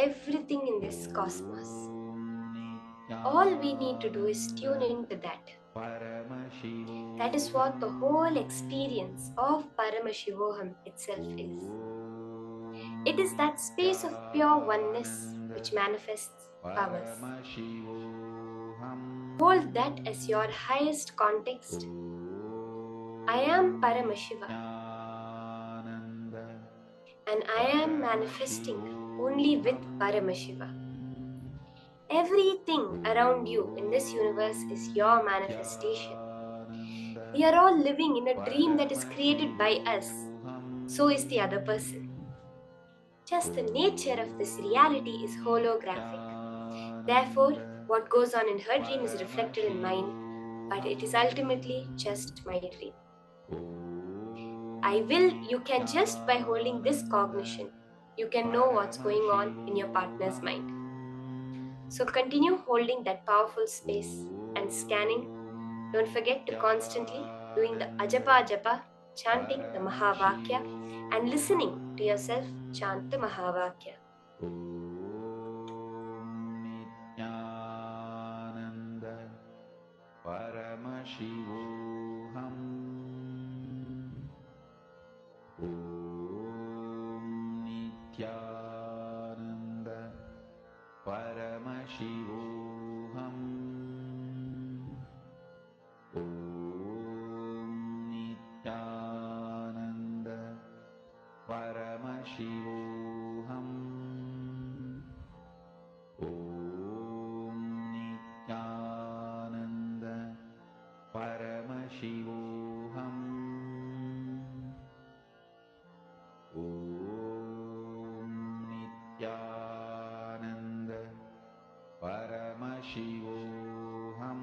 everything in this cosmos. All we need to do is tune into that. That is what the whole experience of Paramashivoham itself is. It is that space of pure oneness which manifests powers. Hold that as your highest context. I am Paramashiva, and I am manifesting only with Paramashiva. Everything around you in this universe is your manifestation. We are all living in a dream that is created by us. So is the other person. Just the nature of this reality is holographic. Therefore, what goes on in her dream is reflected in mine, but it is ultimately just my dream. You can just by holding this cognition, you can know what's going on in your partner's mind. So continue holding that powerful space and scanning. Don't forget to constantly doing the ajapa japa, chanting the Mahavakya, and listening to yourself chant the Mahavakya. Paramashivoham. Om Nityananda Paramashivoham. Om Nityananda Paramashivoham. Om Nityananda Paramashivoham. Om Nityananda Paramashivoham.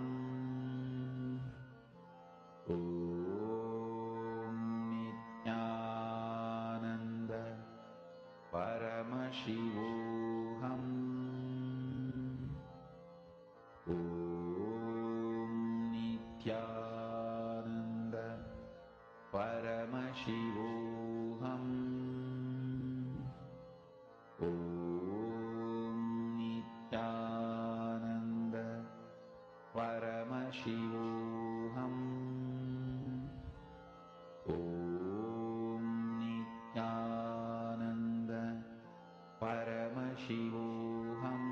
Om Nityananda Paramashivoham. Om Nityananda Paramashivoham. Om Nityananda Paramashivoham. Om Nityananda Paramashivoham.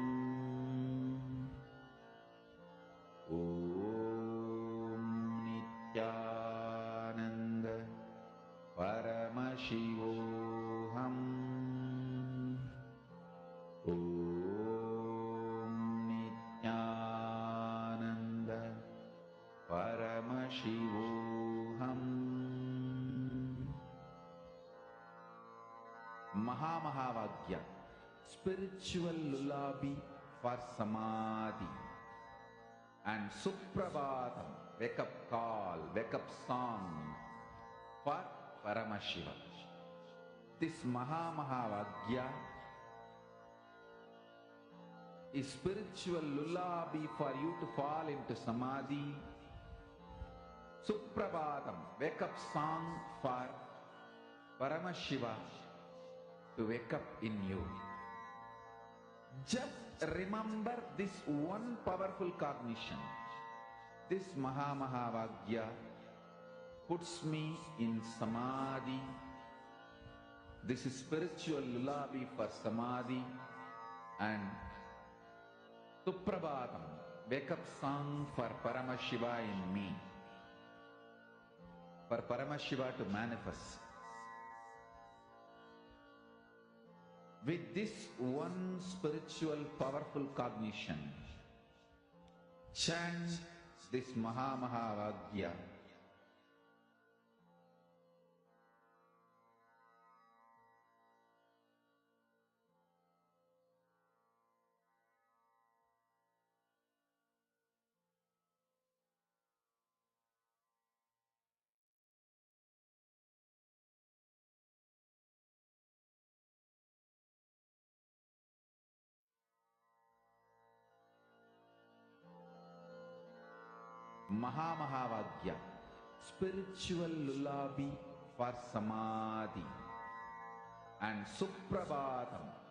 Om Nityananda Paramashivoham. Om Nityananda Paramashivoham. Mahavagya, spiritual lullaby for samadhi, and Suprabhatam, wake up call, wake up song for Paramashiva. This Mahavagya is spiritual lullaby for you to fall into samadhi. Suprabhatam, wake up song for Paramashiva to wake up in you. Just remember this one powerful cognition. This Mahavagya puts me in samadhi. This is spiritual lullaby for samadhi, and Suprabhatam, wake up song for Paramashiva in me. For Paramashiva to manifest. With this one spiritual powerful cognition, chant this Mahavagya. Mahavagya, spiritual lullaby for samadhi, and Suprabhatam,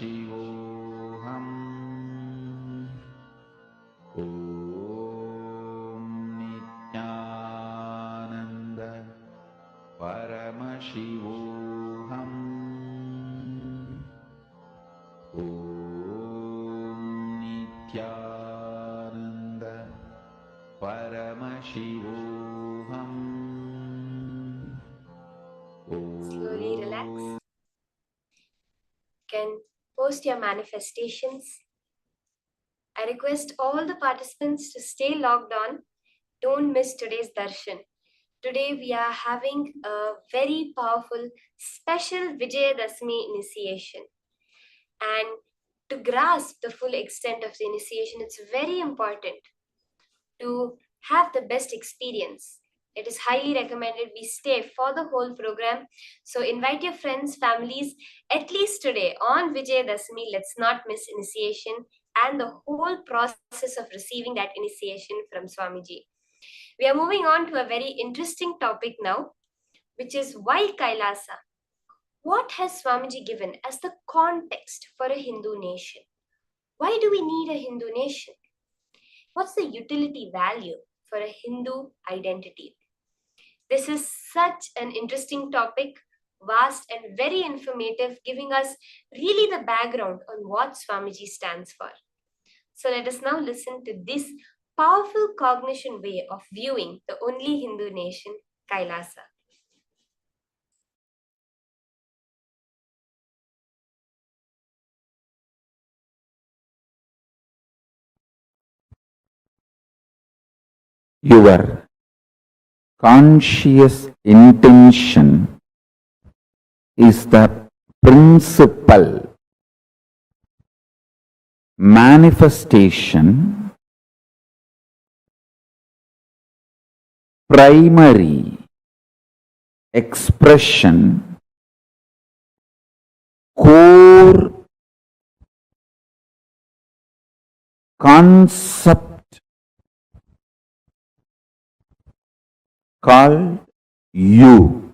Paramashivoham. Om Nityananda Paramashivoham. Om Nityananda Paramashivoham. Slowly relax. You can post your manifestations. I request all the participants to stay logged on. Don't miss today's darshan. Today we are having a very powerful special Vijayadashmi initiation. And to grasp the full extent of the initiation, it's very important to have the best experience. It is highly recommended we stay for the whole program. So invite your friends, families, at least today on Vijayadashmi. Let's not miss initiation and the whole process of receiving that initiation from Swamiji. We are moving on to a very interesting topic now, which is why Kailasa. What has Swamiji given as the context for a Hindu nation? Why do we need a Hindu nation? What's the utility value for a Hindu identity? This is such an interesting topic, vast and very informative, giving us really the background on what Swamiji stands for. So let us now listen to this powerful cognition way of viewing the only Hindu nation, Kailasa. Your conscious intention is the principal manifestation, primary expression, core concept called you.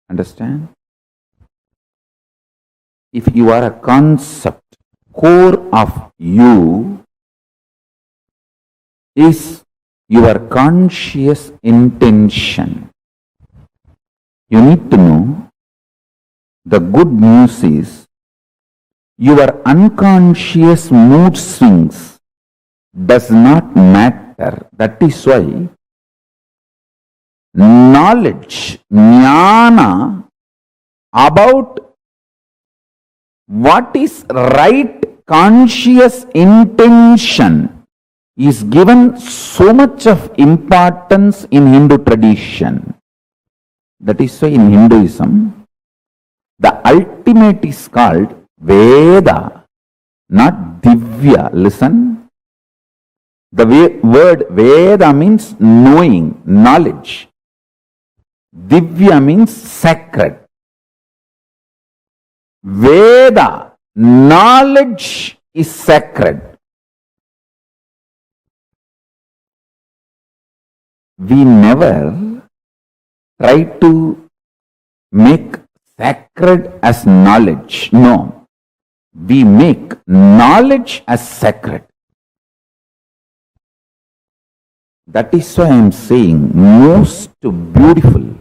Understand? If you are a concept, core of you is your conscious intention. You need to know the good news is your unconscious mood swings does not matter. That is why knowledge, jnana, about what is right conscious intention is given so much of importance in Hindu tradition. That is why in Hinduism, the ultimate is called Veda, not Divya. Listen. The word Veda means knowing, knowledge. Divya means sacred. Veda, knowledge is sacred. We never try to make sacred as knowledge. No. We make knowledge as sacred. That is why I am saying most beautiful,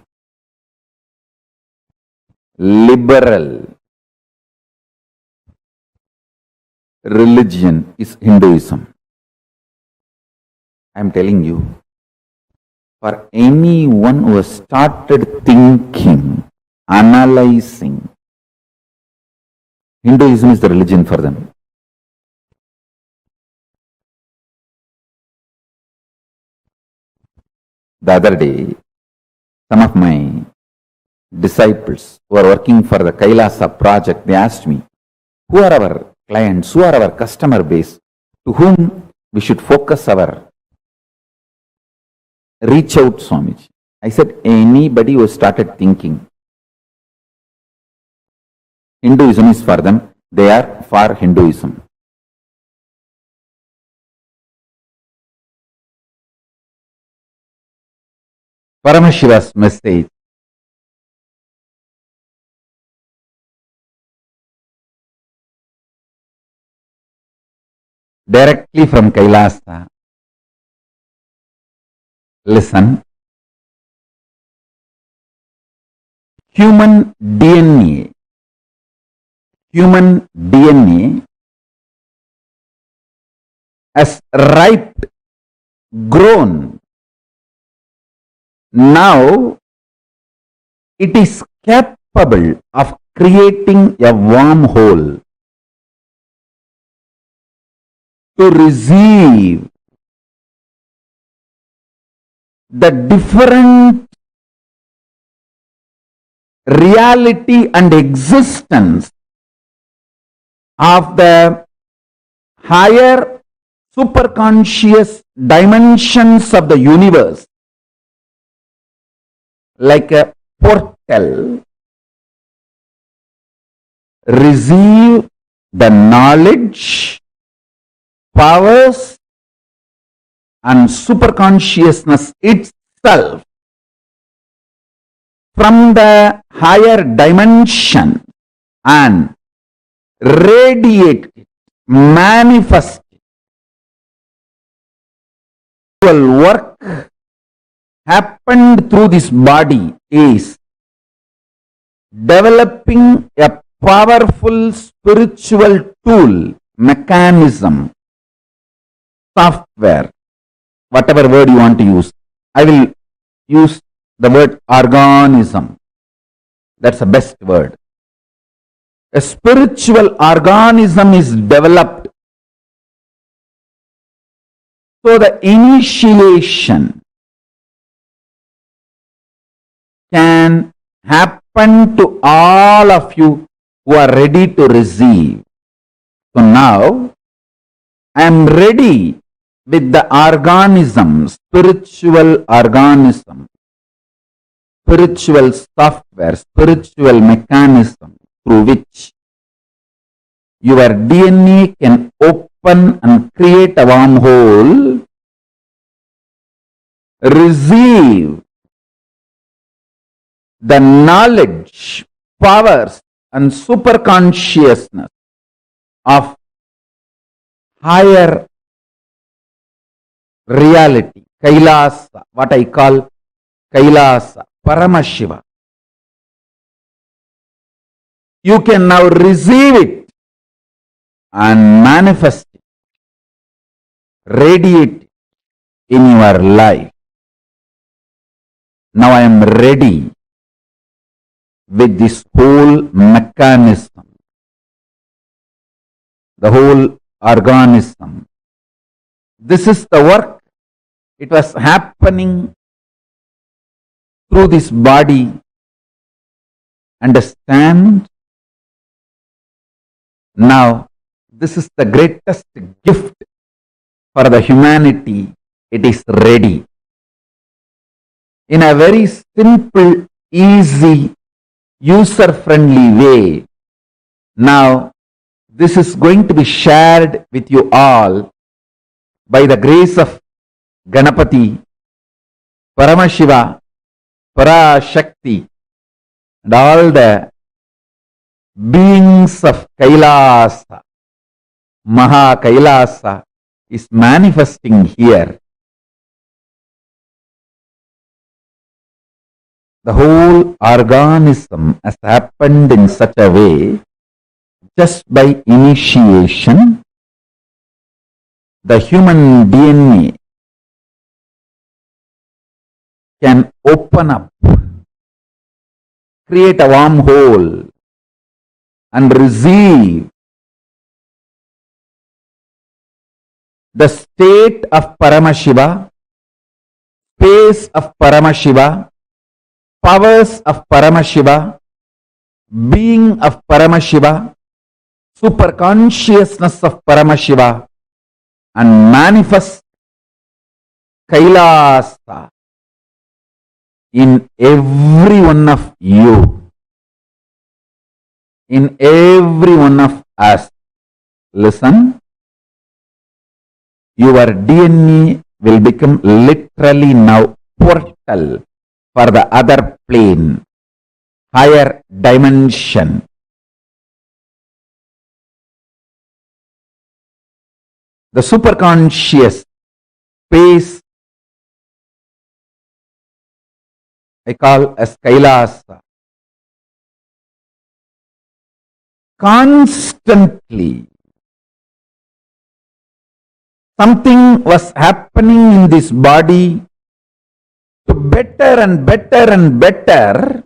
liberal religion is Hinduism. I am telling you, for anyone who has started thinking, analyzing, Hinduism is the religion for them. The other day, some of my disciples who are working for the Kailasa project, they asked me, who are our clients, who are our customer base, to whom we should focus our reach out, Swamiji. I said, anybody who started thinking. Hinduism is for them, they are for Hinduism. Paramashiva's message directly from Kailasa. Listen. Human DNA. Human DNA has ripe, grown. Now it is capable of creating a wormhole to receive the different reality and existence of the higher superconscious dimensions of the universe, like a portal, receive the knowledge, powers, and superconsciousness itself from the higher dimension and radiate it, manifest it. Work happened through this body is developing a powerful spiritual tool, mechanism, software, whatever word you want to use. I will use the word organism. That's the best word. A spiritual organism is developed. So the initiation can happen to all of you who are ready to receive. So now I am ready with the organism, spiritual organism, spiritual software, spiritual mechanism through which your DNA can open and create a wormhole, receive the knowledge, powers, and superconsciousness of higher reality, Kailasa, what I call Kailasa, Paramashiva. You can now receive it and manifest it, radiate it in your life. Now I am ready with this whole mechanism, the whole organism. This is the work. It was happening through this body. Understand? Now, this is the greatest gift for the humanity. It is ready. In a very simple, easy, user-friendly way. Now, this is going to be shared with you all by the grace of Ganapati, Paramashiva, Parashakti, and all the beings of Kailasa. Maha Kailasa is manifesting here. The whole organism has happened in such a way, just by initiation, the human DNA can open up, create a wormhole, and receive the state of Paramashiva, space of Paramashiva, powers of Paramashiva, being of Paramashiva, superconsciousness of Paramashiva, and manifest Kailasa in every one of you, in every one of us. Listen, your DNA will become literally now portal for the other plane, higher dimension. the superconscious space I call as Kailasa. Constantly, something was happening in this body to better and better and better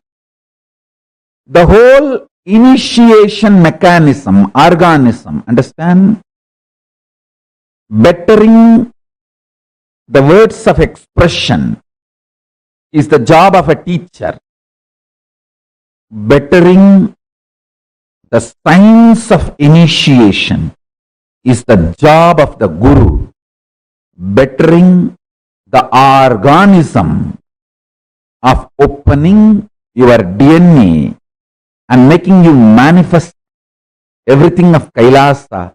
the whole initiation mechanism, organism, understand? Bettering the words of expression is the job of a teacher. Bettering the science of initiation is the job of the guru. Bettering the organism of opening your DNA and making you manifest everything of Kailasa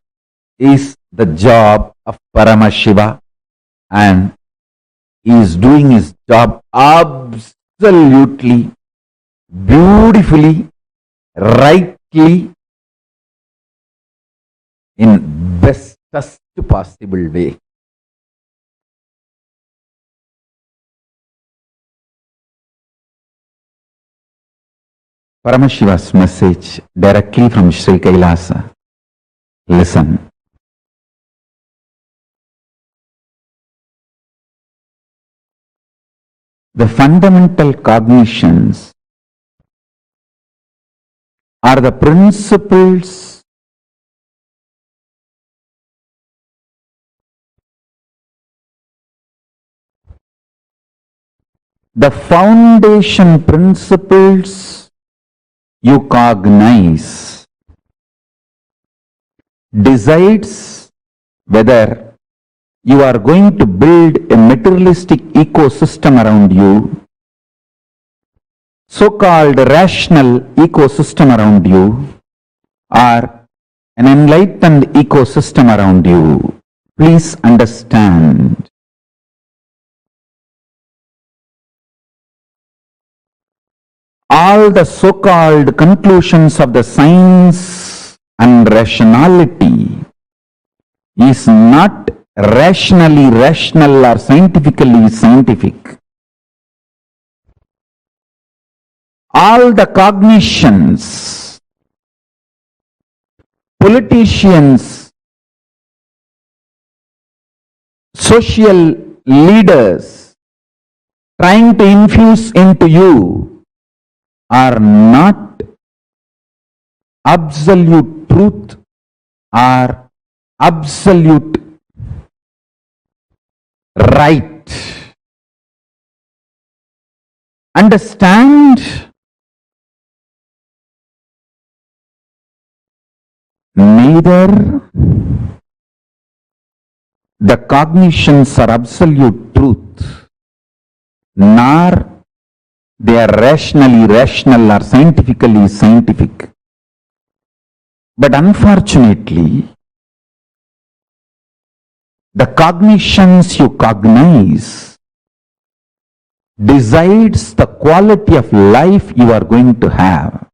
is the job of Paramashiva, and he is doing his job absolutely beautifully, rightly, in bestest possible way. Paramashiva's message directly from Sri Kailasa. Listen. The fundamental cognitions are the principles the foundation principles you cognize decides whether you are going to build a materialistic ecosystem around you, so-called rational ecosystem around you, or an enlightened ecosystem around you. Please understand. All the so-called conclusions of the science and rationality is not rationally rational or scientifically scientific. All the cognitions, politicians, social leaders trying to infuse into you are not absolute truth or absolute right. Understand? Neither the cognitions are absolute truth, nor they are rationally rational or scientifically scientific. But unfortunately, the cognitions you cognize decides the quality of life you are going to have.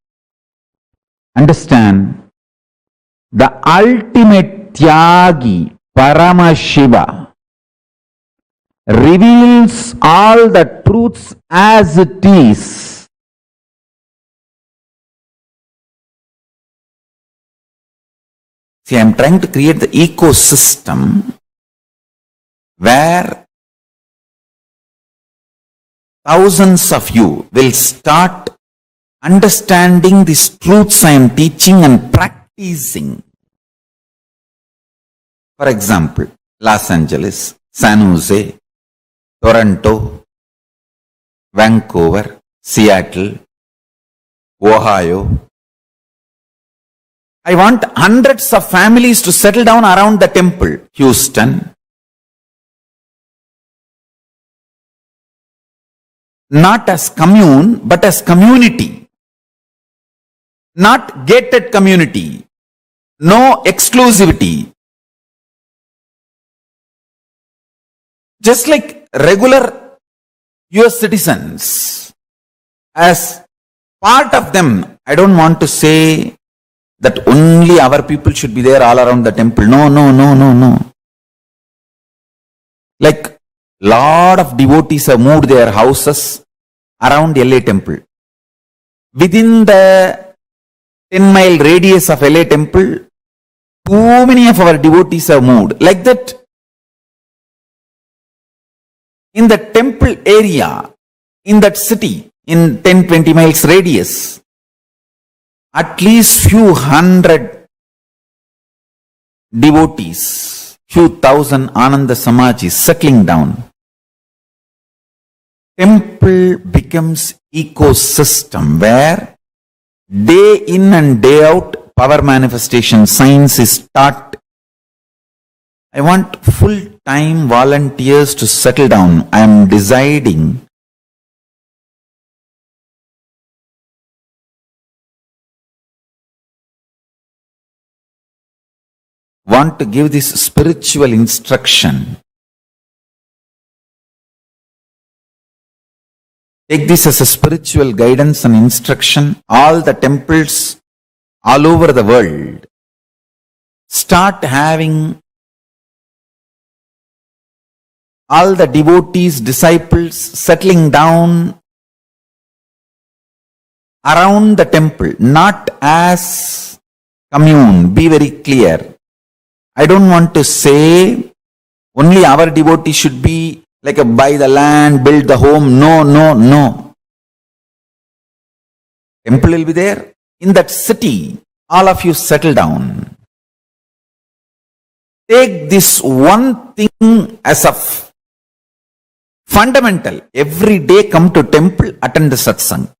Understand? The ultimate Tyagi, Paramashiva, reveals all the truths as it is. See, I am trying to create the ecosystem where thousands of you will start understanding these truths I am teaching and practicing. For example, Los Angeles, San Jose, Toronto, Vancouver, Seattle, Ohio. I want hundreds of families to settle down around the temple. Houston. Not as commune, but as community. Not gated community. No exclusivity. Just like regular US citizens, as part of them, I don't want to say that only our people should be there all around the temple. No. Like lot of devotees have moved their houses around LA temple. Within the 10-mile radius of LA temple, too many of our devotees have moved. Like that, in the temple area, in that city, in 10-20 miles radius, at least few hundred devotees, few thousand Ananda Samajis settling down. Temple becomes ecosystem where day in and day out power manifestation science is taught. I want full-time volunteers to settle down. I am deciding want to give this spiritual instruction. Take this as a spiritual guidance and instruction. All the temples all over the world start having all the devotees, disciples settling down around the temple, not as commune. Be very clear. I don't want to say only our devotees should be like a buy the land, build the home. No, no, no. Temple will be there. In that city, all of you settle down. Take this one thing as a fundamental. Every day come to temple, attend the satsang.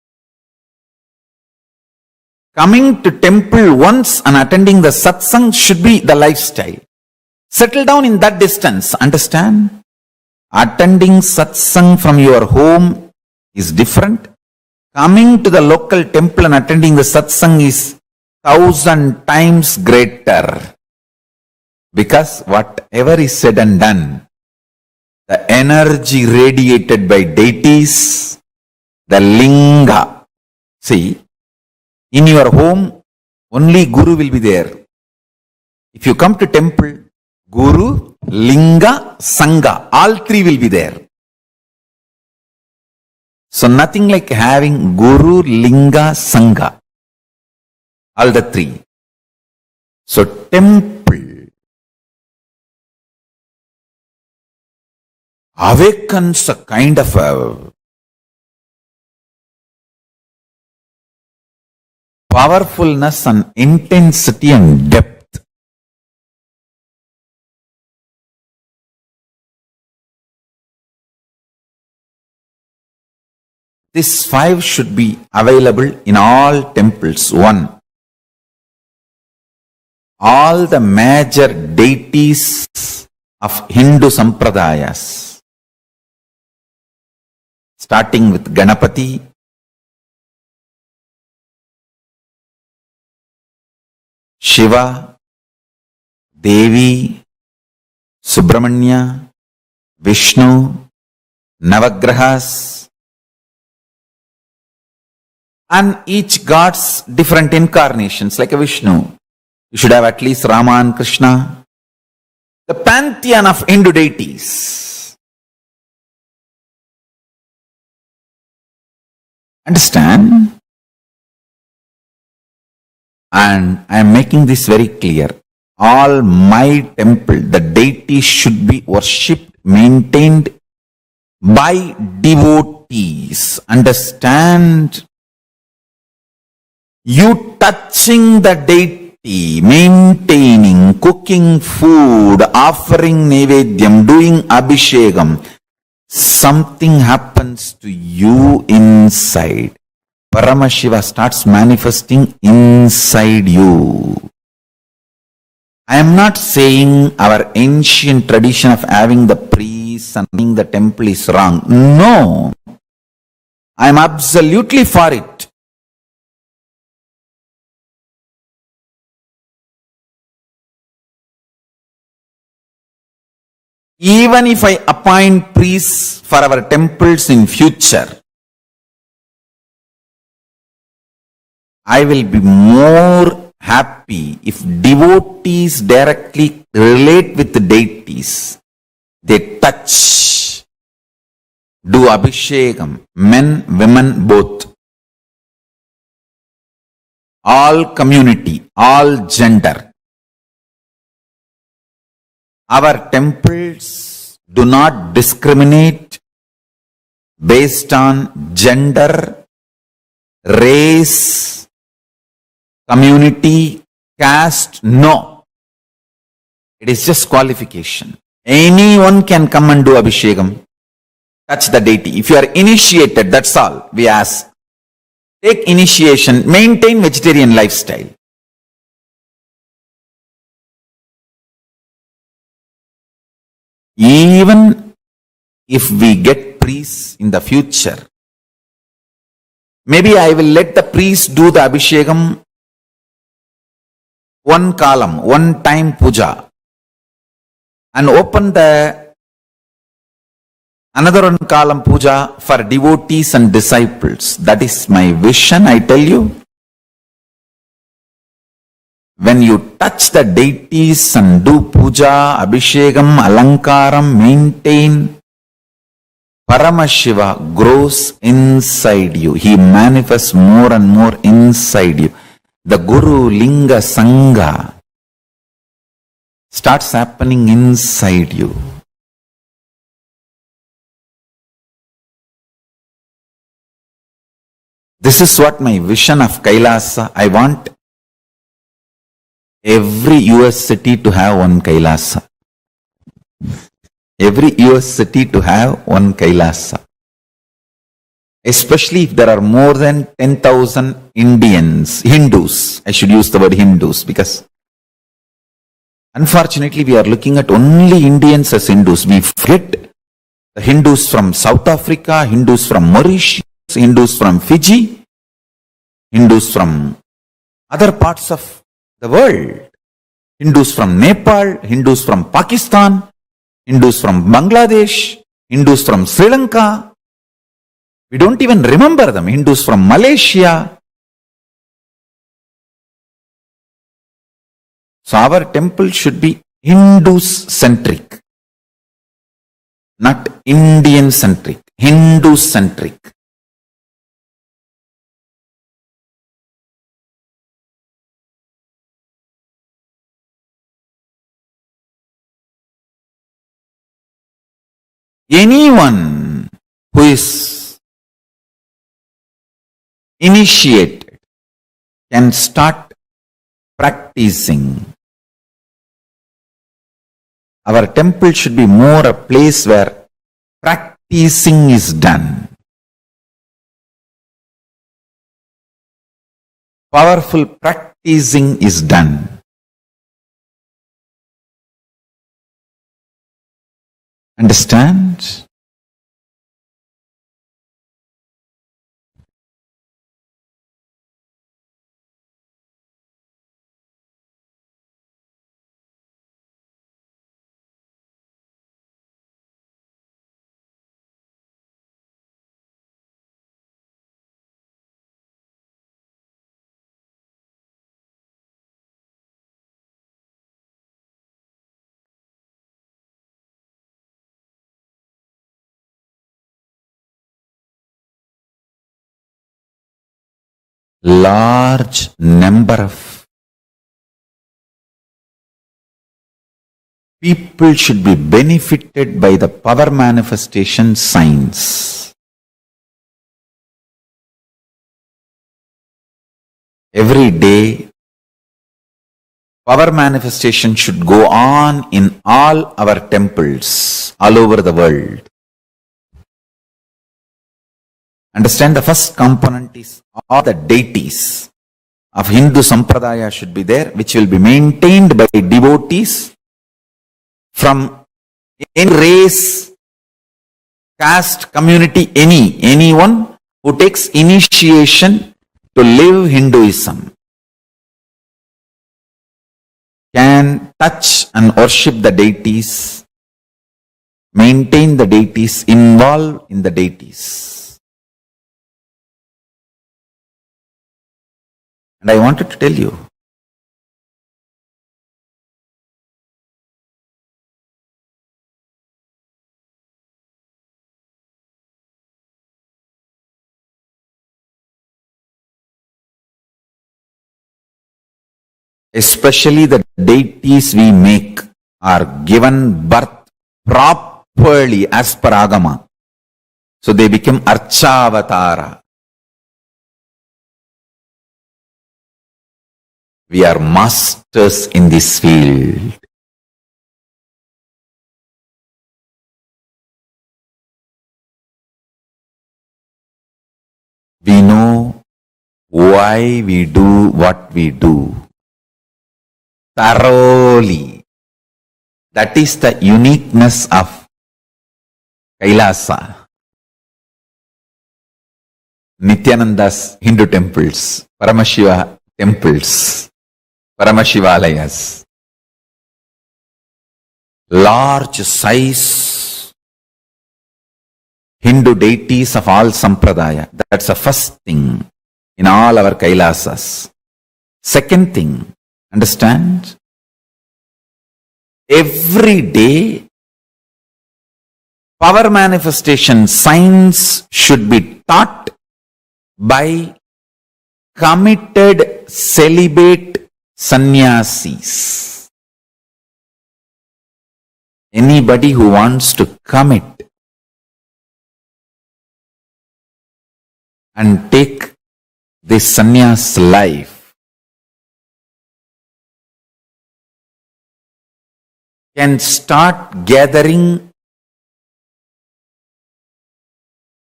Coming to temple once and attending the satsang should be the lifestyle. Settle down in that distance. Understand? Attending satsang from your home is different. Coming to the local temple and attending the satsang is 1,000 times greater. Because whatever is said and done, the energy radiated by deities, the linga. See, in your home, only Guru will be there. If you come to temple, Guru, Linga, Sangha, all three will be there. So nothing like having Guru, Linga, Sangha. All the three. So temple awakens a kind of a powerfulness and intensity and depth. These 5 should be available in all temples. 1. All the major deities of Hindu sampradayas, starting with Ganapati, Shiva, Devi, Subramanya, Vishnu, Navagrahas, and each god's different incarnations, like a Vishnu. You should have at least Rama and Krishna. The pantheon of Hindu deities. Understand? And I am making this very clear. All my temple, the deities should be worshipped, maintained by devotees. Understand? You touching the deity, maintaining, cooking food, offering nevedyam, doing abhishekam, something happens to you inside. Paramashiva starts manifesting inside you. I am not saying our ancient tradition of having the priests and running the temple is wrong. No. I am absolutely for it. Even if I appoint priests for our temples in future, I will be more happy if devotees directly relate with the deities. They touch, do abhishekam, men, women, both. All community, all gender. Our temples do not discriminate based on gender, race, community, caste. No. It is just qualification. Anyone can come and do abhishekam, touch the deity. If you are initiated, that's all we ask. Take initiation, maintain vegetarian lifestyle. Even if we get priests in the future, maybe I will let the priest do the abhishekam one column, one time puja, and open the another one column puja for devotees and disciples. That is my vision, I tell you. When you touch the deities and do puja, abhishekam, alankaram, maintain, Paramashiva grows inside you. He manifests more and more inside you. The Guru Linga Sangha starts happening inside you. This is what my vision of Kailasa. I want every US city to have one Kailasa. Every US city to have one Kailasa. Especially if there are more than 10,000 Hindus. I should use the word Hindus because unfortunately we are looking at only Indians as Hindus. We forget the Hindus from South Africa, Hindus from Mauritius, Hindus from Fiji, Hindus from other parts of the world. Hindus from Nepal, Hindus from Pakistan, Hindus from Bangladesh, Hindus from Sri Lanka. We don't even remember them. Hindus from Malaysia. So our temple should be Hindu-centric, not Indian-centric, Hindu-centric. Anyone who is initiated can start practicing. Our temple should be more a place where practicing is done. Powerful practicing is done. Understand? Large number of people should be benefited by the power manifestation signs. Every day, power manifestation should go on in all our temples all over the world. Understand, the first component is all the deities of Hindu Sampradaya should be there, which will be maintained by devotees from any race, caste, community, anyone who takes initiation to live Hinduism can touch and worship the deities, maintain the deities, involve in the deities. And I wanted to tell you, especially the deities we make, are given birth properly as per Agama. So they become Archavatara. We are masters in this field. We know why we do what we do thoroughly. That is the uniqueness of Kailasa. Nityananda's Hindu temples, Paramashiva temples, Paramashivalayas, large size Hindu deities of all sampradaya. That's the first thing in all our Kailasas. Second thing, understand? Every day, power manifestation science should be taught by committed celibate sannyasis. Anybody who wants to commit and take this sannyas life can start gathering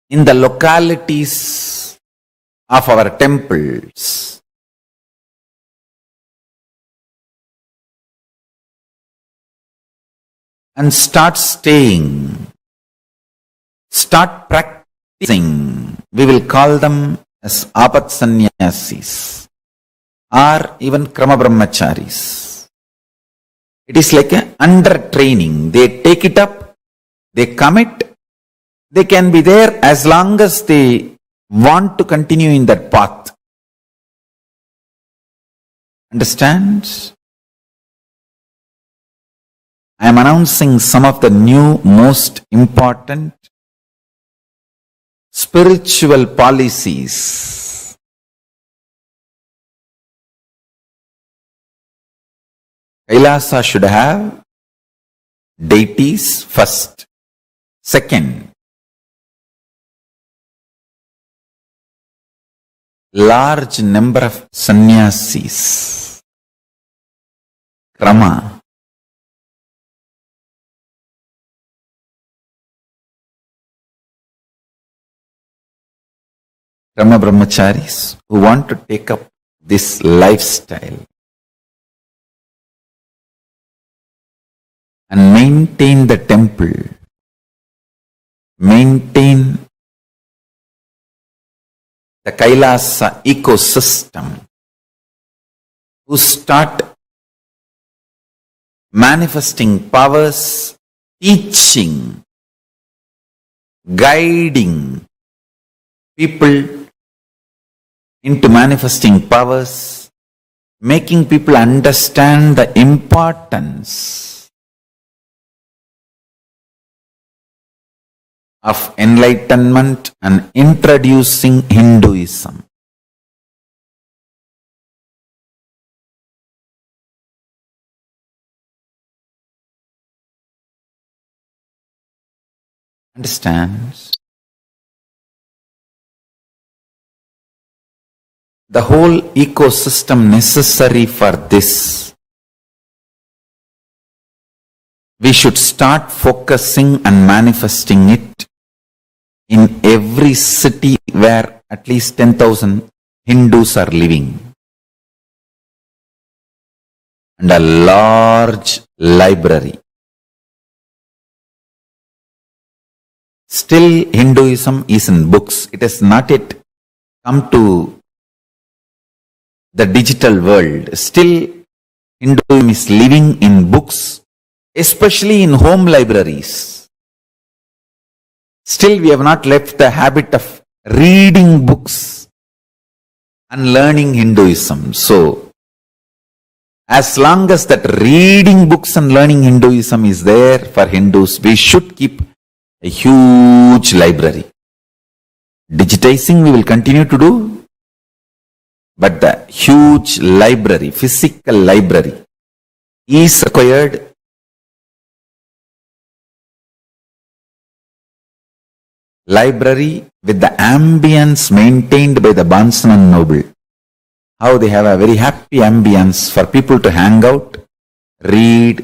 in the localities of our temples. And start staying, start practicing. We will call them as apat sannyasis or even krama brahmacharis. It is like an under training. They take it up, they commit, they can be there as long as they want to continue in that path. Understand? I am announcing some of the new most important spiritual policies. Kailasa should have deities first. Second, large number of sannyasis. Krama. Krama brahmacharis who want to take up this lifestyle and maintain the temple, maintain the Kailasa ecosystem, who start manifesting powers, teaching, guiding people into manifesting powers, making people understand the importance of enlightenment and introducing Hinduism. Understand? The whole ecosystem necessary for this. We should start focusing and manifesting it in every city where at least 10,000 Hindus are living. And a large library. Still Hinduism is in books. It has not yet come to the digital world. Still Hinduism is living in books, especially in home libraries. Still we have not left the habit of reading books and learning Hinduism. So, as long as that reading books and learning Hinduism is there for Hindus, we should keep a huge library. Digitizing we will continue to do. but the huge library, physical library, is required. Library with the ambience maintained by the Barnes and Noble. How they have a very happy ambience for people to hang out, read.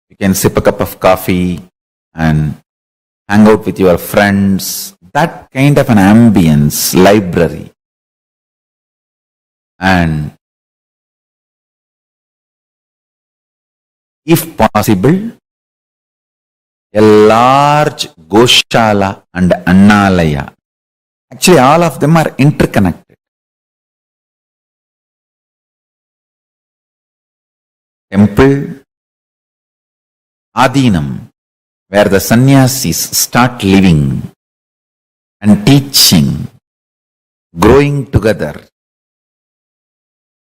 You can sip a cup of coffee and hang out with your friends. That kind of an ambience, library. And if possible, a large Goshala and Annalaya. Actually, all of them are interconnected. Temple, Adinam, where the sannyasis start living and teaching, growing together,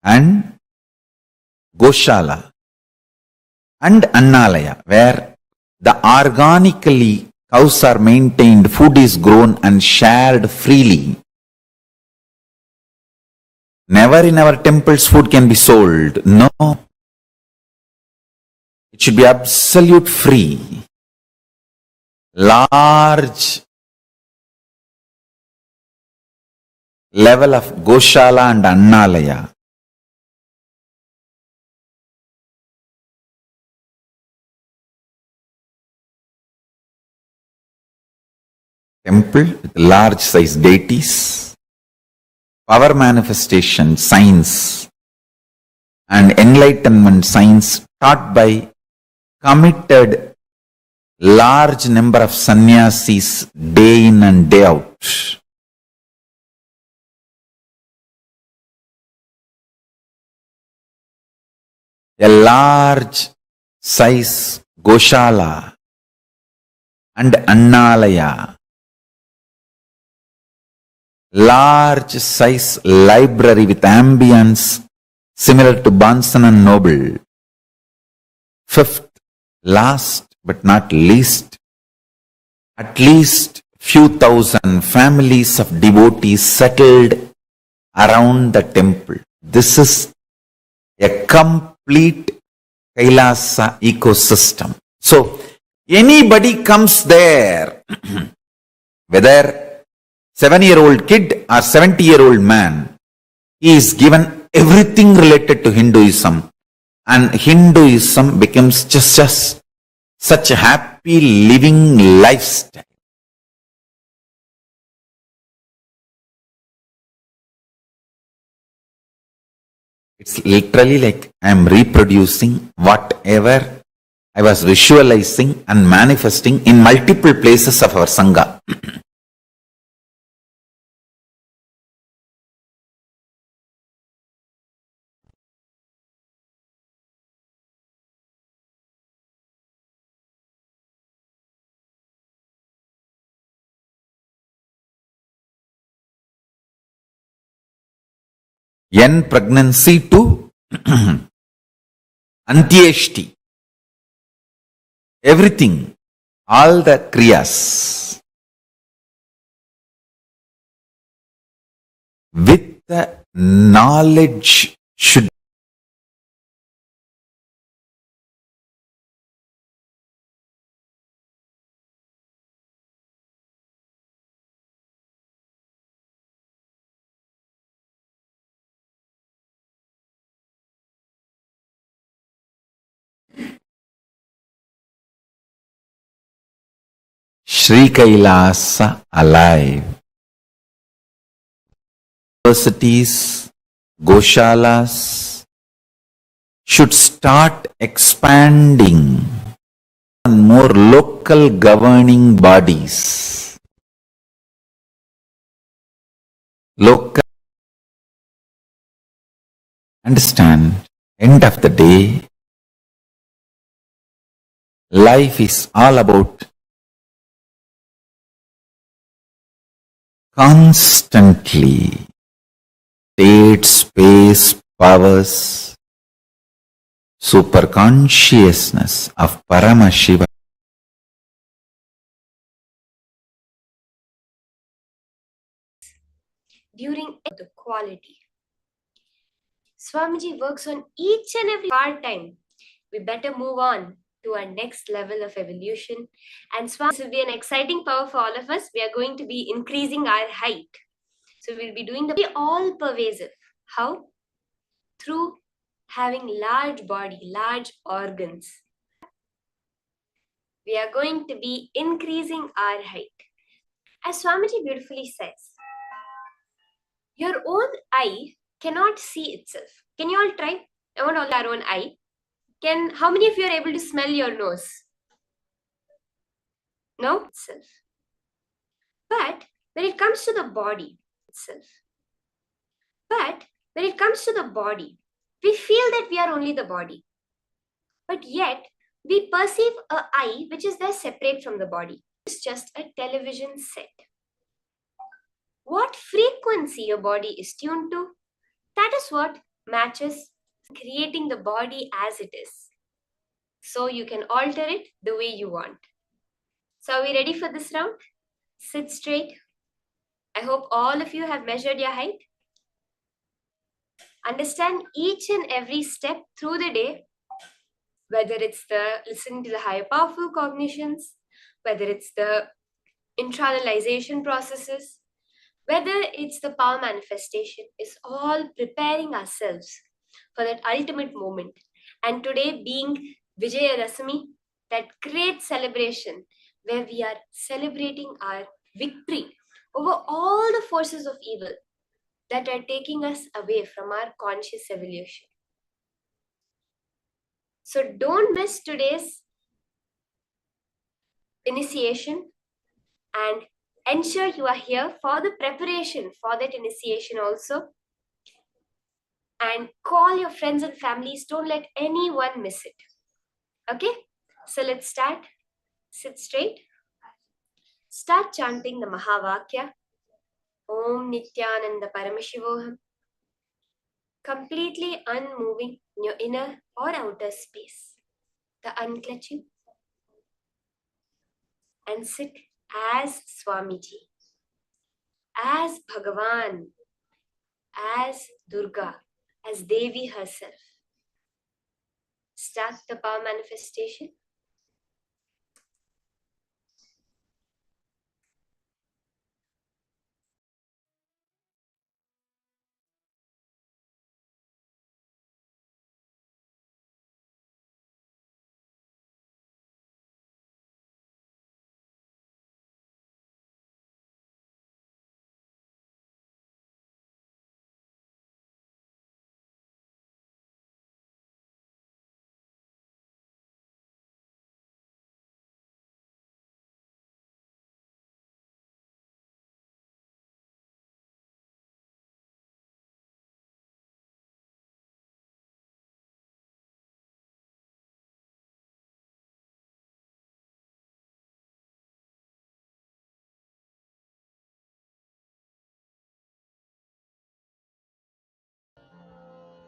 and Goshala and Annalaya, where the organically cows are maintained, food is grown and shared freely. Never in our temples food can be sold. No. It should be absolute free. Large level of Goshala and Annalaya. Temple with large size deities, power manifestation, science, and enlightenment science taught by committed large number of sannyasis day in and day out. A large size Goshala and Annalaya. Large size library with ambience similar to Barnes and Noble. Fifth, last but not least, at least few thousand families of devotees settled around the temple. This is a complete Kailasa ecosystem. So, anybody comes there, whether 7-year-old kid or 70-year-old man, he is given everything related to Hinduism, and Hinduism becomes just such a happy living lifestyle. It's literally like I am reproducing whatever I was visualizing and manifesting in multiple places of our Sangha. N pregnancy to Antyeshti. Everything, all the kriyas with the knowledge should Sri Kailasa alive. Universities, Goshalas should start expanding on more local governing bodies. Local. Understand, end of the day, life is all about constantly state, space, powers, super consciousness of Paramashiva. during the quality. Swamiji works on each and every part-time. We better move on to our next level of evolution. And Swami, this will be an exciting power for all of us. We are going to be increasing our height. So we'll be doing the all pervasive. How? Through having large body, large organs. We are going to be increasing our height. As Swamiji beautifully says, your own eye cannot see itself. Can you all try? I want all our own eye. How many of you are able to smell your nose? No? Itself. But when it comes to the body itself, we feel that we are only the body. But yet, we perceive a eye which is there separate from the body. It's just a television set. What frequency your body is tuned to, that is what matches creating the body as it is. So you can alter it the way you want. So are we ready for this round? Sit straight. I hope all of you have measured your height. Understand each and every step through the day, whether it's the listening to the higher powerful cognitions, whether it's the internalization processes, whether it's the power manifestation, is all preparing ourselves for that ultimate moment. And today being Vijaya Rasami, that great celebration where we are celebrating our victory over all the forces of evil that are taking us away from our conscious evolution. So don't miss today's initiation and ensure you are here for the preparation for that initiation also. And call your friends and families. Don't let anyone miss it. Okay? So let's start. Sit straight. Start chanting the Mahavakya. Om Nityananda Paramashivoham. Completely unmoving in your inner or outer space. The unclutching. And sit as Swamiji, as Bhagavan, as Durga, as Devi herself. Start the power manifestation.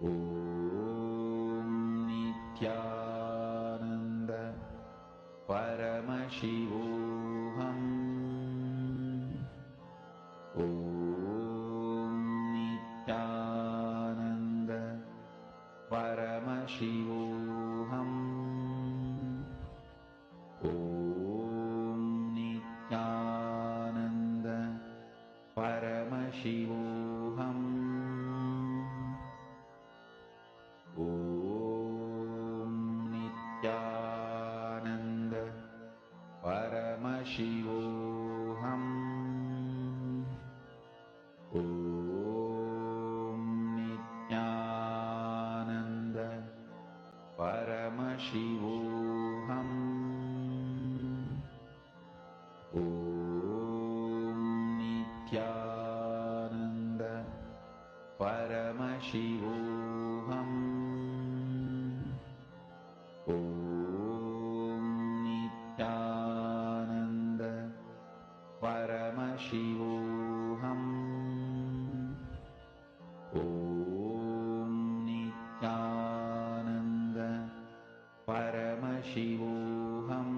Om Nityananda Paramashivoham. Om Nityananda Paramashivoham. Om Nityananda Paramashivoham. Om Nityananda Paramashivoham. Om Nityananda Paramashivoham. Om Nityananda Paramashivoham. Om Nityananda Paramashivoham. Om Nityananda Paramashivoham.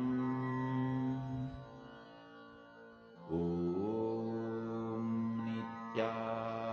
Om Nityananda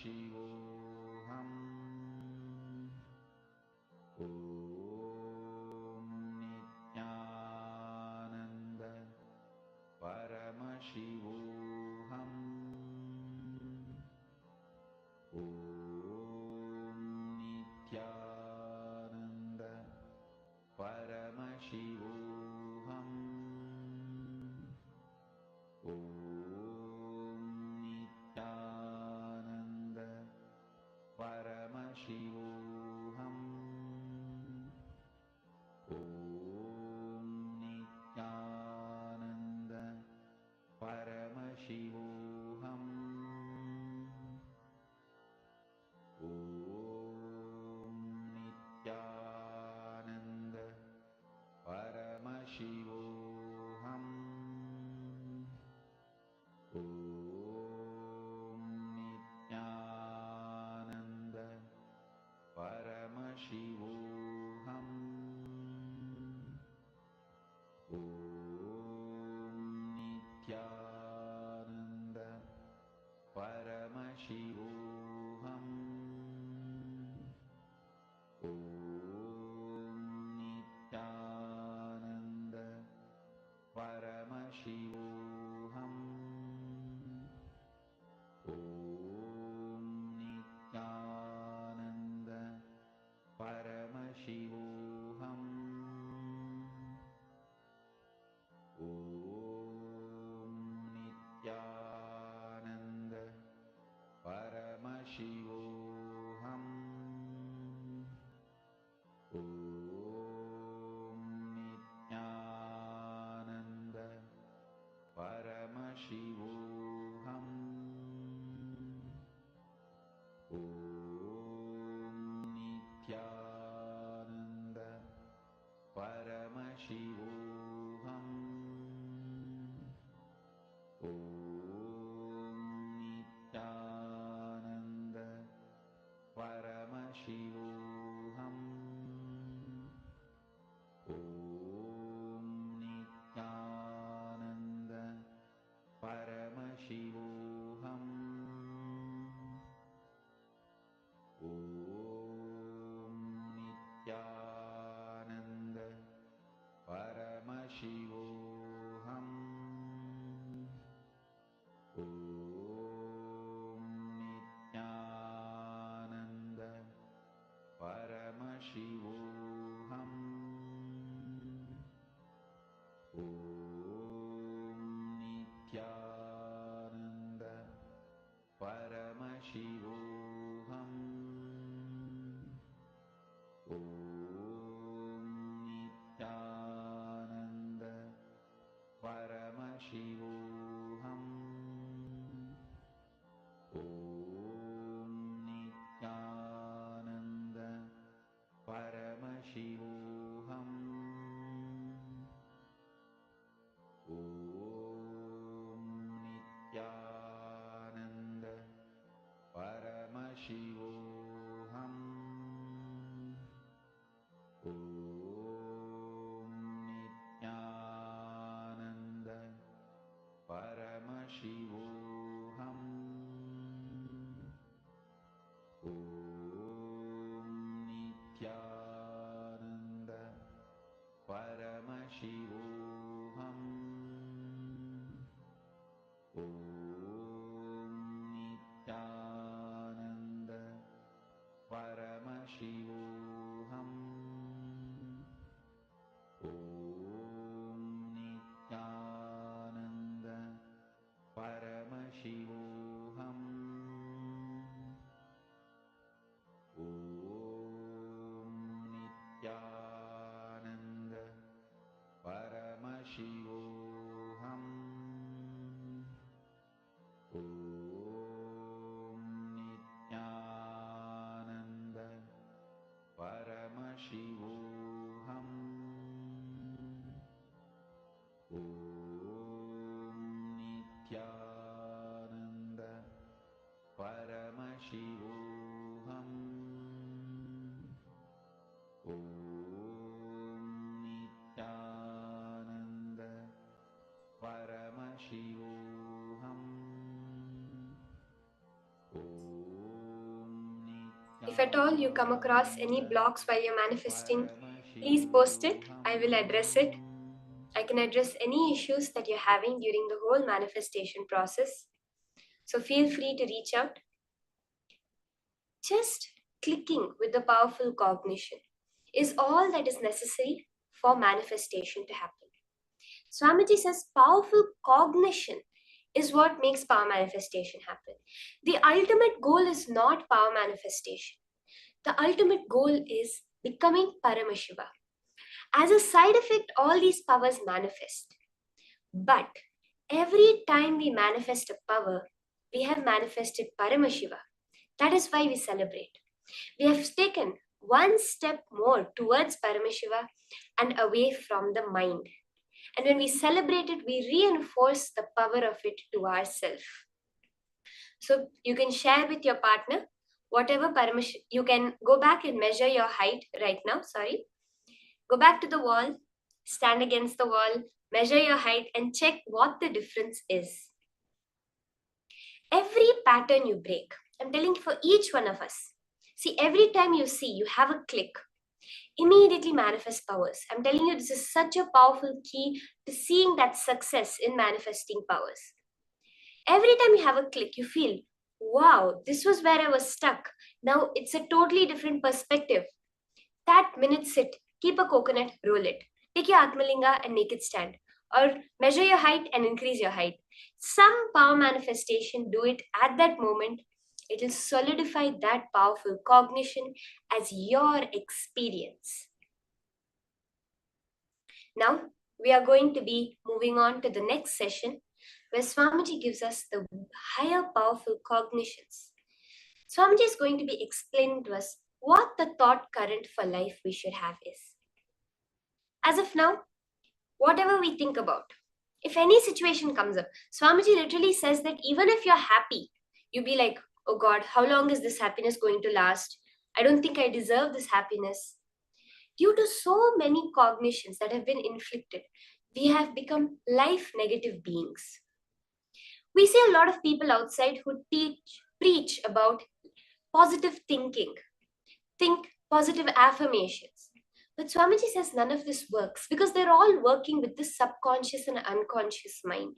Shivoham. Om Nityananda Paramashivoham. Om Nityananda Paramashivoham. Om Nityananda Paramashivoham. Om Nityananda Paramashivoham. Om Nityananda Paramashivoham. Om Nityananda Paramashivoham. Om Nityananda Paramashivoham. Om Nityananda Paramashivoham. Om Nityananda Paramashivoham. Om Nityananda Paramashivoham. Om Nityananda Paramashivoham. Om Nityananda Paramashivoham. Om Nityananda Paramashivoham. Om Nityananda Paramashivoham. Om Nityananda Paramashivoham. Om Nityananda Paramashivoham. Om Nityananda Paramashivoham. Om Nityananda Paramashivoham. Om Nityananda Paramashivoham. If at all you come across any blocks while you're manifesting, please post it. I will address it. I can address any issues that you're having during the whole manifestation process. So feel free to reach out. Just clicking with the powerful cognition is all that is necessary for manifestation to happen. Swamiji says powerful cognition is what makes power manifestation happen. The ultimate goal is not power manifestation. The ultimate goal is becoming Paramashiva. As a side effect, all these powers manifest. But every time we manifest a power, we have manifested Paramashiva. That is why we celebrate. We have taken one step more towards Paramashiva and away from the mind. And when we celebrate it, we reinforce the power of it to ourselves. So you can share with your partner whatever Paramashiva. You can go back and measure your height right now. Go back to the wall, stand against the wall, measure your height, and check what the difference is. Every pattern you break, I'm telling you for each one of us. See, every time you see, you have a click. Immediately manifest powers. I'm telling you, this is such a powerful key to seeing that success in manifesting powers. Every time you have a click, you feel, wow, this was where I was stuck. Now it's a totally different perspective. That minute sit, keep a coconut, roll it. Take your Atmalinga and make it stand. Or measure your height and increase your height. Some power manifestation, do it at that moment. It will solidify that powerful cognition as your experience. Now, we are going to be moving on to the next session where Swamiji gives us the higher powerful cognitions. Swamiji is going to be explaining to us what the thought current for life we should have is. As of now, whatever we think about, if any situation comes up, Swamiji literally says that even if you're happy, you be like, oh God, how long is this happiness going to last? I don't think I deserve this happiness. Due to so many cognitions that have been inflicted, we have become life negative beings. We see a lot of people outside who preach about positive thinking, think positive affirmations. But Swamiji says none of this works because they're all working with the subconscious and unconscious mind.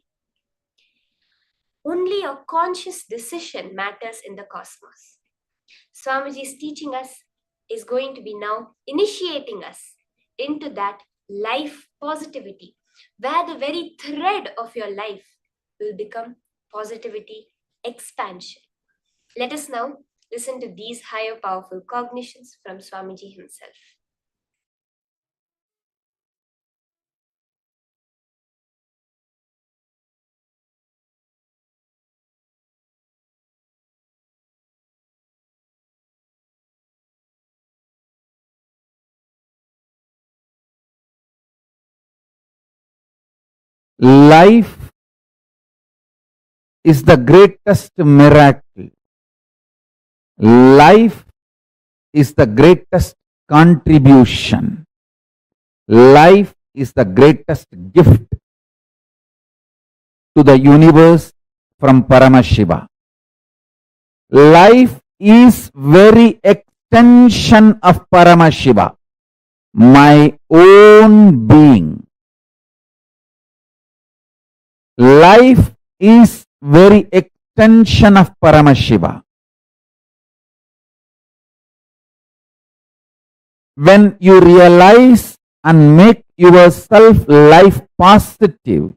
Only a conscious decision matters in the cosmos. Swamiji is teaching us, is going to be now initiating us into that life positivity, where the very thread of your life will become positivity expansion. Let us now listen to these higher powerful cognitions from Swamiji himself. Life is the greatest miracle. Life is the greatest contribution. Life is the greatest gift to the universe from Paramashiva. Life is very extension of Paramashiva, my own being. Life is very extension of Paramashiva. When you realize and make yourself life positive,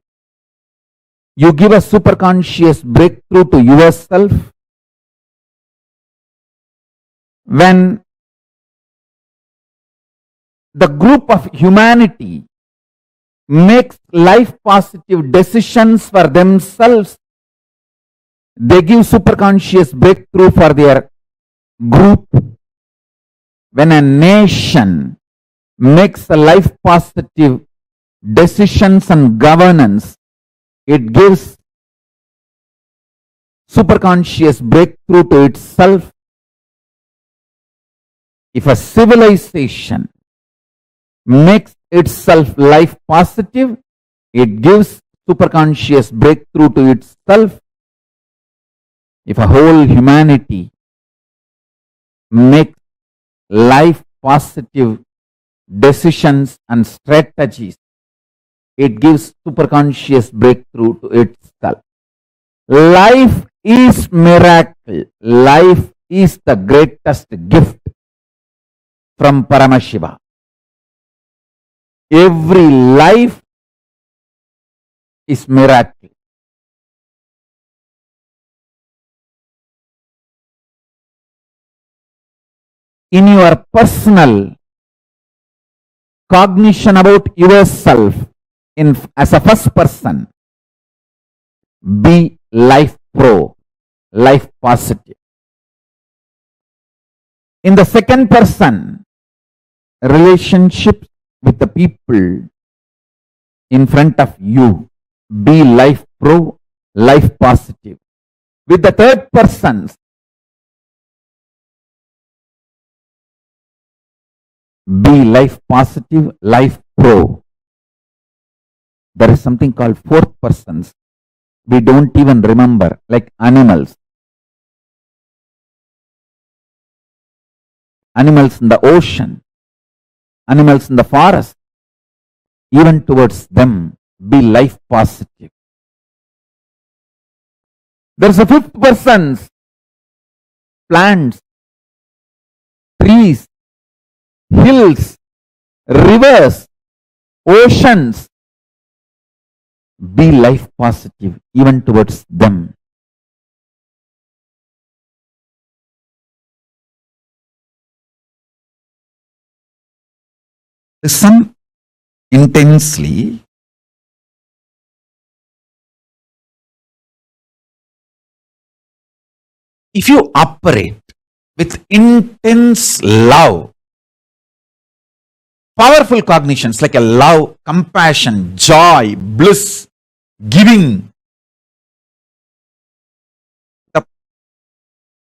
you give a superconscious breakthrough to yourself. When the group of humanity makes life positive decisions for themselves, they give superconscious breakthrough for their group. When a nation makes a life positive decisions and governance, it gives superconscious breakthrough to itself. If a civilization makes itself life positive, it gives superconscious breakthrough to itself. If a whole humanity make life positive decisions and strategies, it gives superconscious breakthrough to itself. Life is miracle. Life is the greatest gift from Paramashiva. Every life is miracle. In your personal cognition about yourself, as a first person, be life pro, life positive. In the second person, relationships with the people in front of you, be life pro, life positive. With the third person, be life positive, life pro. There is something called fourth persons. We don't even remember, like animals. Animals in the ocean, animals in the forest, even towards them, be life positive. There's a fifth person, plants, trees, hills, rivers, oceans, be life positive even towards them. Listen intensely. If you operate with intense love, powerful cognitions like a love, compassion, joy, bliss, giving, the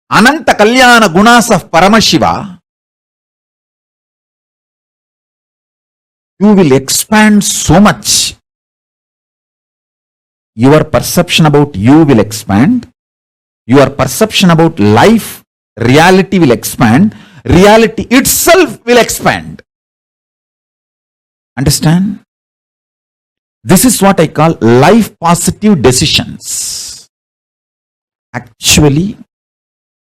Ananta Kalyana gunas of Paramashiva, you will expand so much. Your perception about you will expand. Your perception about life, reality will expand. Reality itself will expand. Understand? This is what I call life positive decisions. Actually,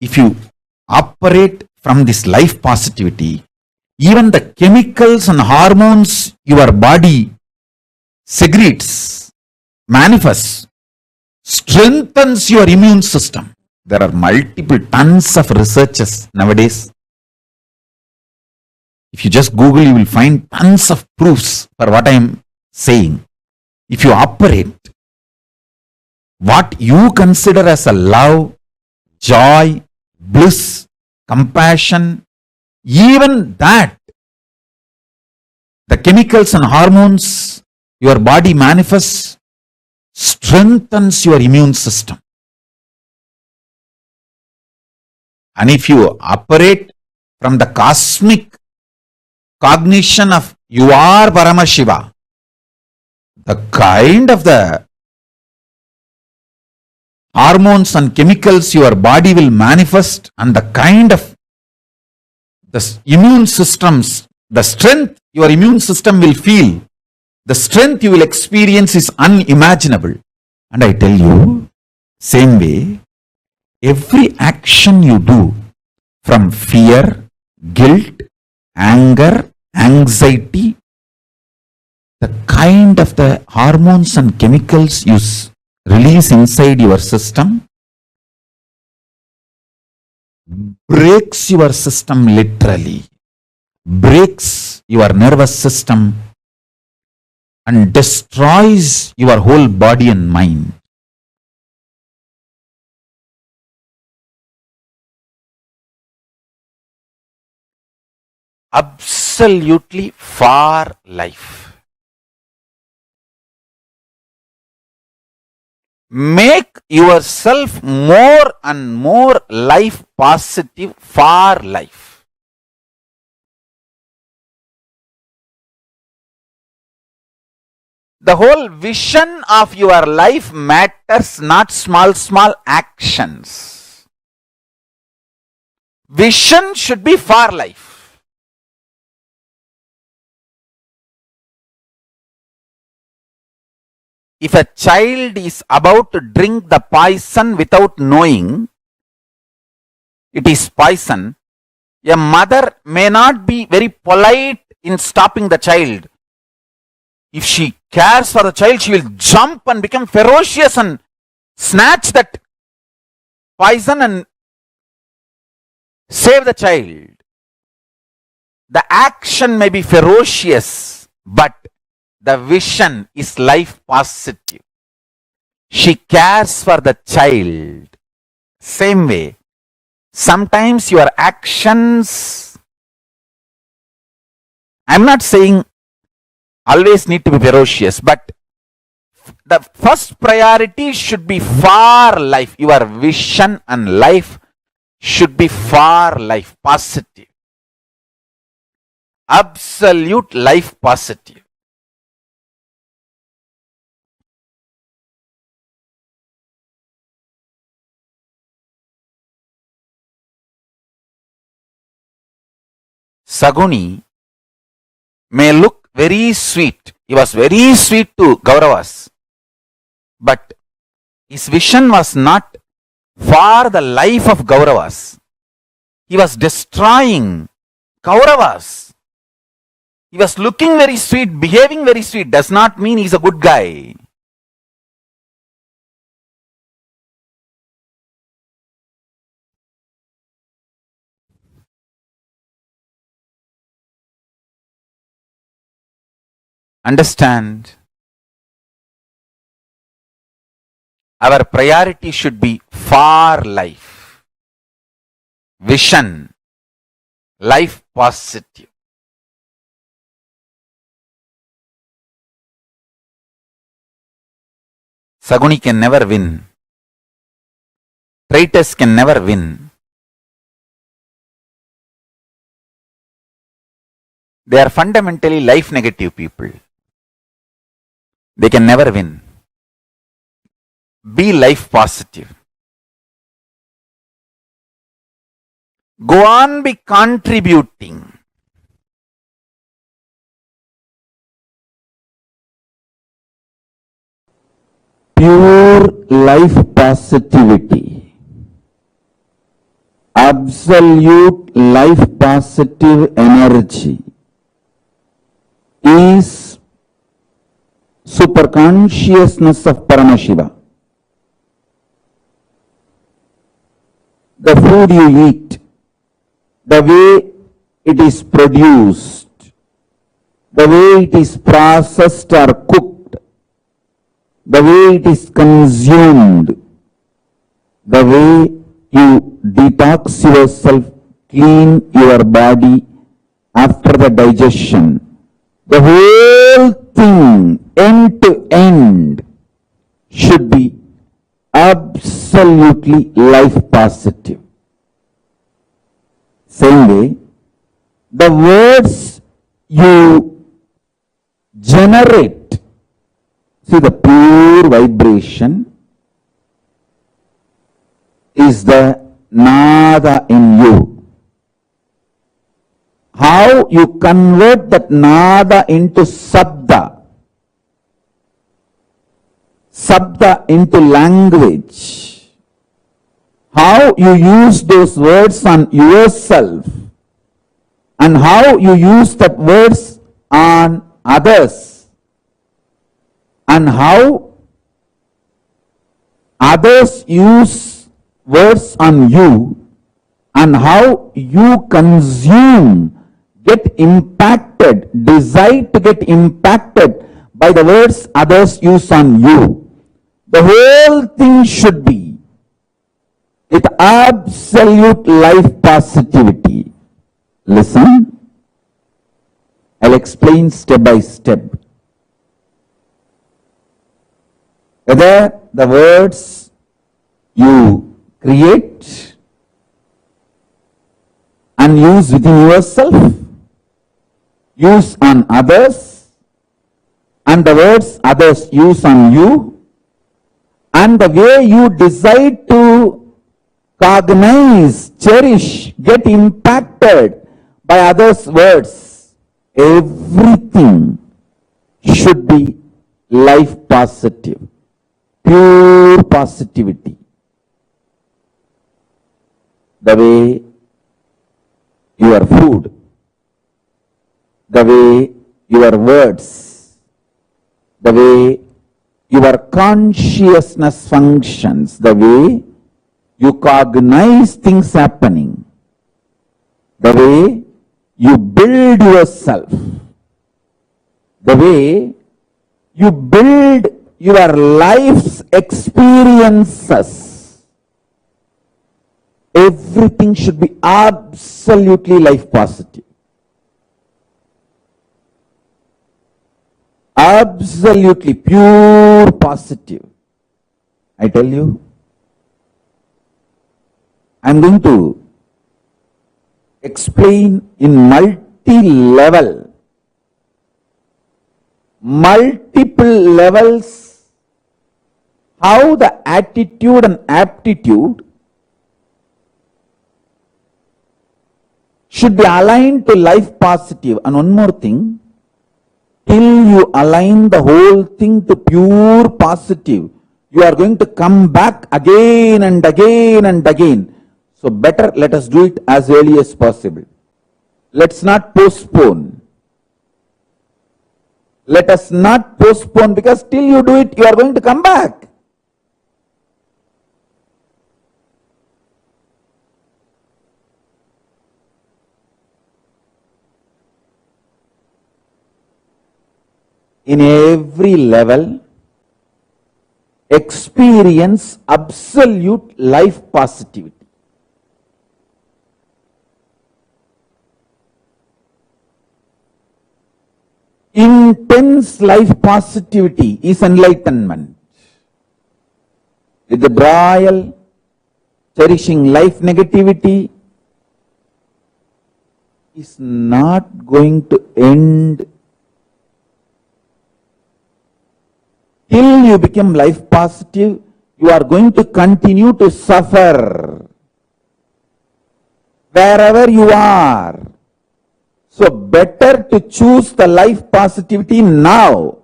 if you operate from this life positivity, even the chemicals and hormones your body secretes, manifests, strengthens your immune system. There are multiple tons of researches nowadays. If you just Google, you will find tons of proofs for what I am saying. If you operate what you consider as a love, joy, bliss, compassion, even that, the chemicals and hormones your body manifests, strengthens your immune system. And if you operate from the cosmic cognition of you are Paramashiva, the kind of the hormones and chemicals your body will manifest and the kind of the immune systems, the strength your immune system will feel, the strength you will experience is unimaginable. And I tell you, same way, every action you do from fear, guilt, anger, anxiety, the kind of the hormones and chemicals you release inside your system breaks your system literally, breaks your nervous system and destroys your whole body and mind. Absolutely for life. Make yourself more and more life positive for life. The whole vision of your life matters, not small actions. Vision should be for life. If a child is about to drink the poison without knowing it is poison, a mother may not be very polite in stopping the child. If she cares for the child, she will jump and become ferocious and snatch that poison and save the child. The action may be ferocious, but the vision is life positive. She cares for the child. Same way, sometimes your actions, I'm not saying always need to be ferocious, but the first priority should be for life. Your vision and life should be for life, positive. Absolute life positive. Saguni may look very sweet. He was very sweet to Kauravas. But his vision was not for the life of Kauravas. He was destroying Kauravas. He was looking very sweet, behaving very sweet. Does not mean he's a good guy. Understand? Our priority should be for life. Vision. Life positive. Saguni can never win. Traitors can never win. They are fundamentally life negative people. They can never win. Be life positive. Go on be contributing. Pure life positivity, absolute life positive energy is superconsciousness of Paramashiva. The food you eat, the way it is produced, the way it is processed or cooked, the way it is consumed, the way you detox yourself, clean your body after the digestion, the whole thing, end to end, should be absolutely life positive. Same way, the words you generate, see, the pure vibration is the nada in you. How you convert that nada into sabda, sabda into language, how you use those words on yourself, and how you use that words on others, and how others use words on you, and how you consume, get impacted, decide to get impacted by the words others use on you. The whole thing should be with absolute life positivity. Listen, I'll explain step by step. Whether the words you create and use within yourself, use on others, and the words others use on you, and the way you decide to cognize, cherish, get impacted by others' words. Everything should be life positive, pure positivity. The way your food, the way your words, the way your consciousness functions, the way you cognize things happening, the way you build yourself, the way you build your life's experiences, everything should be absolutely life positive. Absolutely pure positive. I tell you, I'm going to explain in multi-level, multiple levels, how the attitude and aptitude should be aligned to life positive. And one more thing, till you align the whole thing to pure positive, you are going to come back again and again and again. So better let us do it as early as possible. Let's not postpone. Let us not postpone, because till you do it, you are going to come back. In every level, experience absolute life positivity. Intense life positivity is enlightenment. Withdrawal, cherishing life negativity is not going to end till you become life positive. You are going to continue to suffer wherever you are. So better to choose the life positivity now.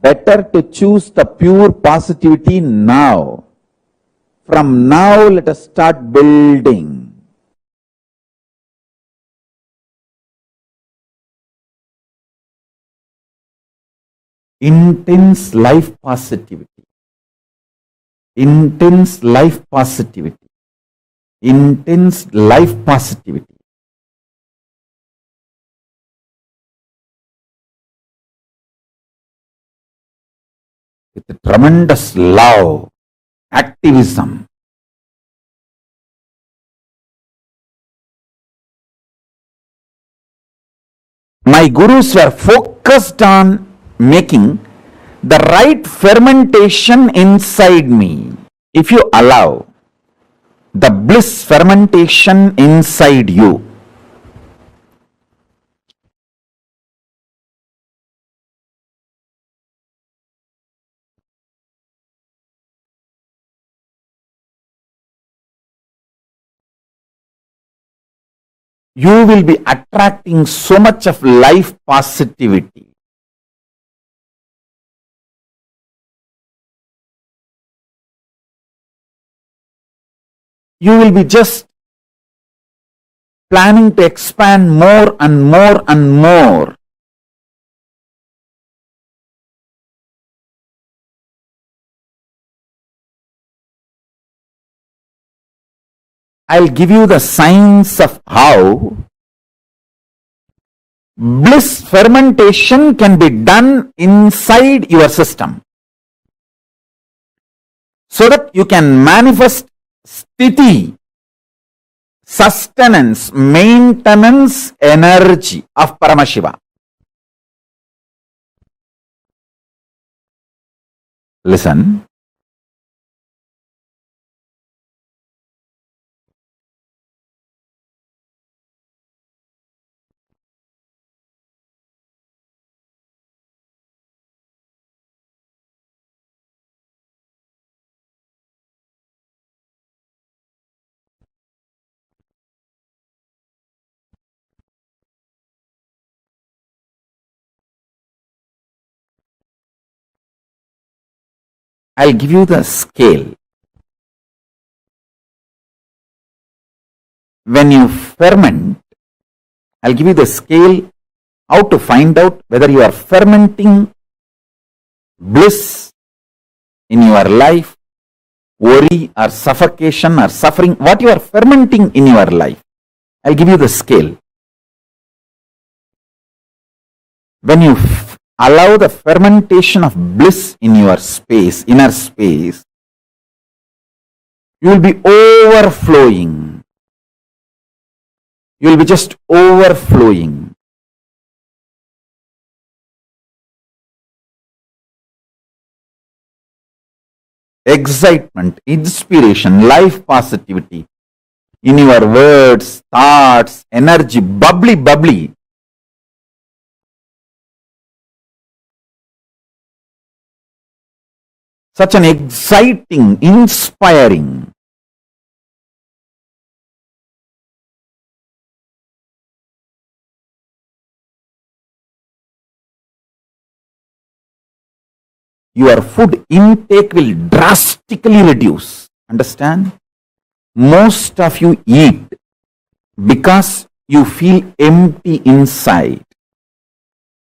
Better to choose the pure positivity now. From now, let us start building. Intense life positivity. Intense life positivity. Intense life positivity. With a tremendous love, activism. My gurus were focused on making the right fermentation inside me. If you allow the bliss fermentation inside you, you will be attracting so much of life positivity. You will be just planning to expand more and more and more. I'll give you the science of how bliss fermentation can be done inside your system, so that you can manifest sthiti, sustenance, maintenance energy of Paramashiva. Listen. I'll give you the scale. When you ferment, I'll give you the scale how to find out whether you are fermenting bliss in your life, worry or suffocation or suffering, what you are fermenting in your life. I'll give you the scale. When you allow the fermentation of bliss in your space, inner space, you will be overflowing. You will be just overflowing. Excitement, inspiration, life positivity in your words, thoughts, energy, bubbly, bubbly. Such an exciting, inspiring. Your food intake will drastically reduce. Understand? Most of you eat because you feel empty inside.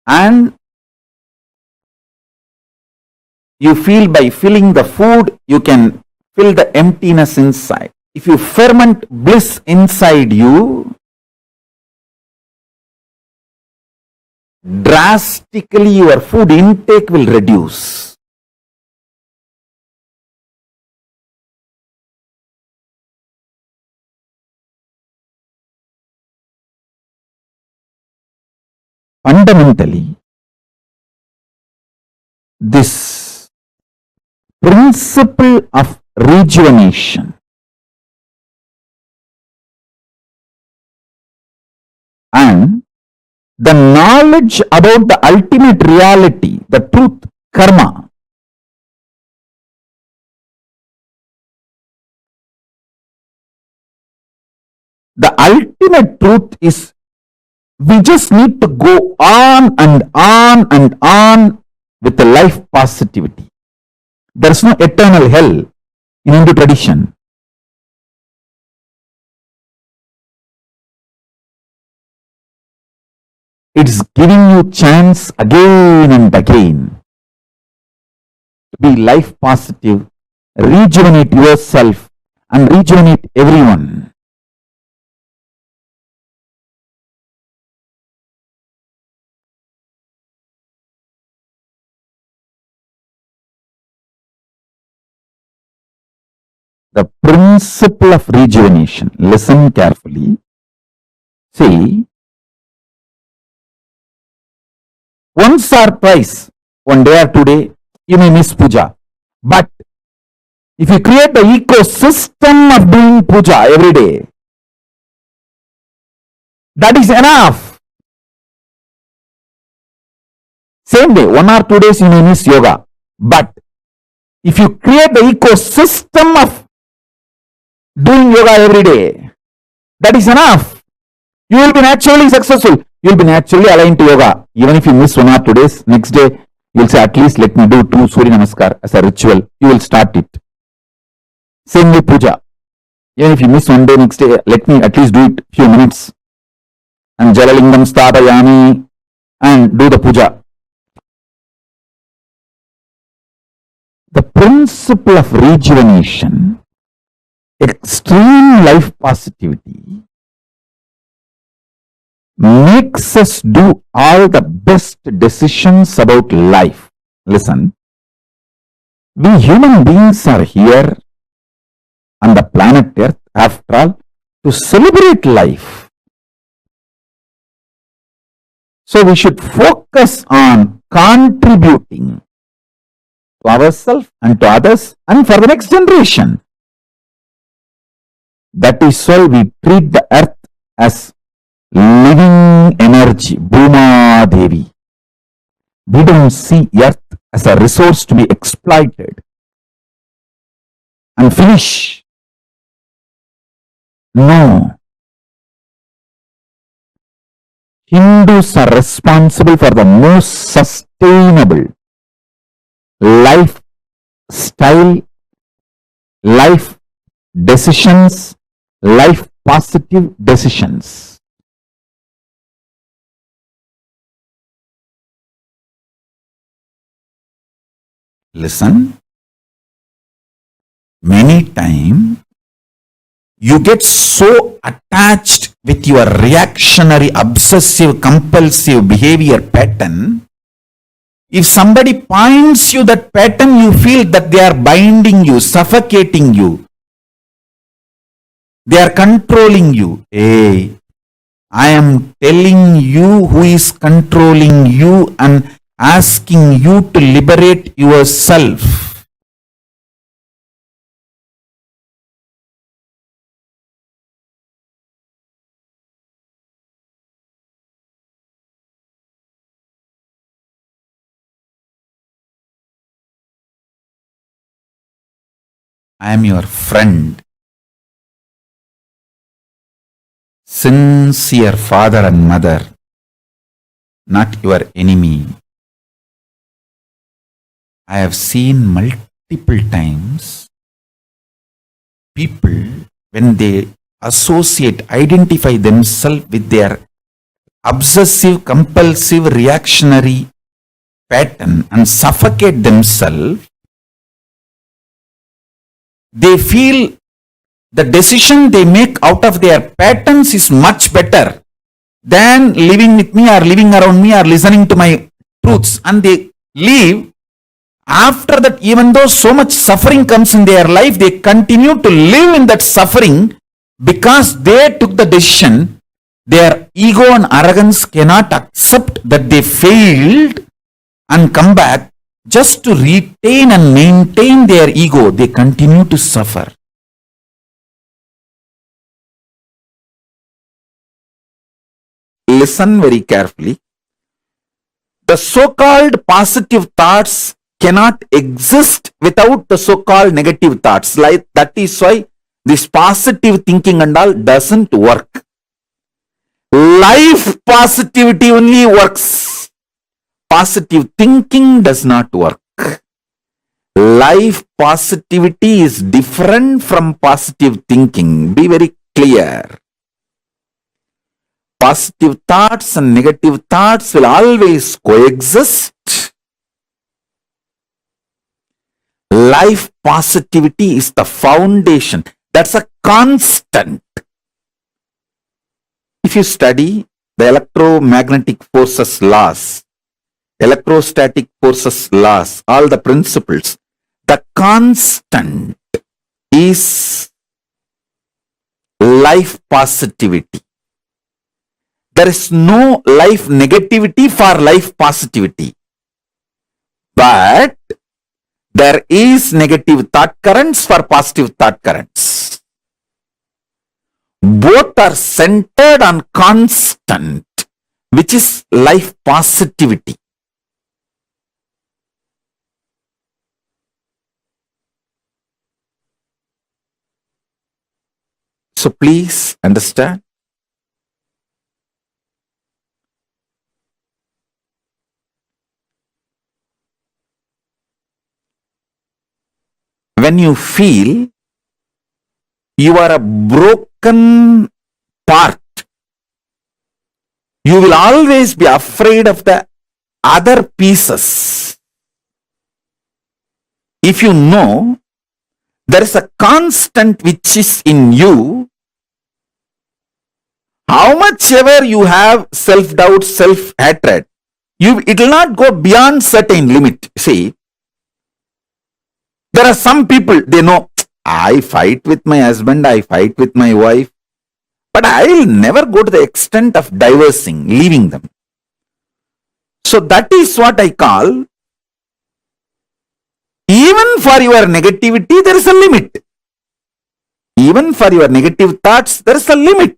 And you feel by filling the food, you can fill the emptiness inside. If you ferment bliss inside you, drastically your food intake will reduce. Fundamentally, this principle of rejuvenation and the knowledge about the ultimate reality, the truth, karma, the ultimate truth is we just need to go on and on and on with the life positivity. There is no eternal hell in Hindu tradition. It's giving you chance again and again to be life positive, rejuvenate yourself and rejuvenate everyone. The principle of rejuvenation. Listen carefully. See, once or twice, one day or 2 days, you may miss puja. But if you create the ecosystem of doing puja every day, that is enough. Same day, 1 or 2 days you may miss yoga. But if you create the ecosystem of doing yoga every day, that is enough. You will be naturally successful. You will be naturally aligned to yoga. Even if you miss 1 or 2 days, next day you will say, at least let me do 2 Surya Namaskar as a ritual. You will start it. Same with puja. Even if you miss 1 day, next day, let me at least do it few minutes. And Jalalingam Stapayami and do the puja. The principle of rejuvenation, extreme life positivity, makes us do all the best decisions about life. Listen, we human beings are here on the planet Earth, after all, to celebrate life. So we should focus on contributing to ourselves and to others and for the next generation. That is why we treat the earth as living energy, Bhuma Devi. We don't see earth as a resource to be exploited and finish. No. Hindus are responsible for the most sustainable life style, life decisions, life positive decisions. Listen, many times you get so attached with your reactionary, obsessive, compulsive behavior pattern. If somebody points you that pattern, you feel that they are binding you, suffocating you. They are controlling you. Hey, I am telling you who is controlling you and asking you to liberate yourself. I am your friend, sincere father and mother, not your enemy. I have seen multiple times people, when they associate, identify themselves with their obsessive, compulsive, reactionary pattern and suffocate themselves, they feel the decision they make out of their patterns is much better than living with me or living around me or listening to my truths, and they leave. After that, even though so much suffering comes in their life, they continue to live in that suffering because they took the decision. Their ego and arrogance cannot accept that they failed and come back. Just to retain and maintain their ego, they continue to suffer. Listen very carefully. The so-called positive thoughts cannot exist without the so-called negative thoughts. Like that is why this positive thinking and all doesn't work. Life positivity only works. Positive thinking does not work. Life positivity is different from positive thinking. Be very clear. Positive thoughts and negative thoughts will always coexist. Life positivity is the foundation. That's a constant. If you study the electromagnetic forces laws, electrostatic forces laws, all the principles, the constant is life positivity. There is no life negativity for life positivity. But there is negative thought currents for positive thought currents. Both are centered on constant, which is life positivity. So please understand. When you feel you are a broken part, you will always be afraid of the other pieces. If you know there is a constant which is in you, how much ever you have self-doubt, self-hatred, it will not go beyond certain limit. See, there are some people, they know, I fight with my husband, I fight with my wife, but I will never go to the extent of divorcing, leaving them. So that is what I call, even for your negativity, there is a limit. Even for your negative thoughts, there is a limit.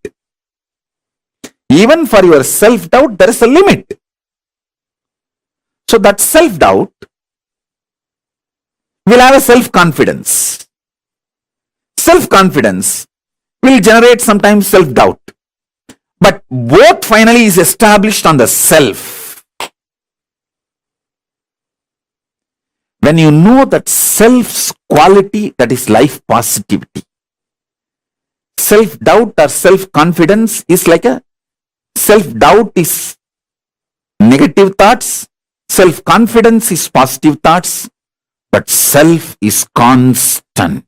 Even for your self-doubt, there is a limit. So that self-doubt will have a self-confidence. Self-confidence will generate sometimes self-doubt. But both finally is established on the self. When you know that self's quality, that is life positivity. Self doubt or self confidence is like a self doubt is negative thoughts, self confidence is positive thoughts, but self is constant.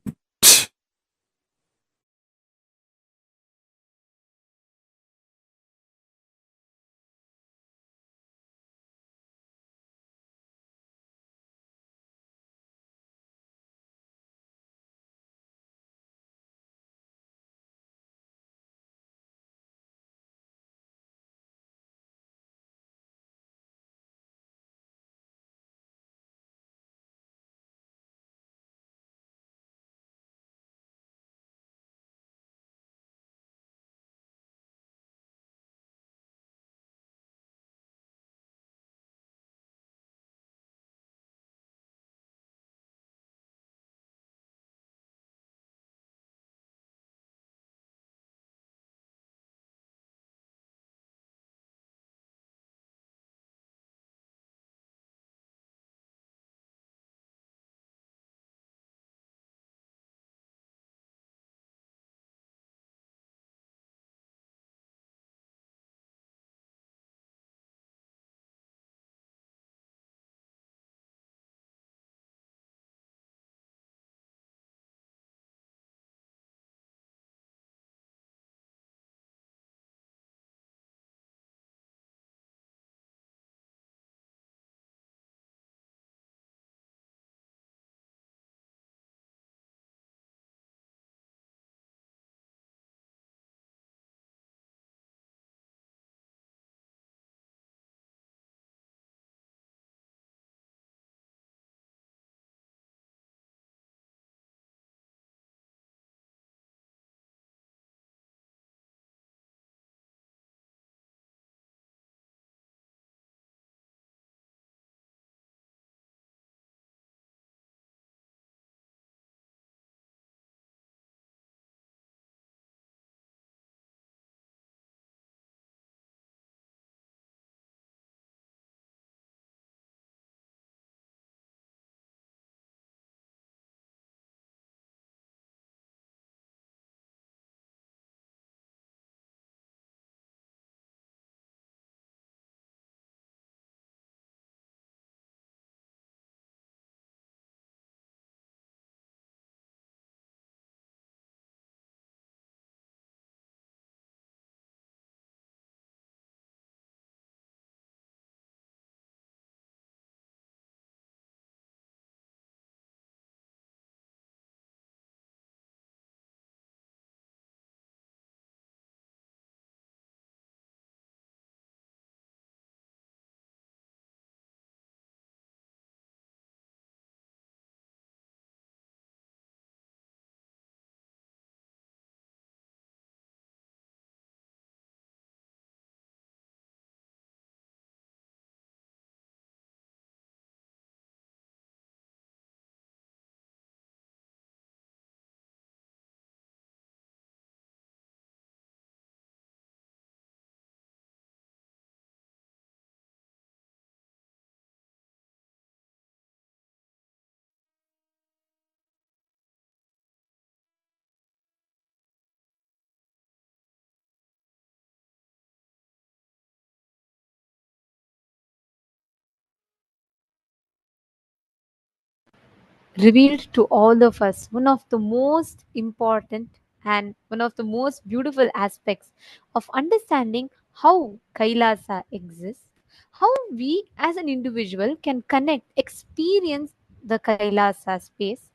Revealed to all of us one of the most important and one of the most beautiful aspects of understanding how Kailasa exists, how we as an individual can connect, experience the Kailasa space,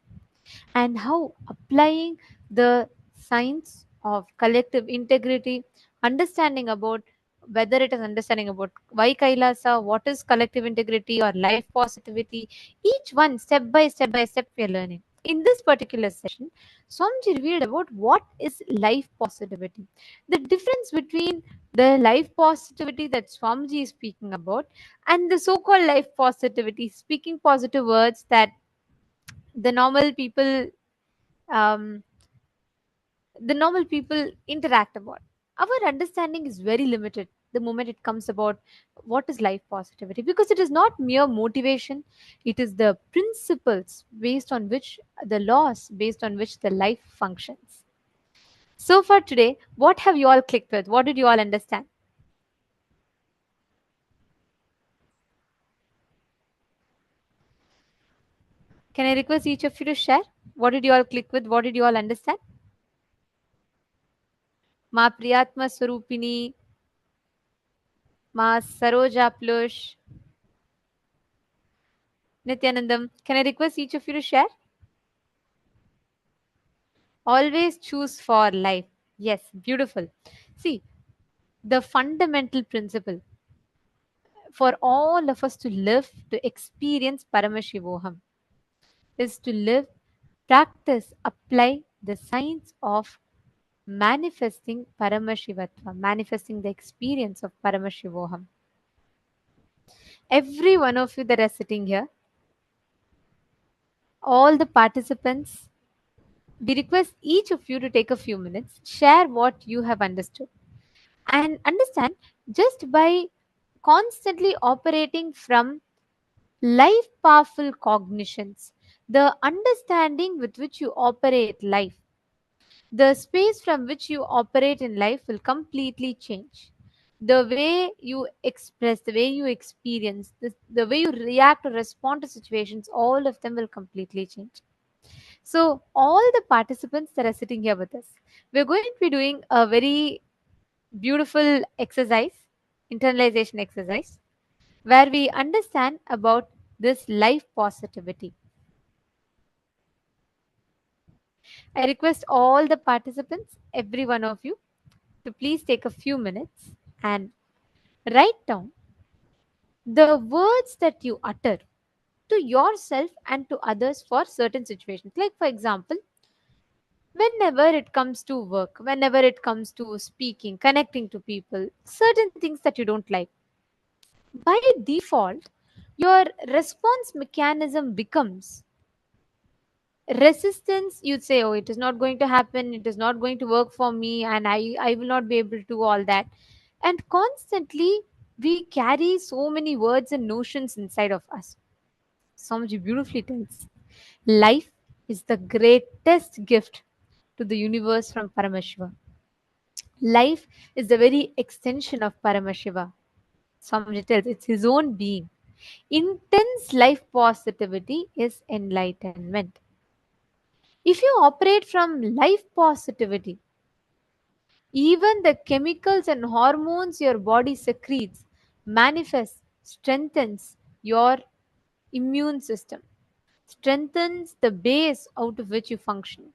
and how applying the science of collective integrity, understanding about whether it is understanding about why Kailasa, what is collective integrity or life positivity, each one step by step we are learning. In this particular session, Swamiji revealed about what is life positivity, the difference between the life positivity that Swamiji is speaking about and the so-called life positivity, speaking positive words that the normal people um, interact about. Our understanding is very limited. the moment it comes about what is life positivity, because it is not mere motivation, it is the principles based on which, the laws based on which the life functions. So for today, what have you all clicked with? What did you all understand? Can I request each of you to share? What did you all click with? What did you all understand? Ma Priyatma Swarupini, Ma Saroja Plush, Nityanandam. Can I request each of you to share? Always choose for life. Yes, beautiful. See, the fundamental principle for all of us to live, to experience Paramashivoham, is to live, practice, apply the science of manifesting Paramashivatva, manifesting the experience of Paramashivoham. Every one of you that are sitting here, all the participants, we request each of you to take a few minutes, share what you have understood, and understand, just by constantly operating from life powerful cognitions, the understanding with which you operate life, the space from which you operate in life will completely change. The way you express, the way you experience, the way you react or respond to situations, all of them will completely change. So, all the participants that are sitting here with us, we're going to be doing a very beautiful exercise, internalization exercise, where we understand about this life positivity. I request all the participants, every one of you, to please take a few minutes and write down the words that you utter to yourself and to others for certain situations. Like, for example, whenever it comes to work, whenever it comes to speaking, connecting to people, certain things that you don't like, by default, your response mechanism becomes resistance. You'd say, oh, it is not going to happen, it is not going to work for me, and I will not be able to do all that. And constantly we carry so many words and notions inside of us. Swamiji beautifully tells, life is the greatest gift to the universe from Paramashiva. Life is the very extension of Paramashiva. Swamiji tells it's his own being. Intense life positivity is enlightenment. If you operate from life positivity, even the chemicals and hormones your body secretes manifests, strengthens your immune system, strengthens the base out of which you function.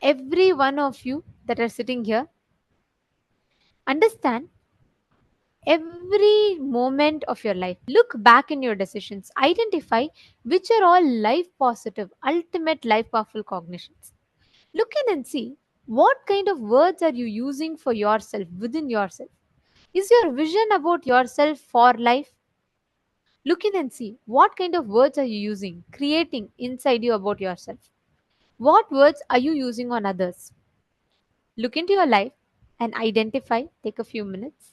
Every one of you that are sitting here, understand, every moment of your life, look back in your decisions, identify which are all life positive, ultimate life powerful cognitions. Look in and see what kind of words are you using for yourself, within yourself. Is your vision about yourself for life? Look in and see what kind of words are you using, creating inside you about yourself. What words are you using on others? Look into your life and identify, take a few minutes.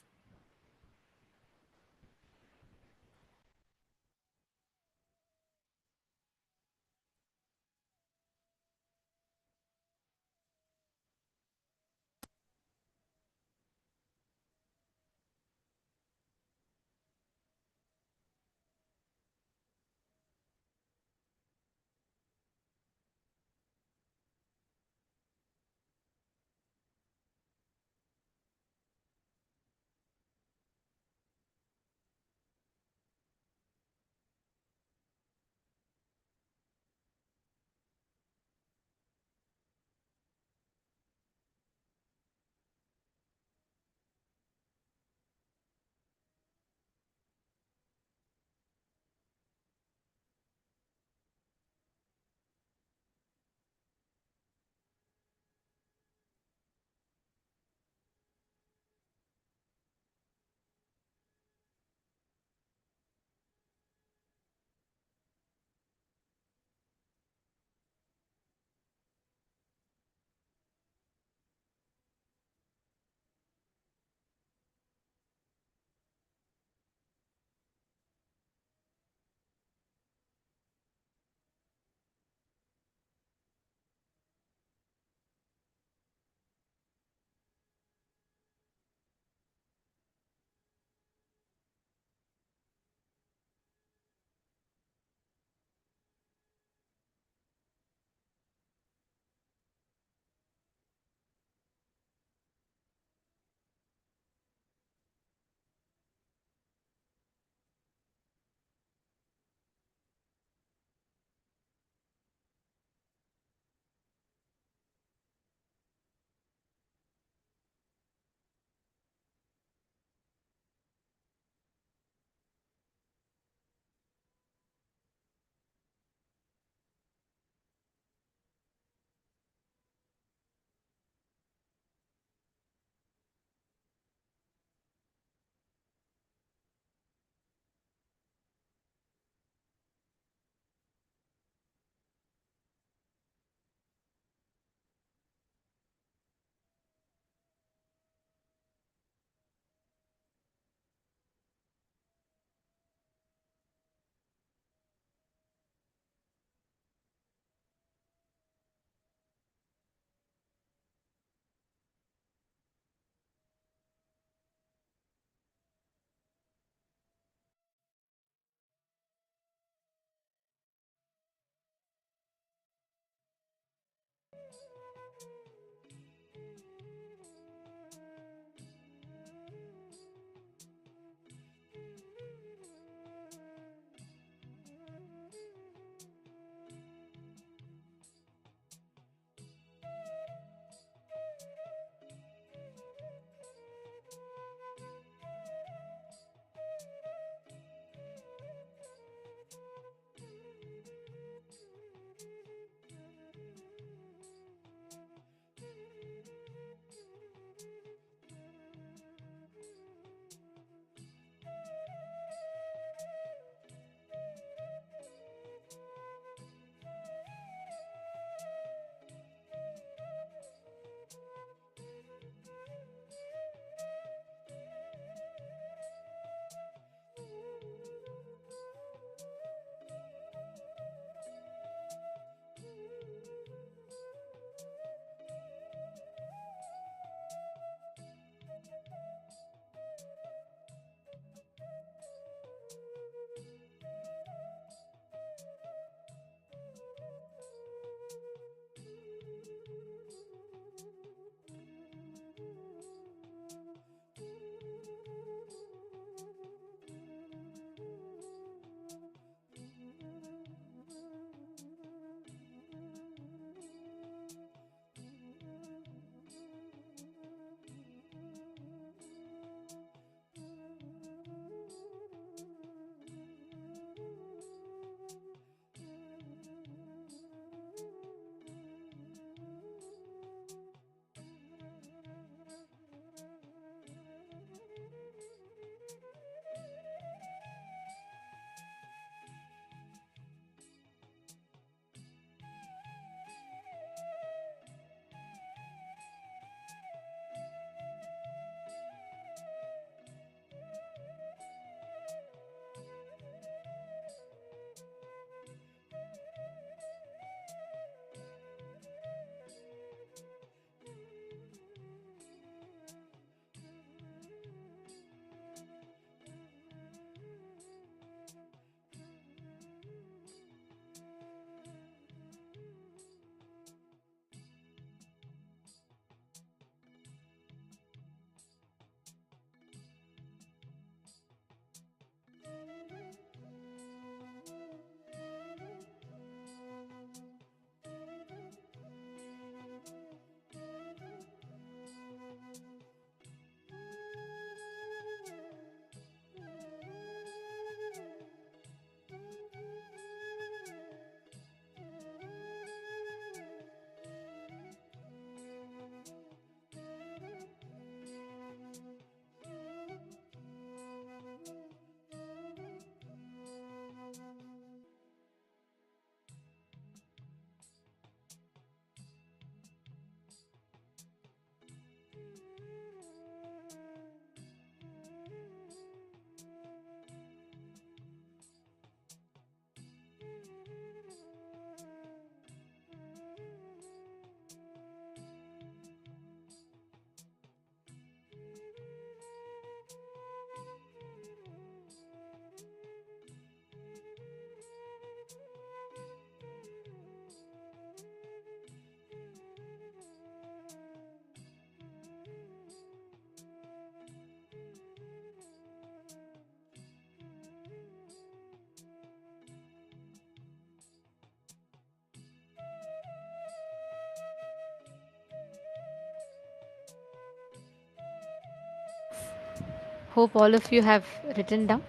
Hope all of you have written down.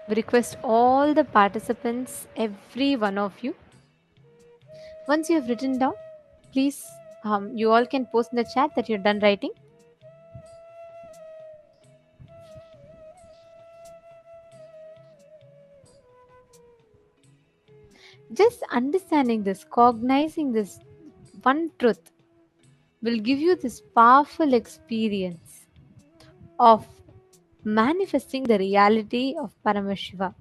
We request all the participants, every one of you, once you have written down, please, you all can post in the chat that you're done writing. Just understanding this, cognizing this one truth will give you this powerful experience of manifesting the reality of Paramashiva.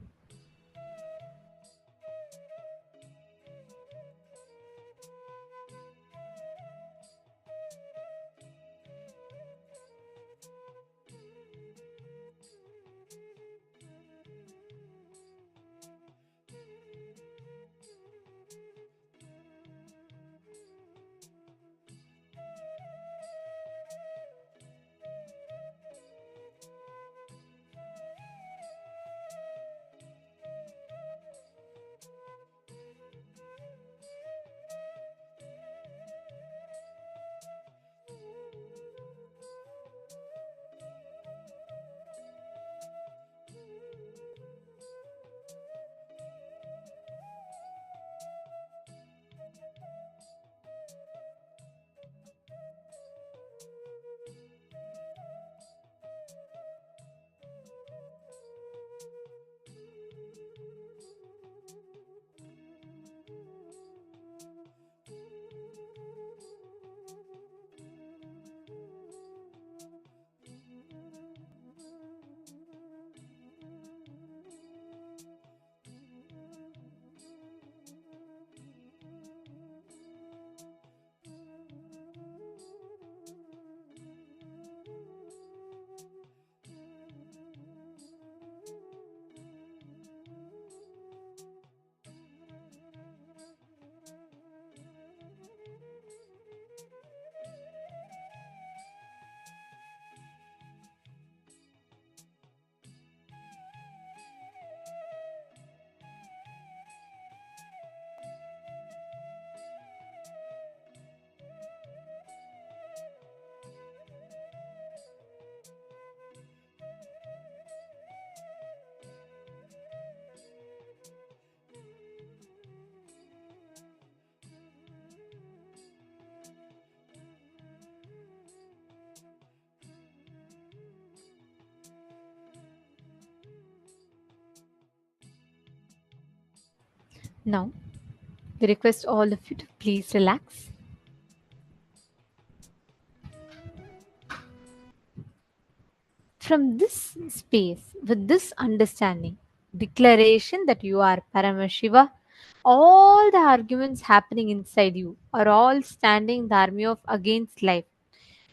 Now, we request all of you to please relax. From this space, with this understanding, declaration that you are Paramashiva, all the arguments happening inside you are all standing the army of against life.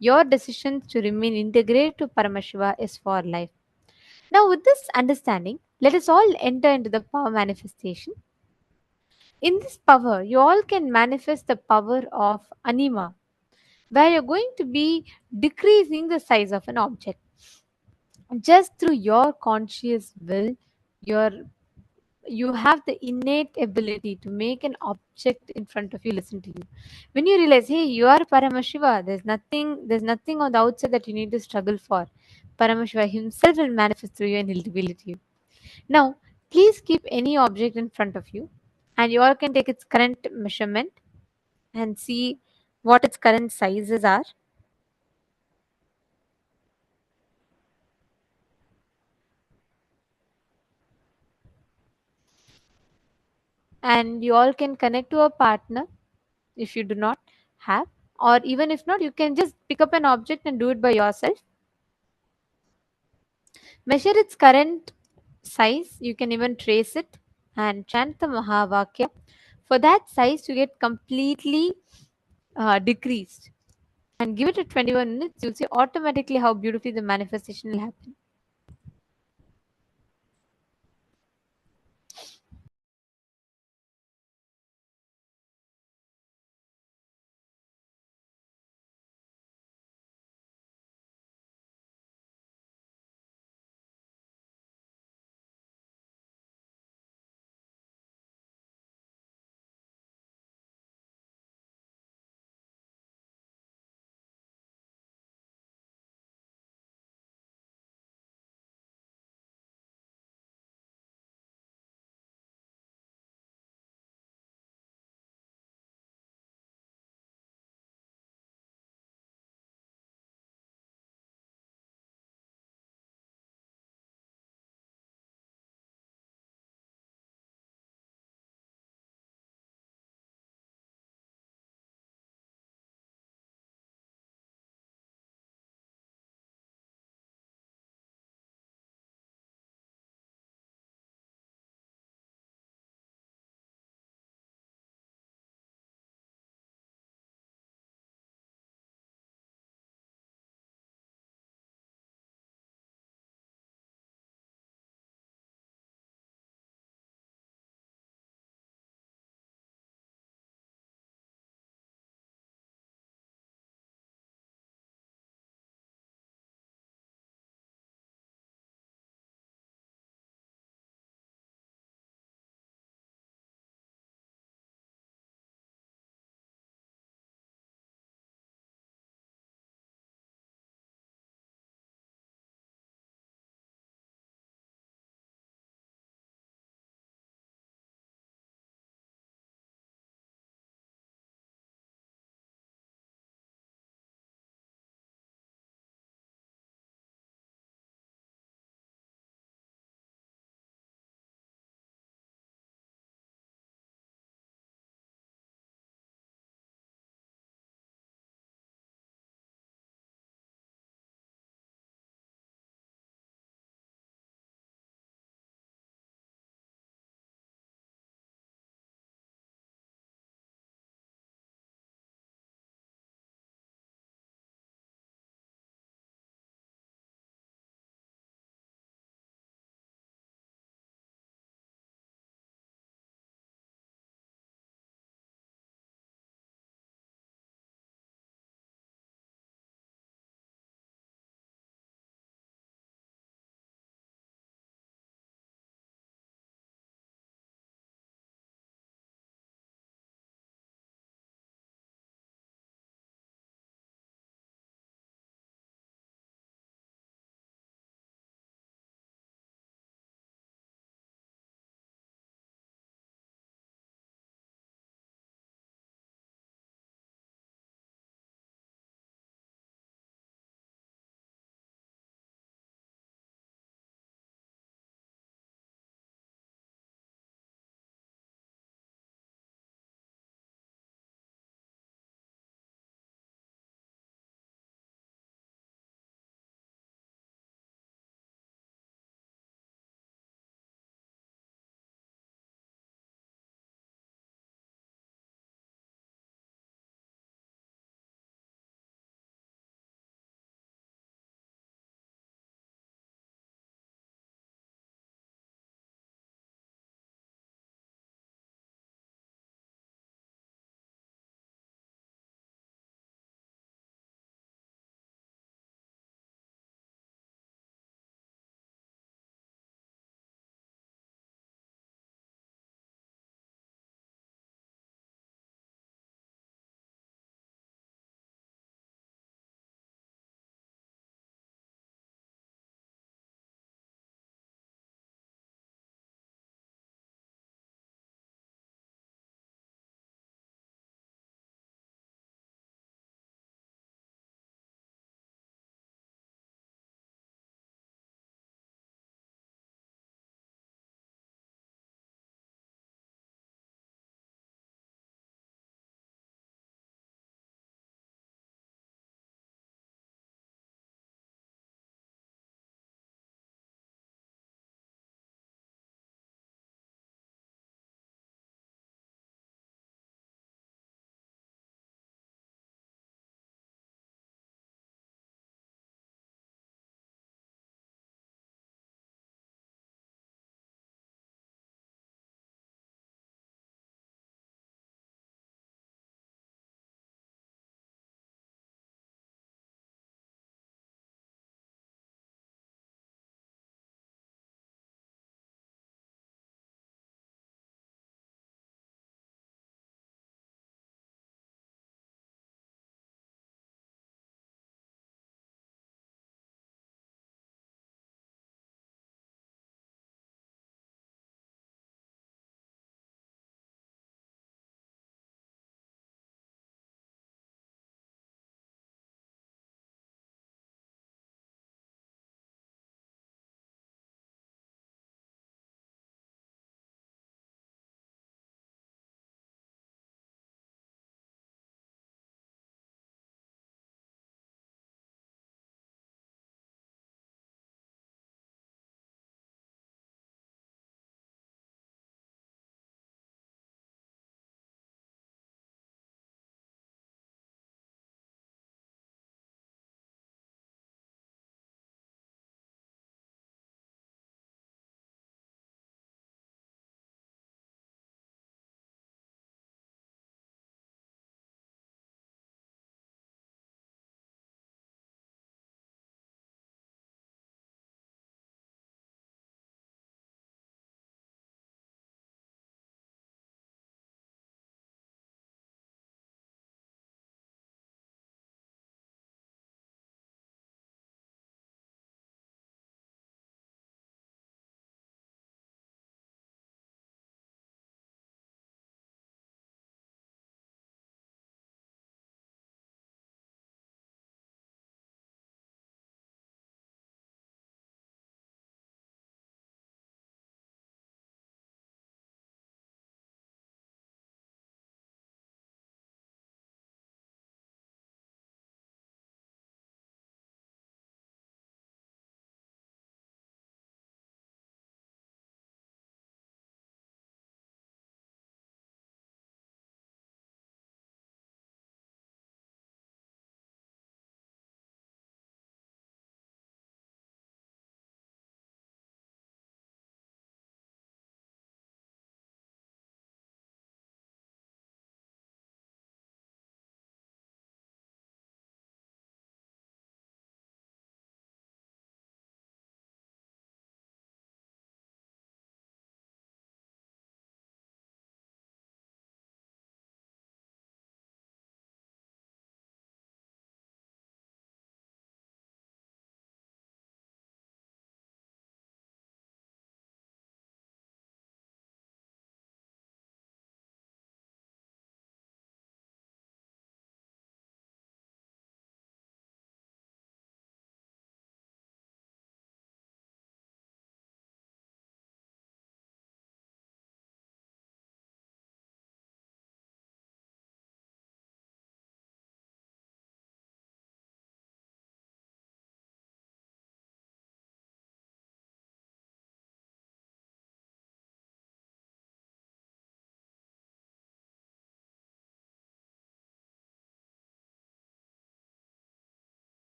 Your decision to remain integrated to Paramashiva is for life. Now, with this understanding, let us all enter into the power manifestation. In this power, you all can manifest the power of anima, where you're going to be decreasing the size of an object. Just through your conscious will, your you have the innate ability to make an object in front of you listen to you. When you realize, hey, you are Paramashiva, there's nothing on the outside that you need to struggle for. Paramashiva himself will manifest through you and he'll reveal it to you. Now, please keep any object in front of you, and you all can take its current measurement and see what its current sizes are. And you all can connect to a partner if you do not have, or even if not, you can just pick up an object and do it by yourself. Measure its current size. You can even trace it and chant the Mahavakya. For that size to get completely decreased, and give it a 21 minutes, you'll see automatically how beautifully the manifestation will happen.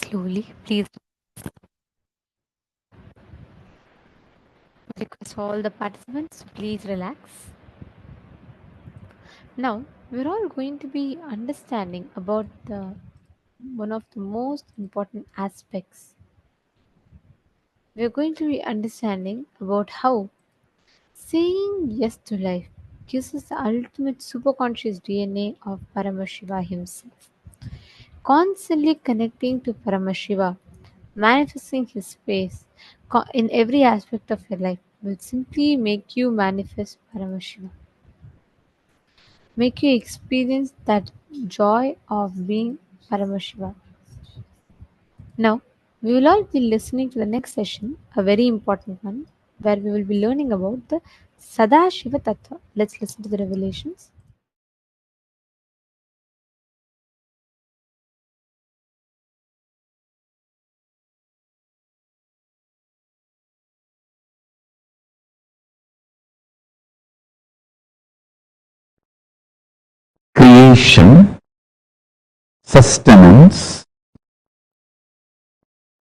slowly. Please request all the participants, please relax. Now, we're all going to be understanding about the one of the most important aspects. We're going to be understanding about how saying yes to life gives us the ultimate superconscious DNA of Paramashiva himself. Constantly connecting to Paramashiva, manifesting his face in every aspect of your life will simply make you manifest Paramashiva. Make you experience that joy of being Paramashiva. Now, we will all be listening to the next session, a very important one, where we will be learning about the Sadashiva Tattva. Let's listen to the revelations. Creation, sustenance,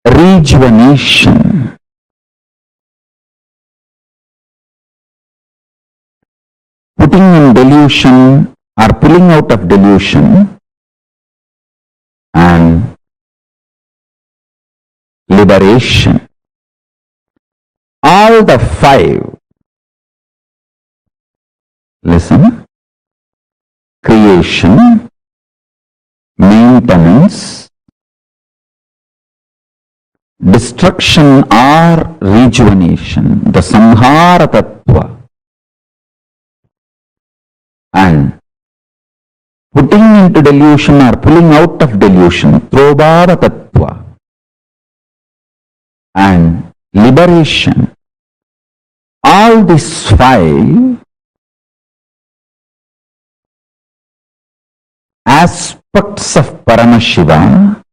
rejuvenation, putting in delusion or pulling out of delusion, and liberation. All the five, listen, creation, maintenance, destruction or rejuvenation, the Samhara Tattva, and putting into delusion or pulling out of delusion, Trobhava Tattva, and liberation. All these five aspects of Paramashiva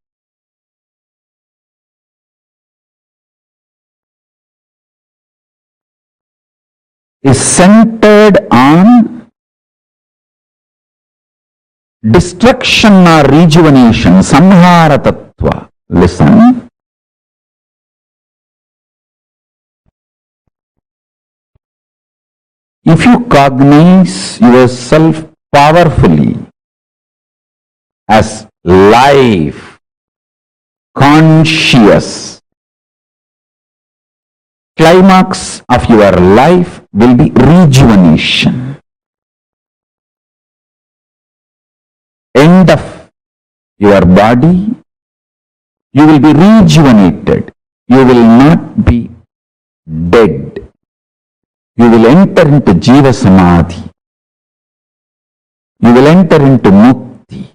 is centered on destruction or rejuvenation, Samhara Tattva. Listen. If you cognize yourself powerfully as life, conscious, climax of your life will be rejuvenation. End of your body, you will be rejuvenated. You will not be dead. You will enter into Jiva Samadhi. You will enter into Mukti,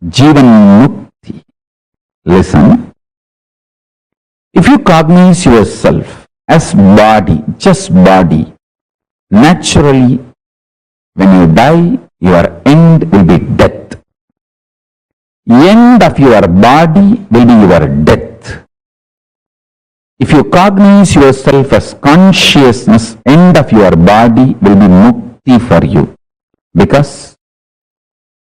Jivan Mukti. Listen. If you cognize yourself as body, just body, naturally, when you die, your end will be death. End of your body will be your death. If you cognize yourself as consciousness, end of your body will be mukti for you. Because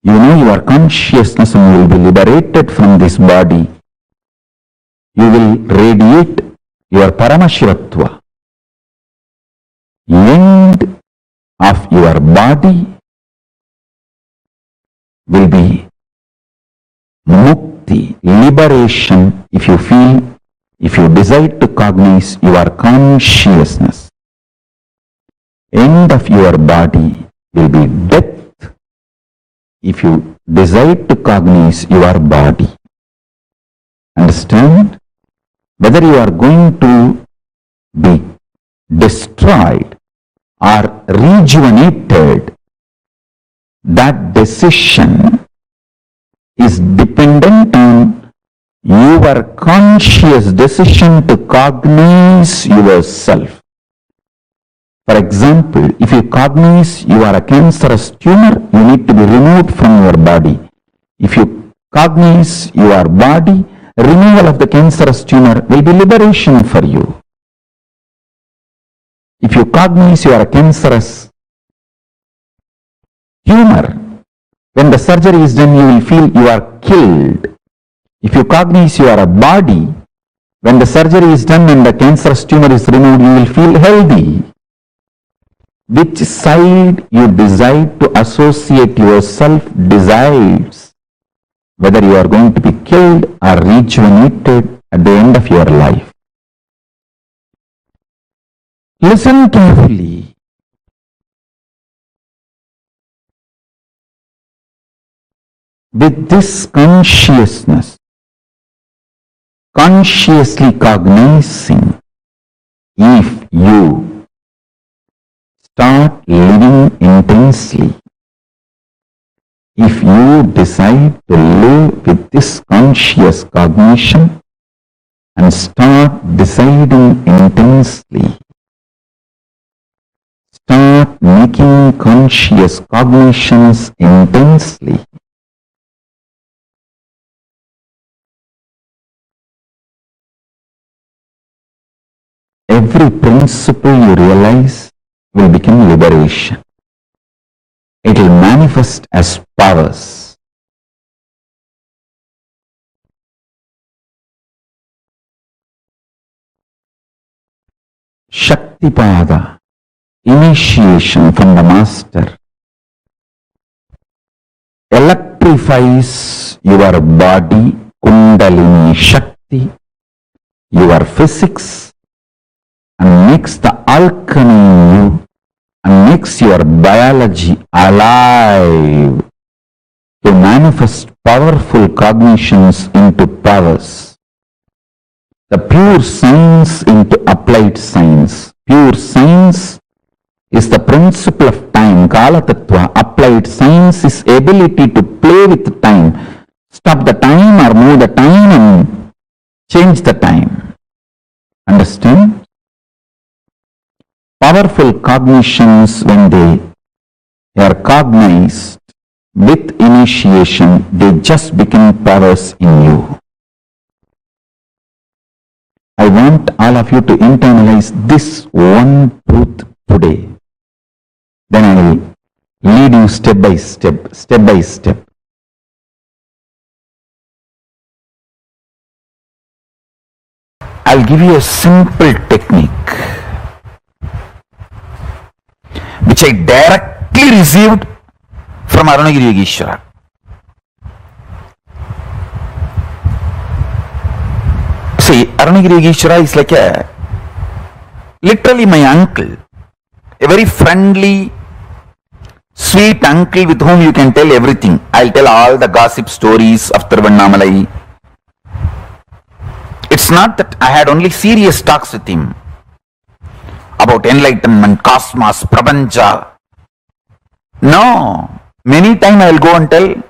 you know your consciousness and you will be liberated from this body. You will radiate your Paramashivatva. End of your body will be mukti, liberation, if you feel, if you desire to cognize your consciousness. End of your body will be death if you desire to cognize your body. Understand? Whether you are going to be destroyed or rejuvenated, that decision is dependent on your conscious decision to cognize yourself. For example, if you cognize you are a cancerous tumor, you need to be removed from your body. If you cognize your body, removal of the cancerous tumor will be liberation for you. If you cognize you are a cancerous tumor, when the surgery is done, you will feel you are killed. If you cognize you are a body, when the surgery is done and the cancerous tumor is removed, you will feel healthy. Which side you decide to associate yourself decides whether you are going to be killed or rejuvenated at the end of your life. Listen carefully. With this consciousness, consciously cognizing, if you start living intensely, if you decide to live with this conscious cognition and start deciding intensely, start making conscious cognitions intensely, every principle you realize will become liberation. It will manifest as powers. Shaktipada, initiation from the master, electrifies your body, Kundalini Shakti, your physics, and makes the alchemy in you and makes your biology alive to manifest powerful cognitions into powers. The pure science into applied science. Pure science is the principle of time, Kala Tattva. Applied science is ability to play with time, stop the time or move the time and change the time. Understand? Powerful cognitions, when they are cognized with initiation, they just become powers in you. I want all of you to internalize this one truth today. Then I will lead you step by step, step by step. I'll give you a simple technique which I directly received from Arunagiri Yogeshwara. See, Arunagiri Yogeshwara is like literally my uncle, a very friendly, sweet uncle with whom you can tell everything. I'll tell all the gossip stories of Tiruvannamalai. It's not that I had only serious talks with him about enlightenment, cosmos, prapancha. No. Many times I will go and tell,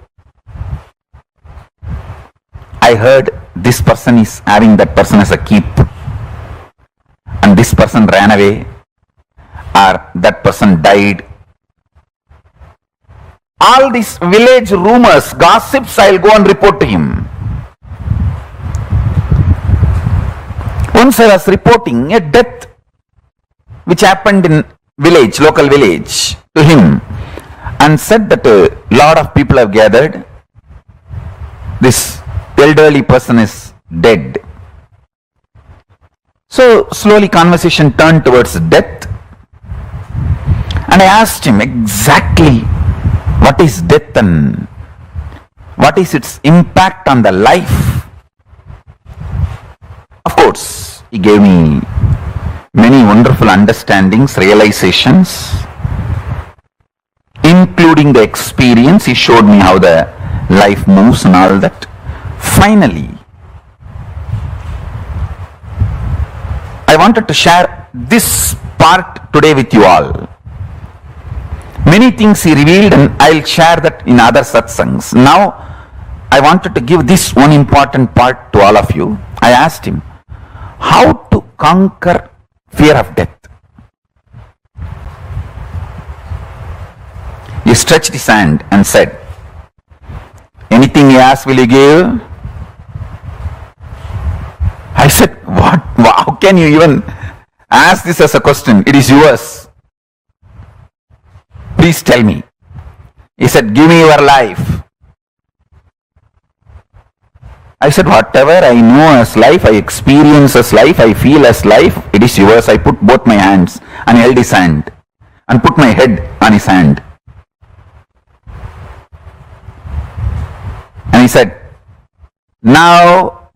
I heard this person is having that person as a keep and this person ran away or that person died. All these village rumors, gossips, I will go and report to him. Once I was reporting a death which happened in village, local village, to him, and said that a lot of people have gathered. This elderly person is dead. So slowly conversation turned towards death, and I asked him exactly what is death and what is its impact on the life. Of course, he gave me many wonderful understandings, realizations, including the experience. He showed me how the life moves and all that. Finally, I wanted to share this part today with you all. Many things he revealed and I'll share that in other satsangs. Now, I wanted to give this one important part to all of you. I asked him, how to conquer fear of death? He stretched his hand and said, anything you ask, will you give? I said, what? How can you even ask this as a question? It is yours. Please tell me. He said, give me your life. I said, whatever I know as life, I experience as life, I feel as life, it is yours. I put both my hands and held his hand and put my head on his hand. And he said, now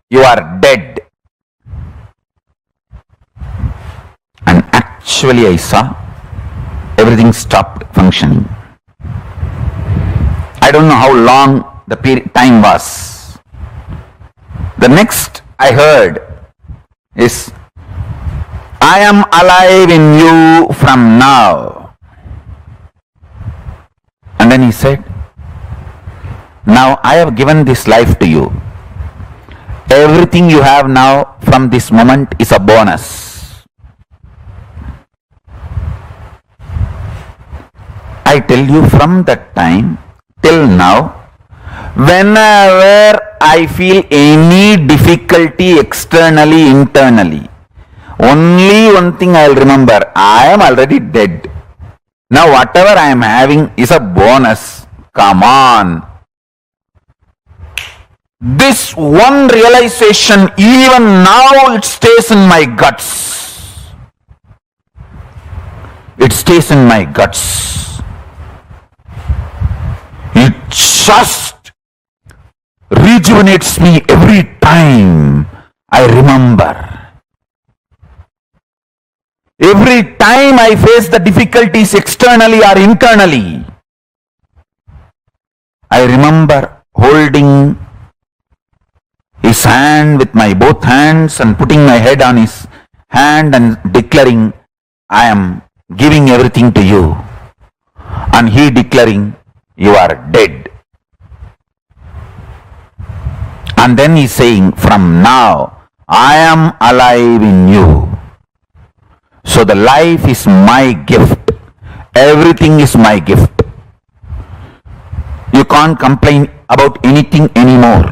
you are dead. And actually I saw everything stopped functioning. I don't know how long the time was. The next I heard is, I am alive in you from now. And then he said, now I have given this life to you. Everything you have now from this moment is a bonus. I tell you, from that time till now, whenever I feel any difficulty externally, internally, only one thing I will remember, I am already dead. Now whatever I am having is a bonus. Come on. This one realization, even now it stays in my guts. It stays in my guts. It just rejuvenates me every time I remember. Every time I face the difficulties externally or internally, I remember holding his hand with my both hands and putting my head on his hand and declaring, I am giving everything to you. And he declaring, you are dead. And then he's saying, from now, I am alive in you. So the life is my gift. Everything is my gift. You can't complain about anything anymore.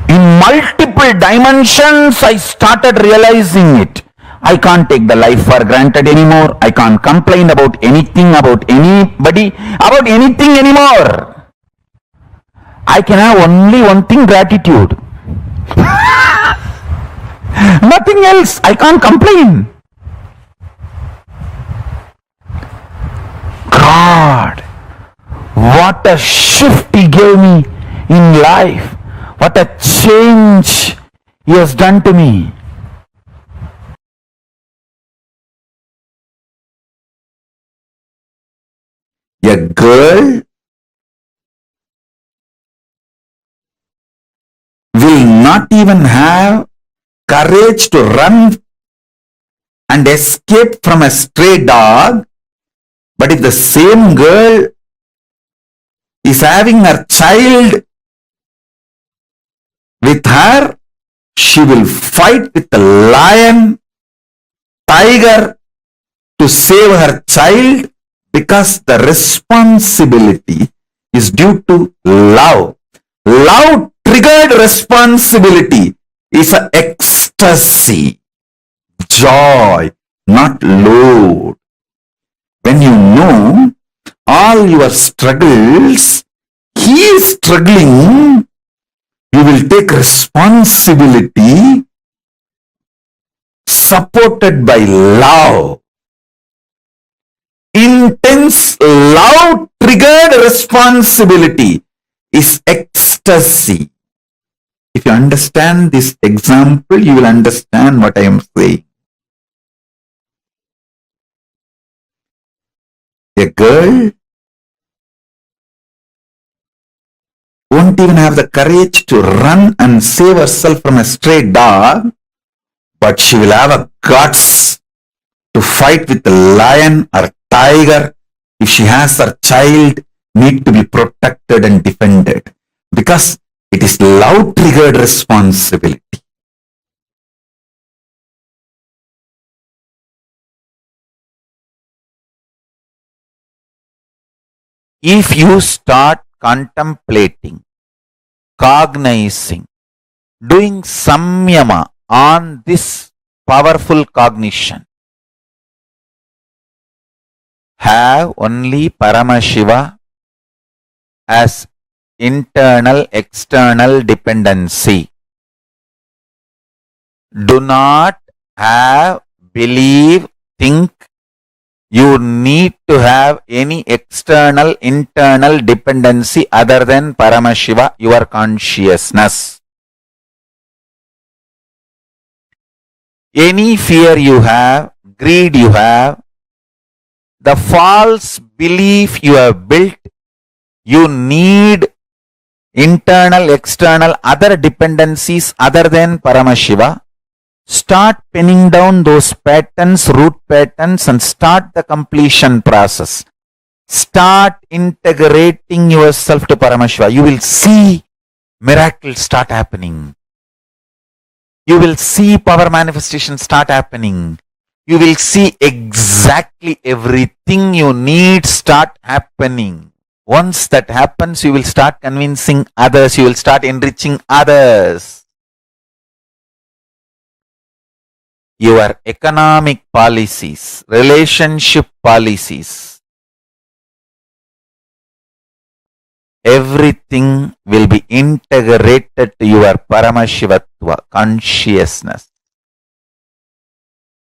In multiple dimensions, I started realizing it. I can't take the life for granted anymore. I can't complain about anything, about anybody, about anything anymore. I can have only one thing, gratitude. Nothing else. I can't complain. God, what a shift He gave me in life. What a change He has done to me. A girl will not even have courage to run and escape from a stray dog, but if the same girl is having her child with her, she will fight with the lion, tiger to save her child, because the responsibility is due to love. Love triggered responsibility is an ecstasy, joy, not load. When you know all your struggles, he is struggling, you will take responsibility supported by love. Intense love triggered responsibility is ecstasy. If you understand this example, you will understand what I am saying. A girl won't even have the courage to run and save herself from a stray dog, but she will have a guts to fight with the lion or tiger if she has her child need to be protected and defended, because it is love triggered responsibility. If you start contemplating, cognizing, doing samyama on this powerful cognition, have only Paramashiva as internal external dependency. Do not have, believe, think you need to have any external, internal dependency other than Paramashiva, your consciousness. Any fear you have, greed you have, the false belief you have built, you need internal, external, other dependencies other than Paramashiva. Start penning down those patterns, root patterns, and start the completion process. Start integrating yourself to Paramashiva. You will see miracles start happening. You will see power manifestation start happening. You will see exactly everything you need start happening. Once that happens, you will start convincing others. You will start enriching others. Your economic policies, relationship policies, everything will be integrated to your Paramashivatva, consciousness,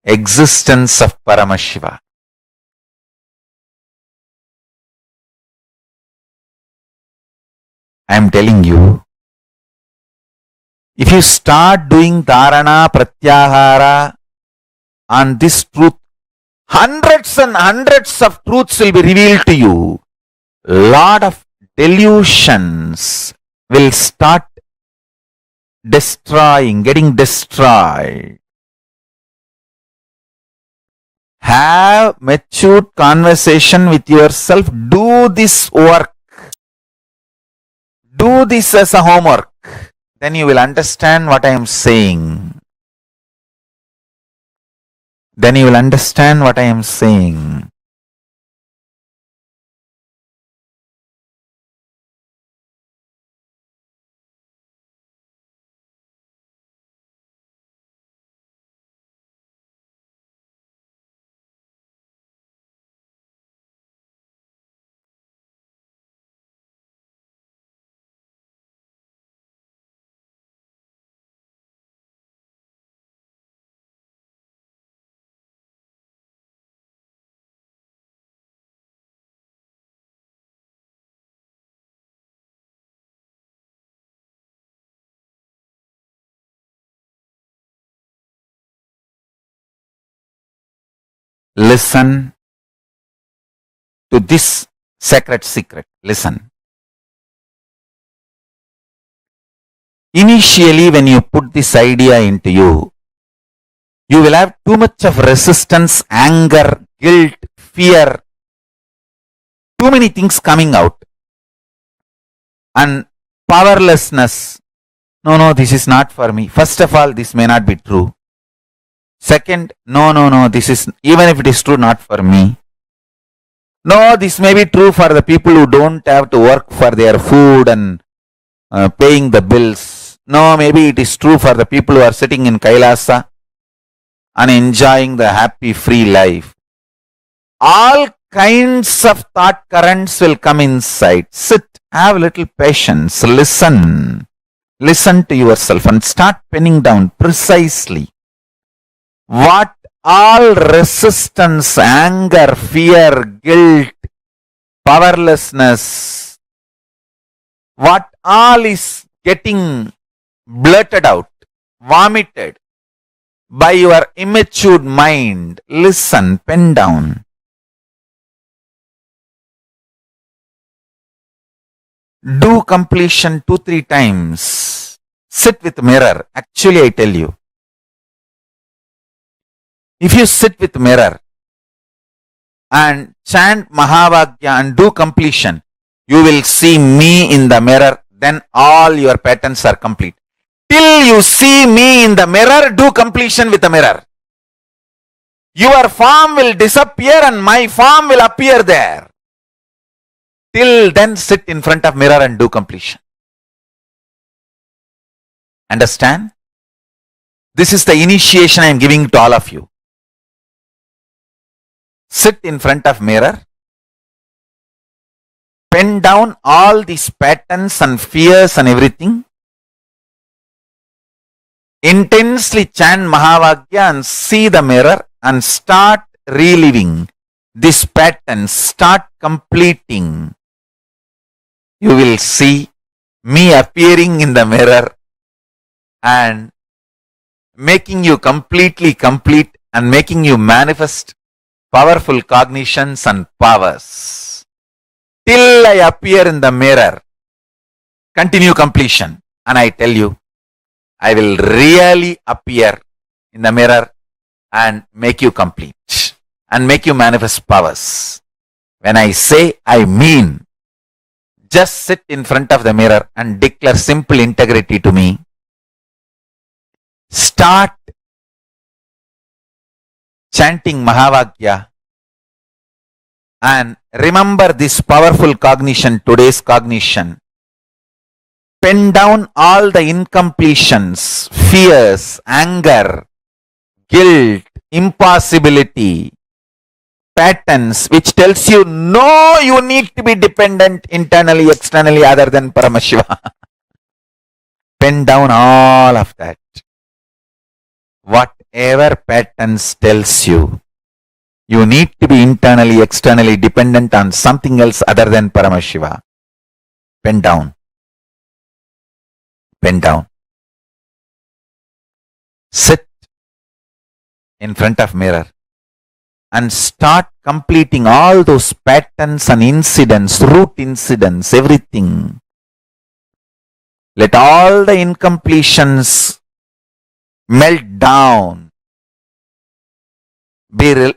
existence of Paramashiva. I am telling you, if you start doing dharana, pratyahara on this truth, hundreds and hundreds of truths will be revealed to you. Lot of delusions will start getting destroyed. Have matured conversation with yourself. Do this work. Do this as a homework. Then you will understand what I am saying. Then you will understand what I am saying. Listen to this sacred secret. Listen. Initially, when you put this idea into you, you will have too much of resistance, anger, guilt, fear, too many things coming out. And powerlessness. No, this is not for me. First of all, this may not be true. Second, no, this is, even if it is true, not for me. No, this may be true for the people who don't have to work for their food and paying the bills. No, maybe it is true for the people who are sitting in Kailasa and enjoying the happy, free life. All kinds of thought currents will come inside. Sit, have a little patience, listen. Listen to yourself and start penning down precisely what all resistance, anger, fear, guilt, powerlessness, what all is getting blurted out, vomited by your immature mind. Listen, pen down. Do completion 2-3 times. Sit with mirror. Actually, I tell you, if you sit with mirror and chant Mahavagya and do completion, you will see me in the mirror. Then all your patterns are complete. Till you see me in the mirror, do completion with the mirror. Your form will disappear and my form will appear there. Till then, sit in front of mirror and do completion. Understand? This is the initiation I am giving to all of you. Sit in front of mirror pen down all these patterns and fears and everything. Intensely chant Mahavagya and see the mirror and start reliving this pattern, start completing. You will see me appearing in the mirror and making you completely complete and making you manifest powerful cognitions and powers. Till I appear in the mirror, continue completion. And I tell you, I will really appear in the mirror and make you complete and make you manifest powers. When I say, I mean. Just sit in front of the mirror and declare simple integrity to me. Start chanting Mahavagya and remember this powerful cognition, today's cognition. Pen down all the incompletions, fears, anger, guilt, impossibility, patterns which tells you no, you need to be dependent internally, externally other than Paramashiva. Pen down all of that. Whatever patterns tells you, you need to be internally, externally dependent on something else other than Paramashiva. Pen down. Pen down. Sit in front of mirror and start completing all those patterns and incidents, root incidents, everything. Let all the incompletions melt down, be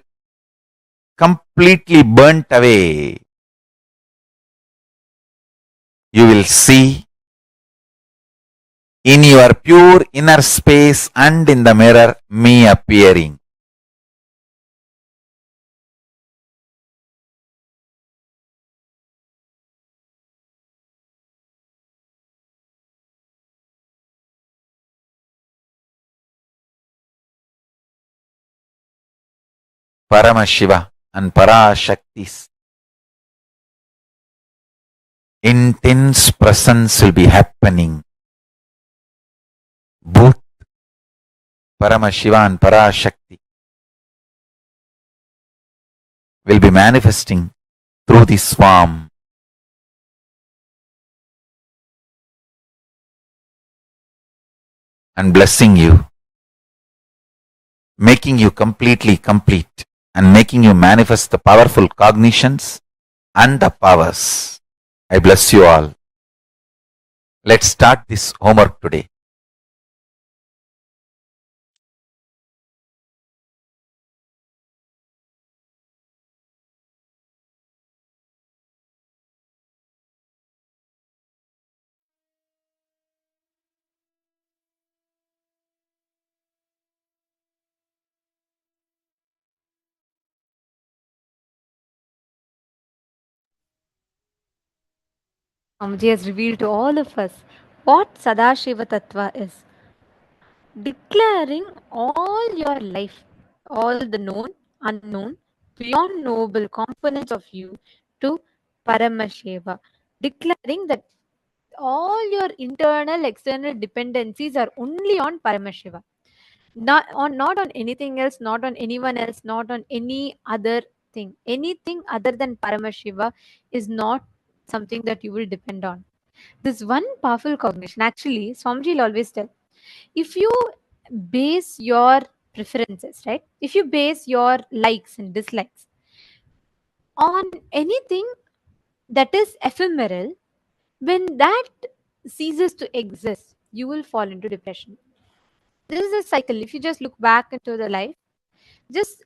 completely burnt away. You will see in your pure inner space and in the mirror me appearing. Paramashiva and Parashakti's intense presence will be happening. Both Paramashiva and Parashakti will be manifesting through this form. And blessing you, making you completely complete and making you manifest the powerful cognitions and the powers. I bless you all. Let's start this homework today. Swamiji has revealed to all of us what Sadashiva Tattva is. Declaring all your life, all the known, unknown, beyond noble components of you to Paramasheva. Declaring that all your internal, external dependencies are only on Paramashiva. Not on anything else, not on anyone else, not on any other thing. Anything other than Paramashiva is not something that you will depend on. This one powerful cognition, actually, Swamiji will always tell, if you base your preferences, right? If you base your likes and dislikes on anything that is ephemeral, when that ceases to exist, you will fall into depression. This is a cycle. If you just look back into the life, just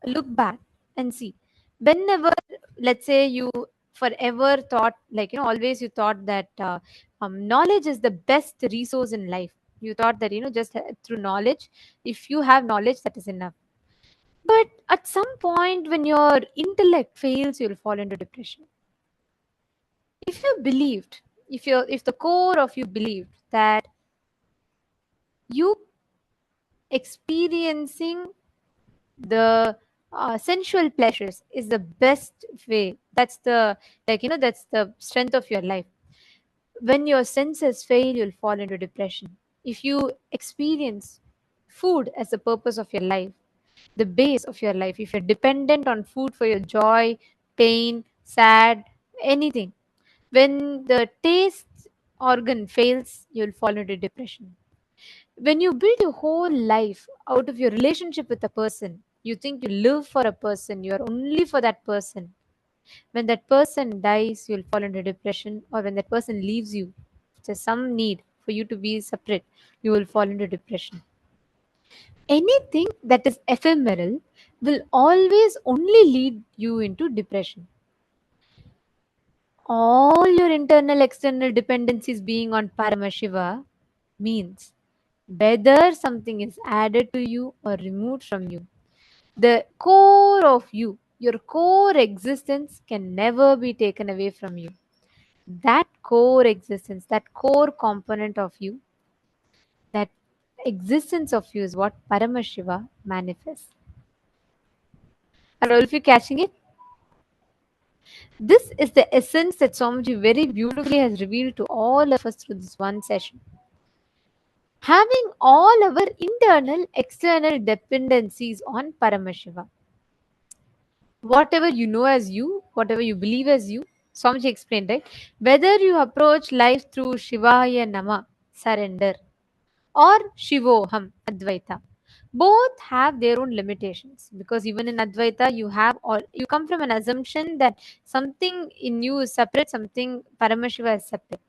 look back and see. Whenever, let's say, you forever thought, like, always you thought that knowledge is the best resource in life. You thought that, just through knowledge, if you have knowledge, that is enough. But at some point, when your intellect fails, you'll fall into depression. If you believed, if the core of you believed that you experiencing the sensual pleasures is the best way. That's the, that's the strength of your life. When your senses fail, you'll fall into depression. If you experience food as the purpose of your life, the base of your life, if you're dependent on food for your joy, pain, sad, anything, when the taste organ fails, you'll fall into depression. When you build your whole life out of your relationship with a person, you think you live for a person, you're only for that person. When that person dies, you'll fall into depression, or when that person leaves you, there's some need for you to be separate, you will fall into depression. Anything that is ephemeral will always only lead you into depression. All your internal external dependencies being on Paramashiva means whether something is added to you or removed from you, the core of you, your core existence can never be taken away from you. That core existence, that core component of you, that existence of you is what Paramashiva manifests. Are all of you catching it? This is the essence that Swamiji very beautifully has revealed to all of us through this one session. Having all our internal, external dependencies on Paramashiva. Whatever you know as you, whatever you believe as you, Swamiji explained, right? Whether you approach life through Shivaya Nama, surrender, or Shivoham, Advaita, both have their own limitations, because even in Advaita you come from an assumption that something in you is separate, something Paramashiva is separate.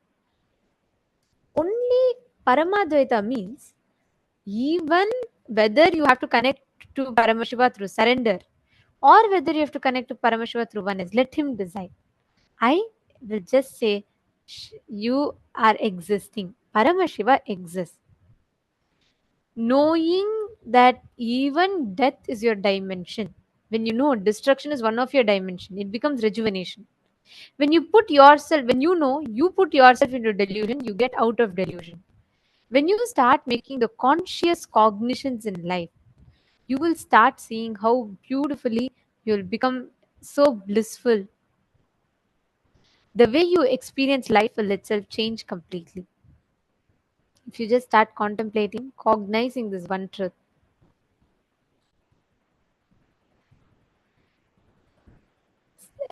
Only Paramadvaita means even whether you have to connect to Paramashiva through surrender or whether you have to connect to Paramashiva through oneness, let him decide. I will just say you are existing. Paramashiva exists. Knowing that even death is your dimension. When you know destruction is one of your dimension, it becomes rejuvenation. When you know you put yourself into delusion, you get out of delusion. When you start making the conscious cognitions in life, you will start seeing how beautifully you'll become so blissful. The way you experience life will itself change completely. If you just start contemplating, cognizing this one truth.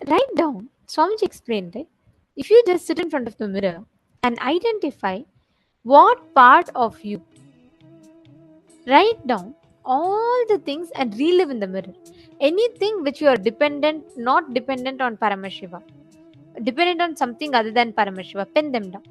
Write down. Swamiji explained, right? If you just sit in front of the mirror and identify what part of you, write down all the things and relive in the mirror. Anything which you are dependent, not dependent on Paramashiva, dependent on something other than Paramashiva, pen them down.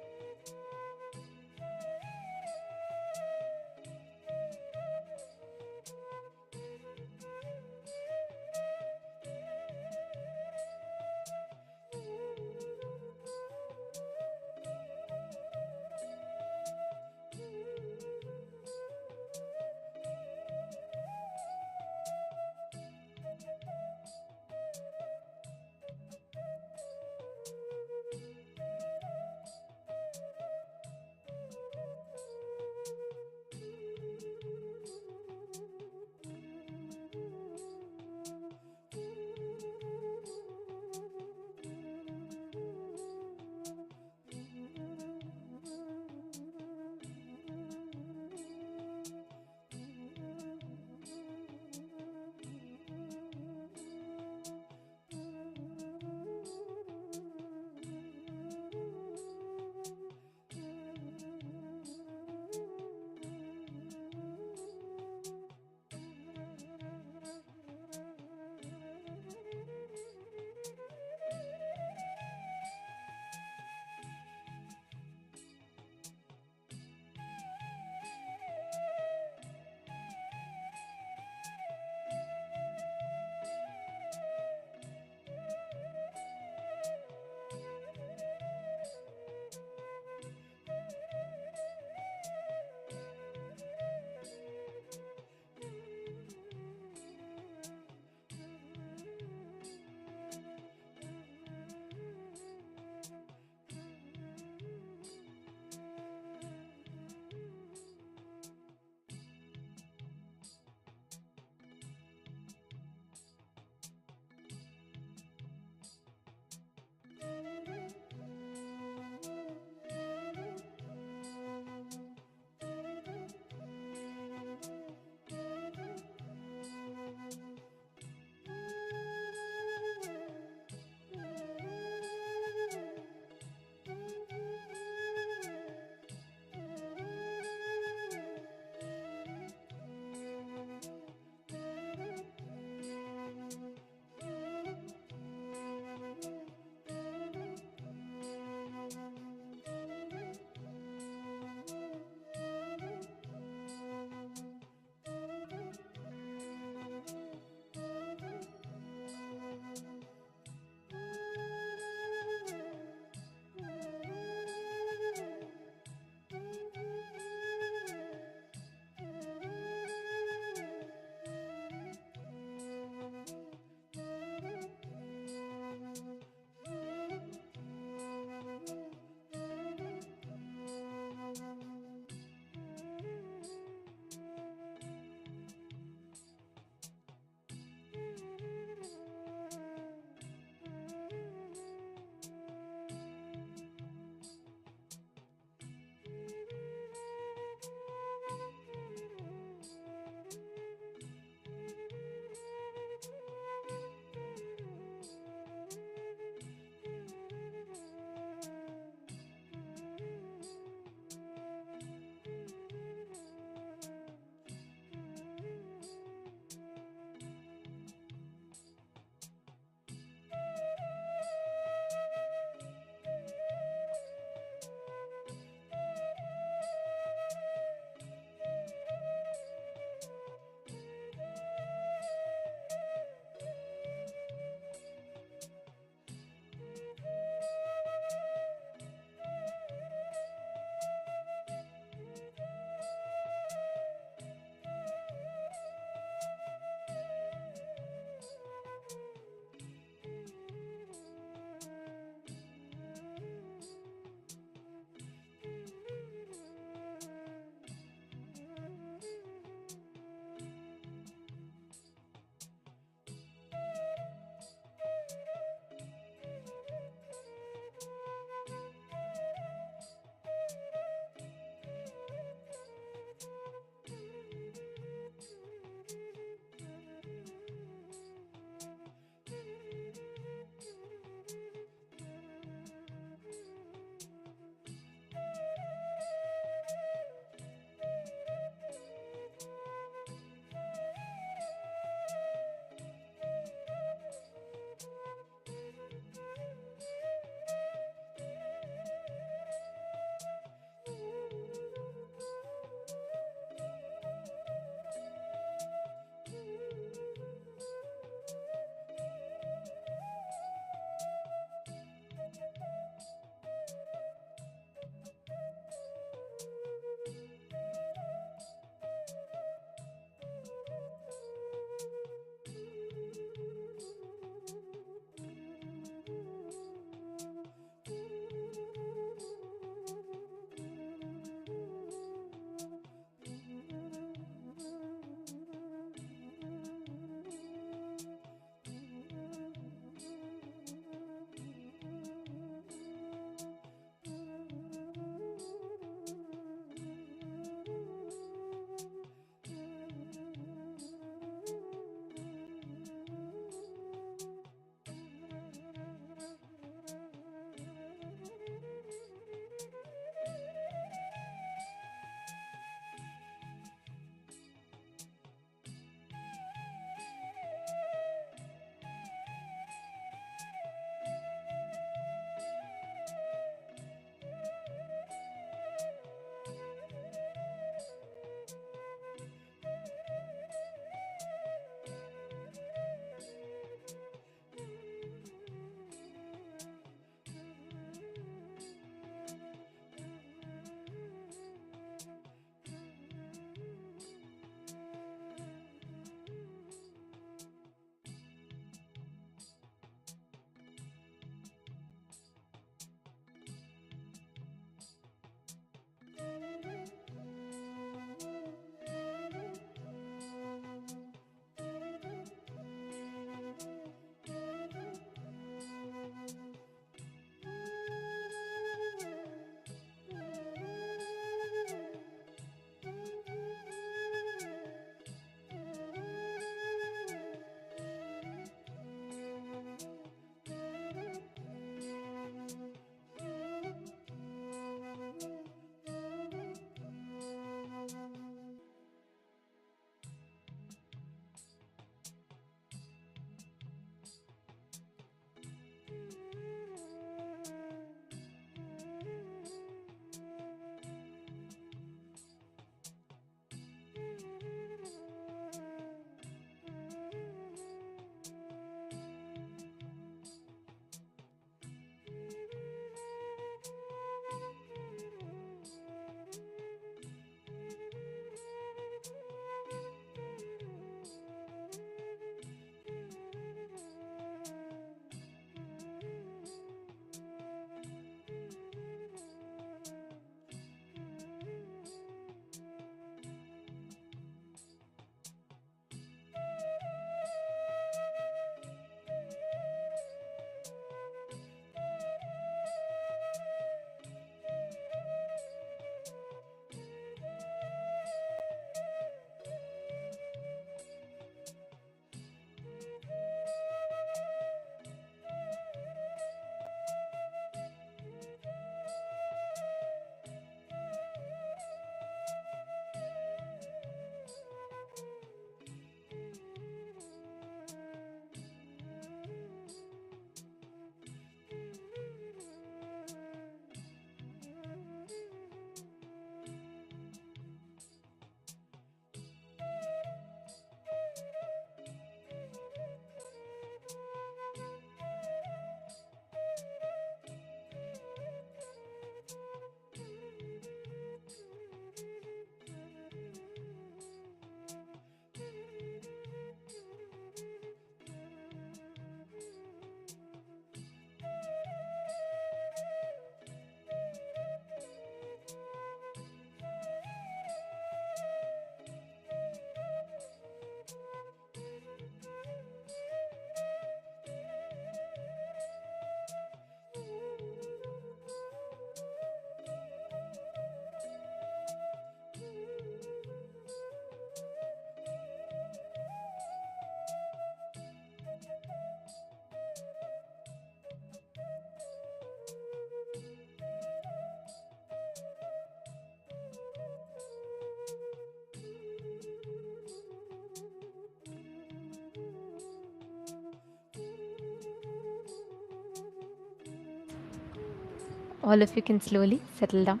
all of you can slowly settle down.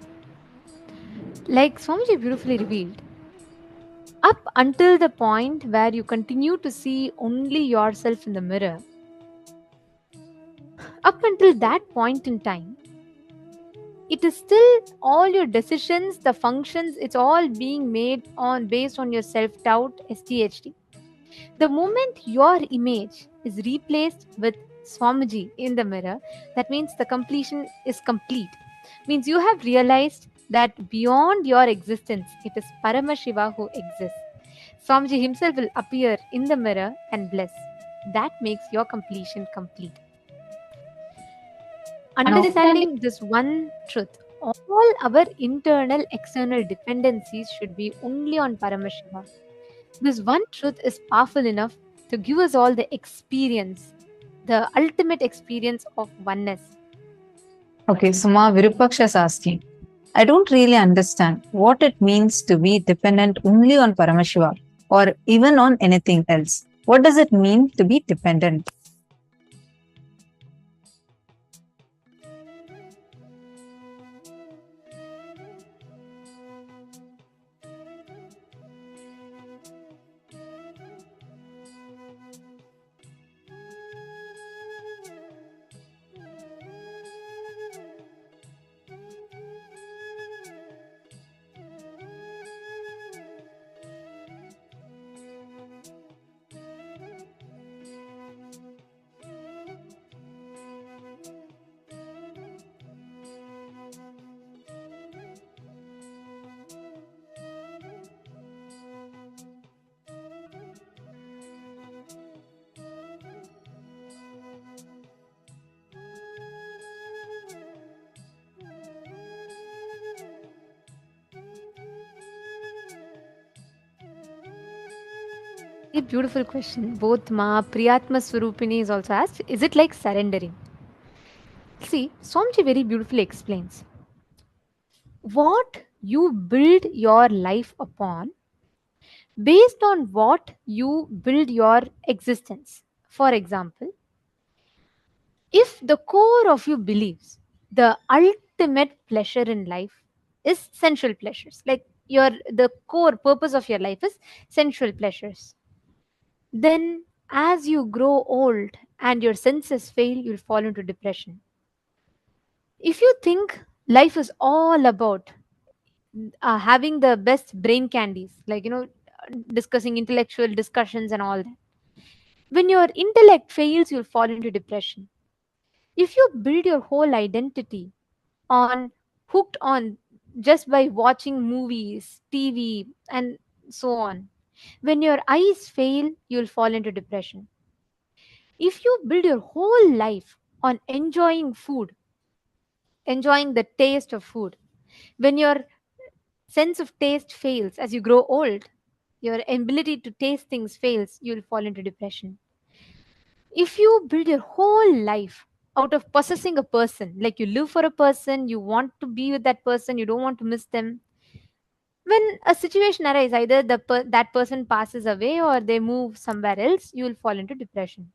Like Swamiji beautifully revealed, up until the point where you continue to see only yourself in the mirror, up until that point in time, it is still all your decisions, the functions, it's all being made on based on your self-doubt, STHD. The moment your image is replaced with Swamiji in the mirror, that means the completion is complete. Means you have realized that beyond your existence, it is Paramashiva who exists. Swamiji himself will appear in the mirror and bless. That makes your completion complete. Understanding this one truth, all our internal external dependencies should be only on Paramashiva. This one truth is powerful enough to give us all the experience, the ultimate experience of oneness. Okay, Suma, Virupaksha is asking, I don't really understand what it means to be dependent only on Paramashiva or even on anything else. What does it mean to be dependent? A beautiful question. Both Ma Priyatma Swarupini is also asked, is it like surrendering? See, Swamiji very beautifully explains. What you build your life upon, based on what you build your existence. For example, if the core of you believes the ultimate pleasure in life is sensual pleasures, like the core purpose of your life is sensual pleasures, then as you grow old and your senses fail, you'll fall into depression. If you think life is all about having the best brain candies, like discussing intellectual discussions and all that, when your intellect fails, you'll fall into depression. If you build your whole identity on hooked on just by watching movies, TV, and so on, when your eyes fail, you'll fall into depression. If you build your whole life on enjoying food, enjoying the taste of food, when your sense of taste fails as you grow old, your ability to taste things fails, you'll fall into depression. If you build your whole life out of possessing a person, like you live for a person, you want to be with that person, you don't want to miss them, when a situation arises, either that person passes away or they move somewhere else, you will fall into depression.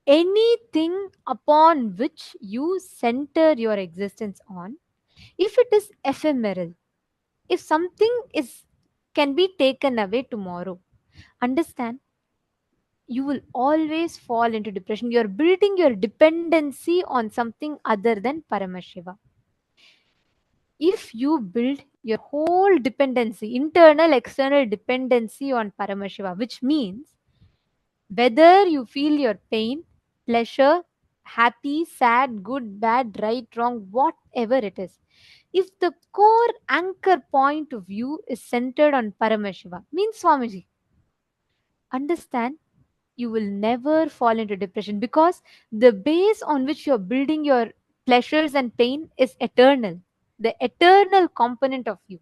Anything upon which you center your existence on, if it is ephemeral, if something is can be taken away tomorrow, understand, you will always fall into depression. You are building your dependency on something other than Paramashiva. If you build your whole dependency, internal, external dependency on Paramashiva, which means whether you feel your pain, pleasure, happy, sad, good, bad, right, wrong, whatever it is, if the core anchor point of view is centered on Paramashiva, means Swamiji, understand, you will never fall into depression because the base on which you're building your pleasures and pain is eternal, the eternal component of you.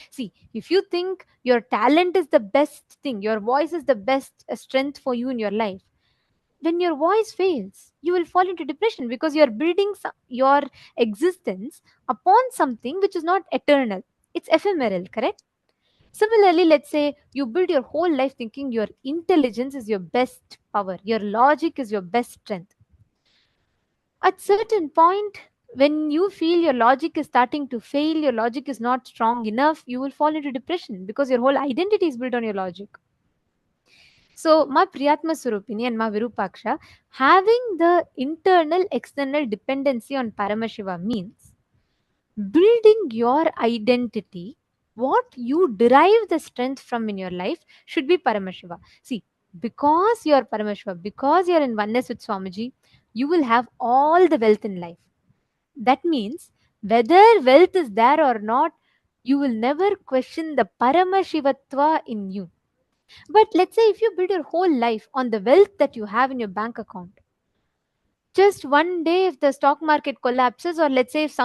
See, if you think your talent is the best thing, your voice is the best strength for you in your life, when your voice fails, you will fall into depression because you're building your existence upon something which is not eternal, it's ephemeral, correct? Similarly, let's say you build your whole life thinking your intelligence is your best power, your logic is your best strength. At certain point, When you feel your logic is starting to fail, your logic is not strong enough, you will fall into depression because your whole identity is built on your logic. So, Ma Priyatma Surupini and Ma Virupaksha, having the internal external dependency on Paramashiva means building your identity, what you derive the strength from in your life should be Paramashiva. See, because you are Paramashiva, because you are in oneness with Swamiji, you will have all the wealth in life. That means whether wealth is there or not, you will never question the Paramashivatva in you. But let's say if you build your whole life on the wealth that you have in your bank account, just one day if the stock market collapses, or let's say if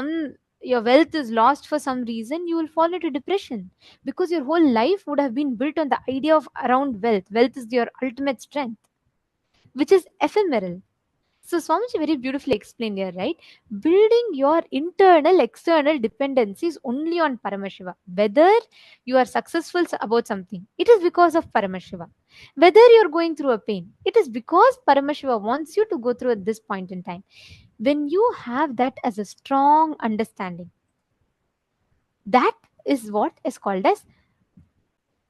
your wealth is lost for some reason, you will fall into depression because your whole life would have been built on the idea of around wealth. Wealth is your ultimate strength, which is ephemeral. So Swamiji very beautifully explained here, right? Building your internal, external dependencies only on Paramashiva. Whether you are successful about something, it is because of Paramashiva. Whether you're going through a pain, it is because Paramashiva wants you to go through at this point in time. When you have that as a strong understanding, that is what is called as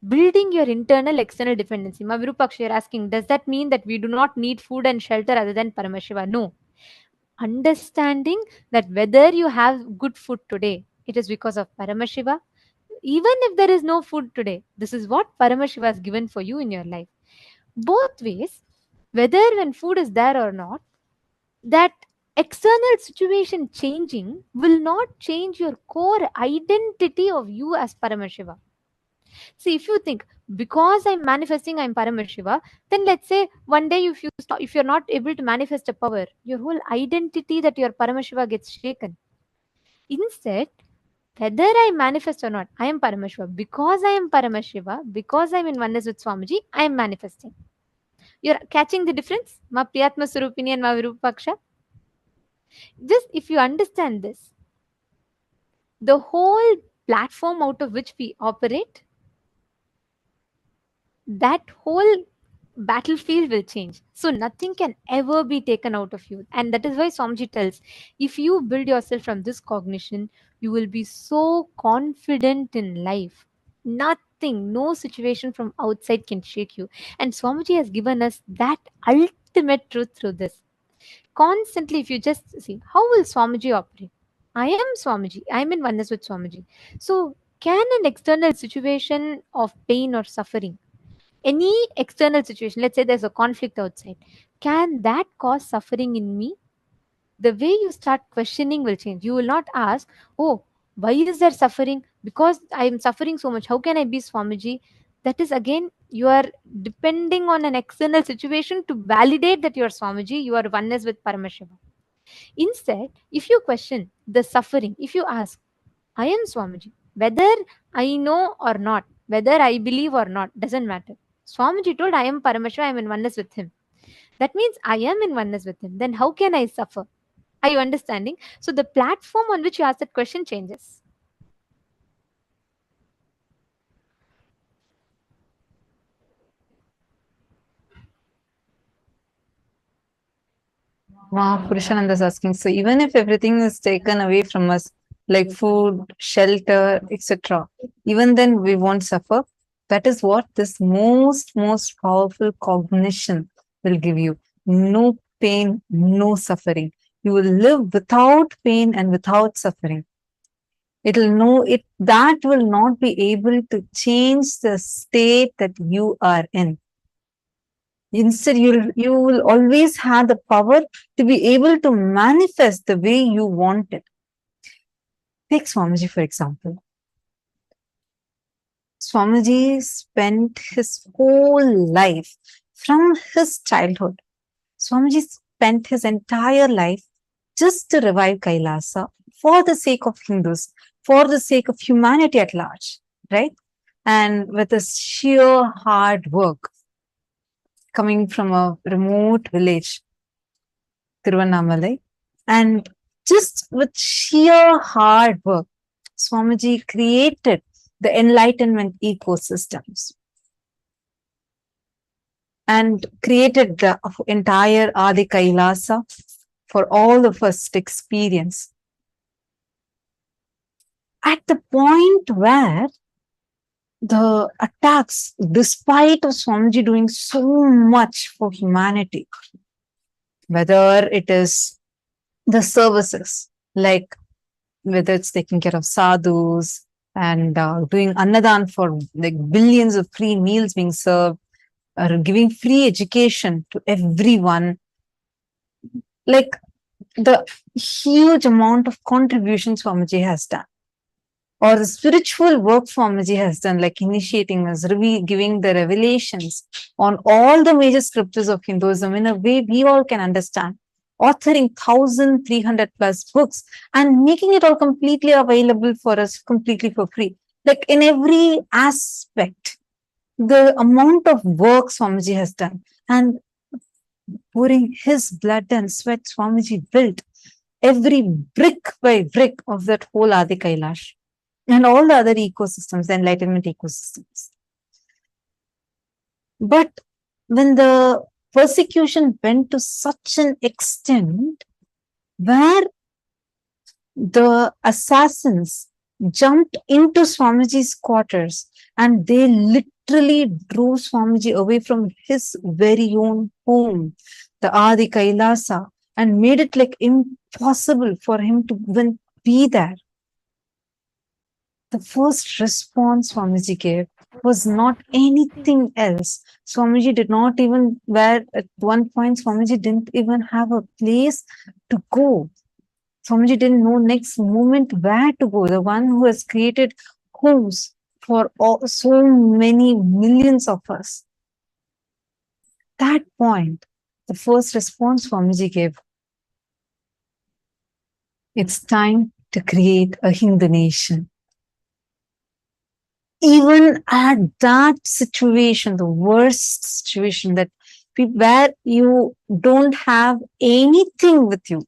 building your internal external dependency. Ma Virupaksha, you're asking, does that mean that we do not need food and shelter other than Paramashiva? No. Understanding that whether you have good food today, it is because of Paramashiva. Even if there is no food today, this is what Paramashiva has given for you in your life. Both ways, whether when food is there or not, that external situation changing will not change your core identity of you as Paramashiva. See, if you think because I'm manifesting, I'm Paramashiva, then let's say one day if you're not able to manifest a power, your whole identity that you're Paramashiva gets shaken. Instead, whether I manifest or not, I am Paramashiva. Because I am Paramashiva, because I'm in oneness with Swamiji, I am manifesting. You're catching the difference? Ma Priyatma Surupini and Ma Virupaksha. Just if you understand this, the whole platform out of which we operate, that whole battlefield will change. So nothing can ever be taken out of you. And that is why Swamiji tells, if you build yourself from this cognition, you will be so confident in life. Nothing, no situation from outside can shake you. And Swamiji has given us that ultimate truth through this. Constantly, if you just see, how will Swamiji operate? I am Swamiji. I am in oneness with Swamiji. So can an external situation of pain or suffering, any external situation, let's say there's a conflict outside, can that cause suffering in me? The way you start questioning will change. You will not ask, oh, why is there suffering? Because I am suffering so much. How can I be Swamiji? That is again, you are depending on an external situation to validate that you are Swamiji, you are oneness with Paramashiva. Instead, if you question the suffering, if you ask, I am Swamiji, whether I know or not, whether I believe or not, doesn't matter. Swamiji told, I am Paramashiva, I am in oneness with him. That means I am in oneness with him. Then how can I suffer? Are you understanding? So the platform on which you ask that question changes. Purushananda is asking, so even if everything is taken away from us, like food, shelter, etc., even then we won't suffer. That is what this most powerful cognition will give you. No pain, no suffering. You will live without pain and without suffering. It'll know it, that will not be able to change the state that you are in. Instead, you will always have the power to be able to manifest the way you want it. Take Swamiji, for example. Swamiji spent his whole life from his childhood. Swamiji spent his entire life just to revive Kailasa for the sake of Hindus, for the sake of humanity at large, right? And with his sheer hard work, coming from a remote village, Tiruvannamalai, and just with sheer hard work, Swamiji created the enlightenment ecosystems and created the entire Adi Kailasa for all of us to experience. At the point where the attacks, despite of Swamiji doing so much for humanity, whether it is the services, like whether it's taking care of sadhus and doing annadan for like billions of free meals being served, or giving free education to everyone, like the huge amount of contributions Swamiji has done, or the spiritual work Swamiji has done, like initiating us, giving the revelations on all the major scriptures of Hinduism in a way we all can understand, authoring 1,300 plus books and making it all completely available for us completely for free. Like in every aspect, the amount of work Swamiji has done, and pouring his blood and sweat, Swamiji built every brick by brick of that whole Adi Kailash and all the other ecosystems, the enlightenment ecosystems. But when the persecution went to such an extent where the assassins jumped into Swamiji's quarters and they literally drove Swamiji away from his very own home, the Adi Kailasa, and made it like impossible for him to even be there. The first response Swamiji gave was not anything else. Swamiji did not even, where at one point Swamiji didn't even have a place to go. Swamiji didn't know next moment where to go. The one who has created homes for so many millions of us. That point, the first response Swamiji gave, it's time to create a Hindu nation. Even at that situation, the worst situation, that where you don't have anything with you,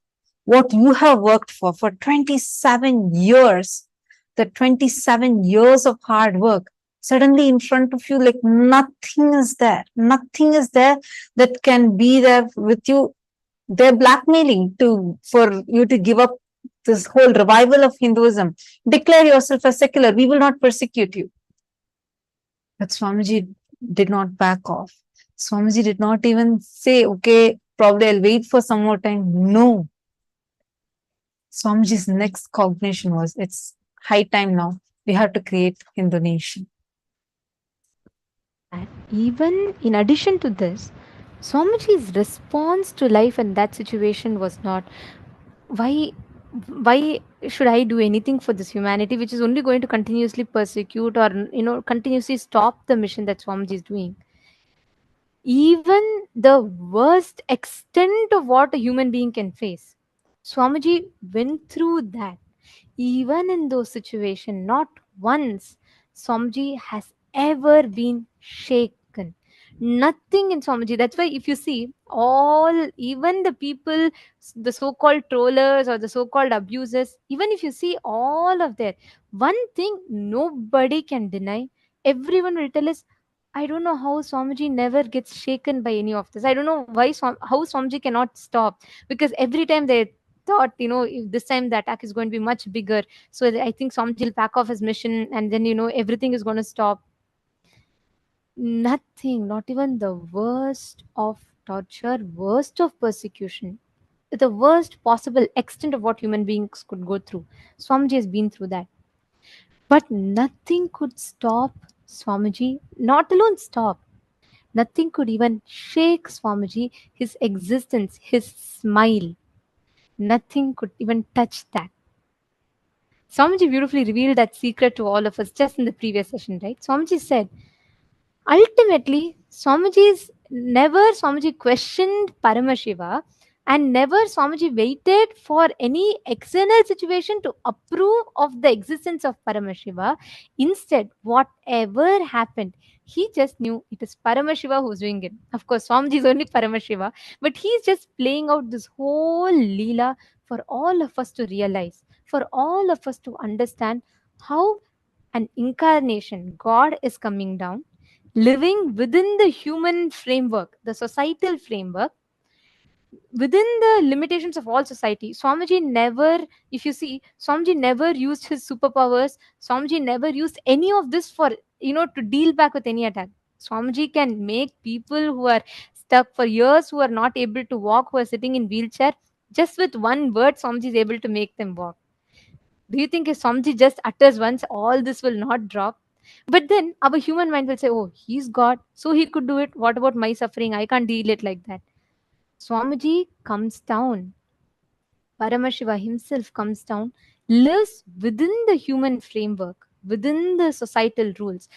what you have worked for 27 years, the 27 years of hard work, suddenly in front of you, like nothing is there that can be there with you. They're blackmailing for you to give up this whole revival of Hinduism. Declare yourself as secular. We will not persecute you. But Swamiji did not back off. Swamiji did not even say, okay, probably I'll wait for some more time. No. Swamiji's next cognition was, it's high time now. We have to create Hindu nation. And even in addition to this, Swamiji's response to life in that situation was not, why why should I do anything for this humanity which is only going to continuously persecute or continuously stop the mission that Swamiji is doing. Even the worst extent of what a human being can face, Swamiji went through that. Even in those situations, not once Swamiji has ever been shaken. Nothing in Swamiji. That's why if you see all, even the people, the so-called trollers or the so-called abusers, even if you see all of that, one thing nobody can deny, everyone will tell us, I don't know how Swamiji never gets shaken by any of this. I don't know why how Swamiji cannot stop, because every time they thought, if this time the attack is going to be much bigger, so I think Swamiji will pack off his mission and then everything is going to stop. Nothing, not even the worst of torture, worst of persecution, the worst possible extent of what human beings could go through. Swamiji has been through that. But nothing could stop Swamiji, not alone stop. Nothing could even shake Swamiji, his existence, his smile. Nothing could even touch that. Swamiji beautifully revealed that secret to all of us just in the previous session, right? Swamiji said, ultimately, Swamiji questioned Paramashiva, and never Swamiji waited for any external situation to approve of the existence of Paramashiva. Instead, whatever happened, he just knew it is Paramashiva who's doing it. Of course, Swamiji is only Paramashiva, but he's just playing out this whole Leela for all of us to realize, for all of us to understand how an incarnation, God is coming down, living within the human framework, the societal framework, within the limitations of all society. Swamiji never, if you see, Swamiji never used his superpowers. Swamiji never used any of this for, to deal back with any attack. Swamiji can make people who are stuck for years, who are not able to walk, who are sitting in wheelchair, just with one word, Swamiji is able to make them walk. Do you think if Swamiji just utters once, all this will not drop? But then our human mind will say, oh, he's God, so he could do it. What about my suffering? I can't deal it like that. Swamiji comes down. Paramashiva himself comes down, lives within the human framework, within the societal rules.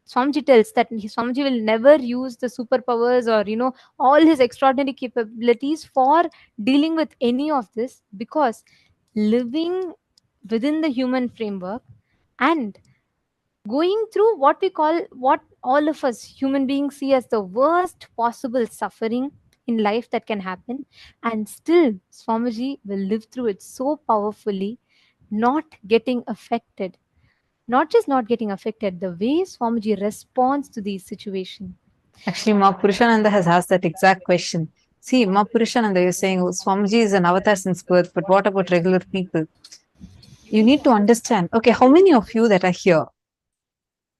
Swamiji tells that Swamiji will never use the superpowers or, all his extraordinary capabilities for dealing with any of this, because living within the human framework and going through what we call, what all of us human beings see as the worst possible suffering in life that can happen, and still Swamiji will live through it so powerfully, not getting affected. Not just not getting affected, the way Swamiji responds to these situations. Actually, Ma Purushananda has asked that exact question. See, Ma Purushananda, you're saying oh, Swamiji is an avatar since birth, but what about regular people? You need to understand, okay, how many of you that are here,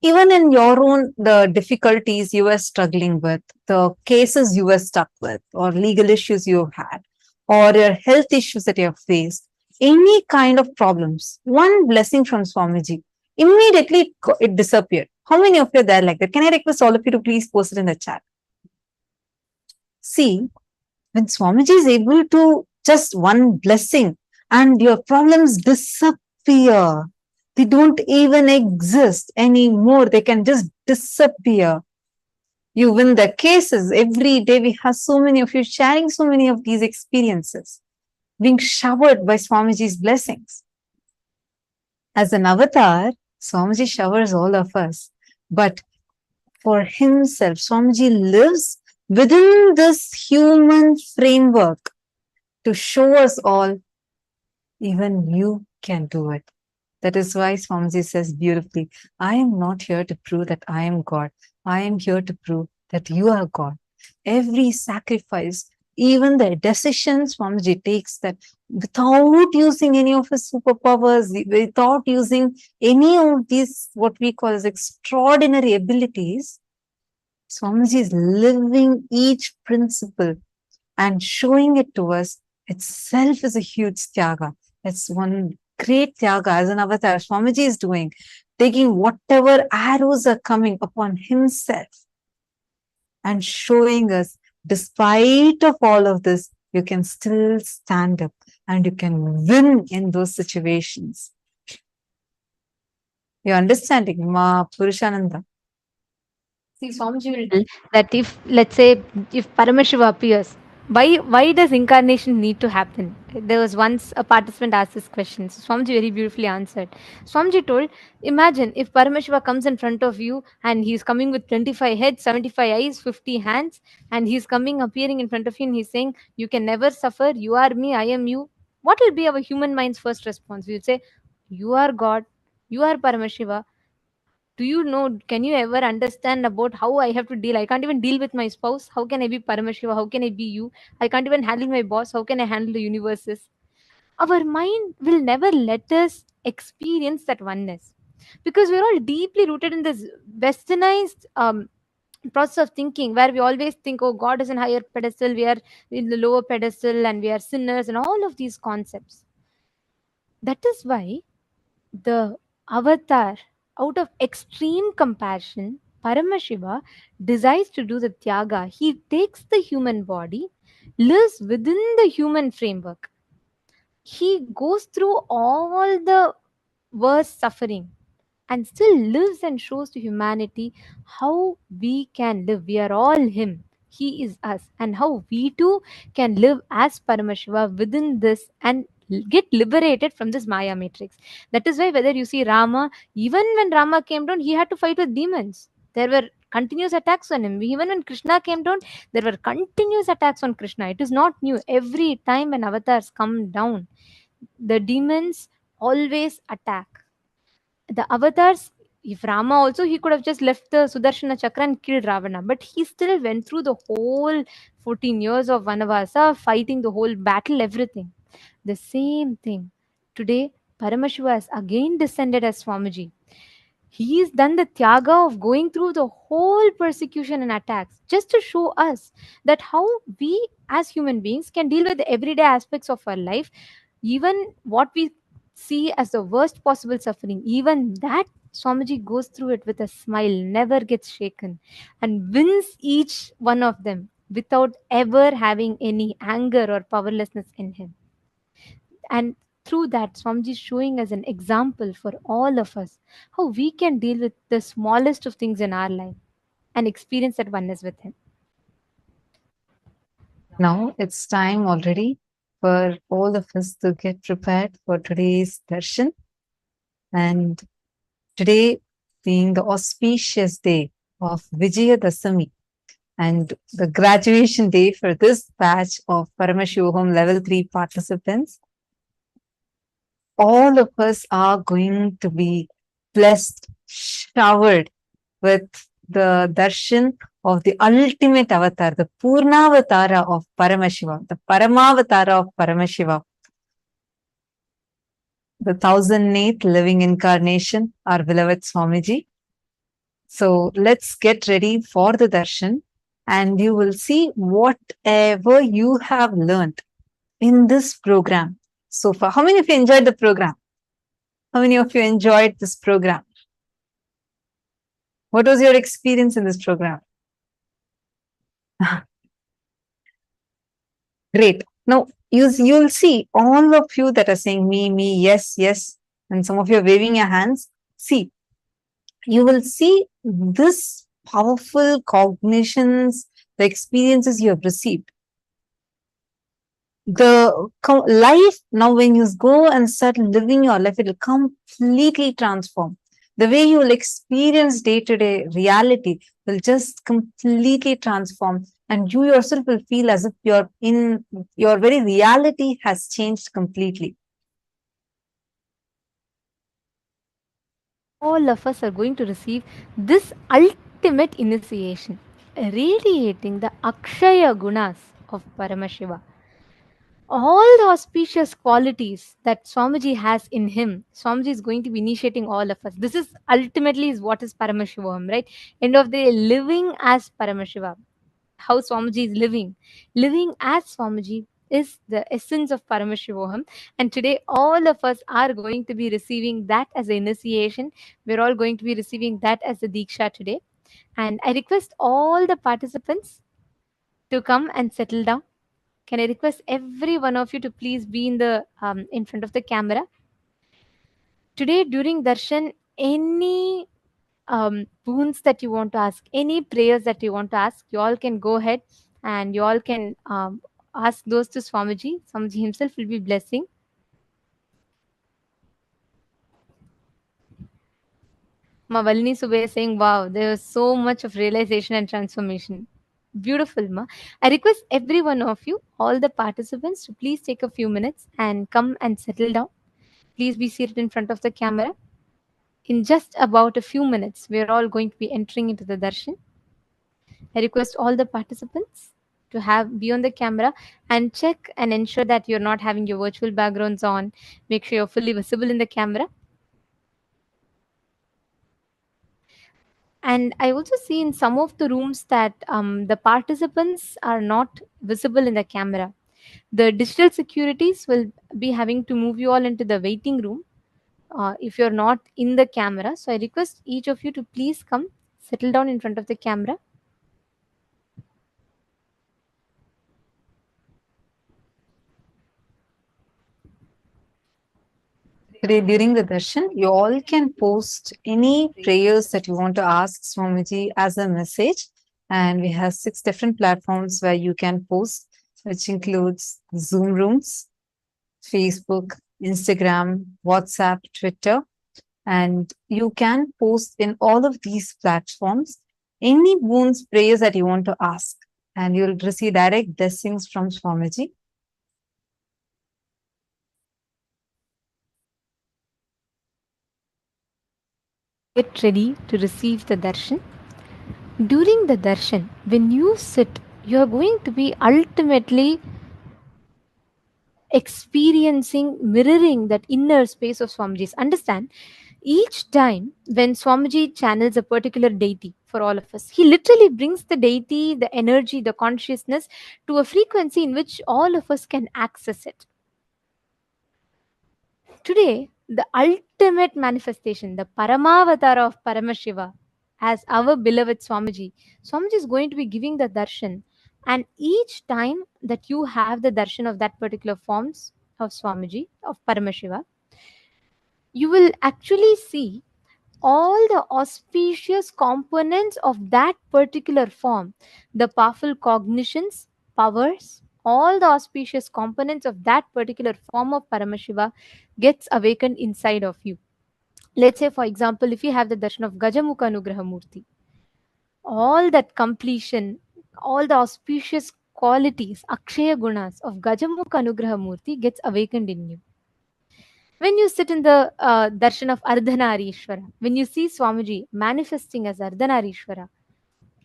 even in your own, the difficulties you were struggling with, the cases you were stuck with, or legal issues you had, or your health issues that you have faced, any kind of problems, one blessing from Swamiji, immediately it disappeared. How many of you are there like that? Can I request all of you to please post it in the chat? See, when Swamiji is able to just one blessing and your problems disappear, they don't even exist anymore. They can just disappear. You win the cases. Every day we have so many of you sharing so many of these experiences, being showered by Swamiji's blessings. As an avatar, Swamiji showers all of us. But for himself, Swamiji lives within this human framework to show us all, even you can do it. That is why Swamiji says beautifully, I am not here to prove that I am God. I am here to prove that you are God. Every sacrifice, even the decisions Swamiji takes, that without using any of his superpowers, without using any of these, what we call as extraordinary abilities, Swamiji is living each principle and showing it to us itself is a huge tyaga. It's one great tyaga as an avatar. Swamiji is doing, taking whatever arrows are coming upon himself and showing us, despite of all of this, you can still stand up and you can win in those situations. You're understanding, Ma Purushananda? See, Swamiji will tell that if, let's say, if Paramashiva appears, why does incarnation need to happen? There was once a participant asked this question. So Swamiji very beautifully answered. Swamiji told, imagine if Paramashiva comes in front of you and he's coming with 25 heads, 75 eyes, 50 hands, and he's coming appearing in front of you and he's saying, you can never suffer, you are me, I am you. What will be our human mind's first response? We would say, you are God, you are Paramashiva. Do you know, can you ever understand about how I have to deal? I can't even deal with my spouse. How can I be Paramashiva? How can I be you? I can't even handle my boss. How can I handle the universes? Our mind will never let us experience that oneness, because we're all deeply rooted in this westernized process of thinking, where we always think, oh, God is in higher pedestal, we are in the lower pedestal, and we are sinners, and all of these concepts. That is why the avatar, out of extreme compassion, Paramashiva decides to do the Tyaga. He takes the human body, lives within the human framework. He goes through all the worst suffering and still lives and shows to humanity how we can live. We are all Him. He is us. And how we too can live as Paramashiva within this and get liberated from this Maya matrix. That is why, whether you see Rama, even when Rama came down, he had to fight with demons. There were continuous attacks on him. Even when Krishna came down, there were continuous attacks on Krishna. It is not new. Every time when avatars come down, the demons always attack. The avatars If Rama also, he could have just left the Sudarshana Chakra and killed Ravana, but he still went through the whole 14 years of Vanavasa, fighting the whole battle, everything. The same thing. Today, Paramashiva has again descended as Swamiji. He's done the tyaga of going through the whole persecution and attacks just to show us that how we as human beings can deal with the everyday aspects of our life, even what we see as the worst possible suffering, even that Swamiji goes through it with a smile, never gets shaken, and wins each one of them without ever having any anger or powerlessness in him. And through that, Swamiji is showing us an example for all of us how we can deal with the smallest of things in our life and experience that oneness with him. Now it's time already for all of us to get prepared for today's darshan. And today, being the auspicious day of Vijayadasami and the graduation day for this batch of Paramashivoham Level 3 participants, all of us are going to be blessed, showered with the darshan of the ultimate avatar, the Purnavatara of Paramashiva, the Paramavatara of Paramashiva, the 1008th living incarnation, our beloved Swamiji. So let's get ready for the darshan, and you will see whatever you have learned in this program so far. How many of you enjoyed the program? How many of you enjoyed this program? What was your experience in this program? Great. Now, you'll see all of you that are saying me, yes, yes, and some of you are waving your hands. See, you will see this powerful cognitions, the experiences you have received. The life now, when you go and start living your life, it will completely transform. The way you will experience day-to-day reality will just completely transform, and you yourself will feel as if your very reality has changed completely. All of us are going to receive this ultimate initiation, radiating the Akshaya Gunas of Paramashiva. All the auspicious qualities that Swamiji has in him, Swamiji is going to be initiating all of us. This is ultimately is what is Paramashivam, right? End of the day, living as Paramashiva. How Swamiji is living. Living as Swamiji is the essence of Paramashivoham. And today, all of us are going to be receiving that as an initiation. We're all going to be receiving that as a Diksha today. And I request all the participants to come and settle down. Can I request every one of you to please be in front of the camera? Today, during darshan, any boons that you want to ask, any prayers that you want to ask, you all can go ahead and you all can ask those to Swamiji. Swamiji himself will be blessing. Ma Valini Subhay is saying, wow, there was so much of realization and transformation. Beautiful, Ma. I request every one of you, all the participants, to please take a few minutes and come and settle down. Please be seated in front of the camera. In just about a few minutes, we're all going to be entering into the darshan. I request all the participants to be on the camera and check and ensure that you're not having your virtual backgrounds on. Make sure you're fully visible in the camera. And I also see in some of the rooms that the participants are not visible in the camera. The digital securities will be having to move you all into the waiting room if you're not in the camera. So I request each of you to please come, settle down in front of the camera. Today, during the darshan, you all can post any prayers that you want to ask Swamiji as a message. And we have 6 different platforms where you can post, which includes Zoom rooms, Facebook, Instagram, WhatsApp, Twitter. And you can post in all of these platforms any boons, prayers that you want to ask. And you'll receive direct blessings from Swamiji. Get ready to receive the darshan. During the darshan, when you sit, you are going to be ultimately experiencing, mirroring that inner space of Swamiji's. Understand, each time when Swamiji channels a particular deity for all of us, he literally brings the deity, the energy, the consciousness to a frequency in which all of us can access it. Today, the ultimate manifestation, the Paramavatara of Paramashiva, as our beloved Swamiji, Swamiji is going to be giving the darshan. And each time that you have the darshan of that particular forms of Swamiji, of Paramashiva, you will actually see all the auspicious components of that particular form, the powerful cognitions, powers, all the auspicious components of that particular form of Paramashiva gets awakened inside of you. Let's say, for example, if you have the darshan of Gajamukha Anugraha Murti, all that completion, all the auspicious qualities, Akshaya Gunas of Gajamukha Anugraha Murti gets awakened in you. When you sit in the darshan of Ardhanarishwara, when you see Swamiji manifesting as Ardhanarishwara,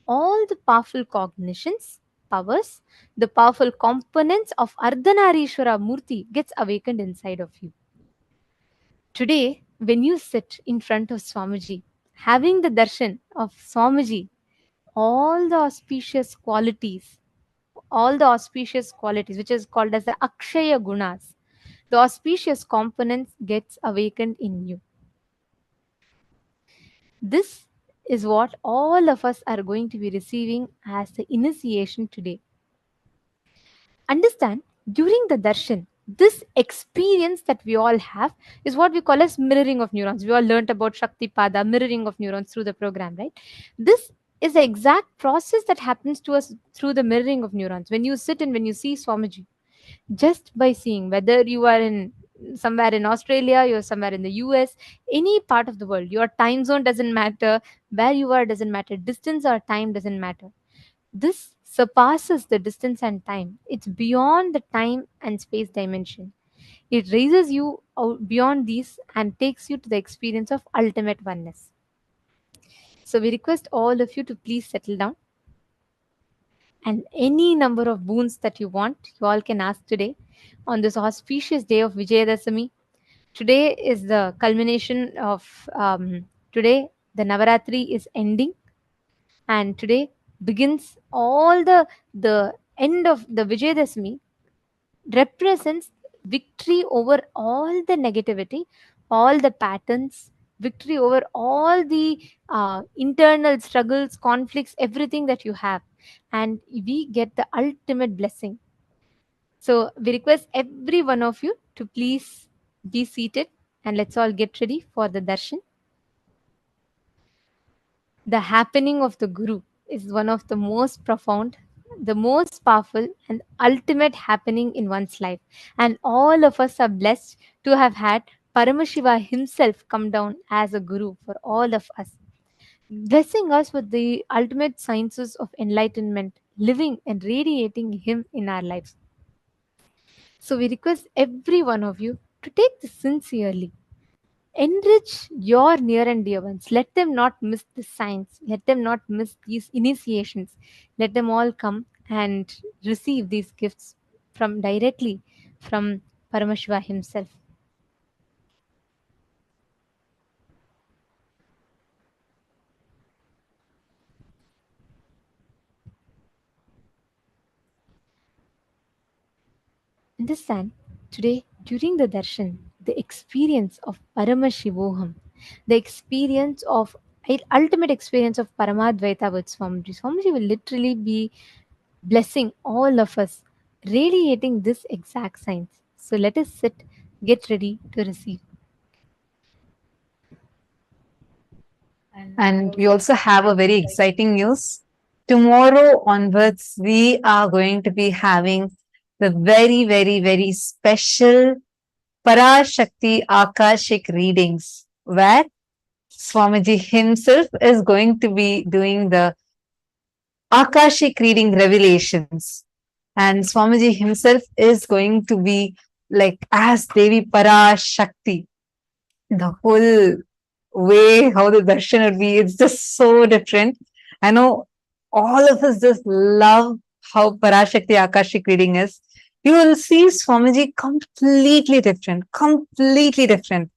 all the powerful cognitions, powers, the powerful components of Ardhanarishwara Murti gets awakened inside of you. Today, when you sit in front of Swamiji, having the darshan of Swamiji, all the auspicious qualities, which is called as the Akshaya Gunas, the auspicious components gets awakened in you. This is what all of us are going to be receiving as the initiation today. Understand, during the darshan, this experience that we all have is what we call as mirroring of neurons. We all learnt about Shakti Pada, mirroring of neurons through the program, right? This is the exact process that happens to us through the mirroring of neurons. When you sit and when you see Swamiji, just by seeing, whether you are in somewhere in Australia, you're somewhere in the US, any part of the world, your time zone doesn't matter, where you are doesn't matter, distance or time doesn't matter. This surpasses the distance and time. It's beyond the time and space dimension. It raises you out beyond these and takes you to the experience of ultimate oneness. So we request all of you to please settle down, and any number of boons that you want, you all can ask today on this auspicious day of Vijayadashami. Today is the culmination of today. The Navaratri is ending, and today begins all the end of the Vijayadashami represents victory over all the negativity, all the patterns, victory over all the internal struggles, conflicts, everything that you have. And we get the ultimate blessing. So we request every one of you to please be seated and let's all get ready for the darshan. The happening of the Guru is one of the most profound, the most powerful, and ultimate happening in one's life. And all of us are blessed to have had Paramashiva himself come down as a Guru for all of us, blessing us with the ultimate sciences of enlightenment, living and radiating him in our lives. So we request every one of you to take this sincerely. Enrich your near and dear ones. Let them not miss the signs. Let them not miss these initiations. Let them all come and receive these gifts from directly from Paramashiva himself. Understand, today during the darshan, the experience of Paramashivoham, the experience of ultimate experience of Paramadvaita with Swamiji. Swamiji will literally be blessing all of us, radiating this exact science. So let us sit, get ready to receive. And we also have a very exciting news. Tomorrow onwards, we are going to be having the very, very, very special Parashakti Akashik readings, where Swamiji himself is going to be doing the Akashic reading revelations. And Swamiji himself is going to be like as Devi Parashakti, the whole way how the darshan would be. It's just so different. I know all of us just love how Parashakti Akashic reading is. You will see Swamiji completely different, completely different.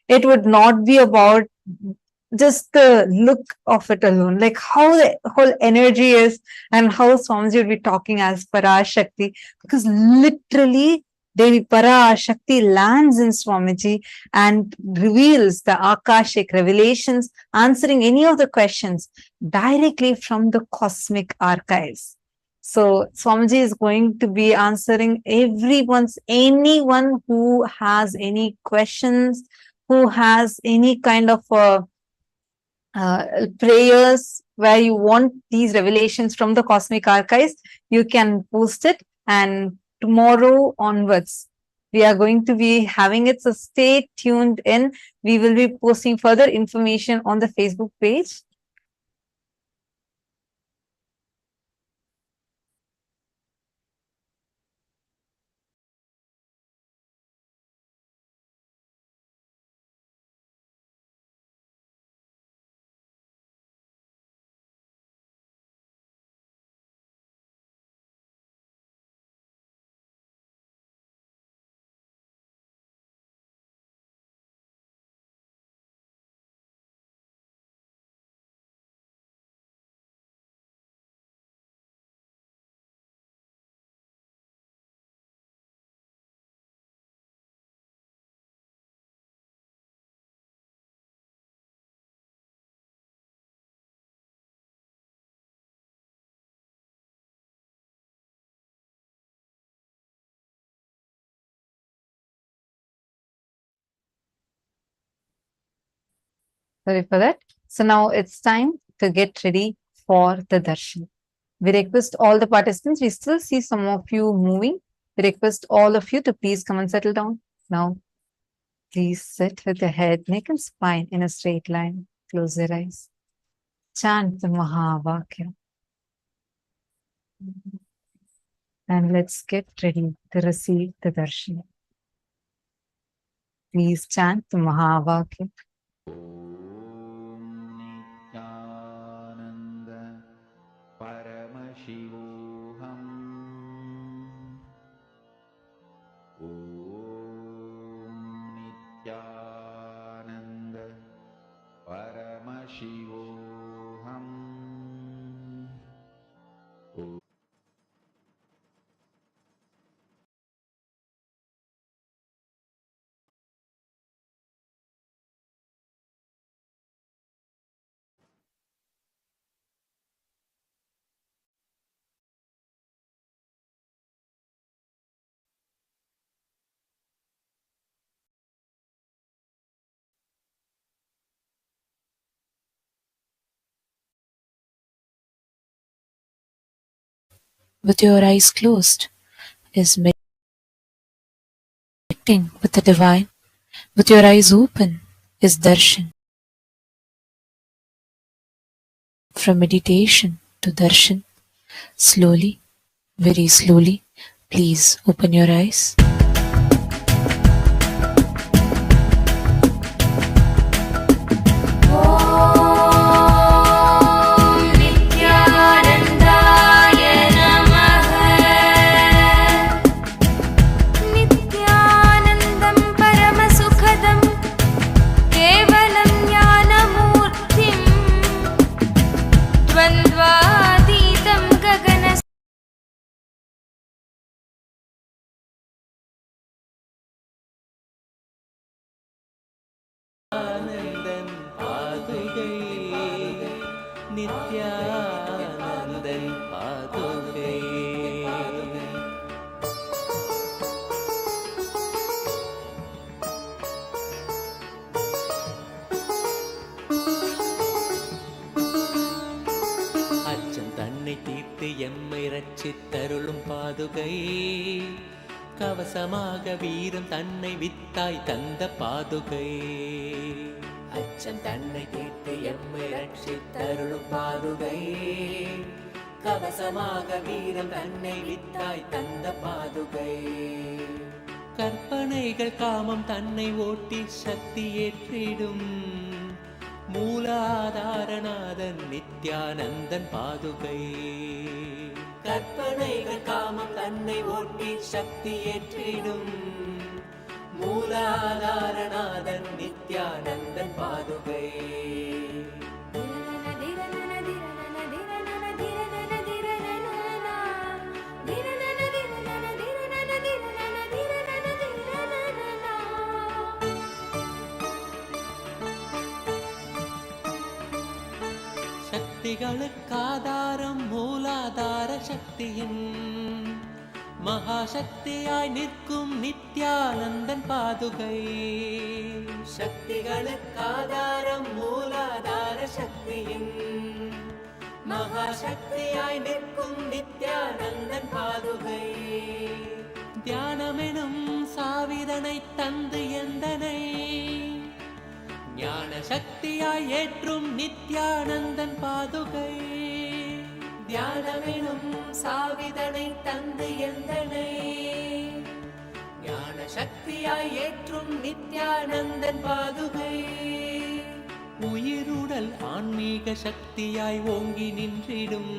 It would not be about just the look of it alone, like how the whole energy is and how Swamiji would be talking as Parashakti, because literally Devi Parashakti lands in Swamiji and reveals the Akashic revelations, answering any of the questions directly from the cosmic archives. So Swamiji is going to be answering anyone who has any questions, who has any kind of prayers where you want these revelations from the cosmic archives, you can post it. And tomorrow onwards, we are going to be having it. So stay tuned in. We will be posting further information on the Facebook page. Sorry for that. So now it's time to get ready for the darshan. We request all the participants, we still see some of you moving. We request all of you to please come and settle down. Now, please sit with your head, neck, and spine in a straight line. Close your eyes. Chant the Mahavakya. And let's get ready to receive the darshan. Please chant the Mahavakya. Nityananda Paramashivoham Om Nityananda Paramashivoham. With your eyes closed is meditating with the divine. With your eyes open is darshan. From meditation to darshan, slowly, very slowly, please open your eyes. Nityanandan Padugai Nityanandan Padugai அச்சம் தன்னை தீர்த்து எம்மை ரட்சித்தருளும் பாதுகை கவசமாக வீரம் தன்னை வித்தாய் தந்த பாதுகை அச்சம் தன்னை தீர்த்து எம்மை ரட்சித்தருளும் பாதுகை கவசமாக வீரம் தன்னை வித்தாய் தந்த பாதுகை கற்பனைகள் காமம் தன்னை ஓட்டி சக்தி ஏற்றிடும் மூலாதாரநாதன் நித்யானந்தன் பாதுகை. கற்பனைகள் காமம் தன்னை ஓட்டி சக்தி ஏற்றிடும் மூலாதாரநாதன் நித்யானந்தன் பாதுகை. சக்திகளுக்காதாரம் மூலாதார சக்தியின் மகாசக்தியாய் நிற்கும் நித்யானந்தன் பாதுகை. சக்திகளுக்காதாரம் மூலாதார சக்தியின் மகாசக்தியாய் நிற்கும் நித்யானந்தன் பாதுகை. தியானமெனும் சாவிதனை தந்து எந்தனை ஞான சக்தியாய் ஏற்றும் நித்யானந்தன் பாதுகை. தியானமெனும் சாவிதனை தந்து எந்தனை ஞான சக்தியாய் ஏற்றும் நித்யானந்தன் பாதுகை. உயிருடல் ஆன்மீக சக்தியாய் ஓங்கி நின்றிடும்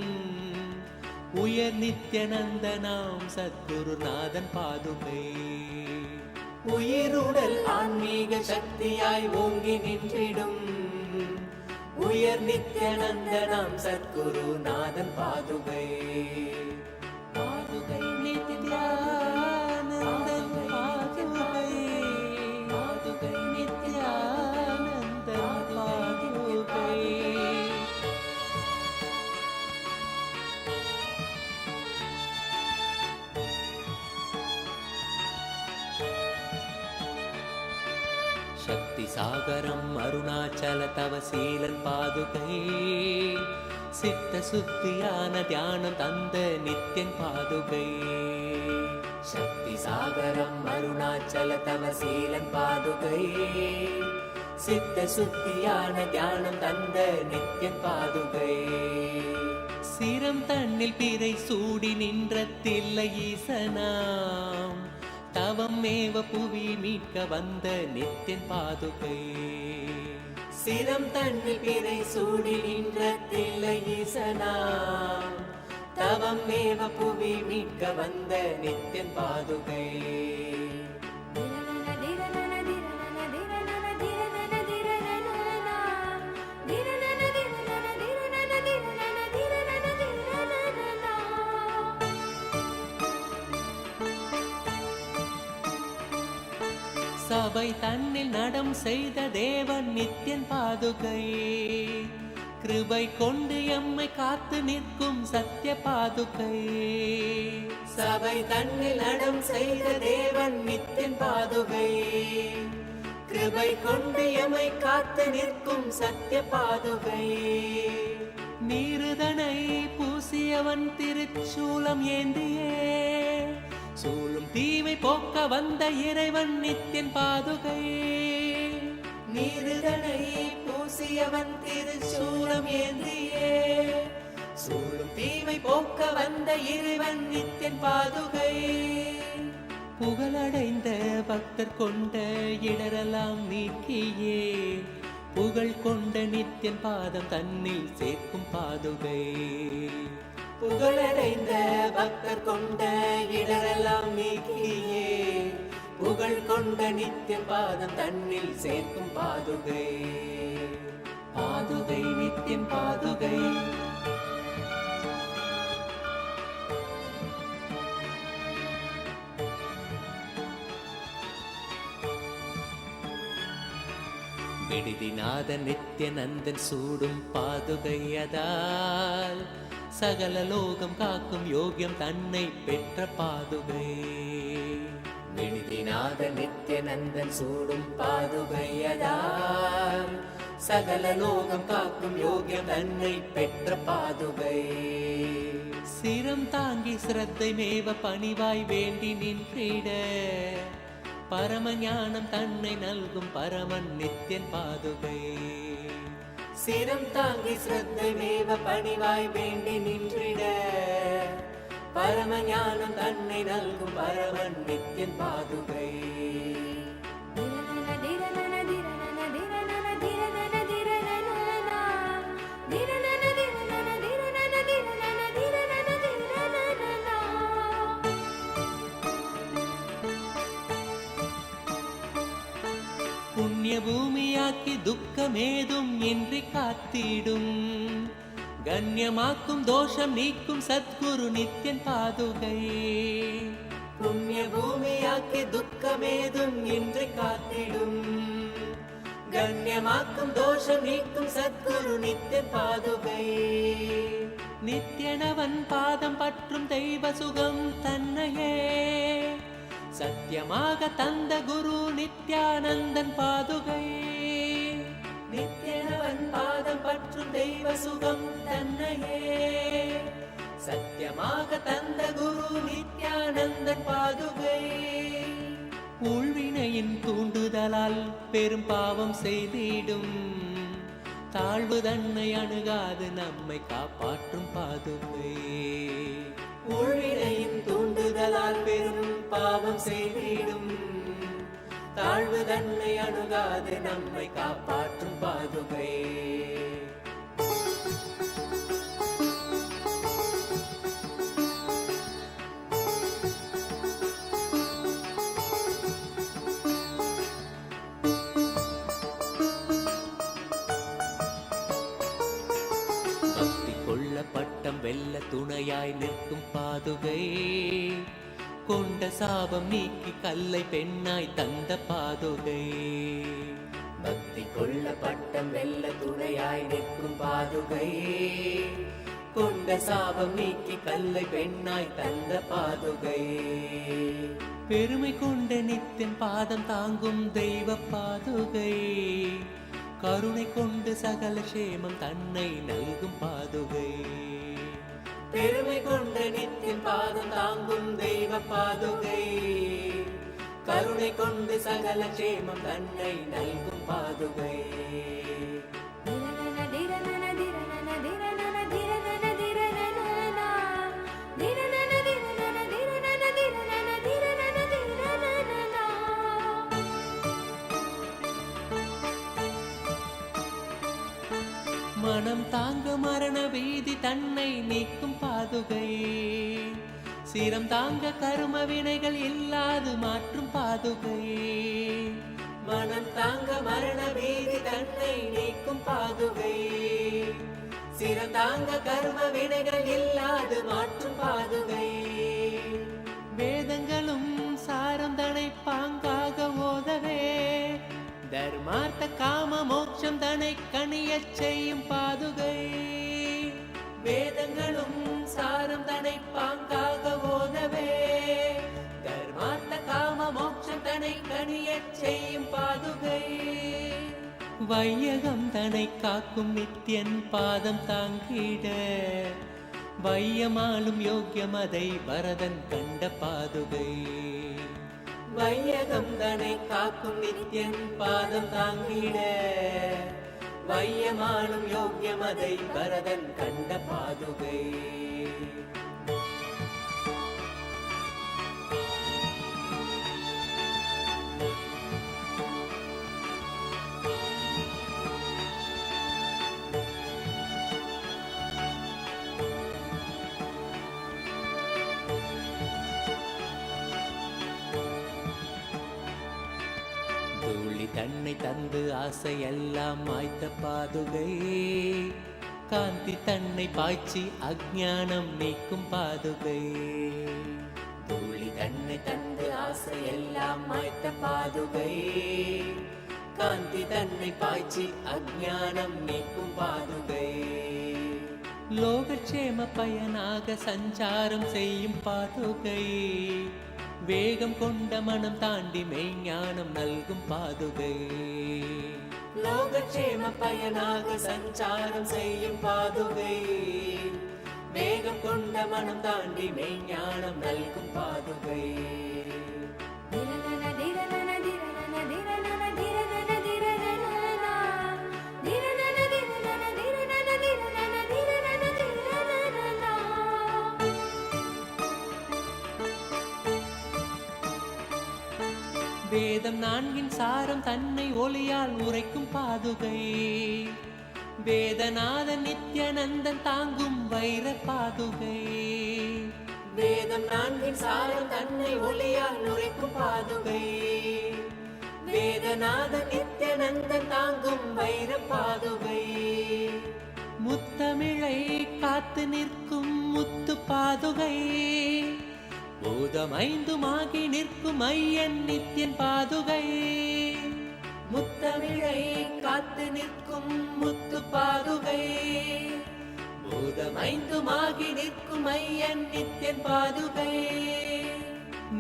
உயர் நித்யானந்தனாம் சத்குருநாதன் பாதுகை. உயிருடல் ஆன்மீக சக்தியாய் ஓங்கி நின்றிடும் உயர் நித்யானந்தனாம் சத்குருநாதன் பாதுகை. பாதுகை நித்யானந்தன் பாதுகை. பாதுகை நித்யானந்தன் பாதுகை. சக்தி சாகரம் அருணாச்சல தவசீலன் பாதுகை. சித்த சுத்தியான தியானம் தந்த நித்யன் பாதுகை. சக்தி சாகரம் அருணாச்சல தவசீலன் பாதுகை. சித்த சுத்தியான தியானம் தந்த நித்யன் பாதுகை. சிரம் தன்னில் பிறை சூடி நின்ற தில்லை ஈசனாம் தவம் மேவ புவி மீட்க வந்த நித்யன் பாதுகை. சிரம் தன்னில் பிறை சூடி நின்ற தில்லை ஈசனாம் தவம் மேவ புவி மீட்க வந்த நித்யன் பாதுகை. சபை தன்னில் நடம் செய்த தேவன் நித்யன் பாதுகை. கிருபை கொண்டு எம்மை காத்து நிற்கும் சத்ய பாதுகை. சபை தன்னில் நடம் செய்த தேவன் நித்யன் பாதுகை. கிருபை கொண்டு எம்மை காத்து நிற்கும் சத்ய பாதுகை. நீருதனை பூசியவன் திருச்சூலம் ஏந்தியே சூழும் தீமை போக்க வந்த இறைவன் நித்யன் பாதுகை. நீருதனை பூசியவன் திருச்சூலம் ஏந்தியே சூழும் தீமை போக்க வந்த இறைவன் நித்யன் பாதுகை. புகழடைந்த பக்தர் கொண்ட இடரெல்லாம் நீக்கியே புகழ் கொண்ட நித்யன் பாதம் தன்னில் சேர்க்கும் பாதுகை. புகழடைந்த பக்தர் கொண்ட இடரெல்லாம் நீக்கியே புகழ் கொண்ட நித்யன் பாதம் தன்னில் சேர்க்கும் பாதுகை. பாதுகை நித்யன் பாதுகை. விடுதிநாத நித்யநந்தன் சூடும் பாதுகை அதால் சகல லோகம் காக்கும் யோகியம் தன்னை பெற்ற பாதுகை. விடுதிநாத நித்யநந்தன் சூடும் பாதுகை அதால் சகல லோகம் காக்கும் யோகியம் தன்னை பெற்ற பாதுகை. சிரம் தாங்கி சிரத்தை மேவ பணிவாய் வேண்டி நின்றிட பரம ஞானம் தன்னை நல்கும் பரமன் நித்யன் பாதுகை. சிரம் தாங்கி சிரத்தை மேவ பணிவாய் வேண்டி நின்றிட பரம ஞானம் தன்னை நல்கும் பரமன் நித்யன் பாதுகை. புண்ணிய பூமியாக்கி துக்கமேதும் இன்றி காத்திடும், கண்ணியமாக்கும் தோஷம் நீக்கும் சத்குரு நித்யன் பாதுகை. புண்ணிய பூமியாக்கி துக்கமேதும் இன்றி காத்திடும், கண்ணியமாக்கும் தோஷம் நீக்கும் சத்குரு நித்யன் பாதுகை. நித்யனவன் பாதம் பற்றும் தெய்வ சுகம் தன்னையே சத்தியமாக தந்த குரு நித்யானந்தன் பாதுகை. நித்யனவன் பாதம் பற்றும் தெய்வ சுகம் தன்னையே சத்தியமாக தந்த குரு நித்யானந்தன் பாதுகை. ஊழ்வினையின் தூண்டுதலால் பெரும் பாவம் செய்திடும், தாழ்வு தன்னை அணுகாது நம்மை காப்பாற்றும் பாதுகை. ஊழ்வினையின் தூண்டுதலால் பெரும் பாவம் செய்திடும், தாழ்வு தன்னை அணுகாது நம்மை காப்பாற்றும் பாதுகை. பக்தி கொள்ள பட்டம் வெல்ல துணையாய் நிற்கும் பாதுகை, கொண்ட சாபம் நீக்கி கல்லை பெண்ணாய் தந்த பாதுகை. பக்தி கொள்ள பட்டம் வெல்ல துணையாய் நிற்கும் பாதுகை, கொண்ட சாபம் நீக்கி கல்லை பெண்ணாய் தந்த பாதுகை. பெருமை கொண்ட நித்தின் பாதம் தாங்கும் தெய்வ பாதுகை, கருணை கொண்டு சகல சேமம் தன்னை நல்கும் பாதுகை. பெருமை கொண்ட நித்தின் பாதம் தாங்கும் தெய்வ பாதுகை, கருணை கொண்டு சகல சேமம் தன்னை நல்கும் பாதுகை. மனம் தாங்க மரண வீதி தன்னை நீக்கும் பாதுகை, சிரம் தாங்க கரும வினைகள் இல்லாது மாற்றும் பாதுகை. மனம் தாங்க மரண வீதி தன்னை நீக்கும் பாதுகை, சிரம் தாங்க கரும வினைகள் இல்லாது மாற்றும் பாதுகை. வேதங்களும் சாரம் தனை பாங்காக ஓதவே, தர்மார்த்த காம மோட்சம் தனை கணியச் செய்யும் பாதுகை. வேதங்களும் சாரம் தனை பாங்காக ஓதவே, தர்மார்த்த காம மோட்சம் தனை கணியச் செய்யும் பாதுகை. வையகம் தனை காக்கும் நித்யன் பாதம் தாங்கிட, வையமாலும் யோக்கியம் அதை வரதன் கண்ட பாதுகை. வையகம் தனை காக்கும் நித்யன் பாதம் தாங்கிட, வையமானும் யோக்கியம் அதை வரதன் கண்ட பாதுகை. தூளி தன்னை தந்து ஆசையெல்லாம் மாய்த்த பாதுகை, காந்தி தன்னை பாய்ச்சி அஞ்ஞானம் நீக்கும் பாதுகை. தூளி தன்னை தந்து ஆசையெல்லாம் மாய்த்த பாதுகை, காந்தி தன்னை பாய்ச்சி அஞ்ஞானம் நீக்கும் பாதுகை. லோகக்ஷேம பயனாக சஞ்சாரம் செய்யும் பாதுகை, வேகம் கொண்ட மனம் தாண்டி மெய்ஞானம் நல்கும் பாதுகை. லோகக்ஷேம பயனாக சஞ்சாரம் செய்யும் பாதுகை, வேகம் கொண்ட மனம் தாண்டி மெய்ஞானம் நல்கும் பாதுகை. வேதம் நான்கின் சாரம் தன்னை ஒளியால் உரைக்கும் பாதுகை, வேதநாதன் நித்யானந்தன் தாங்கும் வைர பாதுகை. வேதம் நான்கின் சாரம் தன்னை ஒளியால் உரைக்கும் பாதுகை, வேதநாதன் நித்யானந்தன் வைர பாதுகை. முத்தமிழை காத்து நிற்கும் முத்து பாதுகை. பூதமைந்துமாகி நிற்கும் ஐயன் நித்தியன் பாதுகை. முத்தமிழை காத்து நிற்கும் முத்து பாதுகை. பூதமைந்துமாகி நிற்கும் ஐயன் நித்தியன் பாதுகை.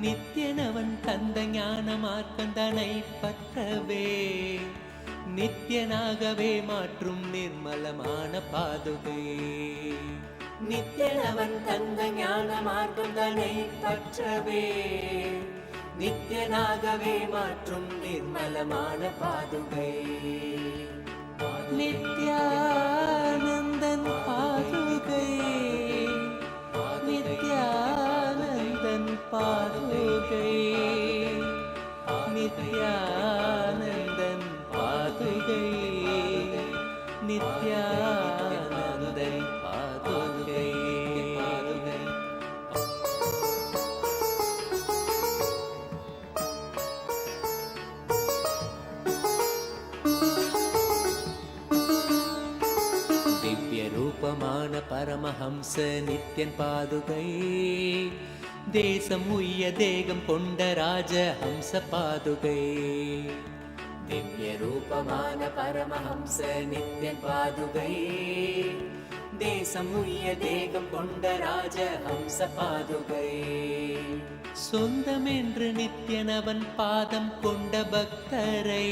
நித்தியனவன் தந்த ஞான மார்க்கந்தனை பற்றவே நித்தியனாகவே மாற்றும் நிர்மலமான பாதுகை. நித்தியனவன் தந்த ஞான மார்க்கந்தனை பற்றவே நித்தியனாகவே மாற்றும் நிர்மலமான பாதுகை. நித்யானந்தன் பாதுகை. நித்யானந்தன் பாதுகை. நித்யானந்தன் பாதுகை. நித்யானந்தன் பாதுகை. திவ்ய ரூபமான பரமஹம்ச நித்யன் பாதுகை. தேசம் உய்ய தேகம் கொண்ட ராஜ ஹம்ச பாதுகை. திவ்ய ரூபமான பரமஹம்ச நித்யன் பாதுகை. தேசம் உய்ய தேகம் கொண்ட ராஜ ஹம்ச பாதுகை. சொந்தமென்று நித்யனவன் பாதம் கொண்ட பக்தரை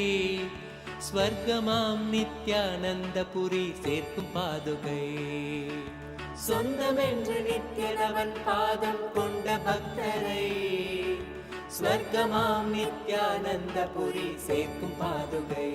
ஸ்வர்க்கமாம் நித்யானந்தபுரி சேர்க்கும் பாதுகை. சொந்தமென்று நித்யனவன் பாதம் கொண்ட பக்தரை ஸ்வர்க்கமாம் நித்யானந்தபுரி சேர்க்கும் பாதுகை.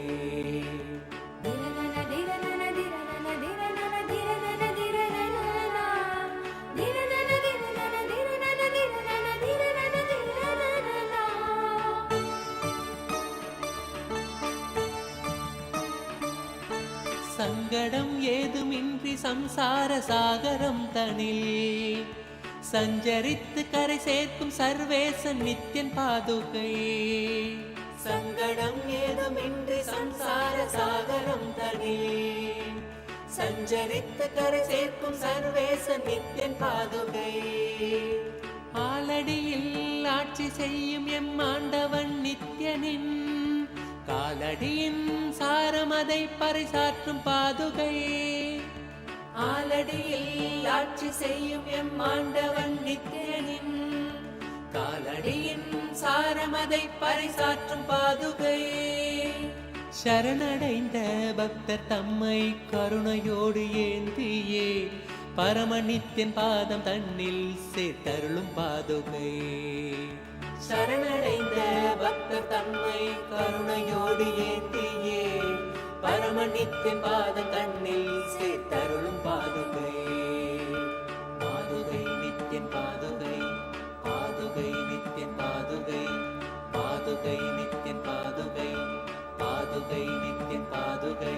சங்கடம் ஏதுமின்றி சம்சார சாகரம் தனில் சஞ்சரித்து கரை சேர்க்கும் சர்வேசன் நித்யன் பாதுகை. சங்கடம் ஏதுமின்றி சம்சார சாகரம் தனில் சஞ்சரித்து கரை சேர்க்கும் சர்வேசன் நித்யன் பாதுகை. ஆலடியில் ஆட்சி செய்யும் எம் ஆண்டவன் நித்யனின் காலடியின் சாரமதை பறைசாற்றும் பாதுகை. ஆலடியில் ஆட்சி செய்யும் எம் ஆண்டவன் நித்யனின் காலடியின் சாரமதை பறைசாற்றும் பாதுகை. சரணடைந்த பக்தர் தம்மை கருணையோடு ஏந்தியே பரமநித்தியன் பாதம் தன்னில் சேர்த்தருளும் பாதுகை. சரணடைந்த பக்தர் தம்மை கருணையோடு ஏந்தியே பரமநித்தியன் பாதம் தன்னில் சேர்த்தருளும் பாதுகை. பாதுகை நித்யன் பாதுகை. பாதுகை நித்யன் பாதுகை. பாதுகை நித்யன் பாதுகை. பாதுகை நித்யன் பாதுகை.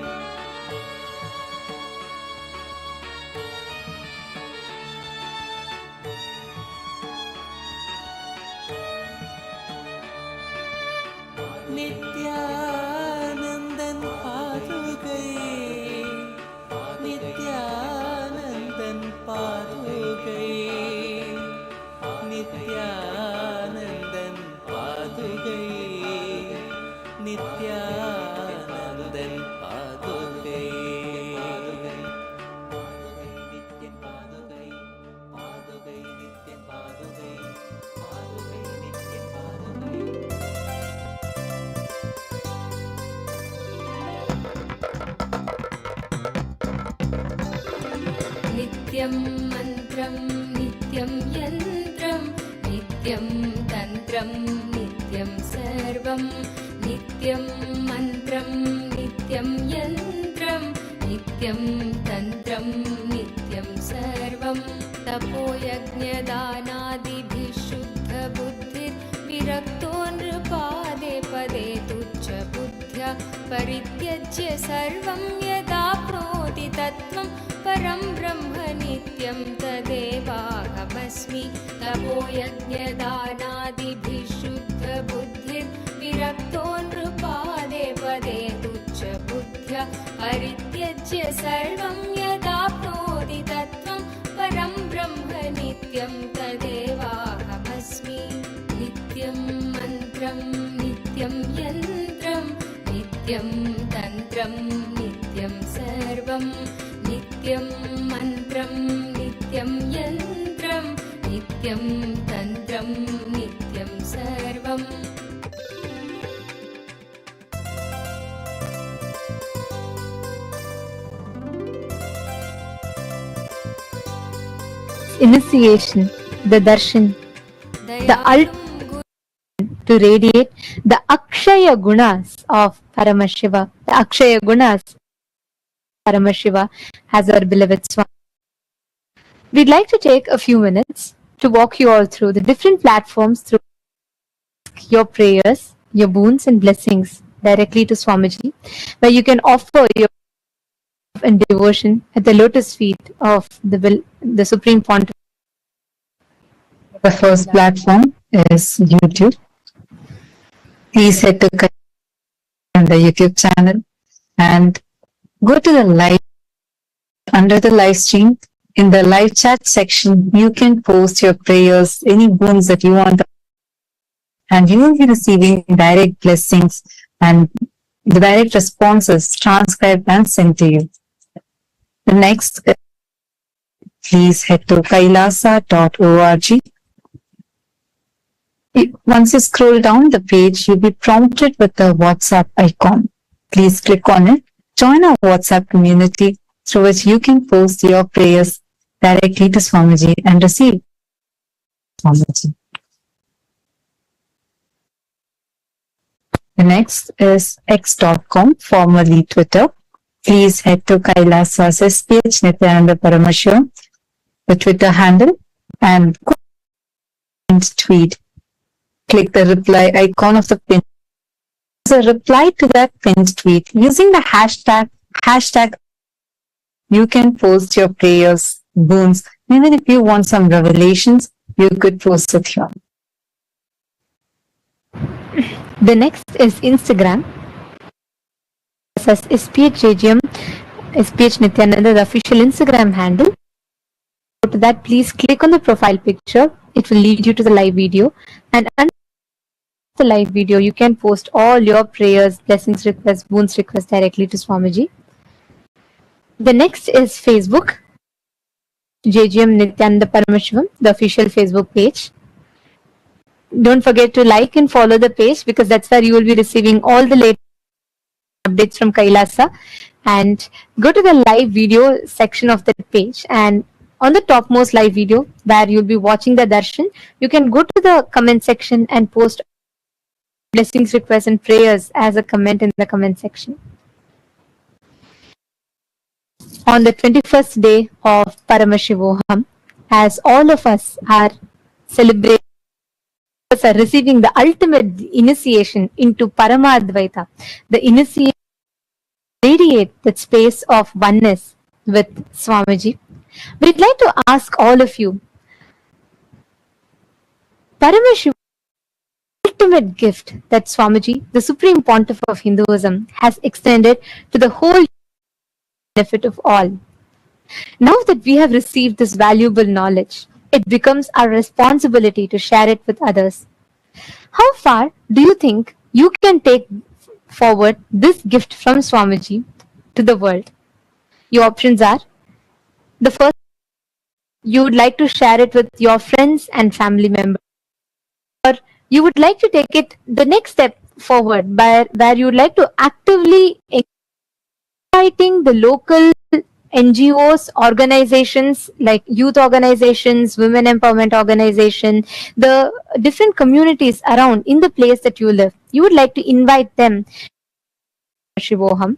நித்யானந்தன் பாதுகை. நித்யானந்தன் பாதுகை. நித்யானந்தன் பாதுகை. நித்யானந்தன் பாதுகை. பாதுகை நித்யன் பாதுகை. பாதுகை நித்யன் பாதுகை. பாதுகை நித்யன் பாதுகை. नित्यं मन्त्रं नित्यं यन्त्रं नित्यं तन्त्रं नित्यं सर्वं नित्यं मन्त्रं नित्यं यन्त्रं नित्यं तन्त्रं नित्यं सर्वं तपोयज्ञदानादिभिः शुद्धबुद्धिर्विरक्तो नृपादे पदे तुच्छबुद्ध्या परित्यज्य सर्वं यदाप्नोति तत्त्वं परं ब्रह्म नित्यं तदेवाहमस्मि तपोयज्ञदानादिभिः शुद्धबुद्धिर्विरक्तो नृपादे पदे तुच्छबुद्ध्या परित्यज्य सर्वं यदाप्नोति तत्त्वं परं ब्रह्म नित्यं तदेवाहमस्मि नित्यं मन्त्रं नित्यं यन्त्रं नित्यं तन्त्रं नित्यं सर्वं नित्यं मन्त्रं नित्यं यन्त्रं नित्यं तन्त्रं नित्यं सर्वम् Initiation, the darshan, the ultimate to radiate the Akshaya Gunas of Paramashiva. The Akshaya Gunas of Paramashiva as our beloved Swami. We'd like to take a few minutes to walk you all through the different platforms through your prayers, your boons and blessings directly to Swamiji, where you can offer your and devotion at the lotus feet of the Supreme Pontiff. The first platform is YouTube. Please head to the YouTube channel and go to the live under the live stream. In the live chat section, you can post your prayers, any boons that you want, and you will be receiving direct blessings and the direct responses transcribed and sent to you. The next, please head to kailasa.org. Once you scroll down the page, you'll be prompted with the WhatsApp icon. Please click on it. Join our WhatsApp community through which you can post your prayers directly to Swamiji and receive Swamiji. The next is x.com, formerly Twitter. Please head to Kailasa's SPH Nityananda Paramashiva, the Twitter handle, and tweet. Click the reply icon of the pin. So reply to that pinned tweet using the hashtag. You can post your prayers, boons. Even if you want some revelations, you could post it here. The next is Instagram. As SPH Nityananda, the official Instagram handle. To that, please click on the profile picture. It will lead you to the live video, and under the live video you can post all your prayers, blessings requests, boons requests directly to Swamiji. The next is Facebook, JGM Nityananda Paramashivam, the official Facebook page. Don't forget to like and follow the page, because that's where you will be receiving all the latest updates from Kailasa. And go to the live video section of the page, and on the topmost live video where you'll be watching the darshan, you can go to the comment section and post blessings, requests and prayers as a comment in the comment section. On the 21st day of Paramashivoham, as all of us are celebrating, are receiving the ultimate initiation into Paramadvaita, the initiation radiate that space of oneness with Swamiji. We'd like to ask all of you, Paramashiva, ultimate gift that Swamiji, the Supreme Pontiff of Hinduism, has extended to the whole benefit of all. Now that we have received this valuable knowledge, it becomes our responsibility to share it with others. How far do you think you can take forward this gift from Swamiji to the world? Your options are: the first, you would like to share it with your friends and family members, or you would like to take it the next step forward where you would like to actively inviting the local NGOs, organizations like youth organizations, women empowerment organization, the different communities around in the place that you live. You would like to invite them to Shivoham,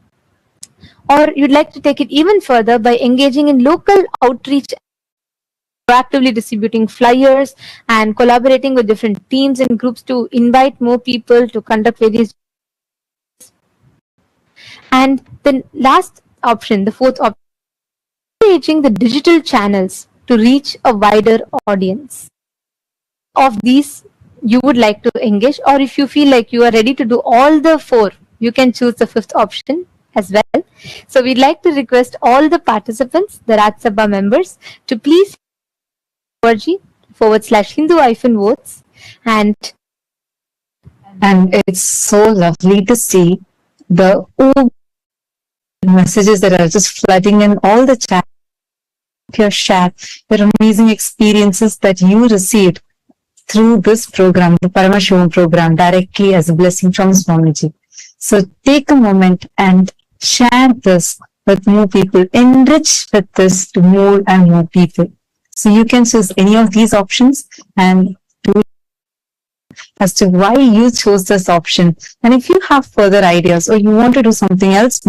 or you'd like to take it even further by engaging in local outreach, proactively distributing flyers and collaborating with different teams and groups to invite more people to conduct various. And the last option, the fourth option, engaging the digital channels to reach a wider audience. Of these you would like to engage, or if you feel like you are ready to do all the four, you can choose the fifth option as well. So we'd like to request all the participants, the Raj Sabha members, to please /Hindu-votes and it's so lovely to see the messages that are just flooding in all the chat, your share, your amazing experiences that you received through this program, the Paramashivam program, directly as a blessing from Swamiji. So take a moment and share this with more people, enrich with this to more and more people. So you can choose any of these options and do as to why you chose this option. And if you have further ideas or you want to do something else,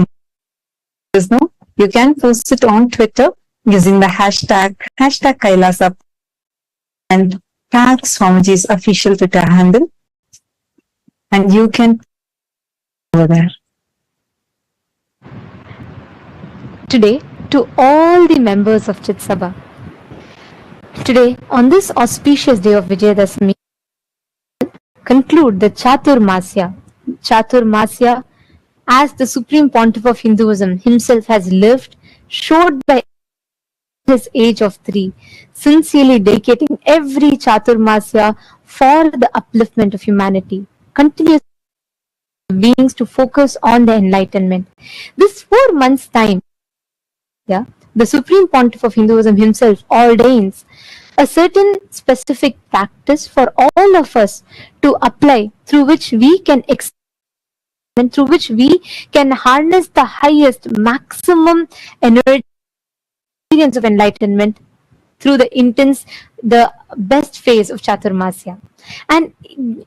you can post it on Twitter using the hashtag Kailasa and tag Swamiji's official Twitter handle. And you can over there. Today, to all the members of Chit Sabha, today, on this auspicious day of Vijayadashmi, conclude the Chaturmasya. Chaturmasya, as the Supreme Pontiff of Hinduism himself has lived, showed by his age of 3, sincerely dedicating every Chaturmasya for the upliftment of humanity, continues beings to focus on the enlightenment. This 4 months' time, the Supreme Pontiff of Hinduism himself ordains a certain specific practice for all of us to apply, through which we can through which we can harness the highest maximum energy experience of enlightenment through the best phase of Chaturmasya. And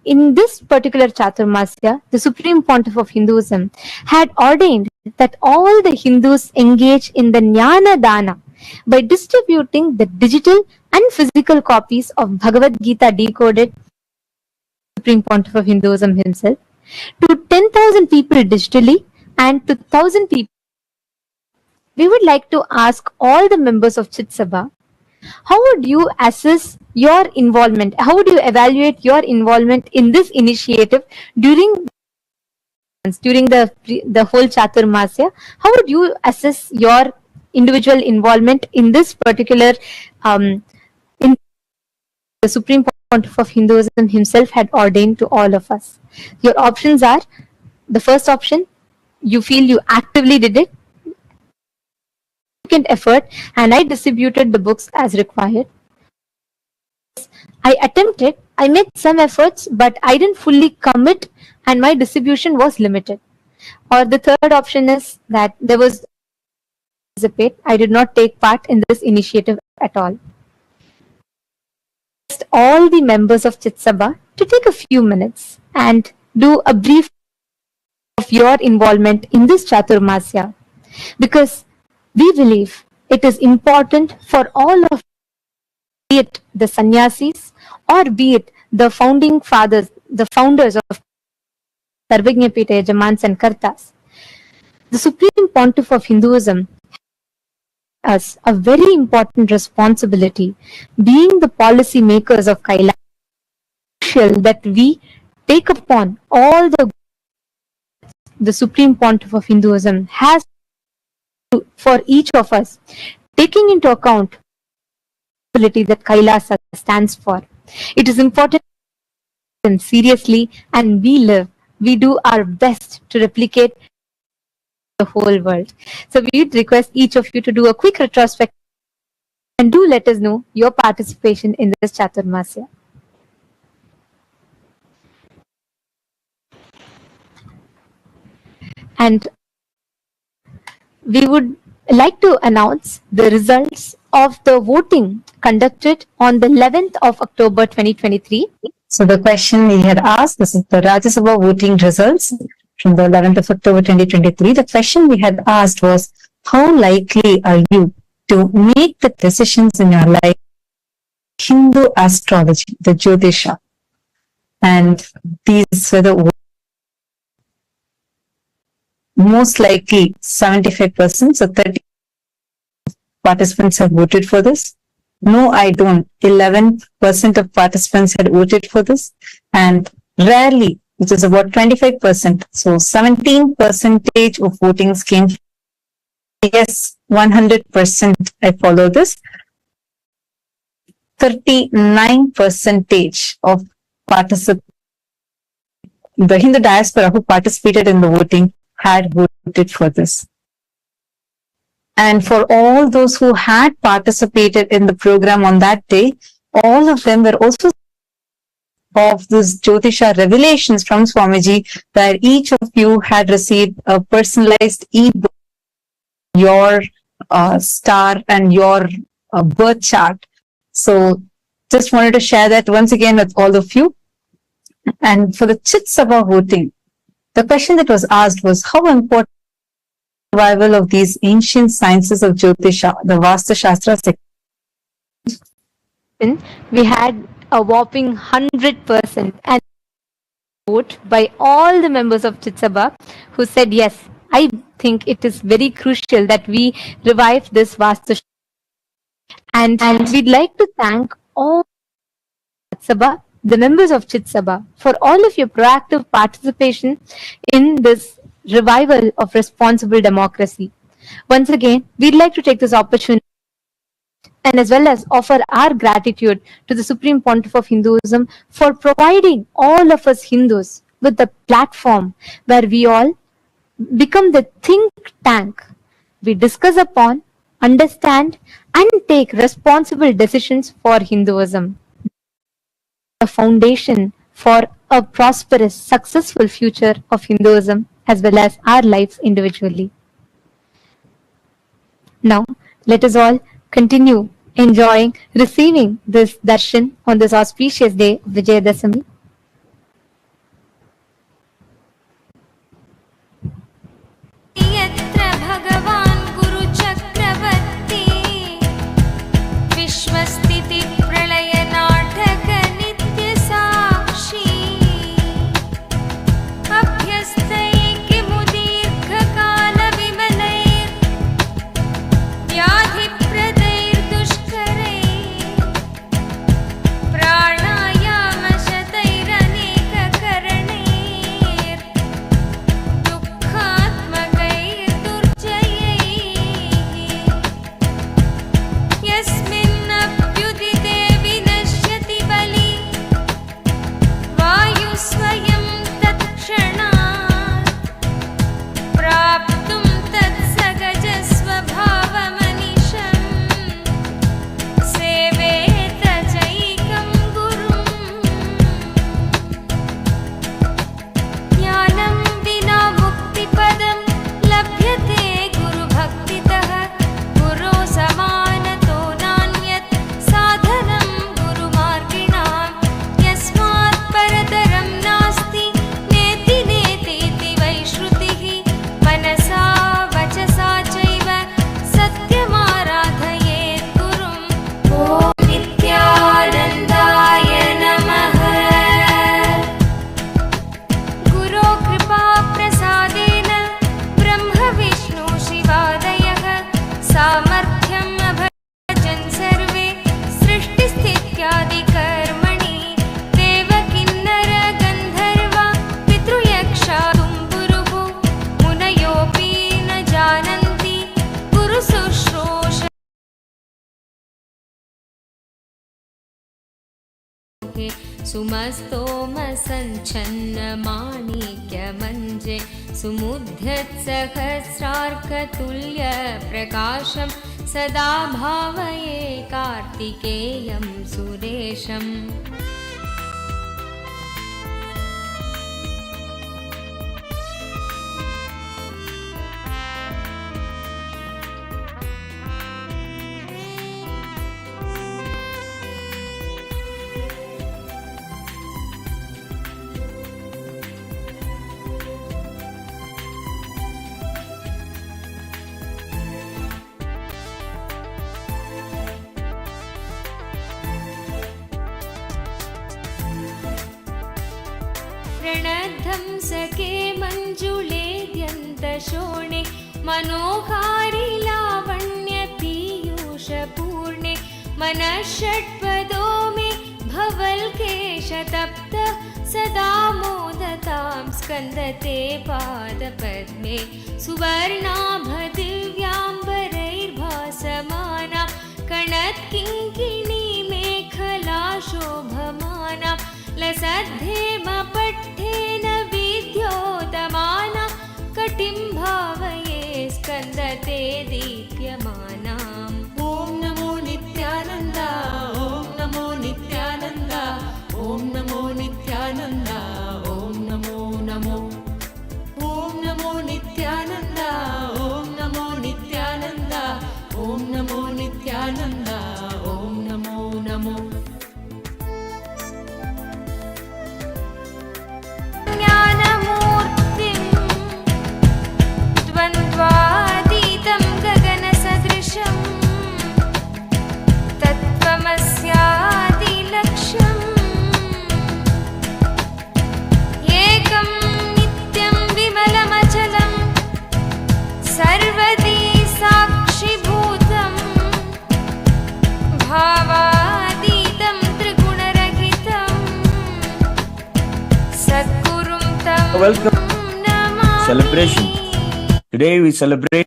in this particular Chaturmasya, the Supreme Pontiff of Hinduism had ordained that all the Hindus engage in the Jnana Dana by distributing the digital and physical copies of Bhagavad Gita decoded, Supreme Pontiff of Hinduism himself, to 10,000 people digitally and to 1,000 people. We would like to ask all the members of Chit Sabha, how would you assess your involvement? How would you evaluate your involvement in this initiative during the whole Chaturmasya? How would you assess your individual involvement in this particular in the Supreme Pontiff of Hinduism himself had ordained to all of us? Your options are: the first option, you feel you actively did it, effort, and I distributed the books as required. I attempted, I made some efforts, but I didn't fully commit and my distribution was limited. Or the third option is that there was I did not take part in this initiative at all. All the members of Chit Sabha to take a few minutes and do a brief of your involvement in this Chaturmasya, because we believe it is important for all of, be it the sannyasis or be it the founding fathers, the founders of Sarvajñapita Yajamans and Kartas. The Supreme Pontiff of Hinduism has a very important responsibility, being the policy makers of Kailash, crucial that we take upon all the Supreme Pontiff of Hinduism has for each of us, taking into account the responsibility that Kailasa stands for. It is important seriously, and we do our best to replicate the whole world. So we would request each of you to do a quick retrospective and do let us know your participation in this Chaturmasya. And we would like to announce the results of the voting conducted on the 11th of October 2023. So the question we had asked, this is the Rajya Sabha voting results from the 11th of October 2023. The question we had asked was, how likely are you to make the decisions in your life Hindu astrology, the Jyotisha? And these were the most likely 75%, so 30 participants have voted for this. No, I don't. 11% of participants had voted for this, and rarely which is about 25%. So 17% of votings came. Yes, 100% I follow this. 39% of participants, the Hindu diaspora who participated in the voting had voted for this. And for all those who had participated in the program on that day, all of them were also of this Jyotisha revelations from Swamiji, where each of you had received a personalized e-book, your star and your birth chart. So just wanted to share that once again with all of you. And for the Chit Sabha voting, the question that was asked was how important survival of these ancient sciences of Jyotisha, the Vastu Shastra. We had a whopping 100% and vote by all the members of Chit Sabha who said yes. I think it is very crucial that we revive this Vastu. And we'd like to thank all Chit Sabha, the members of Chit Sabha, for all of your proactive participation in this revival of responsible democracy. Once again, we'd like to take this opportunity and as well as offer our gratitude to the Supreme Pontiff of Hinduism for providing all of us Hindus with the platform where we all become the think tank. We discuss upon, understand, and take responsible decisions for Hinduism. The foundation for a prosperous, successful future of Hinduism as well as our lives individually. Now, let us all continue enjoying, receiving this darshan on this auspicious day of Vijayadashami. यत्र भगवान् गुरुचक्रवर्ती विश्वस्थिति प्रलय नाटक नित्य साक्षी अभ्यस्तैकिमुदीर्घकाल विमलैर् व्याधिप्रदैर्दुष्करैः प्राणायामशतैरनेककरणैर् यस्मिन्नभ्युदिते विनश्यति बली वायु स्वयं तत्क्षणात् प्राप्तुं तत्सगजस्वभावमनिशम् सेवेत चैकं गुरुम् ज्ञानं विना मुक्तिपदं लभ्यते गुरुभक्तितः गुरो समानतो नान्यत् साधनं गुरुमार्गिणां यस्मात् परतरं नास्ति नेति नेतीति वै श्रुतिः मनसा वचसा चैव सत्यमाराधयेत् गुरुम् ॐ नित्यानन्दाय नमः गुरो कृपा प्रसादेन ब्रह्म विष्णु शिवादयः सामर्थ्यम् अभजन् सर्वे सृष्टिस्थित्यादि कर्मणि देवकिन्नर गन्धर्वा पितृयक्षा तुम्बुरुः मुनयोऽपि न जानन्ति गुरुशुश्रूष सुमस्तोमसञ्छन्नमाणिक्यमञ्जे सुमुद्यत्सहस्रार्कतुल्यप्रकाशं सदा भावये कार्तिकेयं सुरेशम् प्रणद्धं सखे मञ्जुलेद्यन्तशोणे मनोहारि लावण्य पीयूषपूर्णे मनः षट्पदो मे भवल्केशतप्त सदा मोदतां स्कन्दते पादपद्मे सुवर्णाभदिव्याम्बरैर्भासमाना कणत्किङ्किणी मेखला शोभमाना लसद्धेमपट्टेन विद्योतमाना कटिं भावये स्कन्दते दीप्यमानाम् ॐ नमो नित्यानन्द ॐ नमो नित्यानन्द ॐ नमो नित्यानन्द ॐ नमो नमो ॐ नमो नित्यानन्द ॐ नमो नित्यानन्द ॐ नमो नित्यानन्द ॐ नमो नमो ज्ञानमूर्तिं द्वन्द्वातीतं गगनसदृशं तत्त्वमस्यादिलक्ष्यम् एकं नित्यं विमलमचलं सर्वदी साक्षिभूतं भावातीतं त्रिगुणरहितं सद्गुरुं तं Welcome Namami. celebration. Today we celebrate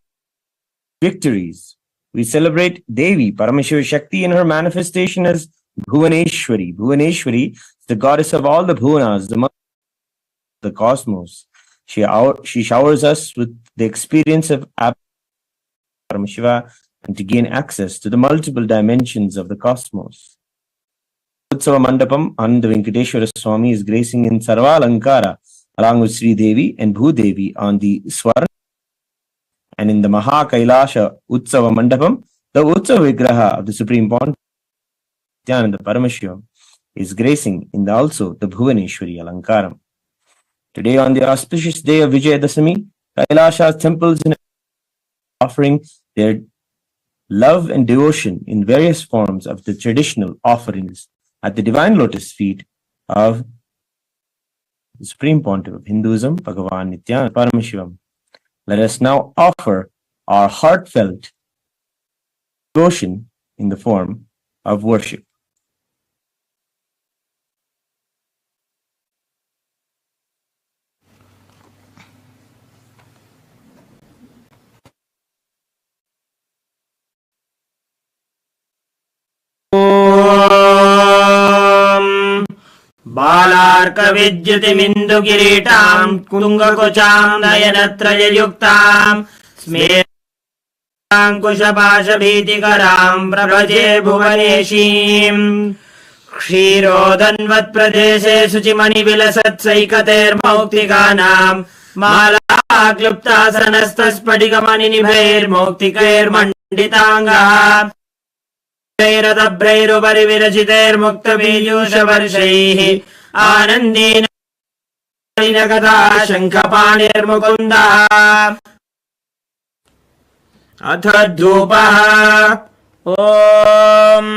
victories. We celebrate Devi, Paramashiva Shakti, in her manifestation as Bhuvaneshwari. Bhuvaneshwari is the goddess of all the Bhuvanas, the mother of the cosmos. She showers us with the experience of Paramashiva and to gain access to the multiple dimensions of the cosmos. Utsava Mandapam and the Venkateshwara Swami is gracing in Sarva Alankara along with Sri Devi and Bhudevi on the Swarna. And in the Maha Kailasha Utsava Mandapam, the Utsava Vigraha of the Supreme Pontiff and the Paramashiva is gracing in also the Bhuvaneshwari Alankaram. Today, on the auspicious day of Vijayadasami, Kailasha's temples are offering their love and devotion in various forms of the traditional offerings at the divine lotus feet of the Supreme Pontiff of Hinduism, Bhagavan Nityananda Paramashivam. Let us now offer our heartfelt devotion in the form of worship. बालार्कविद्युतिमिन्दुकिरीटां कुङ्गकुचां नयनत्रययुक्तां स्मेराङ्कुशपाशभीतिकरां प्रभजे भुवनेशीम् क्षीरोदन्वत्प्रदेशे शुचिमणिविलसत्सैकतेर्मौक्तिकानां मालाक्लुप्तासनस्तस्फटिकमणिनिभैर्मौक्तिकैर्मण्डिताङ्गः रथभ्रैरुपरि विरचितैर्मुक्तपीयूषवर्षैः आनन्देन कथा शङ्खपाणिर्मुकुन्दः अथ धूपः ॐ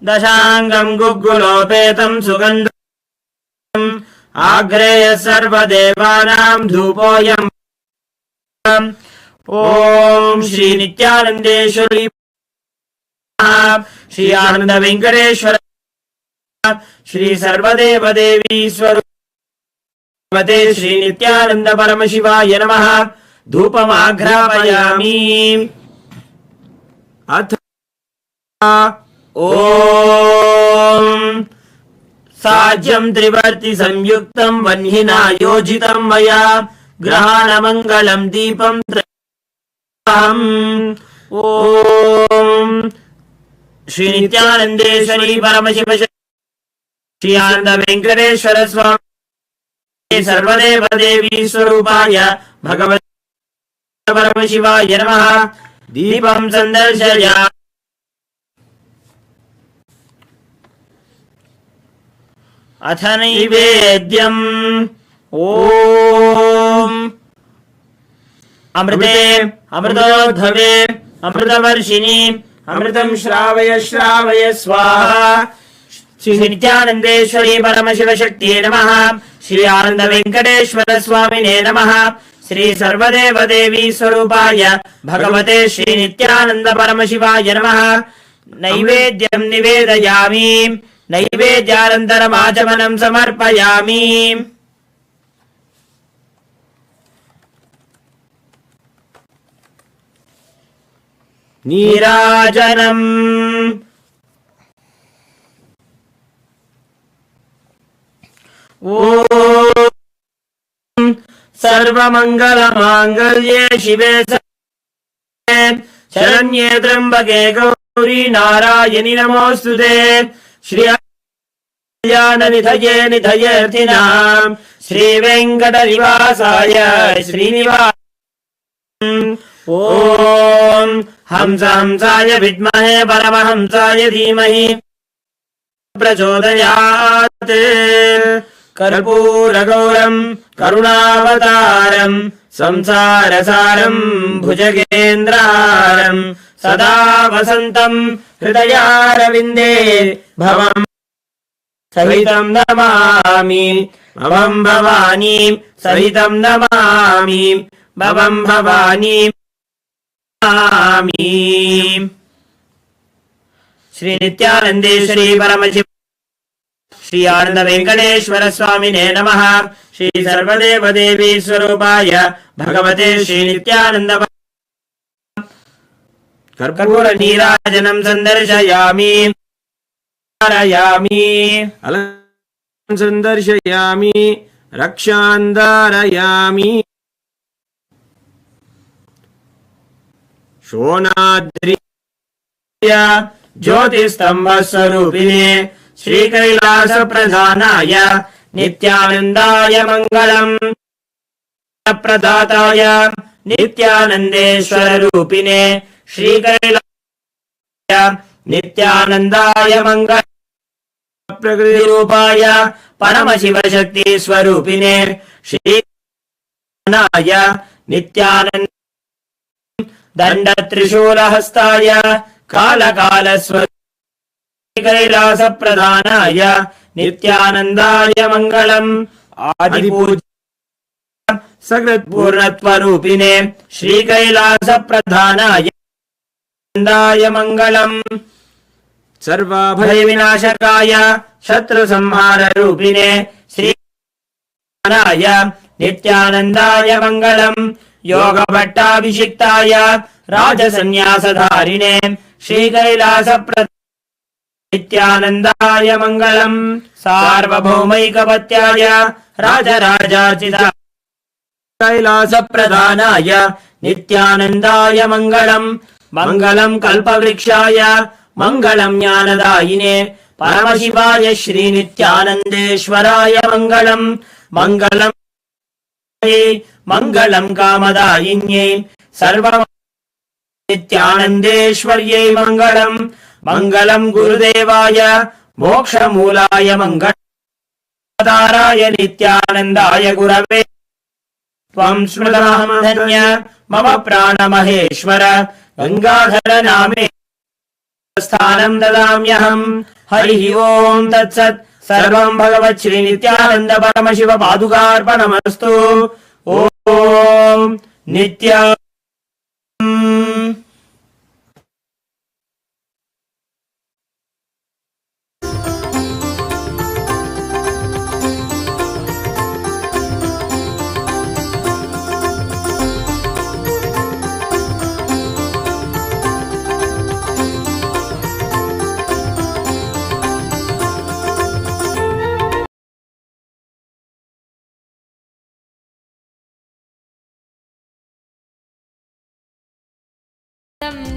दशाङ्गं गुग्गुलोपेतं सुगन्धम् आग्रेय सर्वदेवानां धूपोऽयम् ॐ श्रीनित्यानन्देश्वरी श्री आनंद वेंकटेश्वर श्री सर्वदेव देवी स्वरूपते श्री नित्यानंद परमशिवाय नमः धूपमाघ्रापयामि अथ ॐ साज्यं त्रिवर्ति संयुक्तं वह्निना योजितं मया ग्रहाणमङ्गलं दीपं ॐ श्री नित्यानंदेश्वरी परमशिव श्री आनंद वेंकटेश्वर स्वामी सर्वदेव देवी स्वरूपाय भगवते परमशिवाय नमः दीपं संदर्शयामि अथ नैवेद्यम् ॐ अमृते अमृतोद्धवे अमृतवर्षिणी अमृतं श्रावय श्रावय स्वाहा श्री नित्यानंदेश्वरी परमशिव शक्तिये नमः श्री आनंद वेंकटेश्वर स्वामिने नमः श्री सर्वदेव देवी स्वरूपाय भगवते श्री नित्यानंद परमशिवाय नमः नैवेद्यं निवेदयामि नैवेद्यानन्तरमाचमनं समर्पयामि। नीराजनम् ॐ सर्वमङ्गलमाङ्गल्ये शिवे शरण्ये त्र्यम्बके गौरी नारायणि नमोऽस्तुते। श्री निधये निधयेऽर्थिनाम् श्रीवेङ्कटनिवासाय श्रीनिवास ॐ हंसाय विद्महे परमहंसाय धीमहि प्रचोदयात्। कर्पूरगौरम् करुणावतारम् संसारसारम् भुजगेन्द्रहारम् सदा वसन्तम् हृदयारविन्दे भवम् सहितं नमामि। भवं भवानी सहितं नमामि। भवं भवानी नमामि। श्री नित्यानन्देश्वरी परमशिव श्री आनंद वेंकटेश्वर स्वामिने नमः। श्री सर्वदेव देवी स्वरूपाय भगवते श्री नित्यानंद कर्पूर नीराजनं संदर्शयामि संदर्शयामि रक्षान्धारयामि। शोणाद्रि ज्योतिस्तंभ स्वरूपिणे श्रीकैलास प्रधानाय नित्यानन्दाय मङ्गलम्। प्रदाताय नित्यानन्देश्वर रूपिणे श्रीकैलासाय नित्यानन्दाय मङ्गलम्। प्रकृतिरूपाय परमशिवशक्ति स्वरूपिणे श्रीनाय नित्यानन्द दण्डत्रिशूलहस्ताय कालकालस्वरूपिणे कैलास प्रधानाय नित्यानन्दाय मङ्गलम्। आदिपूज्य सकृत्पूर्णत्वरूपिणे श्रीकैलास प्रधानाय नित्यानन्दाय मङ्गलम्। सर्वाभयविनाशकाय शत्रुसंहाररूपिणे श्रीनाय नित्यानन्दाय मङ्गलम्। योगभट्टाभिषिक्ताय राजसन्न्यासधारिणे श्रीकैलास नित्यानन्दाय मङ्गलम्। सार्वभौमैकपत्याय राजराजार्चिताय कैलास प्रधानाय नित्यानन्दाय मङ्गलम्। मङ्गलम् कल्पवृक्षाय मङ्गलम् ज्ञानदायिने परमशिवाय श्रीनित्यानन्देश्वराय मङ्गलम्। मङ्गलम् मङ्गलम् कामदायिन्यै सर्व नित्यानन्देश्वर्यै मङ्गलम्। मङ्गलम् गुरुदेवाय मोक्षमूलाय मङ्गलम् नित्यानन्दाय गुरवे त्वं स्मृतमहमधन्य मम प्राणमहेश्वर गङ्गाधर नामे स्थानं ददाम्यहम्। हरिः ओम् तत्सत्। सर्वं भगवत् श्री नित्यानन्द परमशिव पादुकार्पणमस्तु। ॐ नित्या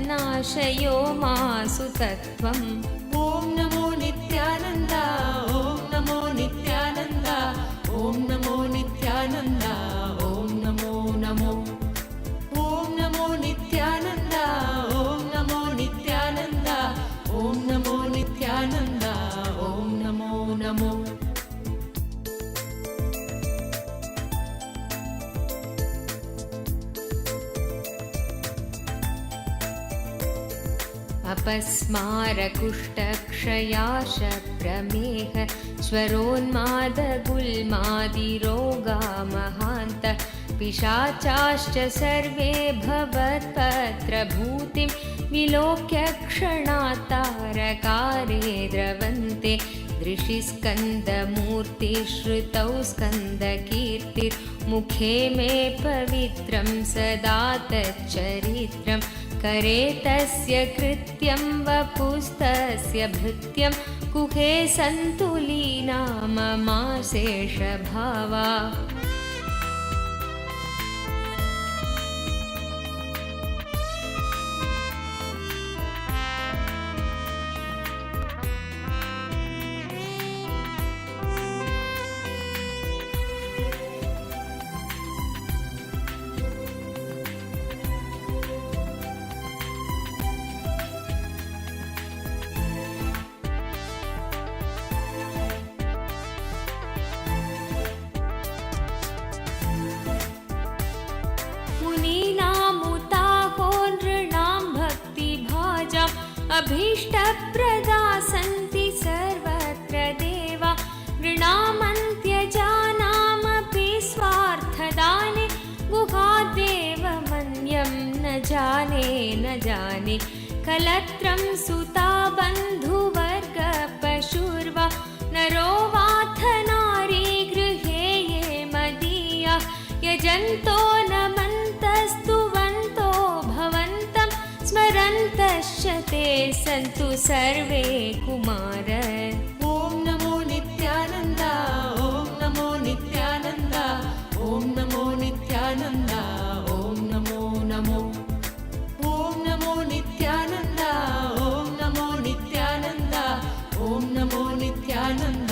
नाशयो मासु तत्त्वम्। ॐ नमो नित्यानन्द ॐ नमो नित्यानन्द ॐ नमो नित्यानन्द ॐ नमो नमो ॐ नमो नित्यानन्द ॐ नमो नित्यानन्द ॐ नमो नित्यानन्द ॐ नमो नमो। अपस्मारकुष्ठक्षयाश प्रमेह स्वरोन्मादगुल्मादिरोगा महान्त पिशाचाश्च सर्वे भवत्पत्रभूतिं विलोक्य क्षणात् तारकारे द्रवन्ते दृशिस्कन्दमूर्तिश्रुतौ स्कन्दकीर्तिर्मुखे मे पवित्रं सदा तच्चरित्रं करे तस्य कृत्यं वपुस्तस्य भृत्यं कुहे सन्तु लीना ममाशेषभावा अभीष्टप्रदा सन्ति सर्वत्र देवा नृणामन्त्यजानामपि स्वार्थदाने गुहादेव मन्यं न जाने कलत्रं सुता बन्धुवर्गपशुर्वा नरो वाथ नारी गृहे ये मदीया यजन्तो नमन्तस्तुवन्तो भवन्तं स्मरन्तश्च ते सन्तु सर्वे कुमार ॐ नमो नित्यानन्द ॐ नमो नित्यानन्द ॐ नमो नित्यानन्द ॐ नमो नमो ॐ नमो नित्यानन्द ॐ नमो नित्यानन्द ॐ नमो नित्यानन्द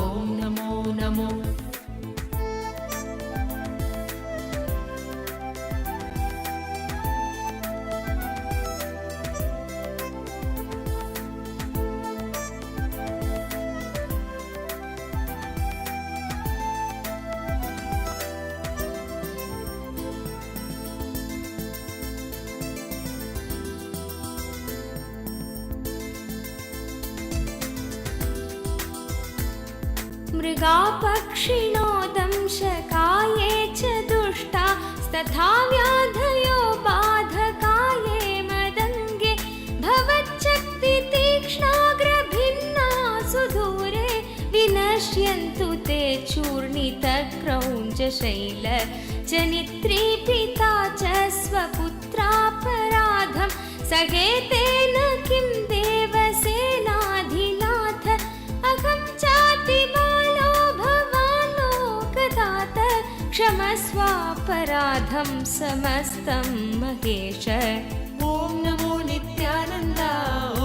ॐ नमो नमो मृगापक्षिणो दंशकाये च दुष्टा तथा व्याधयो बाधकाये मदङ्गे भवच्चक्ति तीक्ष्णाग्रभिन्ना सुदूरे विनश्यन्तु ते चूर्णितक्रौञ्चशैल जनित्रीपिता च स्वपुत्रापराधं सहेतेन किं देवसेनाधिनाथ अहं चातिबालो भवान् लोकदात क्षमस्वापराधं समस्तं महेश ॐ नमो नित्यानन्द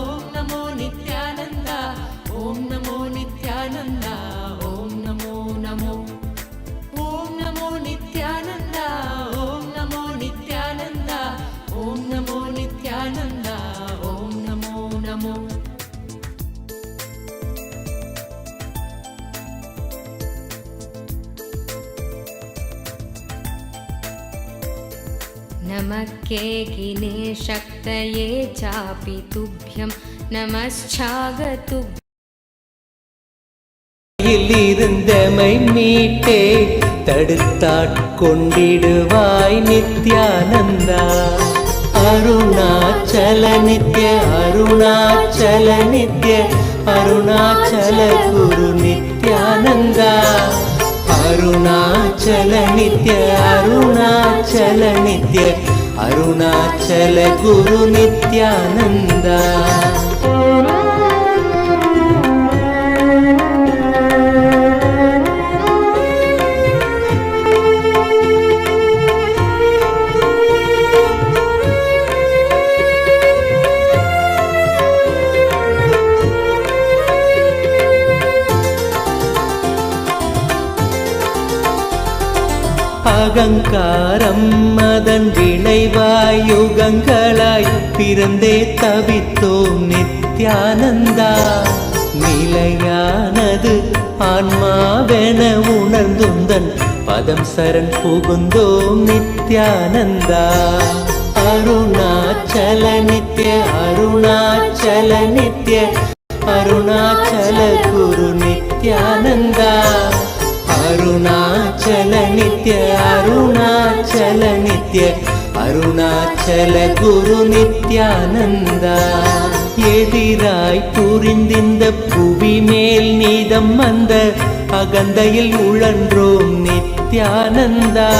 ॐ नमो नित्यानन्द ॐ नमो नित्यानन्द ॐ नमो नमो ॐ नमो नित्यानन्द ॐ नमो नित्यानन्द ॐ नमो नित्यानन्द ॐ नमो नमो नमः केकिने शक्तये चापि तुभ्यं नमश्चागतु இருந்தமை மீட்டே தடுத்தாட்கொண்டிடுவாய் நித்யானந்தா அருணாச்சல நித்ய அருணாச்சல நித்ய அருணாச்சல குரு நித்யானந்தா அருணாச்சல நித்ய அருணாச்சல நித்ய அருணாச்சல குரு நித்யானந்தா அகங்காரம் அதன் விளைவாய் யுகங்களாய் பிறந்தே தவித்தோம் நித்யானந்தா நிலையானது ஆன்மாவென உணர்ந்துந்தன் பதம் சரண் புகுந்தோம் நித்யானந்தா அருணாச்சல நித்ய அருணாச்சல நித்ய அருணாச்சல குரு நித்யானந்தா அருணாச்சல நித்ய அருணா நித்ய அருணாச்சல குரு நித்யானந்த. எதிராய் புரிந்திந்த புவி மேல் நீதம் வந்த அகந்தையில் உழன்றோம் நித்யானந்தா.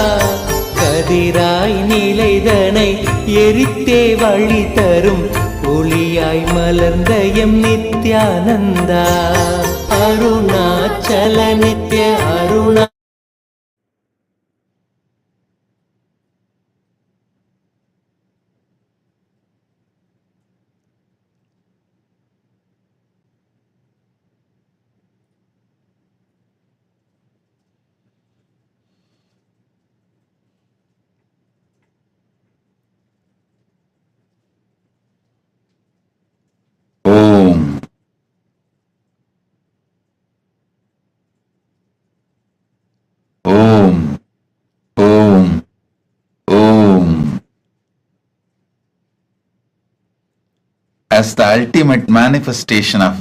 கதிராய் நிலைதனை எரித்தே வழி தரும் ஒளியாய் மலர்ந்த M Nithyananda. Arunachal Nitya Aruna Om. Om. Om. Om. As the ultimate manifestation of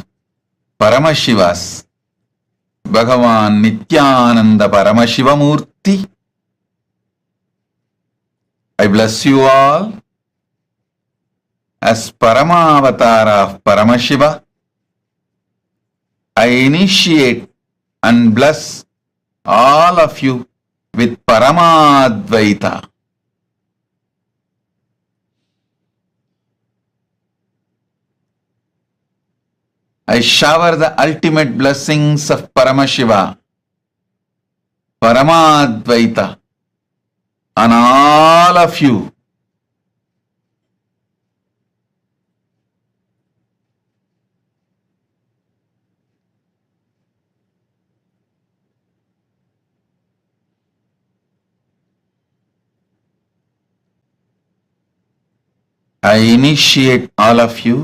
Paramashiva's, Bhagavan Nityananda Paramashivamurti, I bless you all as Paramavatara of Paramashiva. I initiate and bless all of you with Paramadvaita. I shower the ultimate blessings of Paramashiva, Paramadvaita, on all of you. I initiate all of you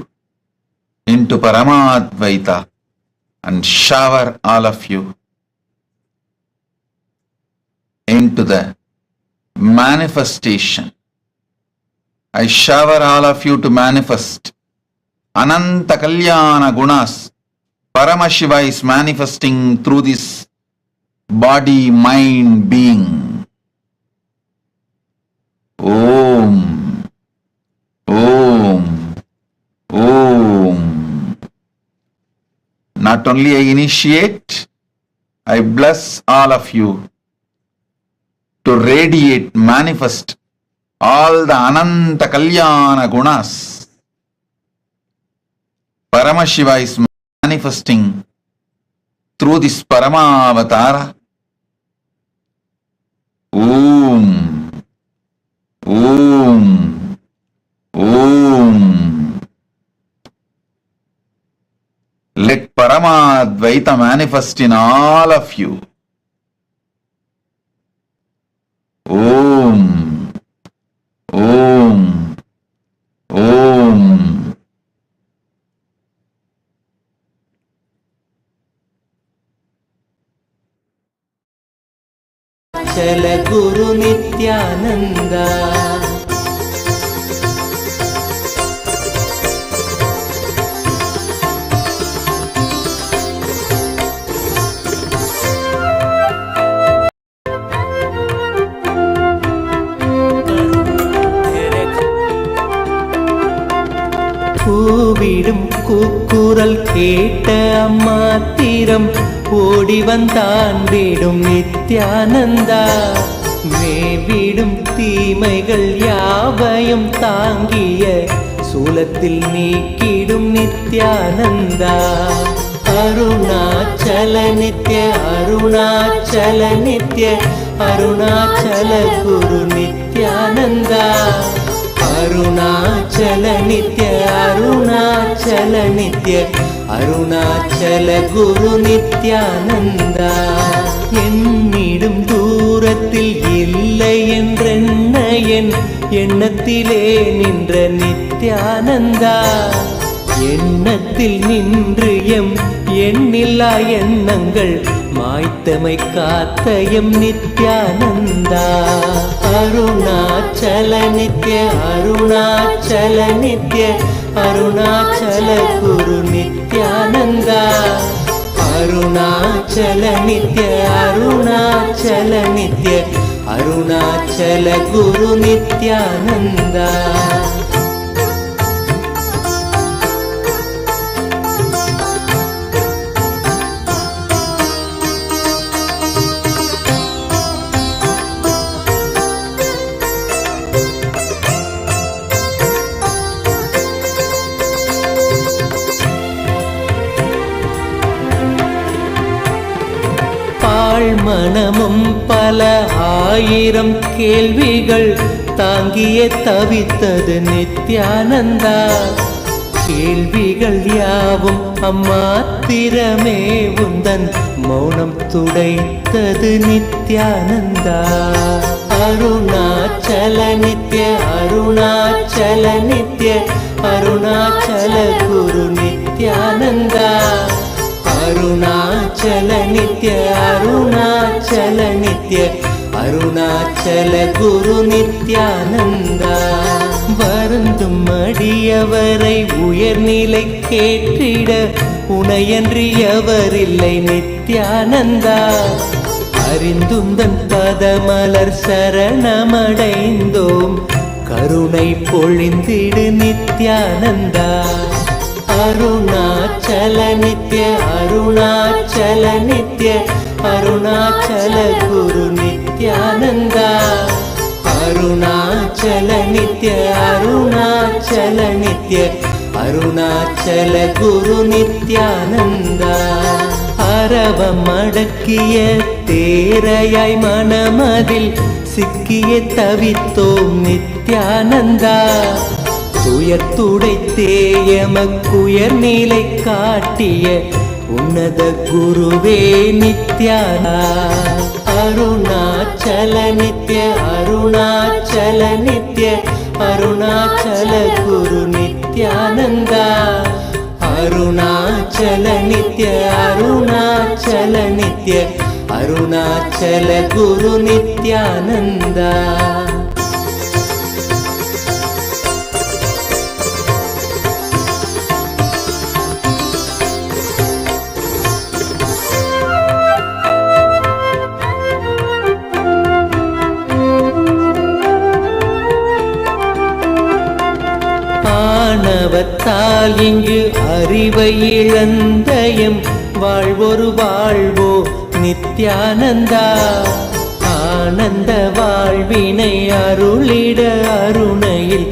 into Paramadvaita and shower all of you into the manifestation. I shower all of you to manifest Ananta Kalyana Gunas. Paramashiva is manifesting through this body, mind, being. Om. Om. Om. Not only I initiate, I bless all of you to radiate, manifest all the Ananta Kalyana Gunas. Paramashiva is manifesting through this Paramavatara. Om. Om. Om. Let Paramadvaita manifest in all of you. Om. Om. Om. चल गुरु नित्यानंदा. கூவிடும் கூக்குரல் கேட்ட அம்மாத்திரம் ஓடி வந்தான் வீடும் நித்யானந்தா. மேவிடும் தீமைகள் யாவையும் தாங்கிய சூலத்தில் நீக்கிடும் நித்யானந்தா. அருணாச்சல நித்ய அருணாச்சல நித்ய அருணாச்சல குரு நித்யானந்தா. அருணாச்சல நித்ய அருணாச்சல நித்ய அருணாச்சல குரு நித்யானந்தா. என்னிடும் தூரத்தில் இல்லை என்றென்ன என் எண்ணத்திலே நின்ற நித்யானந்தா. எண்ணத்தில் நின்று எம் எண்ணில்லா எண்ணங்கள் மாய்த்தமை காத்த எம் நித்யானந்தா. அருணாச்சல நித்ய அருணாச்சல நித்ய அருணாச்சல குரு நித்யானந்தா. அருணாச்சல நித்ய அருணாச்சல நித்ய ಅರುಣಾಚಲ ಗುರು ನಿತ್ಯಾನಂದ. மனமும் பல ஆயிரம் கேள்விகள் தாங்கியே தவித்தது நித்யானந்தா. கேள்விகள் யாவும் அம்மாத்திரமே உந்தன் மௌனம் துடைத்தது நித்யானந்தா. அருணாச்சல நித்ய அருணாச்சல நித்ய அருணாச்சல குரு நித்யானந்தா. அருணாச்சல நித்ய அருணாச்சல நித்ய அருணாச்சல குரு நித்யானந்தா. வருந்தும் அடியவரை உயர்நிலை கேட்டிட உனையன்றி எவரில்லை நித்யானந்தா. அறிந்துந்தன் பதமலர் சரணமடைந்தோம் கருணை பொழிந்திடு நித்யானந்தா. அருணாச்சல நித்ய அருணாச்சல நித்ய அருணாச்சல குரு நித்யானந்தா. அருணாச்சல நித்ய அருணாச்சல நித்ய அருணாச்சல குரு நித்யானந்தா. அரவம் அடக்கிய தேரையாய் மனமதில் சிக்கிய தவித்தோம் நித்யானந்தா. துயத்துடைத்தேயமக்குயர் நிலை காட்டிய உன்னத குருவே நித்யானா. அருணாச்சல நித்ய அருணாச்சல நித்ய அருணாச்சல குரு நித்யானந்தா. அருணாச்சல நித்ய அருணாச்சல நித்ய அருணாச்சல குரு நித்யானந்தா. ஆணவத்தால் இங்கு அறிவை இழந்தயம் வாழ்வொரு வாழ்வோ நித்யானந்தா. ஆனந்த வாழ்வினை அருளிட அருணையில்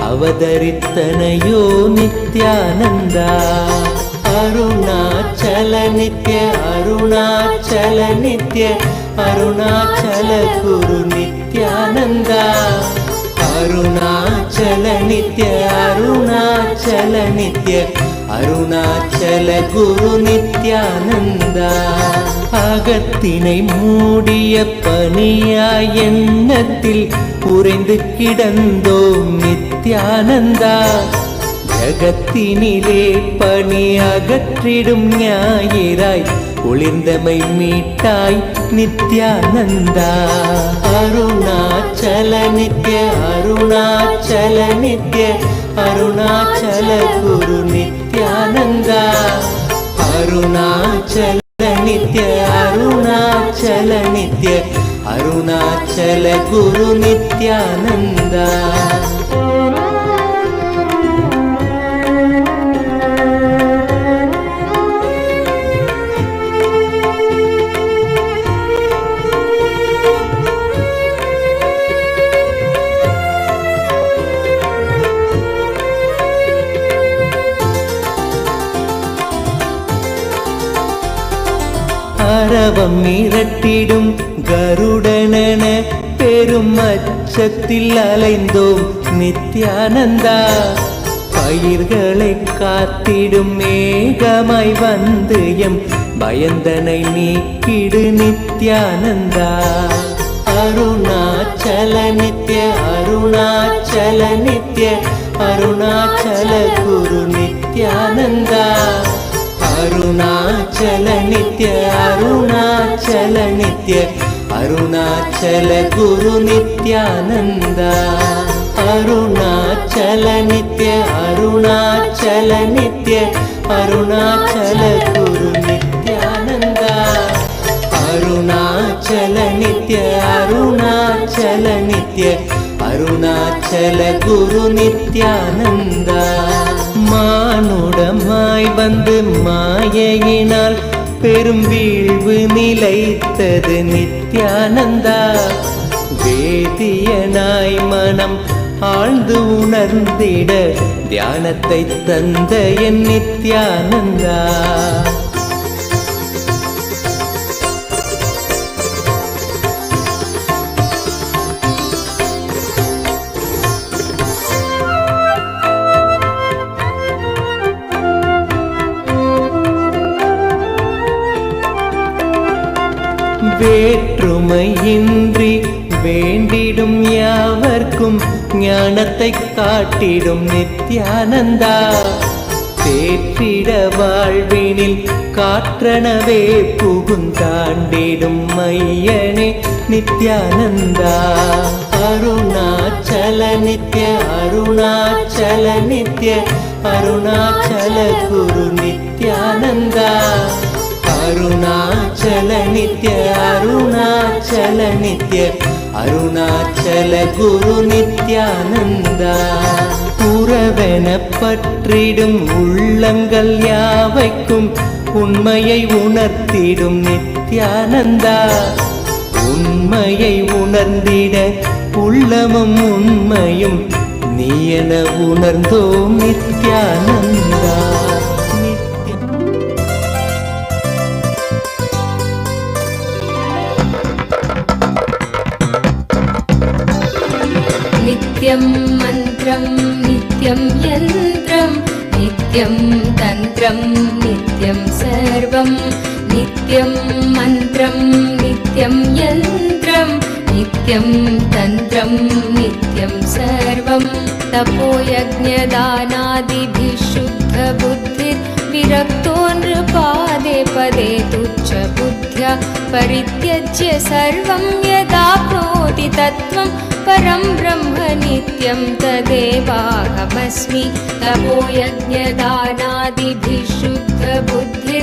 அவதரித்தனையோ நித்யானந்தா. அருணாச்சல நித்ய அருணாச்சல நித்ய அருணாச்சல குரு நித்யானந்தா. அருணாச்சல நித்ய அருணாச்சல நித்ய அருணாச்சல குரு நித்யானந்தா. அகத்தினை மூடிய பனியாய் எண்ணத்தில் உறைந்து கிடந்தோம் நித்யானந்தா. ஜகத்தினிலே பனி அகற்றிடும் ஞாயிறாய் ஒளிர்ந்தமை மீட்டாய் நித்யானந்தா. அருணாச்சல நித்ய அருணாச்சல நித்ய அருணாச்சல குரு நித்யானந்தா. அருணாச்சல நித்ய அருணாச்சல நித்ய அருணாச்சல குரு நித்யானந்தா. அரவம் மிரட்டிடும் கருடனென பெரும் அச்சத்தில் அலைந்தோம் நித்யானந்தா. பயிர்களை காத்திடும் மேகமாய் வந்து எம் பயந்தனை நீக்கிடு நித்யானந்தா. அருணாச்சல நித்ய அருணாச்சல நித்ய அருணாச்சல குரு நித்யானந்தா. அருணாச்சல நித்ய அருணாச்சல நித்ய அருணாச்சல குரு நித்யானந்தா. அருணாச்சல நித்ய அருணாச்சல நித்ய அருணாச்சல குரு நித்யானந்தா. அருணாச்சல நித்ய அருணாச்சல അരുണാചല ഗുരു നിത്യാനന്ദ മാനുടമായി വന്ന് മായയിനാൽ പെരും വീഴ്വ് നിലൈത്തത് നിത്യാനന്ദ வேதியனாய் மனம் ஆழ்ந்து உணர்ந்திட தியானத்தை தந்த என் நித்யானந்தா வேற்றுமையின்றி வேண்டிடும் யாவர்க்கும் ஞானத்தை காட்டிடும் நித்யானந்தா தேற்றிட வாழ்வினில் காற்றனவே புகுந்தாண்டிடும் மையனே நித்யானந்தா அருணாச்சல நித்ய அருணாச்சல நித்ய அருணாச்சல குரு நித்யானந்தா அருணாச்சல நித்ய அருணாச்சல நித்ய அருணாச்சல குரு நித்யானந்தா உறவென பற்றிடும் உள்ளங்கள் யாவைக்கும் உண்மையை உணர்த்திடும் நித்யானந்தா உண்மையை உணர்ந்திட உள்ளமும் உண்மையும் நீ என உணர்ந்தோம் நித்யானந்தா नित्यं मन्त्रं नित्यं यन्त्रं नित्यं तन्त्रं नित्यं सर्वं नित्यं मन्त्रं नित्यं यन्त्रं नित्यं तन्त्रं नित्यं सर्वं तपोयज्ञदानादिभिः शुद्धबुद्धिर्विरक्तो नृपादे पदे तुच्छबुद्ध्या परित्यज्य सर्वं यदाप्नोति तत्त्वं परं ब्रह्म नित्यं तदेवाहमस्मि तपोयज्ञदानादिभिः शुद्धबुद्धिर्विरक्तो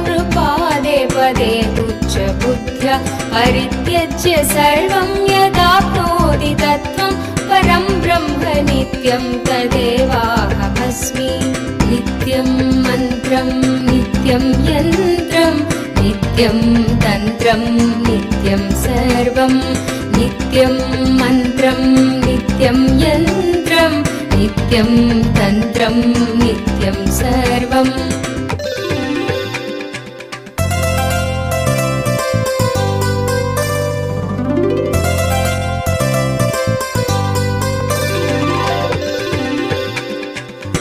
नृपादे पदे तुच्छबुद्ध्या परित्यज्य सर्वं यदाप्नोति तत्त्वं परं ब्रह्म नित्यं तदेवाहमस्मि नित्यं मन्त्रं नित्यं यन्त्रं नित्यं तन्त्रं नित्यं सर्वं नित्यं मन्त्रं नित्यं यन्त्रं नित्यं तन्त्रं नित्यं सर्वम्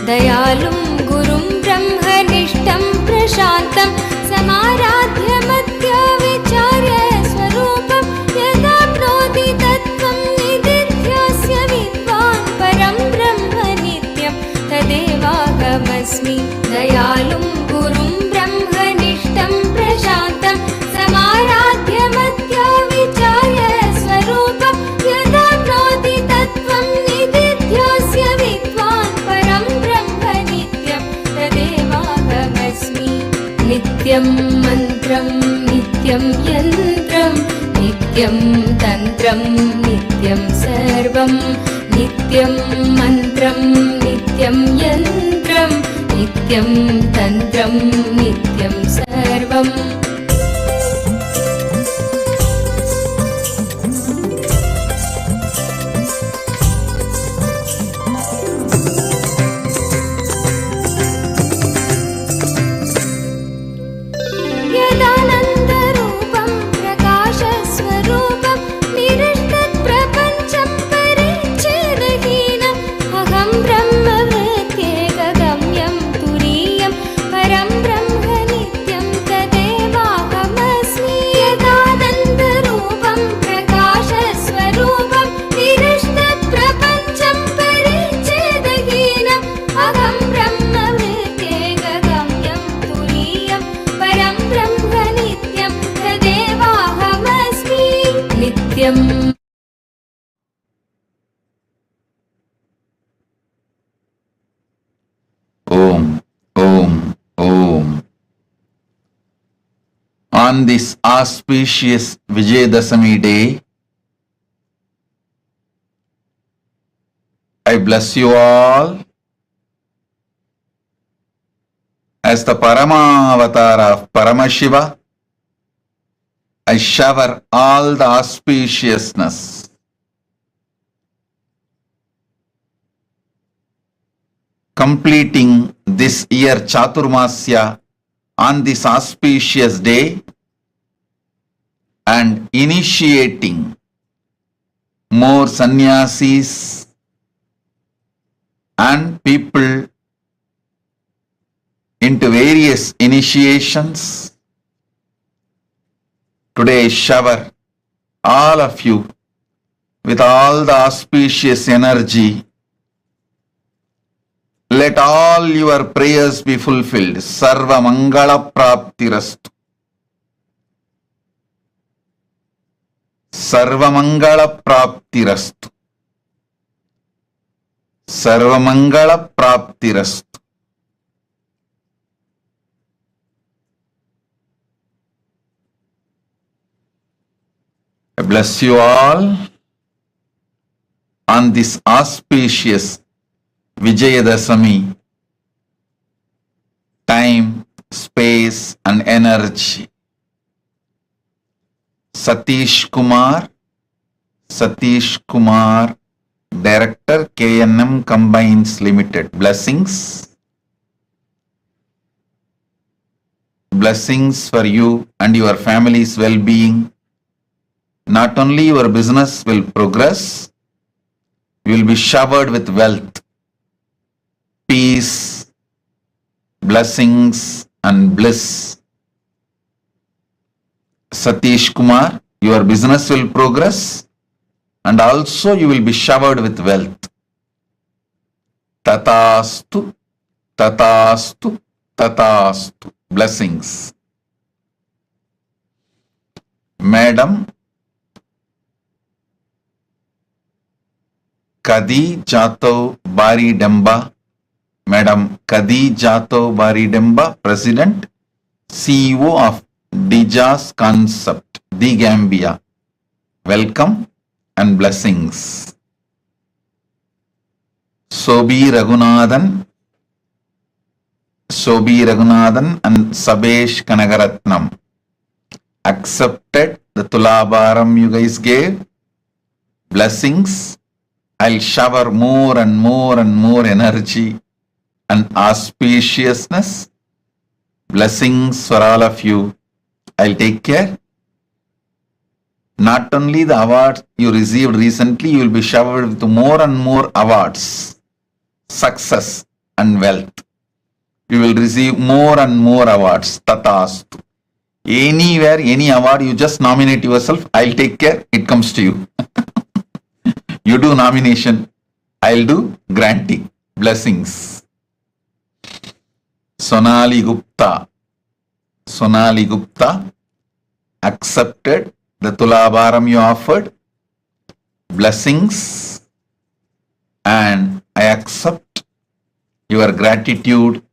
दयालुं गुरुं ब्रह्मनिष्ठं प्रशान्तं समाराध्य मध्य विचार्य स्वरूपं यदाप्नोति तत्त्वं निदिध्यास्य विद्वान् परं ब्रह्म नित्यं तदेवाहमस्मि दयालुं गुरुं ब्रह्मनिष्ठं प्रशान्तं समाराध्य मध्य विचार्य स्वरूपं यदाप्नोति तत्त्वं निदिध्यास्य विद्वान् परं ब्रह्म नित्यं तदेवाहमस्मि नित्यं मन्त्रं नित्यं यन्त्रं नित्यं तन्त्रं नित्यं सर्वं नित्यं मन्त्रं नित्यं यन्त्रं नित्यं तन्त्रं नित्यं सर्वम् यदानन्दरूपं प्रकाशस्वरूपं निरस्तत्प्रपञ्चं परिच्छेदहीनम् अहं ब्रह्मवृत्त्येकगम्यं तुरीयं परं ब्रह्म नित्यं तदेवाहमस्मि यदानन्दरूपं प्रकाशस्वरूपं निरस्तत्प्रपञ्चं परिच्छेदहीनम् अहं ब्रह्मवृत्त्येकगम्यं तुरीयं परं ब्रह्म नित्यं तदेवाहमस्मि नित्यम् Om, Om, Om. On this auspicious Vijayadashami day, I bless you all as the Paramavatar of Paramashiva. I shower all the auspiciousness, completing this year Chaturmasya on this auspicious day and initiating more sannyasis and people into various initiations. Today I shower all of you with all the auspicious energy. Let all your prayers be fulfilled. Sarva Mangala Praptirastu. Sarva Mangala Praptirastu. Sarva Mangala Praptirastu. I bless you all on this auspicious Vijayadasami, time, space and energy. Satish Kumar, Director, KNM Combines Limited. Blessings. Blessings for you and your family's well-being. Not only your business will progress, you will be showered with wealth, peace, blessings and bliss. Satish Kumar, your business will progress and also you will be showered with wealth. Tatastu, Tatastu, Tatastu. Blessings. Madam Kadi Jatov Bari Demba, Madam Kadi Jatov Bari Demba, President, CEO of Dijas Concept, The Gambia. Welcome and blessings. Sobi Raghunathan and Sabesh Kanagaratnam accepted the Tulabharam you guys gave. Blessings. I'll shower more and more energy and auspiciousness. Blessings for all of you. I'll take care. Not only the awards you received recently, you will be showered with more and more awards, success and wealth. You will receive more and more awards. Tatastu. Anywhere, any award, you just nominate yourself. I'll take care. It comes to you. You do nomination, I'll do granting. Blessings. Sonali Gupta accepted the Tulabharam you offered. Blessings. And I accept your gratitude,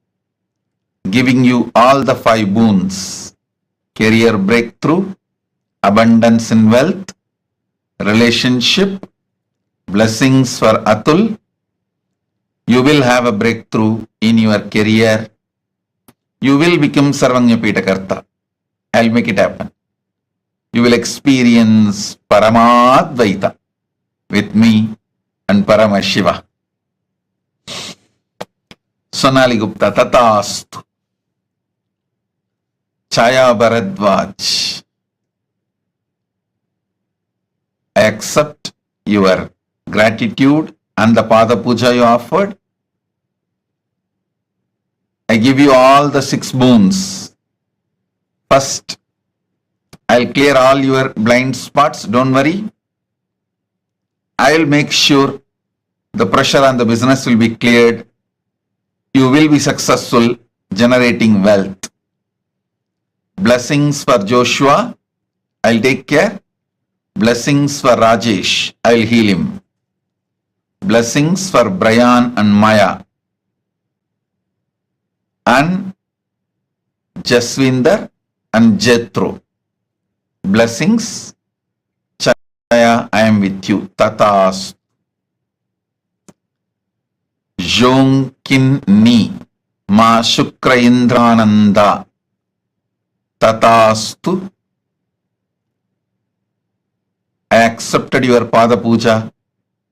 giving you all the 5 boons: career breakthrough, abundance in wealth, relationship. Blessings for Atul. You will have a breakthrough in your career. You will become Sarvanya Pitakarta. I'll make it happen. You will experience Paramadvaita with me and Paramashiva. Sonali Gupta, Tatastu. Chaya Bharadwaj, I accept your gratitude and the Pada Puja you offered. I give you all the 6 boons. First, I'll clear all your blind spots. Don't worry. I'll make sure the pressure on the business will be cleared. You will be successful generating wealth. Blessings for Joshua. I'll take care. Blessings for Rajesh. I'll heal him. Blessings for Brian and Maya. And Jaswinder and Jethro. Blessings. Chaya, I am with you. Tatas. Jonkinni Ma Shukra Indrananda Tatastu. I accepted your Pada Puja.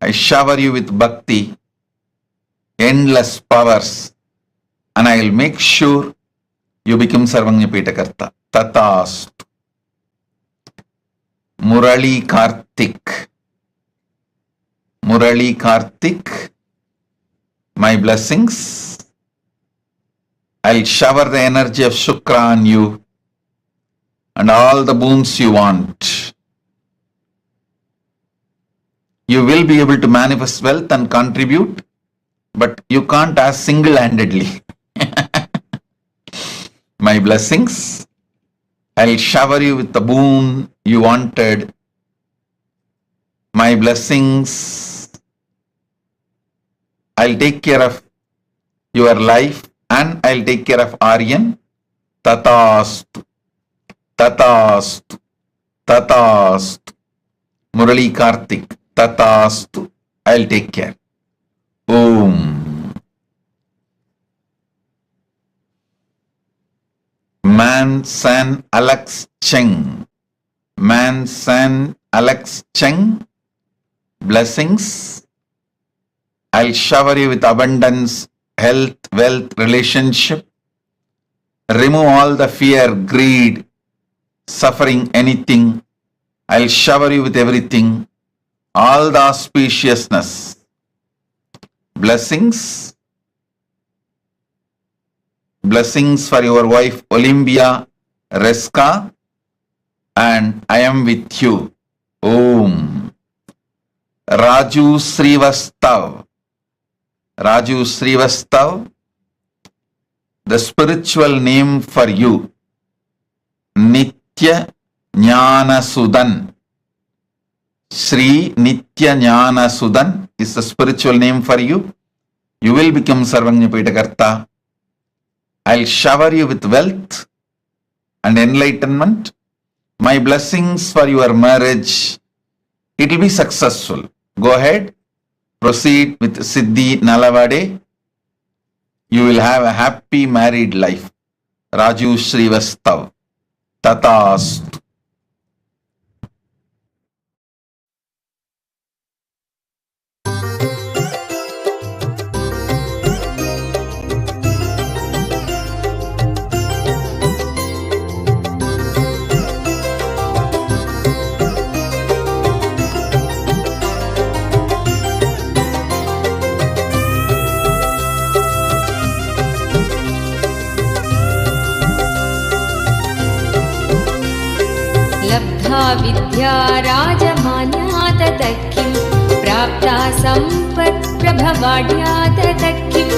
I shower you with bhakti, endless powers, and I will make sure you become Sarvanyapitakarta. Tatastu. Murali Kartik. Murali Kartik, my blessings. I'll shower the energy of Shukra on you and all the boons you want. You will be able to manifest wealth and contribute, but you can't ask single-handedly. My blessings, I'll shower you with the boon you wanted. My blessings, I'll take care of your life and I'll take care of Aryan. Tatastu, Tatastu, Tatastu. Murali Kartik, Tatastu, I'll take care. Om. Man San Alex Cheng. Man San Alex Cheng. Blessings. I'll shower you with abundance, health, wealth, relationship. Remove all the fear, greed, suffering, anything. I'll shower you with everything. All the auspiciousness. Blessings. Blessings for your wife Olympia, Reska, and I am with you. Om. Raju Srivastav. Raju Srivastav, the spiritual name for you, Nitya Jnana Sudan. Sri Nitya Jnana Sudan is the spiritual name for you. You will become Sarvanyapitakarta. I'll shower you with wealth and enlightenment. My blessings for your marriage. It will be successful. Go ahead. Proceed with Siddhi Nalavade. You will have a happy married life. Raju Srivastav. Tatastu. लब्धा विद्या राजमान्या ततः किं प्राप्ता सम्पत्प्रभवाढ्या ततः किं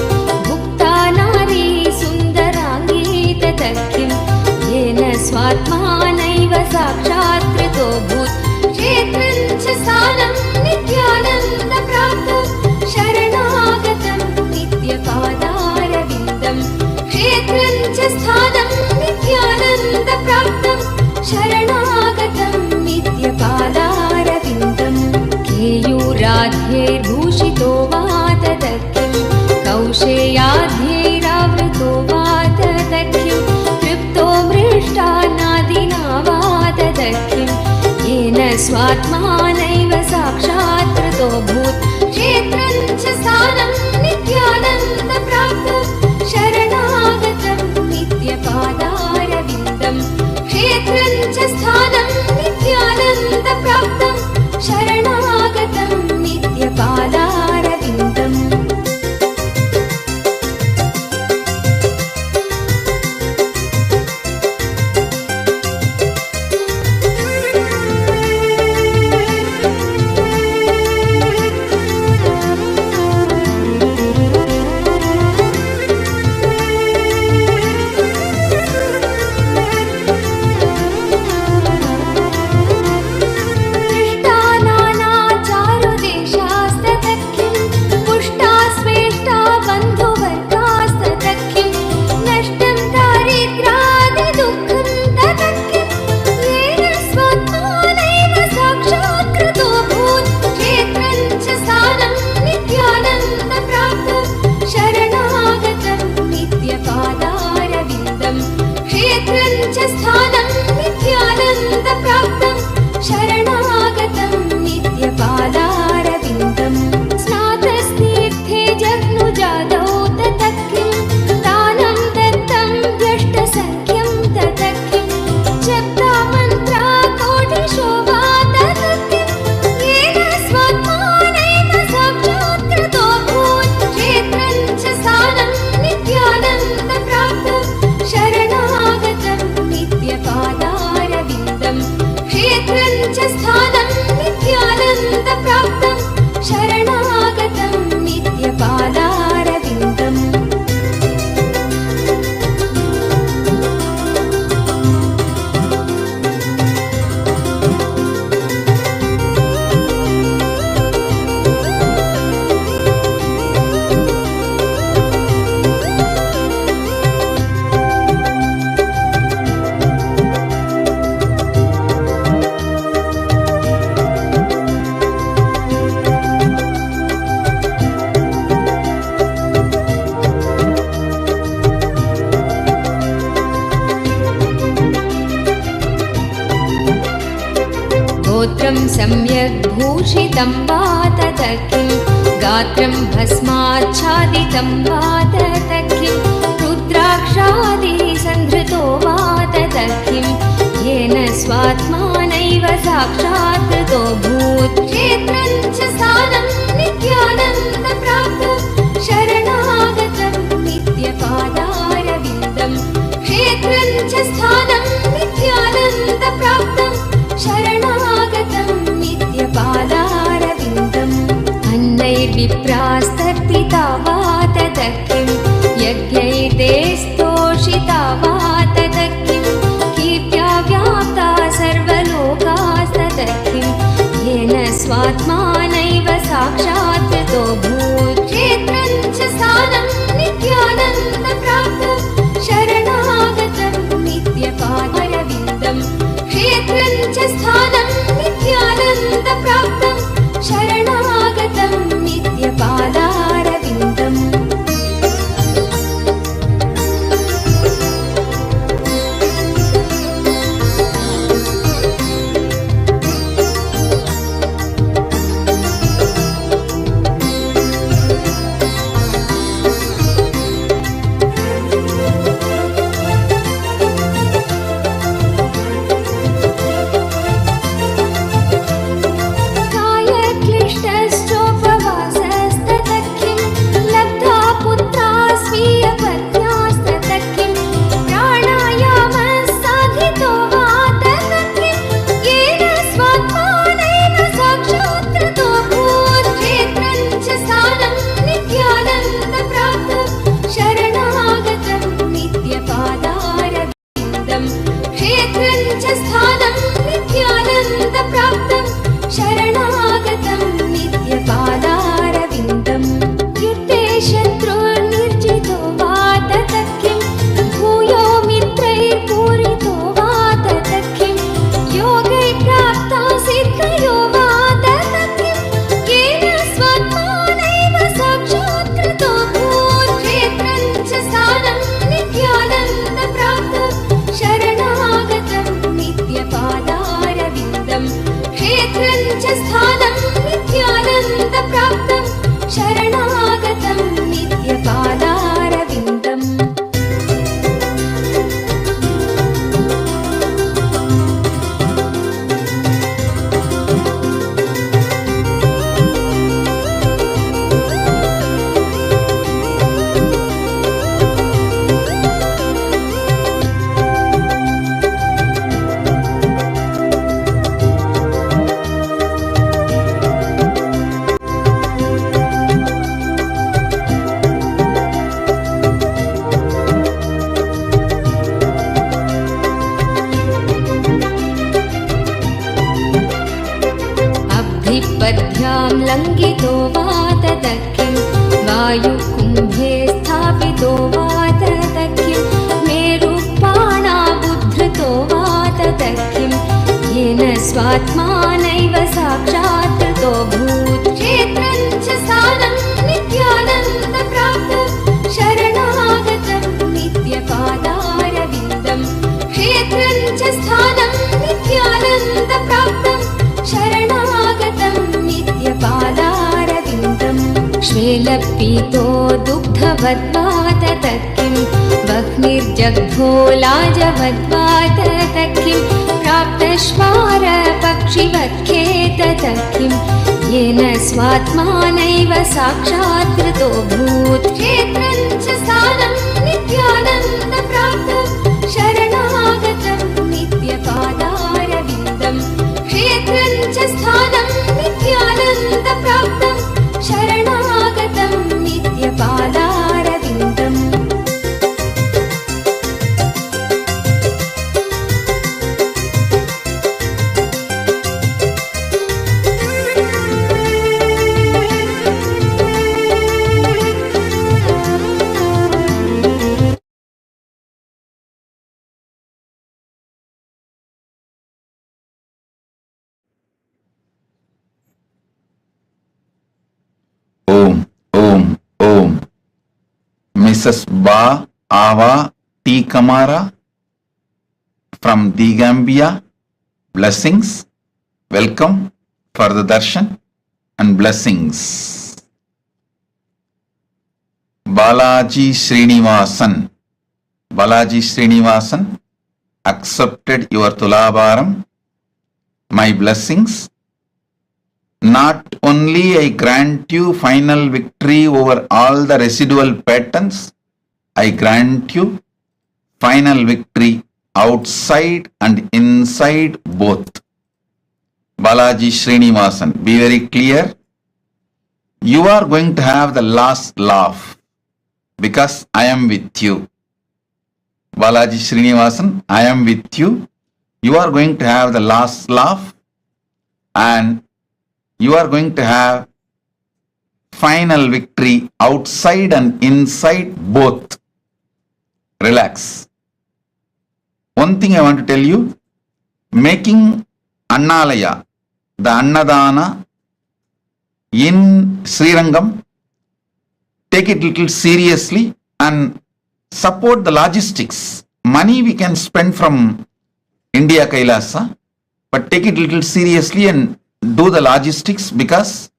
भुक्ता नारी सुन्दराङ्गी ततः किं येन स्वात्मानैव साक्षात् कृतोऽभूत् क्षेत्रं च स्थानं नित्यानन्दप्राप्तं शरणागतं नित्यपादारविन्दं क्षेत्रं च स्थानं नित्यानन्दप्राप्तं शरणागतं नित्यपादारविन्दं केयूराध्यैर्भूषितो वा ततः किं कौशेयाध्यैरावृतो वा ततः किं तृप्तो मृष्टान्नादिना वा ततः किं येन स्वात्मानैव साक्षात् कृतोऽभूत् क्षेत्रं च स्थानं नित्यानन्दप्राप्तं शरणागतं नित्यपादारविन्दं क्षेत्रं च स्थानं नित्यानन्दप्राप्तं शरणागतं नित्यपादारविन्दम् सम्यग् भूषितं वा तत किं गात्रं भस्माच्छादितं वा तत किं रुद्राक्षादिसन्धृतो वा तत किं येन स्वात्मानैव साक्षात् कृतोऽभूत् क्षेत्रं च स्थानं नित्यानन्दप्राप्तं शरणागतं नित्यपादारविन्दं क्षेत्रं च स्थानं नित्यानन्दप्राप्तं शरणागतं नित्यपादारविन्दम् अन्नैर्विप्रास्तर्पिता वा तत किं यज्ञैर्ते स्तोषिता वा तत किं कीर्त्या व्याप्ता सर्वलोकास्तत किं येन स्वात्मानैव साक्षात् कृतोऽभूत् क्षेत्रं च स्थानं नित्यानन्दप्राप्तं शरणागतं नित्यपादारविन्दम् क्षेत्रं च स्थानं नित्यानन्दप्राप्तं शरणागतं नित्यपादारविन्दम् पद्भ्यां लङ्घितो वा तत किं वायुकुम्भे स्थापितो वा तत किं मेरुपाणाबुद्धृतो वा तत किं येन स्वात्मानैव साक्षात् कृतोऽभूत् क्षेत्रं च स्थानं नित्यानन्दप्राप्तं शरणागतं नित्यपादारविन्दम् क्षेत्रं च स्थानं नित्यानन्दप्राप्तं शरणागतं नित्यपादारविन्दम् श्वेलपीतो दुग्धवद्वा तत किं वह्निर्जग्धो लाजवद्वा तत किं प्राप्तश्वारपक्षिवत्खे तत किं येन स्वात्मानैव साक्षात् कृतोऽभूत् क्षेत्रं च स्थानं नित्यानन्दप्राप्तं शरणागतं नित्यपादारविन्दम् क्षेत्रं च स्थानं नित्यानन्दप्राप्तं शरणागतं नित्यपादारविन्दम् Om, Om, Om. Mrs. Ba Ava T. Kamara from the Gambia. Blessings. Welcome for the darshan and blessings. Balaji Srinivasan accepted your Tulabharam, my blessings. Not only I grant you final victory over all the residual patterns, I grant you final victory outside and inside both. Balaji Srinivasan, be very clear. You are going to have the last laugh because I am with you. Balaji Srinivasan, I am with you. You are going to have the last laugh and you are going to have final victory outside and inside both. Relax. One thing I want to tell you, making Annalaya, the Annadana in Srirangam, take it little seriously and support the logistics. Money we can spend from India Kailasa, but take it little seriously and do the logistics because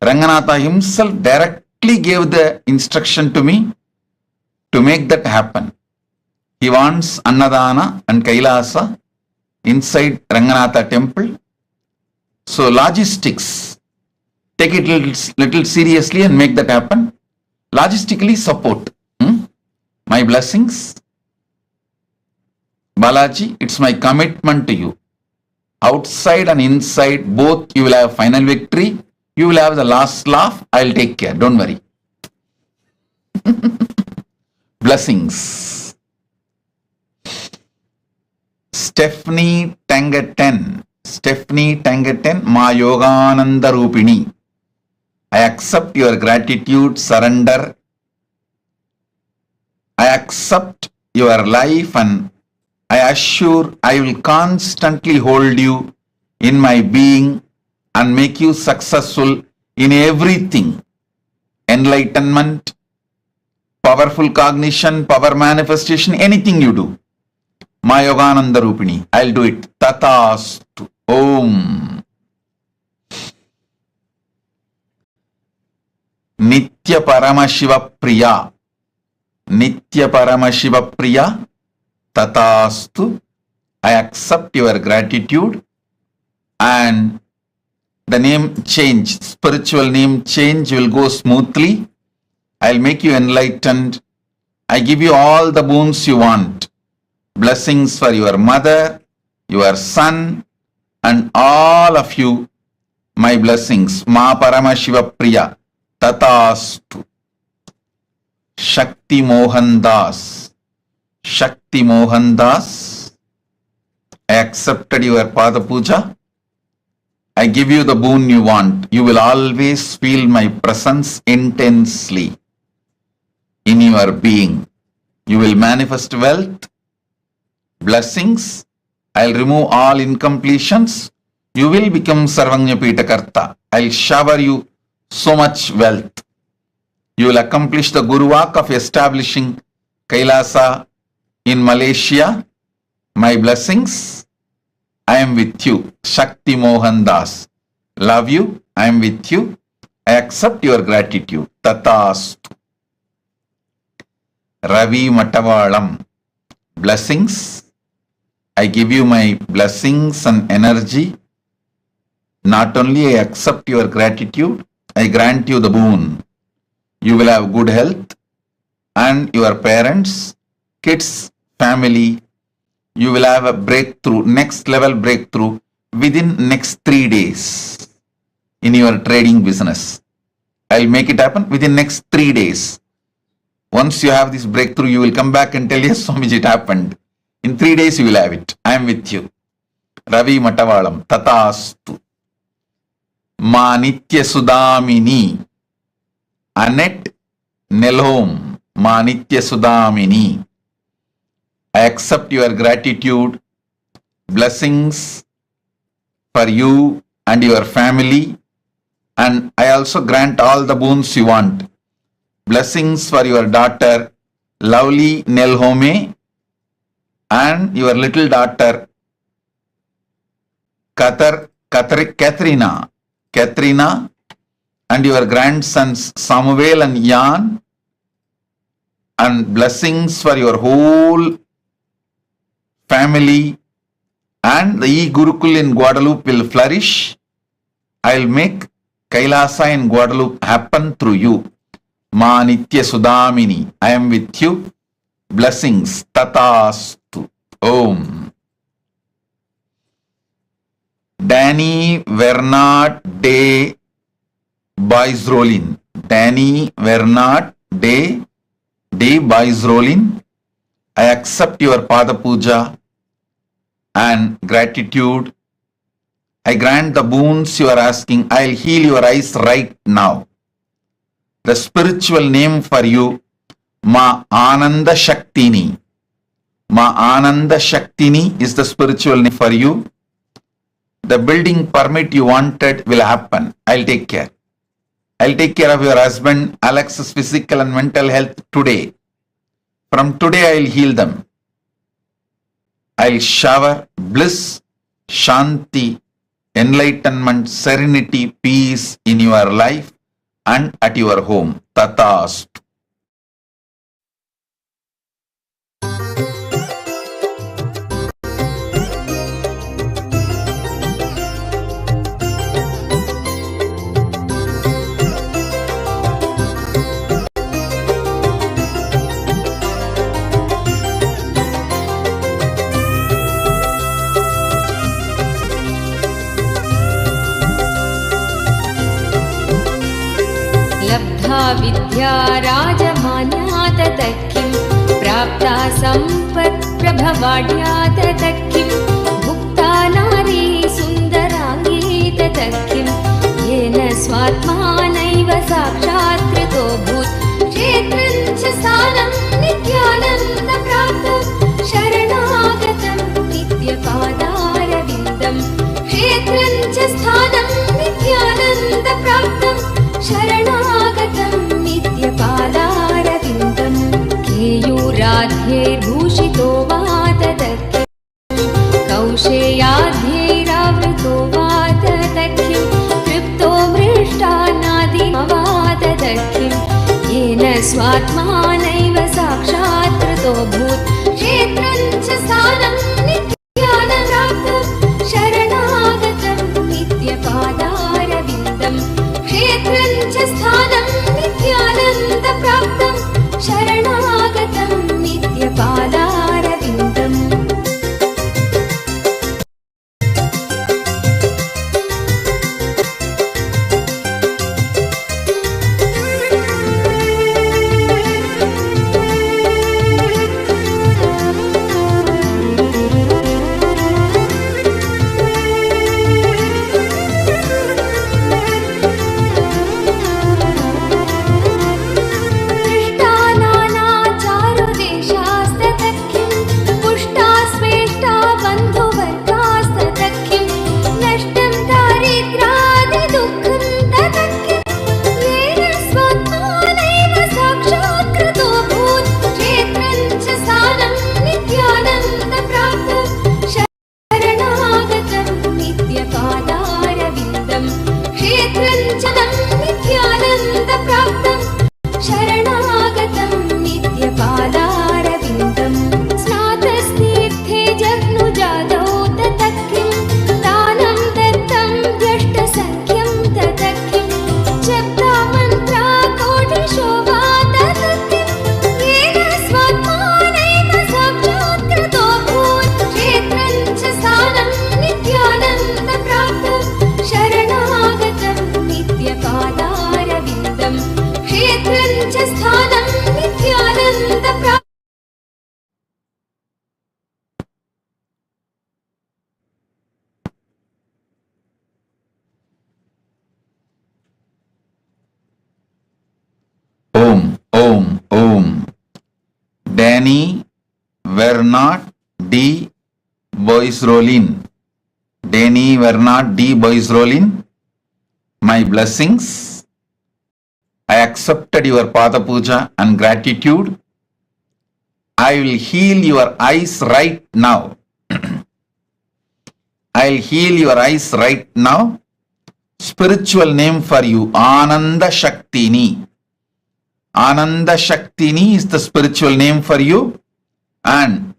Ranganatha himself directly gave the instruction to me to make that happen. He wants Annadana and Kailasa inside Ranganatha temple. So logistics, take it little seriously and make that happen. Logistically support. My blessings. Balaji, it's my commitment to you. Outside and inside, both you will have final victory. You will have the last laugh. I'll take care. Don't worry. Blessings. Stephanie Tangaten, Ma Yogananda Rupini. I accept your gratitude, surrender. I accept your life and I assure I will constantly hold you in my being and make you successful in everything. Enlightenment, powerful cognition, power manifestation, anything you do. Ma Yogananda Rupini, I'll do it. Tatastu. Om. Nitya Paramashiva Priya. Nitya Paramashiva Priya. Tatastu. I accept your gratitude and the name change, spiritual name change will go smoothly. I'll make you enlightened. I give you all the boons you want. Blessings for your mother, your son, and all of you. My blessings. Ma Paramashiva Priya. Tatastu. Shakti Mohan Das. Shakti Mohan Das. I accepted your Pada Puja. I give you the boon you want. You will always feel my presence intensely in your being. You will manifest wealth, blessings. I'll remove all incompletions. You will become Sarvanyapita Karta. I'll shower you so much wealth. You will accomplish the Guru work of establishing Kailasa in Malaysia. My blessings. I am with you. Shakti Mohan Das. Love you. I am with you. I accept your gratitude. Tatastu. Ravi Matavalam. Blessings. I give you my blessings and energy. Not only I accept your gratitude, I grant you the boon. You will have good health and your parents, kids, family. You will have a breakthrough, next level breakthrough within next 3 days in your trading business. I'll make it happen within next 3 days. Once you have this breakthrough, you will come back and tell, yes, Swamiji, it happened. In 3 days, you will have it. I am with you. Ravi Matavalam. Tatastu. Ma Nitya Sudamini. Annette Nelhom. Ma Nitya Sudamini. I accept your gratitude, blessings for you and your family, and I also grant all the boons you want. Blessings for your daughter, lovely Nelhome, and your little daughter, Katharina. Katrina, and your grandsons Samuel and Jan, and blessings for your whole family, and the e-Gurukul in Guadeloupe will flourish. I'll make Kailasa in Guadeloupe happen through you. Ma Nitya Sudamini, I am with you. Blessings. Tatastu. Om. Danny Vernat de Boisrolin. Danny Vernat de Boisrolin. I accept your Pada Puja and gratitude. I grant the boons you are asking. I'll heal your eyes right now. The spiritual name for you, Ma Ananda Shaktini. Ma Ananda Shaktini is the spiritual name for you. The building permit you wanted will happen. I'll take care. I'll take care of your husband Alex's physical and mental health today. From today I'll heal them. I'll shower bliss, shanti, enlightenment, serenity, peace in your life and at your home. Tatastu. लब्धा विद्या राजमान्या ततः किं प्राप्ता सम्पत् प्रभवाढ्या ततः किं भुक्ता नारी सुन्दराङ्गी ततः किं येन स्वात्मानैव साक्षात् कृतोऽभूत् क्षेत्रं च स्थानं नित्यानन्दप्राप्तं शरणागतं नित्यपादारविन्दं क्षेत्रं च स्थानं नित्यानन्दप्राप्तं शरणागतं नित्यपादारविन्दं केयूराध्यैर्भूषितो वा ततः किं कौशेयाध्यैरावृतो वा ततः किं तृप्तो मृष्टान्नादिमा ततः किं येन स्वात्मानैव साक्षात् कृतोऽभूत् क्षेत्रं च स्थानं नित्यानन्दप्राप्तं शरणागतं नित्यपादारविन्दं क्षेत्रं च स्थानं नित्यानन्दप्राप्तं शरणागतं नित्यपादारविन्दम् Om, Om, Om. Danny Vernat D. Boisrolin. Danny Vernat D. Boisrolin. My blessings. I accepted your Pada Puja and gratitude. I will heal your eyes right now. I'll heal your eyes right now. spiritual name for you, Ananda Shaktini. Ananda Shaktini is the spiritual name for you, and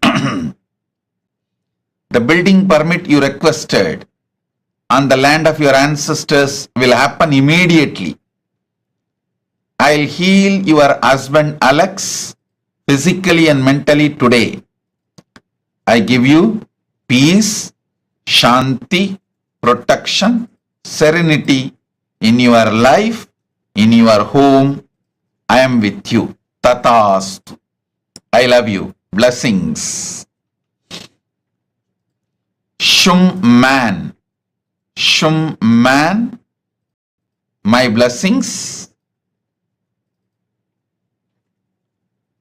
the building permit you requested on the land of your ancestors will happen immediately. I'll heal your husband Alex physically and mentally today. I give you peace, shanti, protection, serenity in your life, in your home. I am with you. Tatastu. I love you. Blessings. Shum man. Shum man. My blessings.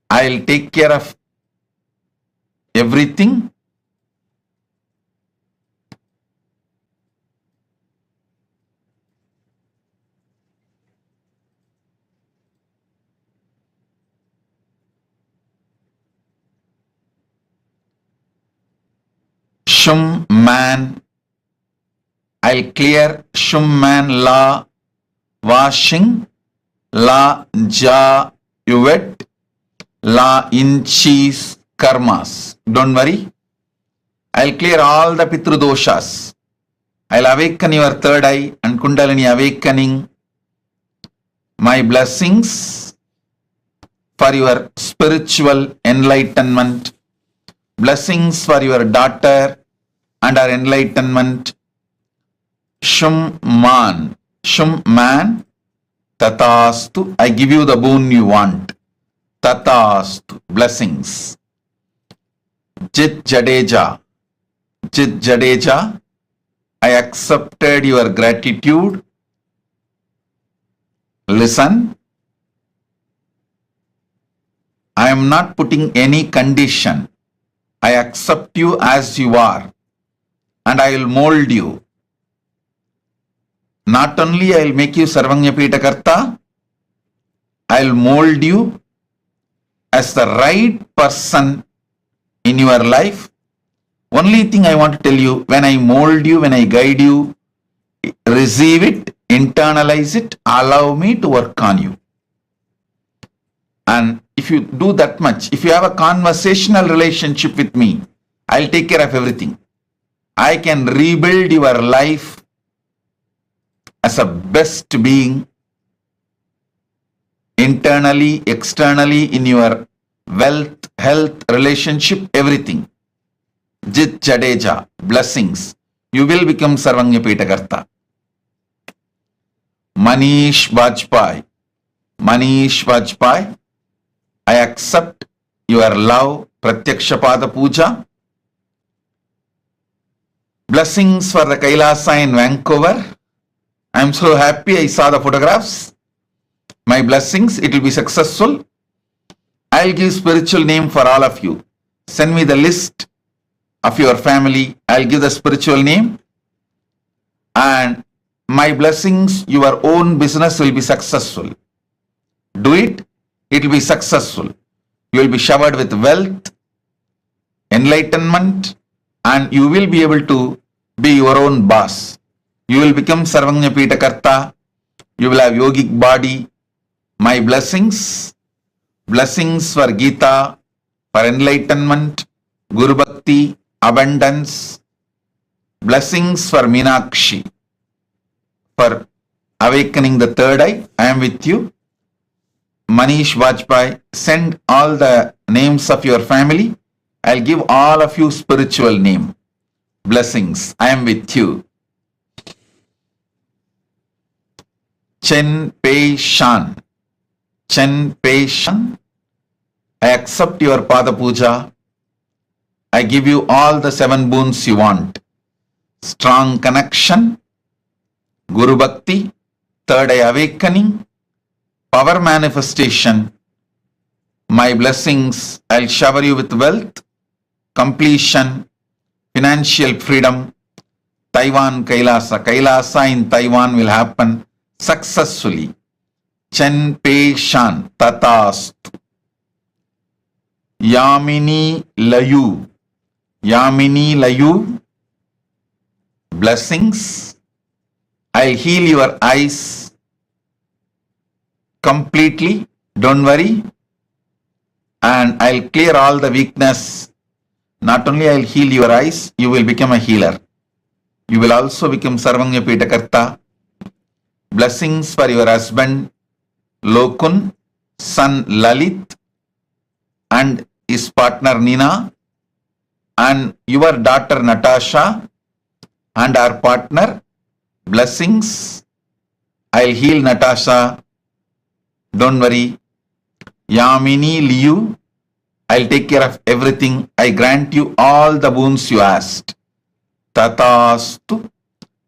I'll take care of everything. Shum man. I'll clear Shum man la washing, la ja yuvet, la inchis karmas. Don't worry. I'll clear all the Pitru doshas. I'll awaken your third eye and Kundalini awakening. My blessings for your spiritual enlightenment. Blessings for your daughter and her enlightenment. Shum man. Tatastu. I give you the boon you want. Tatastu. Blessings. Jit Jadeja. I accepted your gratitude. Listen. I am not putting any condition. I accept you as you are, and I will mold you. Not only I will make you Sarvanyapita Karta, I will mold you as the right person in your life. Only thing I want to tell you, when I mold you, when I guide you, receive it, internalize it, allow me to work on you. And if you do that much, if you have a conversational relationship with me, I'll take care of everything. I can rebuild your life as a best being, internally, externally, in your wealth, health, relationship, everything. Jit Jadeja, blessings. You will become Sarvanyapita Karta. Manish Vajpayee, I accept your love, Pratyakshapada Puja. Blessings for the Kailasa in Vancouver. I am so happy I saw the photographs. My blessings, it will be successful. I'll give spiritual name for all of you. Send me the list of your family. I'll give the spiritual name. And my blessings, your own business will be successful. Do it. It will be successful. You will be showered with wealth, enlightenment, and you will be able to be your own boss. You will become Sarvanyapita Karta. You will have yogic body. My blessings. Blessings for Gita, for enlightenment, Guru Bhakti, abundance. Blessings for Meenakshi, for awakening the third eye. I am with you. Manish Vajpayee, send all the names of your family. I'll give all of you spiritual name. Blessings. I am with you. Chen Pei Shan. I accept your Pada Puja. I give you all the 7 boons you want. Strong connection, Guru Bhakti, third eye awakening, power manifestation. My blessings, I'll shower you with wealth, completion, financial freedom. Taiwan Kailasa in Taiwan will happen successfully. Chen Pei Shan, Tatastu. Yamini Layu, blessings. I'll heal your eyes completely. Don't worry. And I'll clear all the weakness. Not only I'll heal your eyes, you will become a healer. You will also become Sarvanya Pitakarta. Blessings for your husband Lokun, son Lalit, and his partner Nina, and your daughter Natasha, and our partner. Blessings. I'll heal Natasha. Don't worry. Yamini Liu, I'll take care of everything. I grant you all the boons you asked. Tatastu,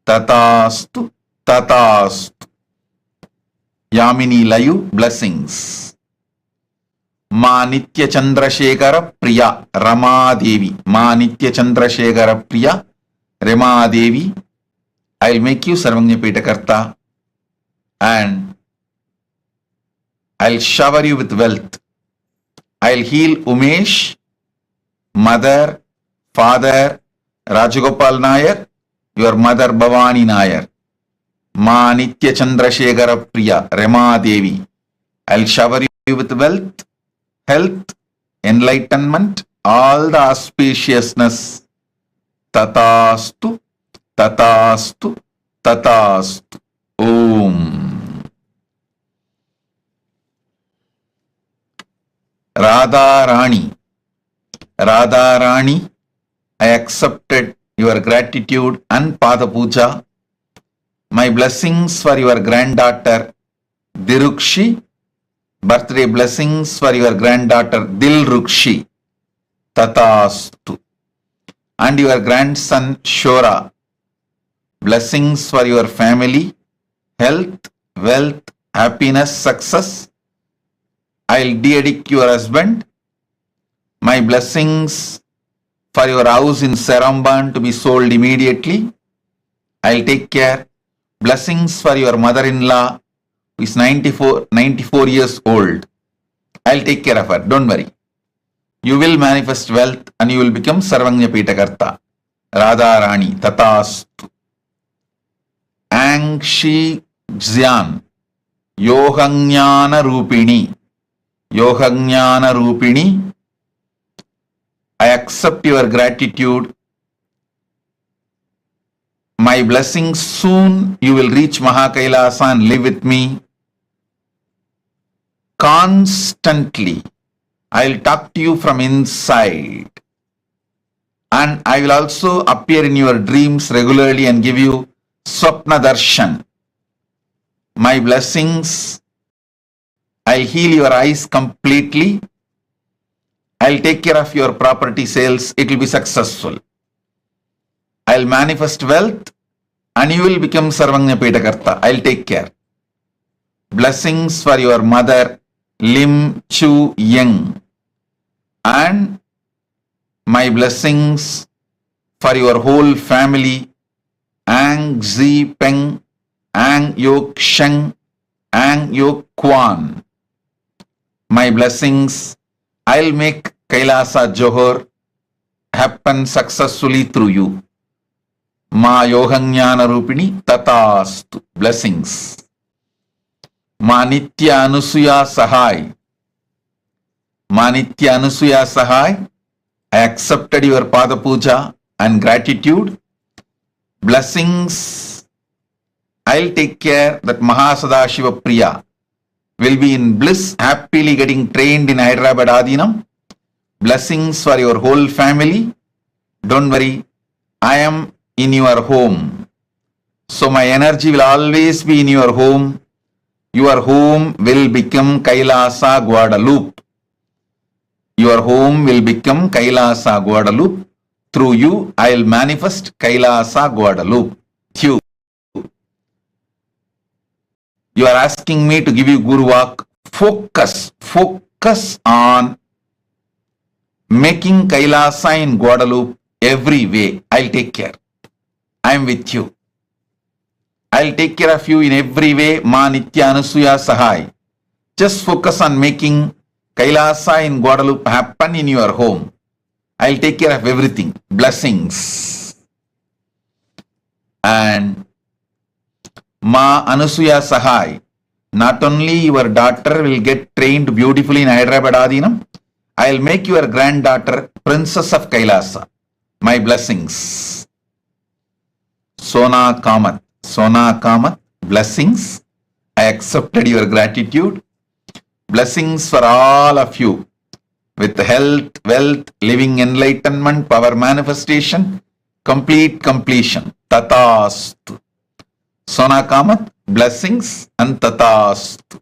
tatastu, tatastu. Yamini Layu, blessings. Ma Nitya Chandrasekhara Priya, Rama Devi. Ma Nitya Chandrasekhara Priya, Rama Devi. I'll make you Sarvanya Pitakarta and I'll shower you with wealth. I'll heal Umesh, mother, father, Rajagopal Nair, your mother Bhavani Nair. Ma Nitya Chandrasekhara Priya, Rama Devi. I'll shower you with wealth, health, enlightenment, all the auspiciousness. Tatastu, tatastu, tatastu. Om. Radha Rani. Radha Rani, I accepted your gratitude and Pada Puja. My blessings for your granddaughter Dirukshi. Birthday blessings for your granddaughter Dilrukshi. Tatastu. And your grandson Shora. Blessings for your family, health, wealth, happiness, success. I'll de-addict your husband. My blessings for your house in Saramban to be sold immediately. I'll take care. Blessings for your mother-in-law who is 94 years old. I'll take care of her. Don't worry. You will manifest wealth and you will become Sarvanya Pitakarta. Radha Rani, Tatastu. Angshi Xian, Yohanyana Rupini. Yohanyana Rupini, I accept your gratitude. My blessings, soon you will reach Mahakailasa and live with me. Constantly, I'll talk to you from inside. And I will also appear in your dreams regularly and give you Swapna Darshan. My blessings, I'll heal your eyes completely. I'll take care of your property sales. It will be successful. I'll manifest wealth and you will become Sarvanya Pitakarta. I'll take care. Blessings for your mother, Lim Chu Yeng. And my blessings for your whole family, Ang Zi Peng, Ang Yok Sheng, Ang Yok Kwan. My blessings, I'll make Kailasa Johor happen successfully through you. Ma Yohanyana Rupini Tatastu. Blessings. Ma Nitya Anusuya Sahai. Ma Nitya Anusuya Sahai, I accepted your Pada Puja and gratitude. Blessings. I'll take care that Mahasadashiva Priya will be in bliss, happily getting trained in Hyderabad Adinam. Blessings for your whole family. Don't worry, I am in your home. So my energy will always be in your home. Your home will become Kailasa Guadalupe. Your home will become Kailasa Guadalupe. Through you, I will manifest Kailasa Guadalupe. You are asking me to give you Guru Vak. Focus on making Kailasa in Guadalupe every way. I'll take care. I am with you. I'll take care of you in every way. Ma Nitya Anusuya Sahai. Just focus on making Kailasa in Guadalupe happen in your home. I'll take care of everything. Blessings. And Ma Anusuya Sahai. Not only your daughter will get trained beautifully in Hyderabad Adinam, I'll make your granddaughter Princess of Kailasa. My blessings. Sona Kamath. Sona Kamath, blessings. I accepted your gratitude. Blessings for all of you. With health, wealth, living enlightenment, power manifestation, complete completion. Tatastu. Sona Kamath, blessings and Tatastu.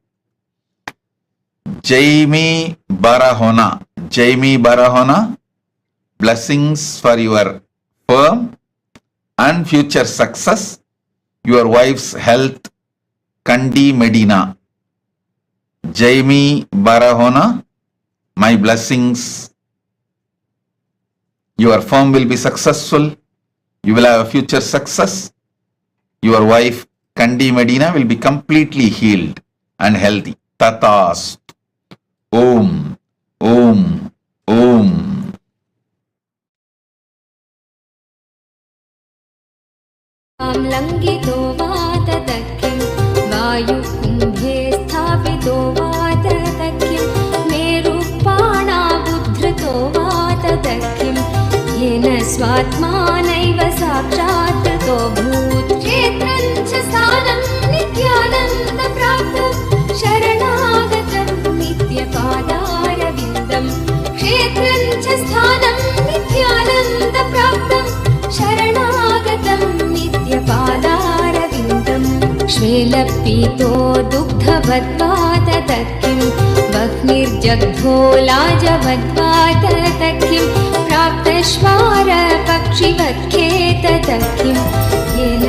Jaimi Barahona. Jaimi Barahona, blessings for your firm and future success. Your wife's health, Kandi Medina. Jaimi Barahona, my blessings. Your firm will be successful. You will have a future success. Your wife, Kandi Medina, will be completely healed and healthy. Tatast. Om. Om. Om. लङ्घितो वाततकिं वायुकुम्भे स्थापितो वाततकिं मेरुपाणाबुद्धृतो वाततकिं येन स्वात्मानैव साक्षात्कृतो भूत् क्षेत्रं च स्थानं नित्यानन्दप्राप्तं शरणागतं नित्यपादारविन्दं क्षेत्रं च स्थानं नित्यानन्दप्राप्तं शरणागतं नित्यपादारविन्दम् श्वेलपीतो दुग्धवद्वाततकिं वह्निर्जग्धो लाजवद्वाततकिं प्राप्तश्वार पक्षिवत्खेततकिं येन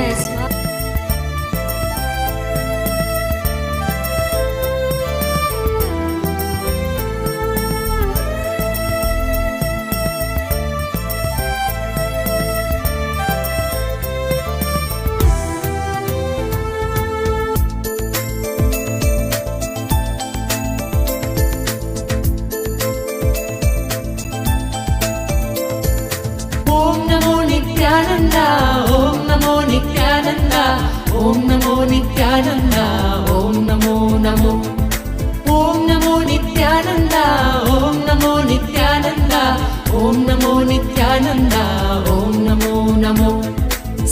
Om Namo Nityananda, Om Namo Nityananda, Om Namo Nityananda, Om Namo Namo. Om Namo Nityananda, Om Namo Nityananda, Om Namo Nityananda, Om Namo Namo.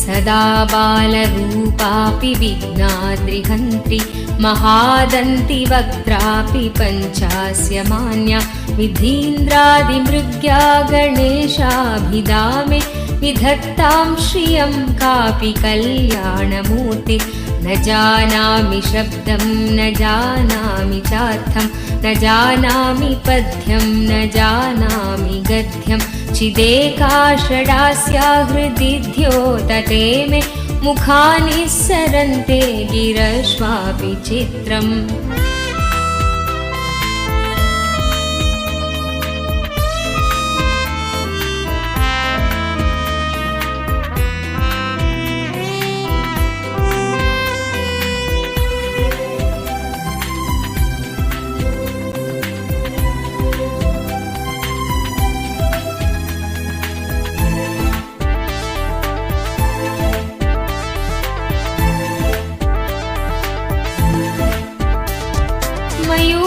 सदा बालरूपापि विघ्नाद्रिहन्त्रि महादन्ति वक्त्रापि पञ्चास्य मान्या विधीन्द्रादिमृग्या गणेशाभिधामे विधत्तां श्रियं कापि कल्याणमूर्ति न जानामि शब्दं न जानामि चार्थं न जानामि पद्यं न जानामि गद्यं चिदेका षडास्या हृदि द्योतते मे मुखानि सरन्ते गिरश्वापि चित्रम्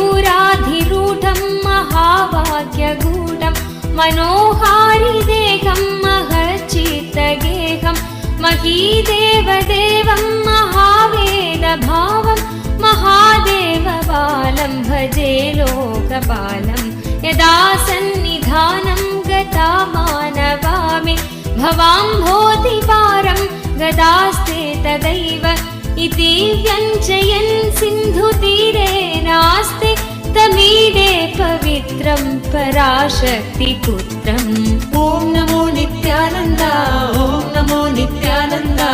मयूराधिरूढं महावाक्यगूढं मनोहारिदेहं महच्चित्तगेहं महीदेवदेवं महावेदभावं महादेवबालं भजे लोकपालं यदा सन्निधानं गता मानवामि भवाम्भोधिपारं गदास्ते तदैव इति व्यञ्जयन् सिन्धुतीरे नास्ते तमीडे पवित्रं पराशक्तिपुत्रम् Om Namo Nityananda, Om Namo Nityananda,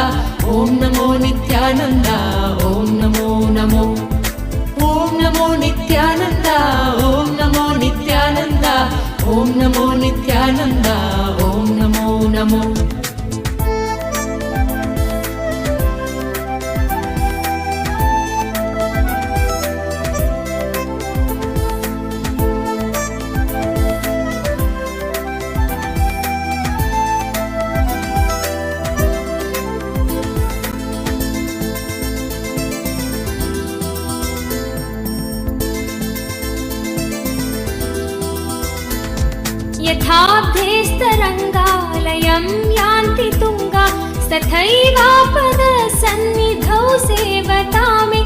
Om Namo Nityananda, Om Namo Namo. Om Namo Nityananda, Om Namo Nityananda, Om Namo Nityananda, Om Namo Namo. यथाब्धेस्तरङ्गालयं यान्ति तुङ्गा तथैवापदसन्निधौ सेवता मे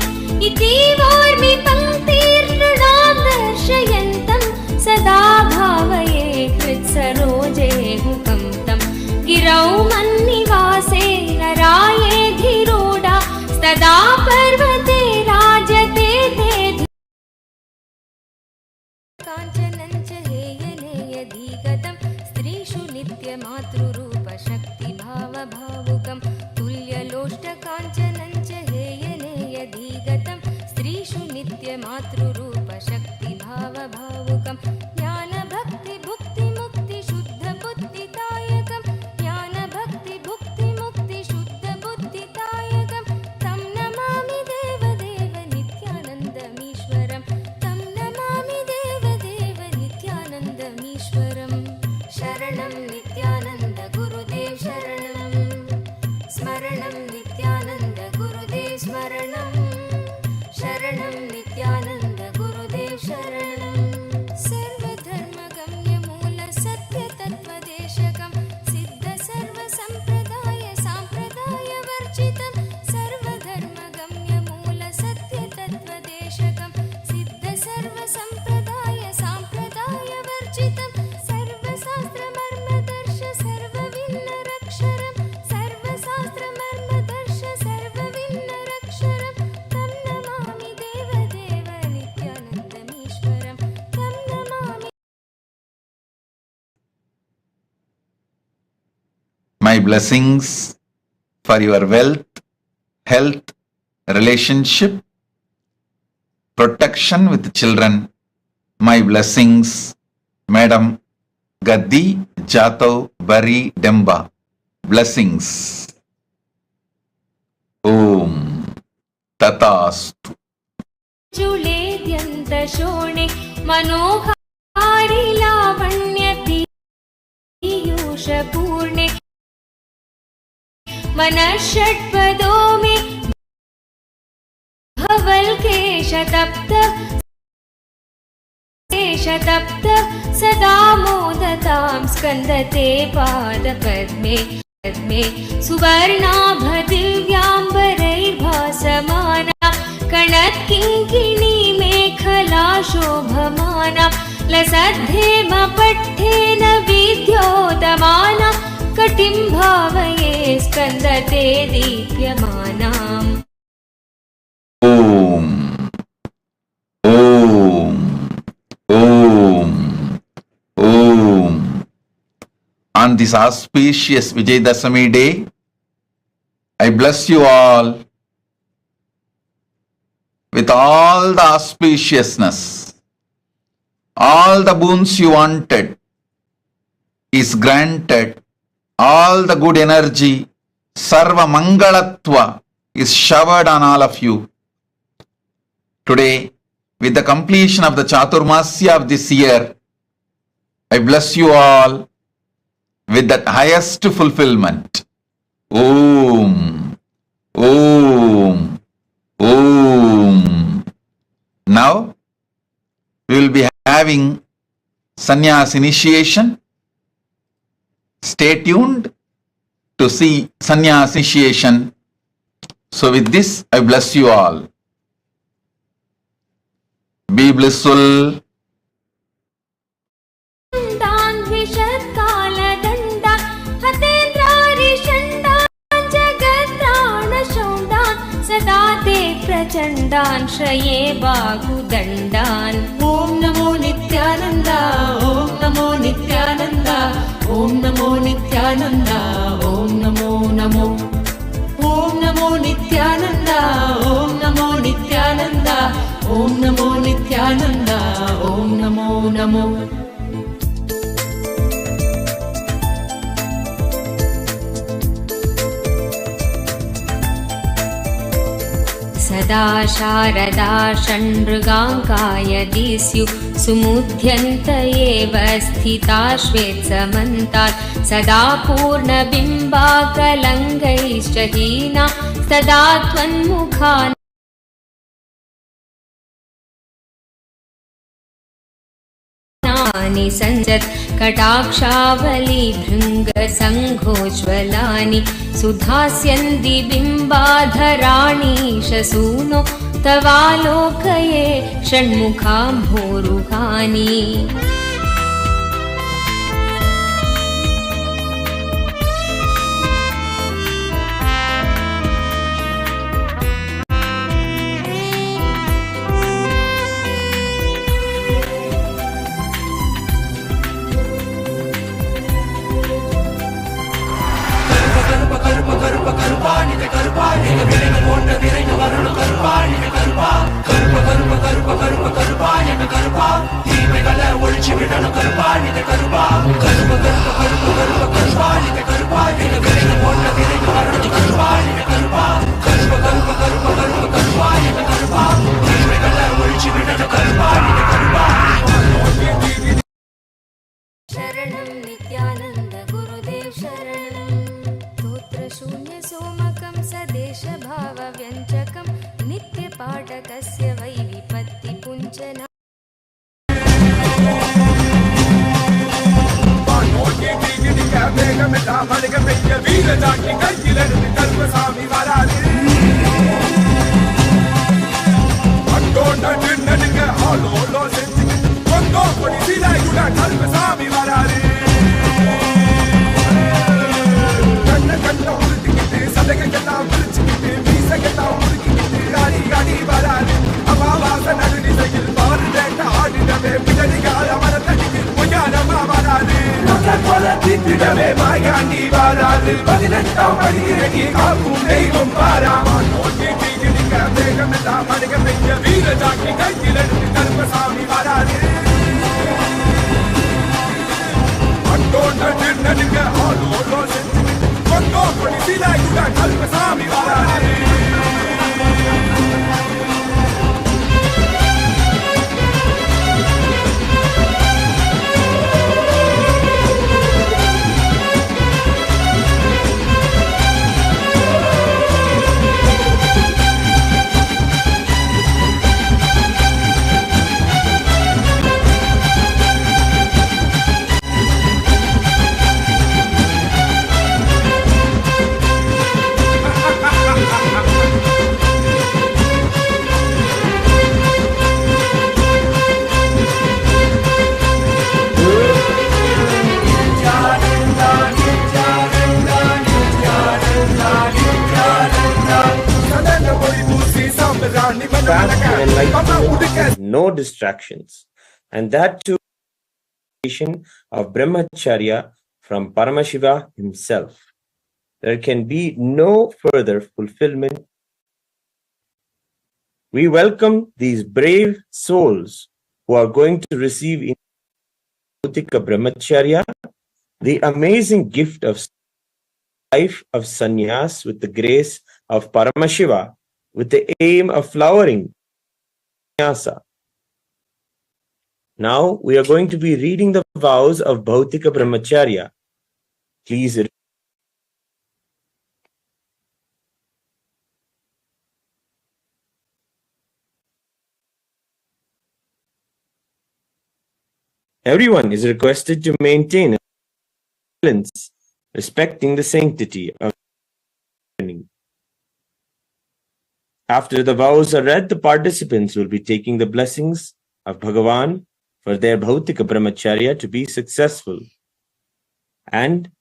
इति वार्मि पङ्क्तिर्नृणां दर्शयन्तं सदा भावये हृत्सरोजे मुखं तं गिरौ मन्निवासे नरायेऽधिरूढा तदा पर्वते राजते ते काञ्चनञ्च हेयनेयधिगतं स्त्रीषु नित्यमातृरूपशक्तिभावभावुकं तुल्यलोष्टकाञ्चनञ्च हेयनेयधिगतं स्त्रीषु नित्यमातृरूपशक्तिभावभावुकं ज्ञानभक्तिभुक्तिमुक्तिशुद्धबुद्धिदायकं ज्ञानभक्तिभुक्तिमुक्तिशुद्धबुद्धिदायकं तं नमामि देवदेव नित्यानन्दमीश्वरं तं नमामि देवदेव नित्यानन्दमीश्वरं शरणं नित्यानन्द गुरुदेव शरणं स्मरणं नित्यानन्द गुरुदेव स्मरणं शरणं नित्यानन्द गुरुदेव शरणं सर्वधर्मगम्यमूलसत्यतत्त्वदेशकं सिद्धसर्वसम्प्रदाय साम्प्रदायवर्जितं सर्वधर्मगम्यमूलसत्यतत्त्वदेशकं सिद्धसर्वसम्प्रदाय साम्प्रदायवर्जितं सर्वशास्त्रमर्मदर्श सर्वविन्नरक्षरं सर्वशास्त्रमर्मदर्श सर्वविन्नरक्षरं तं नमामि देवदेव नित्यानन्दमीश्वरं तं Namami My blessings for your wealth, health, relationship, protection with children. My blessings, Madam Gaddi Jatav Bari Demba. Blessings. Om Tatastu. चुलेद्यन्तशोणे मनोहारि लावण्यपीयूषपूर्णे मनःषट्पदो मे भवल्केशतप्त सदा मोदतां स्कन्दते पादपद्मे सुवर्णाभदिव्याम्बरैर्भासमाना कणत्किङ्किणी मेखला शोभमाना लसद्धेमपट्ठेन विद्योतमाना कटिं भावये स्कन्दते दीप्यमानाम् Om. Om. Om. Om. On this auspicious Vijayadashami day, I bless you all with all the auspiciousness. All the boons you wanted is granted. All the good energy, Sarva Mangalatva, is showered on all of you. Today, with the completion of the Chaturmasya of this year, I bless you all with that highest fulfillment. Om. Om. Om. Now, we will be having sannyas initiation. Stay tuned to see sannyas initiation. So with this, I bless you all. Be blissful. सदा ते प्रचण्डान् श्रये बाहुदण्डान् ॐ नमो नित्यानन्द ॐ नमो नित्यानन्द ॐ नमो नित्यानन्द ॐ नमो नमो ॐ नमो नित्यानन्द ॐ नमो नित्यानन्द ॐ नमो नित्यानन्द ॐ नमो नमो सदा शारदा षण्मृगाङ्काय दिस्यु सुमुध्यन्त एव स्थिता श्वेत्समन्तात् सदा पूर्णबिम्बाकलङ्गैश्च हीना सदा त्वन्मुखान् मुखानि सञ्जत् कटाक्षावली भृङ्गसङ्घोज्ज्वलानि सुधास्यन्ति बिम्बाधराणि शसूनो तवालोकये षण्मुखाम्भोरुहानि शरणं नित्यानन्द गुरुदेव शरणं स्तोत्रशून्य सोमकं सदेशभावव्यञ्जकं नित्यपाठकस्य वै विपत्तिपुञ्जना No distractions, and that too of brahmacharya from Paramashiva himself. There can be no further fulfillment. We welcome these brave souls who are going to receive in Bhautika Brahmacharya the amazing gift of life of sannyas with the grace of Paramashiva, with the aim of flowering sannyasa. Now we are going to be reading the vows of Bhautika Brahmacharya. Please read. Everyone is requested to maintain silence, respecting the sanctity of learning. After the vows are read, the participants will be taking the blessings of Bhagavan for their Bhautika Brahmacharya to be successful. And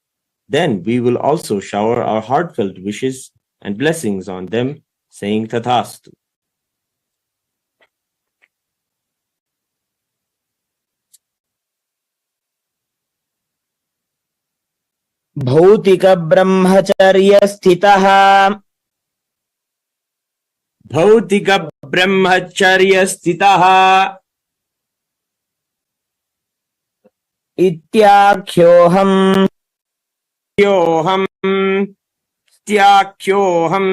then we will also shower our heartfelt wishes and blessings on them, saying Tathastu. Bhautika Brahmacharya Sthitaha Bhautika Brahmacharya Sthitaha Ityakyoham Styakhyoham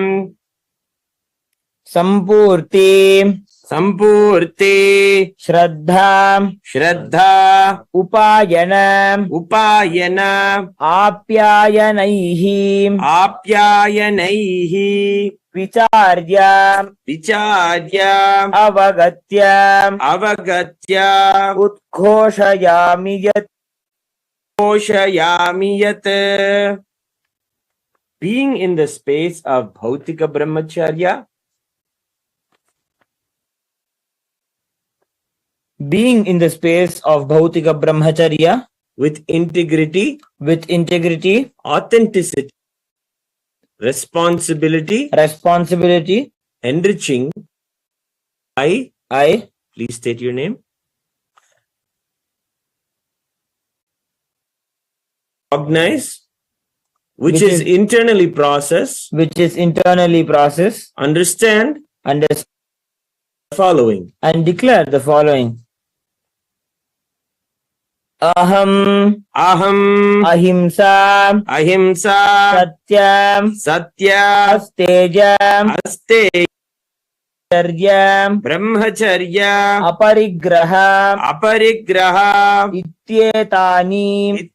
Sampurti Sampurti. Shraddha. Shraddha. Upayana. Upayana. Apyayanaihi. Apyayanaihi. Vicharya. Vicharya. Avagatya. Avagatya. Utkoshayami yat. Koshayami yat. Being in the space of Bhautika Brahmacharya. Being in the space of Bhautika Brahmacharya. With integrity. With integrity. Authenticity. Responsibility. Responsibility. Enriching. I. Please state your name. Recognize. Which is internally processed. Which is internally processed. Understand. Understand. Following. And declare the following. Aham. Ahimsa. Satyam. Astejam. Brahmacharya. Aparigraha. Ityetani.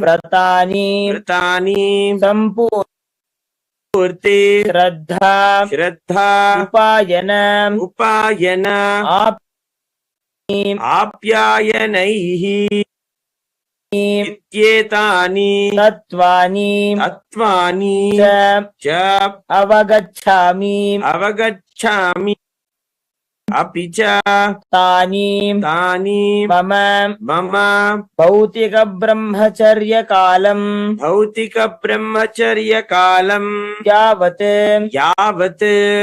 Pratani. Sampurti. Shraddha. Upayana. Apyayanaihi. Ityetani. Tatvani. Cha. Avagacchami. Apicha. Tani. Mama. Bhautika Brahmacharya Kalam. Yavat.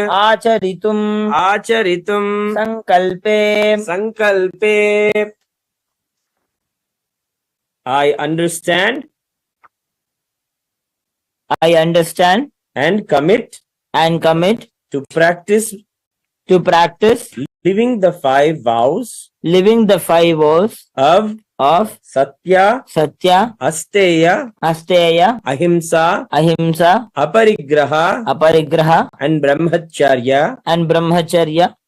Acharitum. Sankalpe. I understand. And commit. To practice. Living the 5 vows. Of Satya. Asteya. Ahimsa. Aparigraha. And Brahmacharya.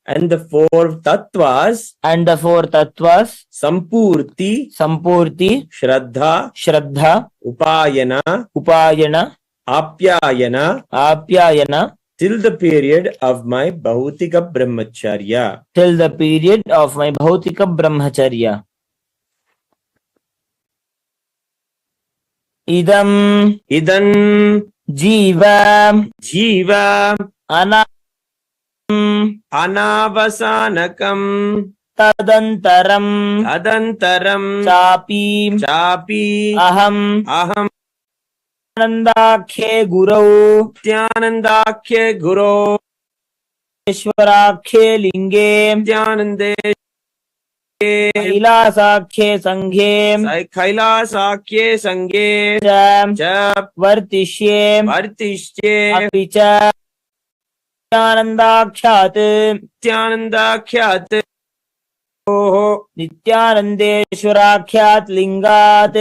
And the 4 tattvas. Sampurti. Shraddha. Upayana. Apyayana. Till the period of my Bhautika Brahmacharya. Idam. Jiva. Anavasanakam. Tadantaram. Chapi. Aham. Nityanandakhe Guru. Ishwarakhe Linge. Kailasakhe Sanghe. Jap. Vartishye. Apicha. Nityanandakhyat. Nityanandeshwarakhyat Lingat.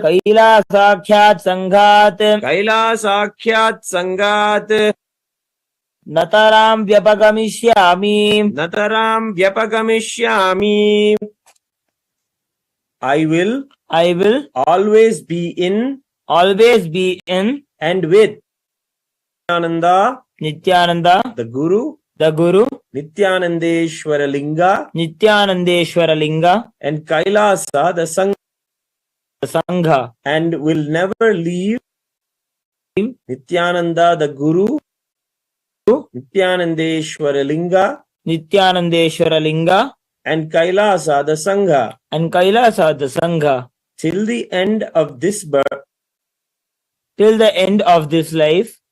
Kailasakhyat Sanghat. Nataram Vyapagamishyami. I will always be in and with Nityananda, the Guru, Nityanandeshwara Linga, and Kailasa, the Sangha, and will never leave Nityananda, the Guru, Nityanandeshwara Linga, and Kailasa, the Sangha, till the end of this birth,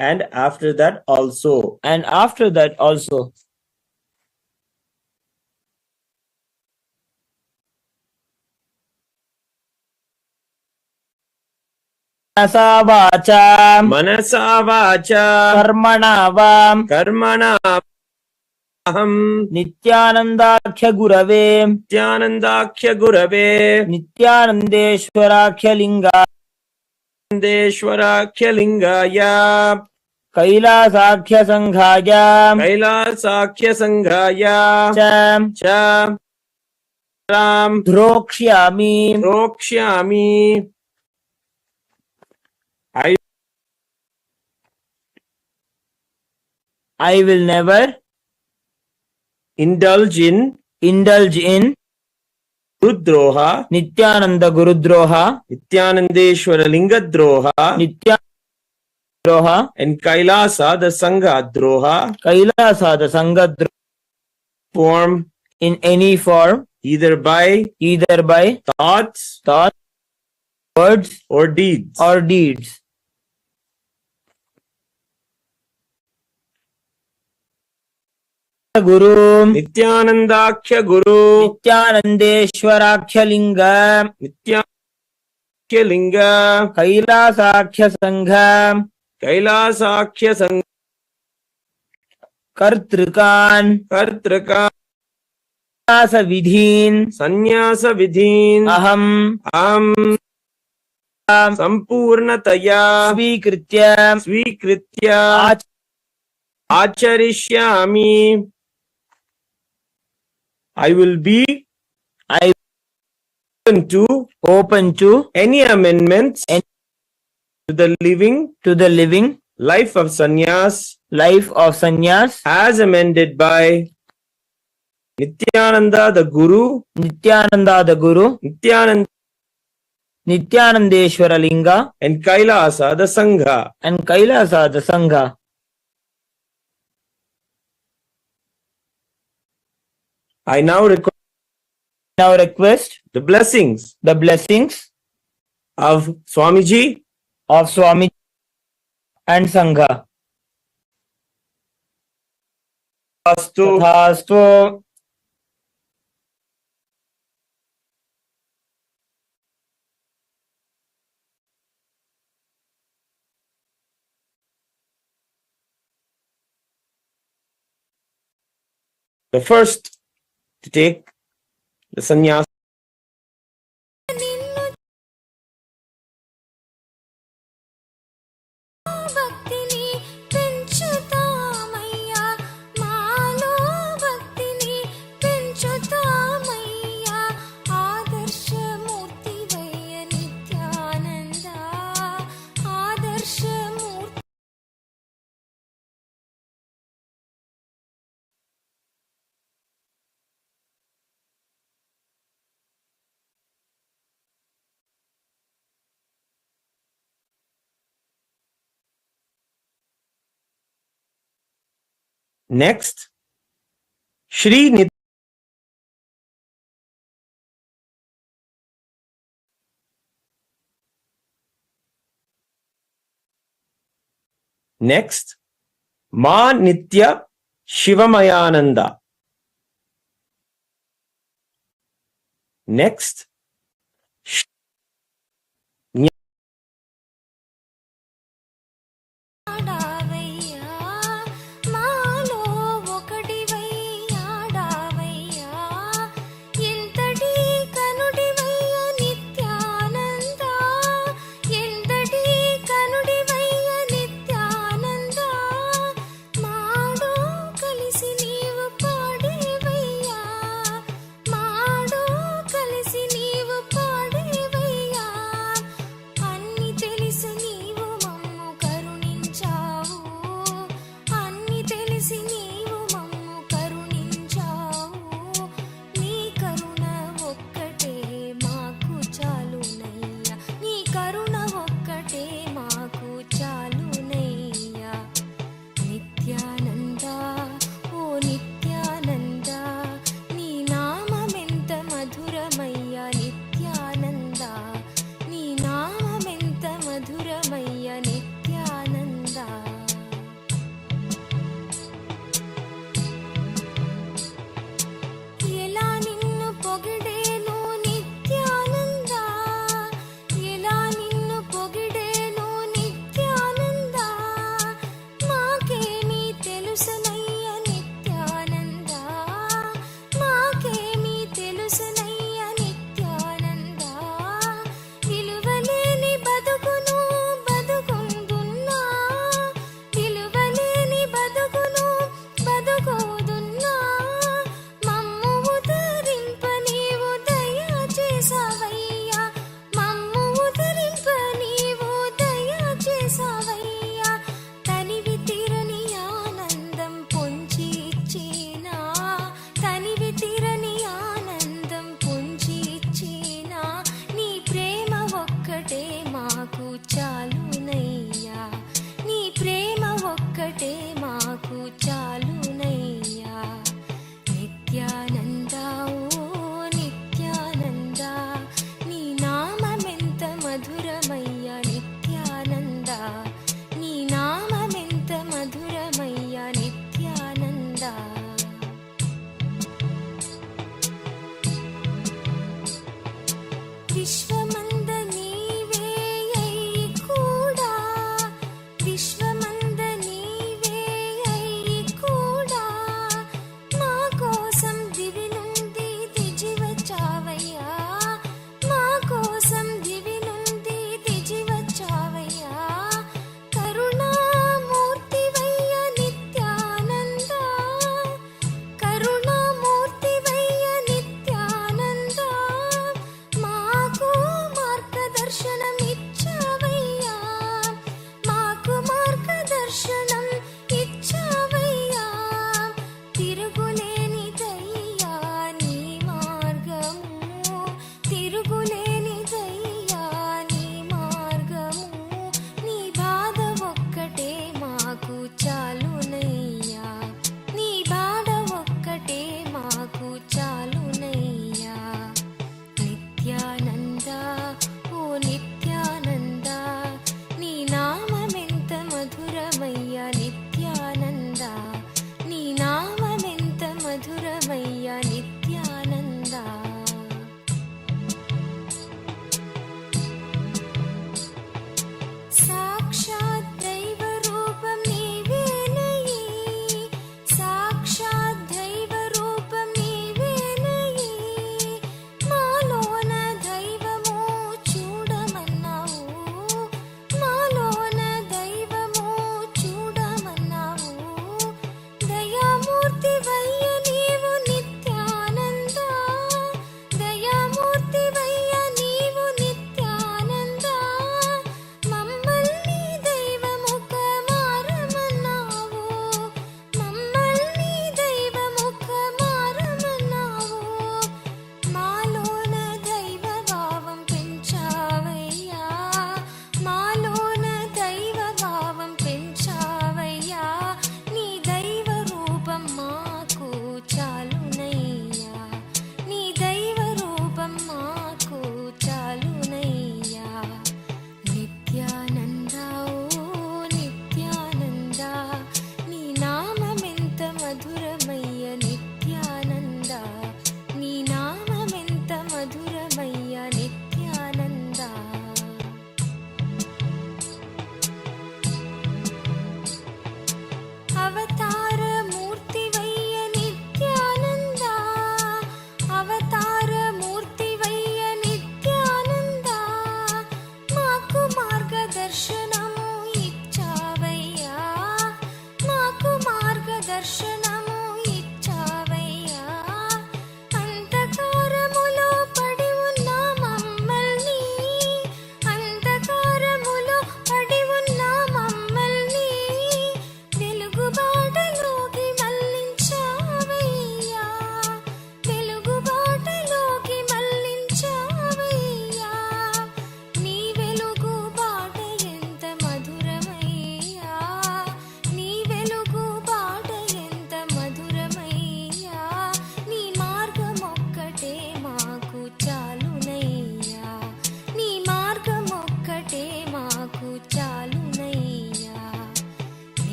and after that also. Manasa vacha Karmana aham Nityanandakhya Gurave Nityanandeshwarakhya Lingaya कैलासाख्य संघाय कैलासाख्य संघाय च द्रोक्ष्यामि I will never indulge in Gurudroha, Nityananda Gurudroha, Nityanandeshwara Lingadroha, Nityadroha, and Kailasa the Sangha Droha, Kailasa the Sangha form in any form, either by thoughts, words, or deeds. Guru Nityanandakya Guru Nityanandeshwarakhya Linga Nityakhya Linga Kailasakhya Sangha Kartrikan Sannyasa Vidhin Aham Sampurnataya Svikritya Acharishyami. I will be open to any amendments to the living life of sannyas as amended by Nityananda the Guru Nityanandeshwara Linga and Kailasa the Sangha. I now request the blessings of Swamiji and Sangha. Tathastu. The first to take the sannyas. భక్తిని పెంచుతామయ్యా మాలో భక్తిని పెంచుతామయ్యా ఆదర్శమూర్తివయ్య Nityananda ఆదర్శమూర్తి. Next, Shri Nit Next, Ma Nitya Shivamayananda. Next, ఆడావయ్యా మాలో ఒకటివయ్యాడావయ్యా ఎంతటి కనుడివయ్య నిత్యానంద ఎంతటి కనుడివయ్య Nityananda Maddow కలిసి నీవు పాడేవయ్యా Maddow కలిసి నీవు పాడేవయ్యా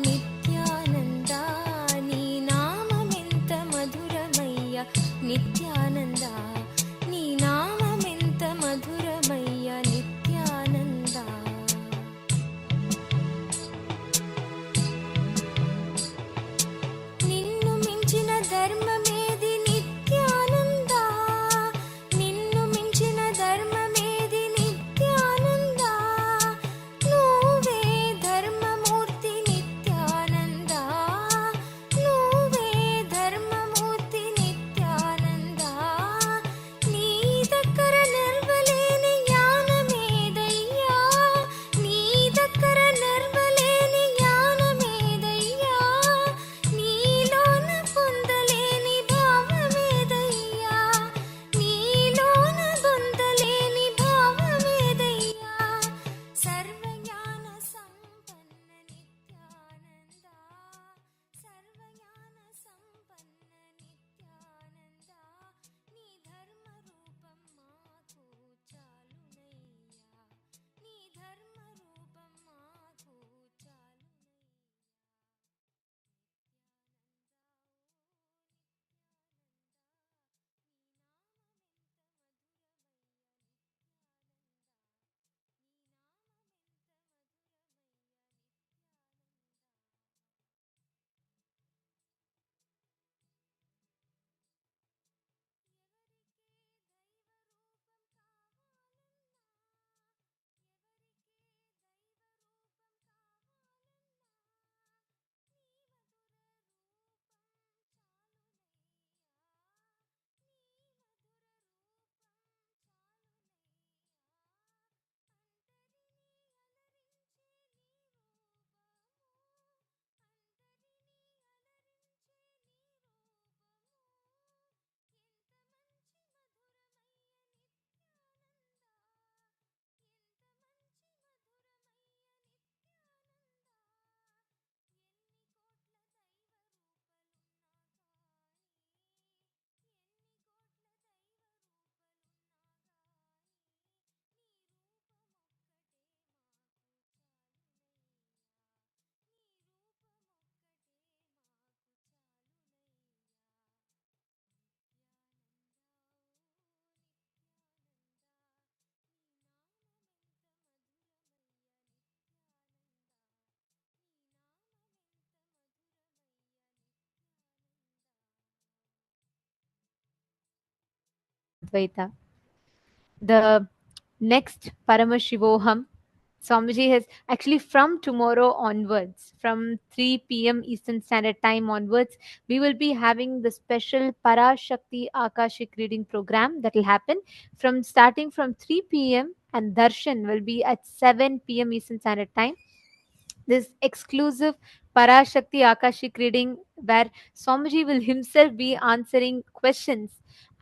నిత్యానంద నీ నామమెంత మధురమయ్య నిత్యానంద నీ నామమెంత మధురమయ్య నిత్యానంద నిన్ను మించిన ధర్మమేది నిత్యానంద నిన్ను మించిన ధర్మమేది నిత్యానంద నువ్వే ధర్మమూర్తి నిత్యానంద నువ్వే ధర్మమూర్తి నిత్యానంద నీ దగ్గర నిర్వలేని జ్ఞానమేదయ్యా నీ దగ్గర నిర్వలేని జ్ఞానమేదయ్యా నీలోన పొందలేని భావమేదయ్యా నీలోన పొందలేని భావమేదయ్యా సర్వజ్ఞాన సంపన్న నిత్యానంద సర్వజ్ఞాన సంపన్న నిత్యానంద నీ ధర్మ రూపం మాకు చాలునయ్యా నీ ధర్మ రూపం మాకు Advaita. The next Paramashivoham, Swamiji has actually from tomorrow onwards, from 3 p.m. Eastern Standard Time onwards, we will be having the special Parashakti Akashic reading program that will happen from starting from 3 p.m. and Darshan will be at 7 p.m. Eastern Standard Time. This exclusive Parashakti Akashic reading where Swamiji will himself be answering questions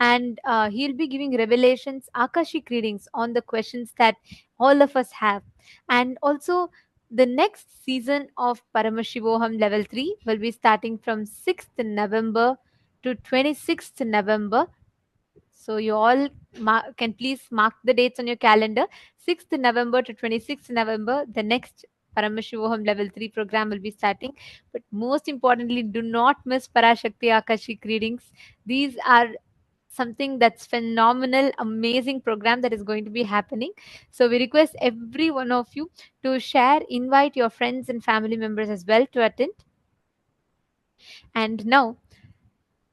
and he'll be giving revelations, Akashic readings on the questions that all of us have. And also, the next season of Paramashivoham Level 3 will be starting from 6th November to 26th November. So you all can please mark the dates on your calendar. 6th November to 26th November, the next Paramashivoham Level 3 program will be starting. But most importantly, do not miss Parashakti Akashic readings. These are something that's phenomenal, amazing program that is going to be happening. So we request every one of you to share, invite your friends and family members as well to attend. And now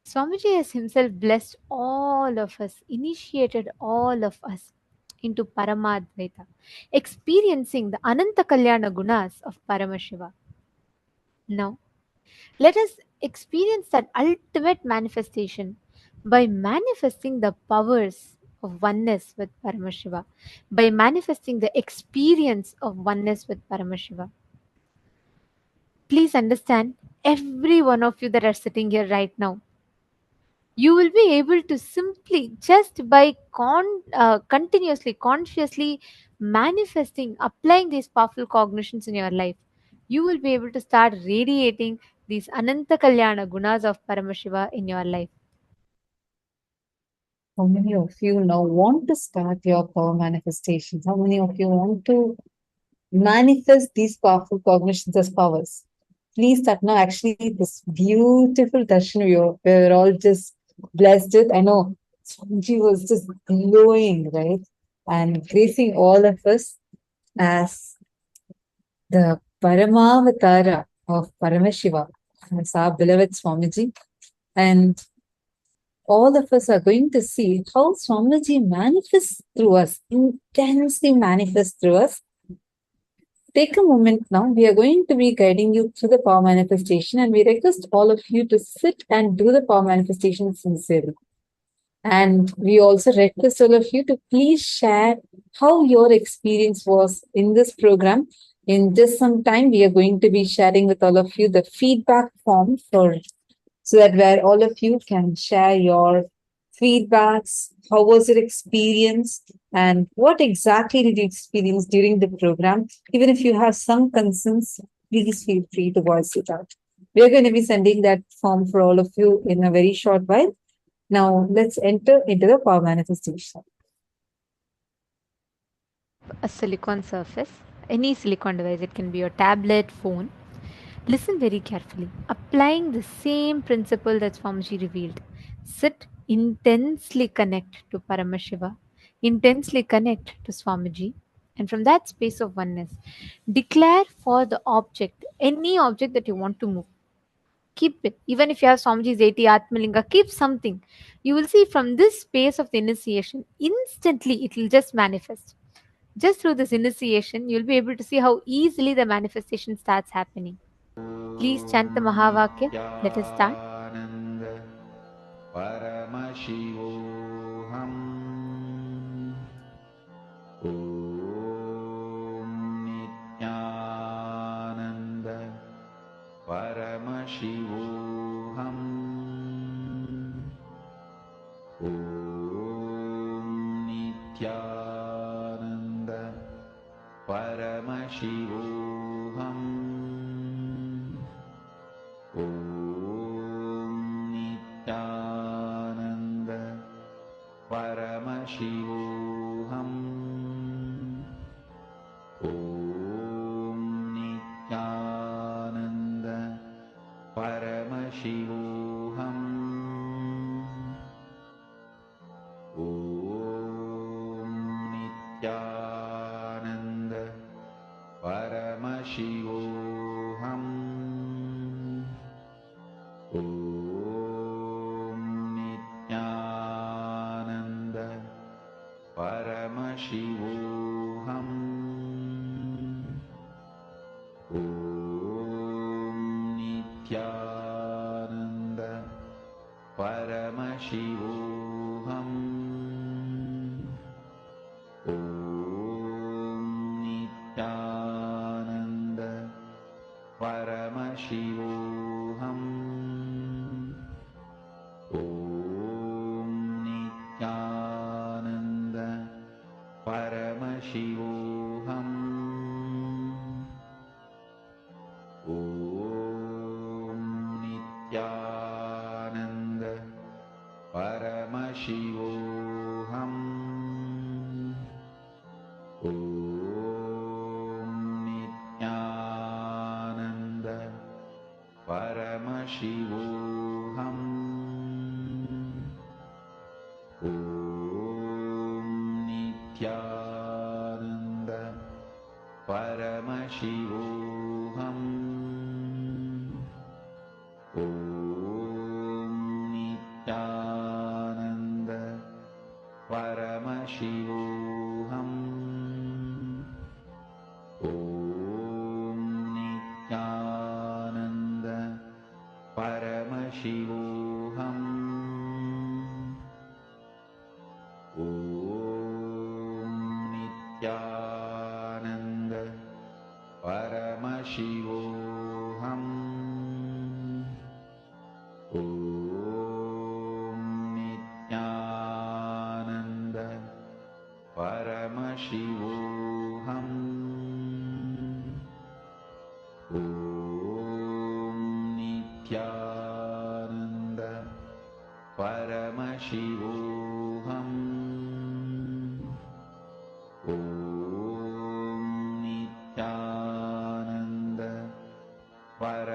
Swamiji has himself blessed all of us, initiated all of us into Paramadvaita, experiencing the Ananta Kalyana Gunas of Paramashiva. Now, let us experience that ultimate manifestation by manifesting the powers of oneness with Paramashiva, by manifesting the experience of oneness with Paramashiva. Please understand, every one of you that are sitting here right now, you will be able to simply just by continuously consciously manifesting applying these powerful cognitions in your life, you will be able to start radiating these ananta kalyana gunas of paramashiva in your life. How many of you now want to start your power manifestations? How many of you want to manifest these powerful cognitions as powers? please, Tatna, actually, this beautiful darshan, we were all just blessed with. I know Swamiji was just glowing, right? And gracing all of us as the Paramavatara of Paramashiva, as our beloved Swamiji. And all of us are going to see how Swamiji manifests through us, intensely manifests through us. Take a moment now. We are going to be guiding you through the power manifestation, and we request all of you to sit and do the power manifestation sincerely. And we also request all of you to please share how your experience was in this program. In just some time, we are going to be sharing with all of you the feedback form for so that where all of you can share your feedbacks, how was your experience, and what exactly did you experience during the program. Even if you have some concerns, please feel free to voice it out. We're going to be sending that form for all of you in a very short while. Now, let's enter into the power manifestation. A silicon surface, any silicon device, it can be your tablet, phone. Listen very carefully, applying the same principle that Swamiji revealed. Sit, intensely connect to Paramashiva, intensely connect to Swamiji, and from that space of oneness, declare for the object, any object that you want to move. Keep it. Even if you have Swamiji's 80 Atmalinga, keep something. You will see from this space of the initiation, instantly it will just manifest. Just through this initiation, you'll be able to see how easily the manifestation starts happening. Please chant the Mahavakya. Let us start. Nityananda Paramashivoham. Om Nityananda Paramashivoham. Om Nityananda Paramashivoham. Om Nityananda Paramashivoham. Om Nityananda Paramashivoham. Om Nityananda Paramashivoham. Om Nityananda Paramashivoham. Om Nityananda Paramashivoham. Om Nityananda Paramashivoham. Om Nityananda Paramashivoham. Om Nityananda Paramashivoham. Om Nityananda Paramashivoham. Om Nityananda Paramashivoham. Om Nityananda Paramashivoham. Om Nityananda Paramashivoham. Om Nityananda Paramashivoham. Om Nityananda Paramashivoham. Om Nityananda Paramashivoham. Om Nityananda Paramashivoham.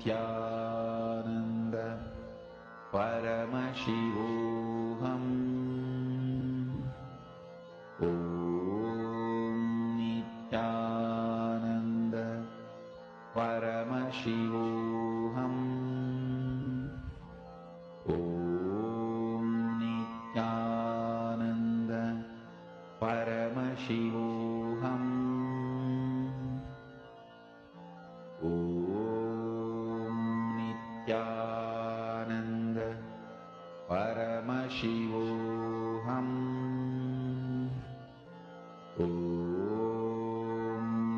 Nityanand परमशिवोऽहम् ॐ नित्यानन्द परमशिवोऽहम् ॐ नित्यानन्द परमशिवोऽहम् ॐ नित्यानन्द परमशिवोऽहम् ॐ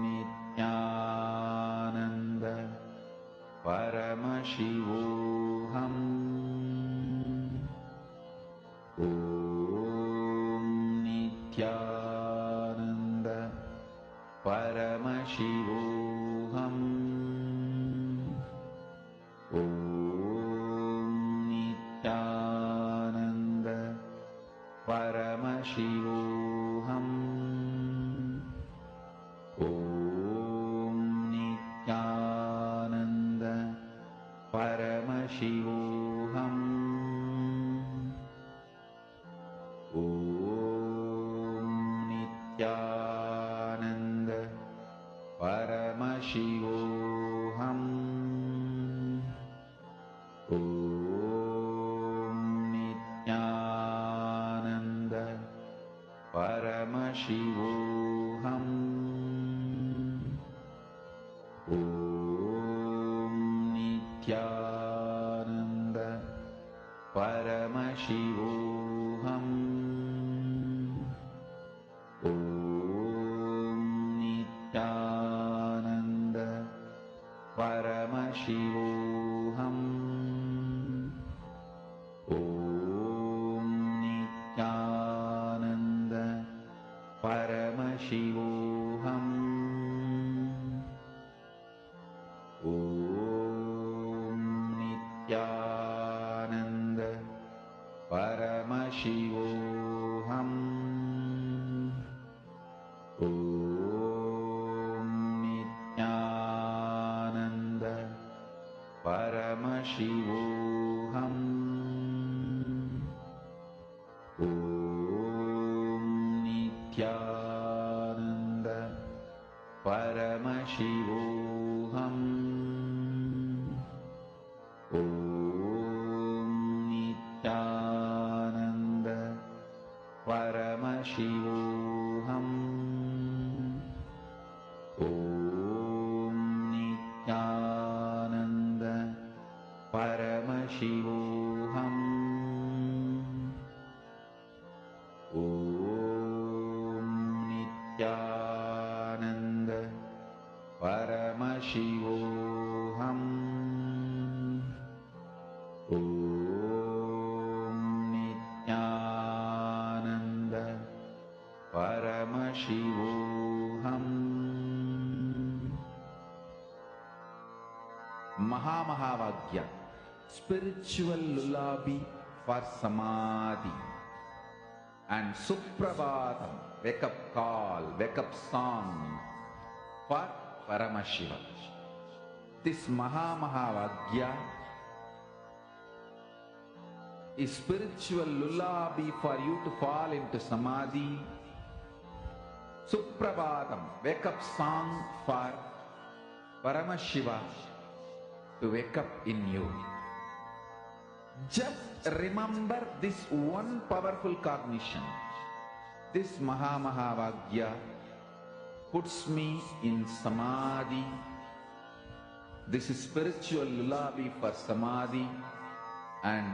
नित्यानन्द परमशिवोऽहम् ॐ नित्यानन्द परमशिवोऽहम् ॐ नित्यानन्द परमशिवोऽहम् ॐ नित्यानन्द परमशिवोऽहम् ॐ नित्यानन्द परमशिवोऽहम् ॐ नित्यानन्द परमशिवोऽहम् ॐ नित्यानन्द परमशिवोऽहम् ॐ नित्यानन्द परमशिवोऽहम् ॐ नित्यानन्द परमशिवोऽहम् ॐ नित्यानन्द परमशिवोऽहम् ॐ नित्यानन्द परमशिवोऽहम् ॐ नित्यानन्द परमशिवोऽहम् ॐ नित्यानन्द परमशिवोऽहम् ॐ नित्यानन्द परमशिवोऽहम् ॐ नित्यानन्द परमशिवोऽहम् ॐ नित्यानन्द परमशिवोऽहम् Mahamahavaagya, spiritual lullaby for samadhi, and Suprabhatam, wake up call, wake up song for Paramashiva. This Mahamahavaagya is spiritual lullaby for you to fall into samadhi. Suprabhatam, wake up song for Paramashiva to wake up in you. Just remember this one powerful cognition. This Mahamahavaagya puts me in samadhi. This is spiritual lullaby for samadhi, and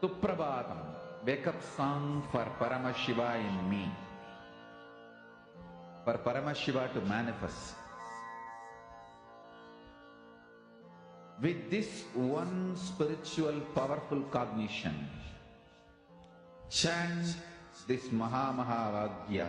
Suprabhatam, wake up song for Paramashiva in me, for Paramashiva to manifest. With this one spiritual powerful cognition, chant this Mahamahavaagya.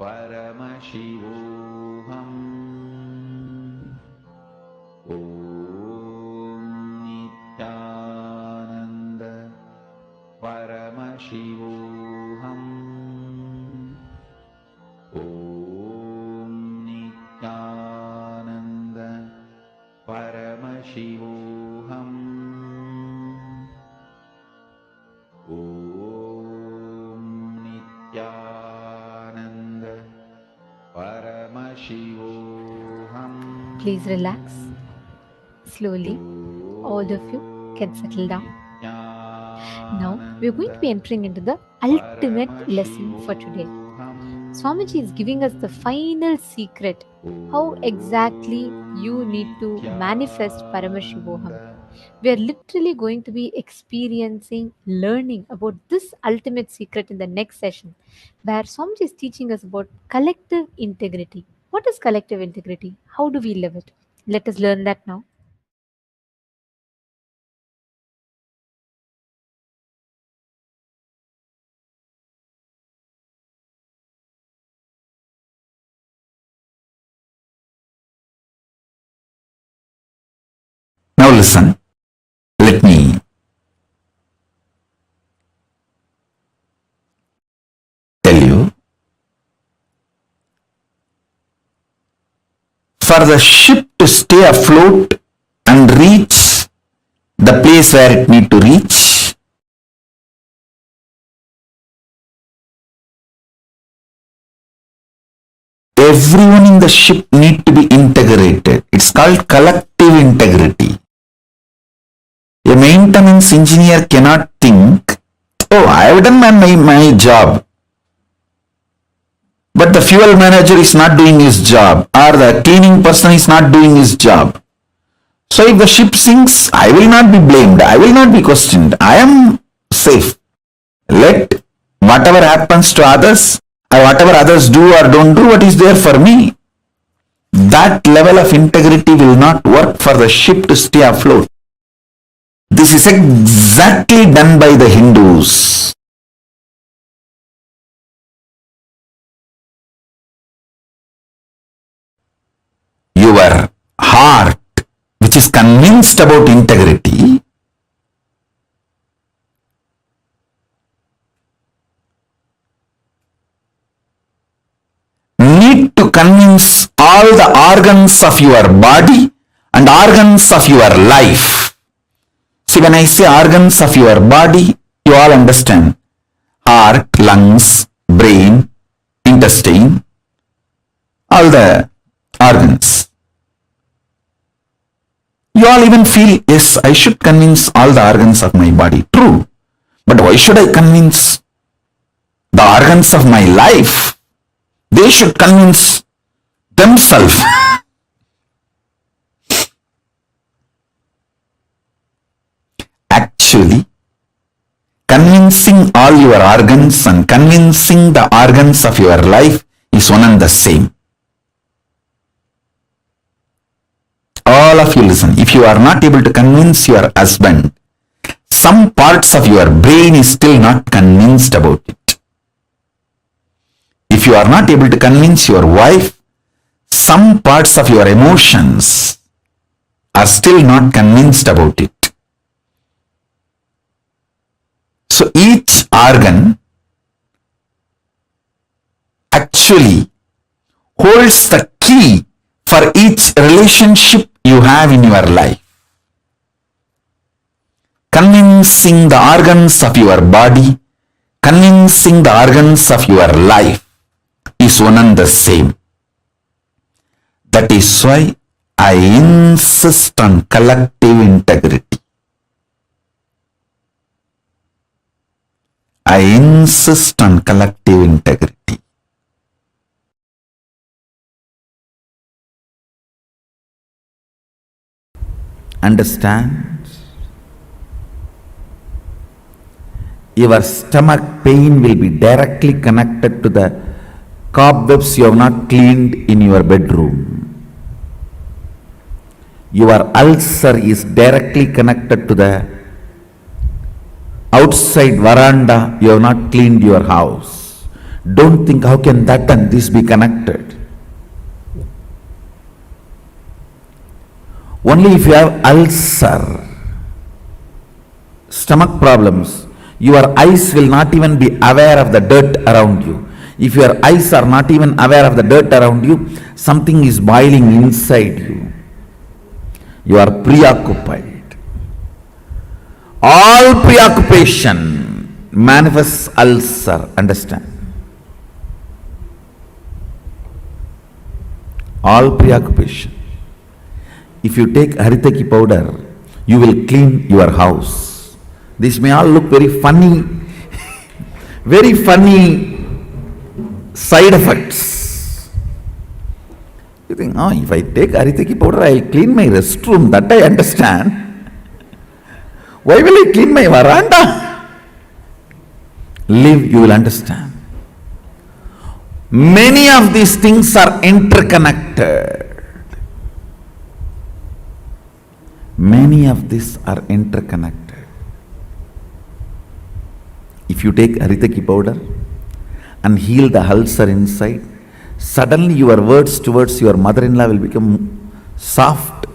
परमशिवोऽहम् ॐ नित्यानन्द परमशिवोऽहम् ॐ नित्यानन्द परमशिवोऽहम् ॐ नित्यानन्द परमशिवोऽहम्. Please relax. Slowly, all of you can settle down. Now, we are going to be entering into the ultimate lesson for today. Swamiji is giving us the final secret how exactly you need to manifest Paramashivoham. We are literally going to be experiencing, learning about this ultimate secret in the next session, where Swamiji is teaching us about collective integrity. What is collective integrity? How do we live it? Let us learn that now. Now listen, let me tell you. For the ship to stay afloat and reach the place where it need to reach, everyone in the ship need to be integrated. It's called collective integrity. A maintenance engineer cannot think, oh, I have done my job, but the fuel manager is not doing his job, or the cleaning person is not doing his job. So if the ship sinks, I will not be blamed, I will not be questioned, I am safe. Let whatever happens to others, or whatever others do or don't do, what is there for me. That level of integrity will not work for the ship to stay afloat. This is exactly done by the Hindus. Your heart, which is convinced about integrity, need to convince all the organs of your body and organs of your life. See, when I say organs of your body, you all understand. Heart, lungs, brain, intestine, all the organs. You all even feel, yes, I should convince all the organs of my body. True. But why should I convince the organs of my life? They should convince themselves. Actually, convincing all your organs and convincing the organs of your life is one and the same. All of you listen, if you are not able to convince your husband, some parts of your brain is still not convinced about it. If you are not able to convince your wife, some parts of your emotions are still not convinced about it. So each organ actually holds the key for each relationship you have in your life. Convincing the organs of your body, convincing the organs of your life is one and the same. That is why I insist on collective integrity. I insist on collective integrity. Understand? Your stomach pain will be directly connected to the cobwebs you have not cleaned in your bedroom. Your ulcer is directly connected to the outside veranda you have not cleaned your house. Don't think how can that and this be connected. Only if you have ulcer, stomach problems, your eyes will not even be aware of the dirt around you. If your eyes are not even aware of the dirt around you, something is boiling inside you. You are preoccupied. All preoccupation manifests ulcer, understand? All preoccupation. If you take haritaki powder, you will clean your house. This may all look very funny, very funny side effects. You think, oh, if I take haritaki powder, I will clean my restroom. That I understand. Why will I clean my veranda? Live, you will understand. Many of these things are interconnected. Many of these are interconnected. If you take haritaki powder and heal the ulcer inside, suddenly your words towards your mother-in-law will become soft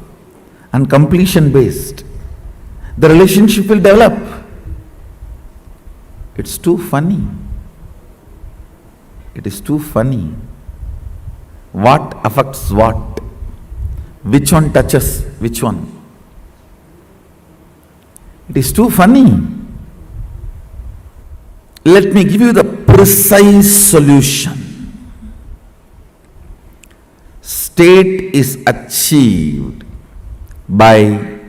and completion based. The relationship will develop. It's too funny. It is too funny. What affects what? Which one touches which one? It is too funny. Let me give you the precise solution. State is achieved by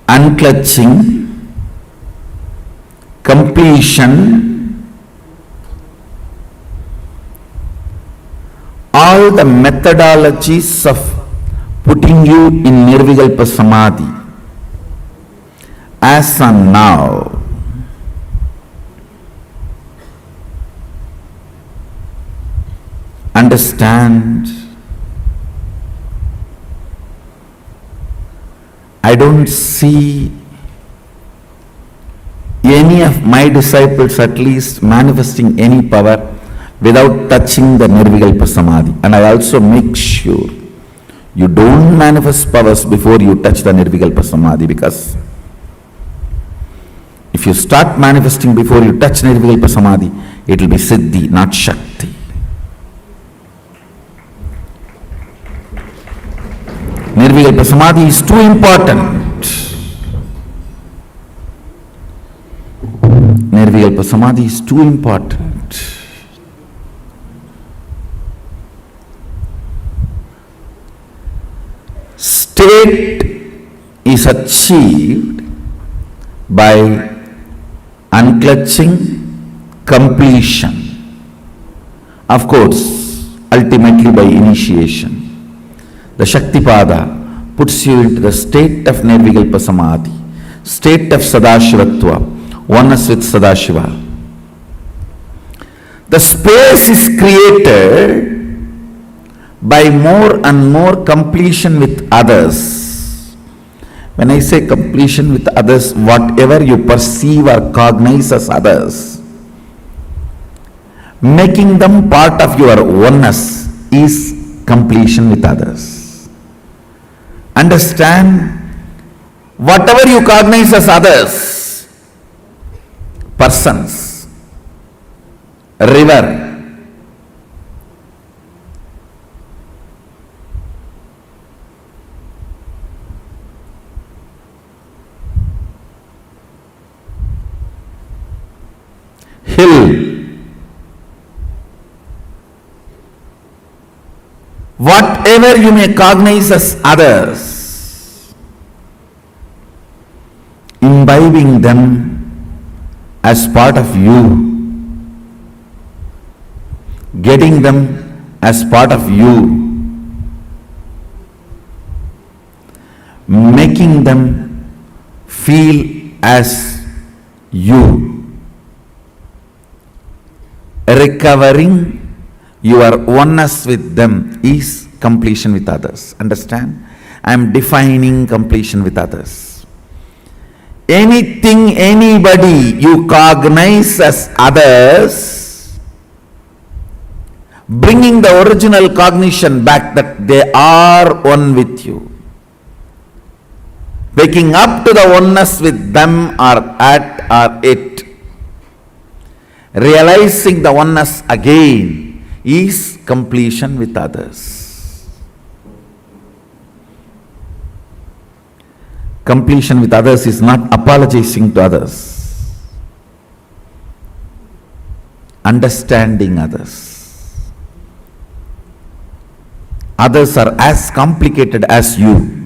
unclutching, completion, all the methodologies of putting you in Nirvikalpa Samadhi. As on now, understand, I don't see any of my disciples at least manifesting any power without touching the Nirvikalpa Samadhi. And I also make sure you don't manifest powers before you touch the Nirvikalpa Samadhi, because if you start manifesting before you touch Nirvikalpa Samadhi, it will be Siddhi, not Shakti. Nirvikalpa Samadhi is too important. Nirvikalpa Samadhi is too important. State is achieved by unclutching, completion. Of course, ultimately by initiation. The Shaktipada puts you into the state of Nirvikalpa Samadhi, state of Sadashivatva, oneness with Sadashiva. The space is created by more and more completion with others. When I say completion with others, whatever you perceive or cognize as others, making them part of your oneness is completion with others. Understand, whatever you cognize as others, persons, river, hill, whatever you may cognize as others, imbibing them as part of you, getting them as part of you, making them feel as you, recovering your oneness with them is completion with others. Understand? I am defining completion with others. anything, anybody you cognize as others, bringing the original cognition back that they are one with you. Waking up to the oneness with them or at or it. Realizing the oneness again is completion with others. Completion with others is not apologizing to others. Understanding others. Others are as complicated as you.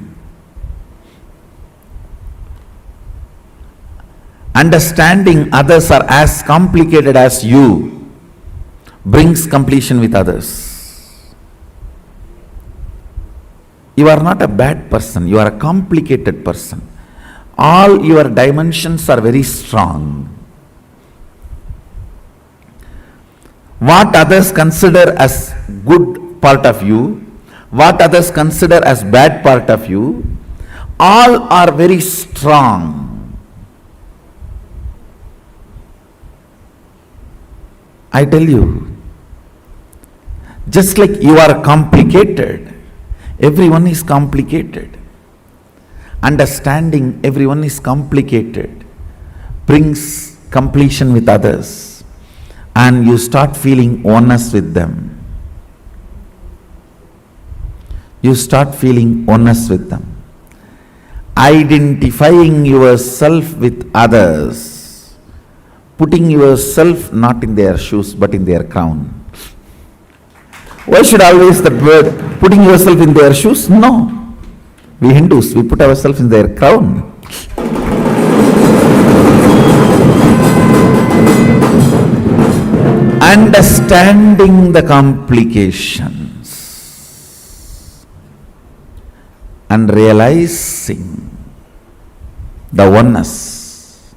Understanding others are as complicated as you brings completion with others. You are not a bad person, you are a complicated person. All your dimensions are very strong. What others consider as good part of you, what others consider as bad part of you, all are very strong. I tell you, just like you are complicated, everyone is complicated. Understanding everyone is complicated brings completion with others, and you start feeling oneness with them. You start feeling oneness with them. Identifying yourself with others, putting yourself not in their shoes but in their crown. Why should always that word, putting yourself in their shoes? No. We Hindus, we put ourselves in their crown. Understanding the complications and realizing the oneness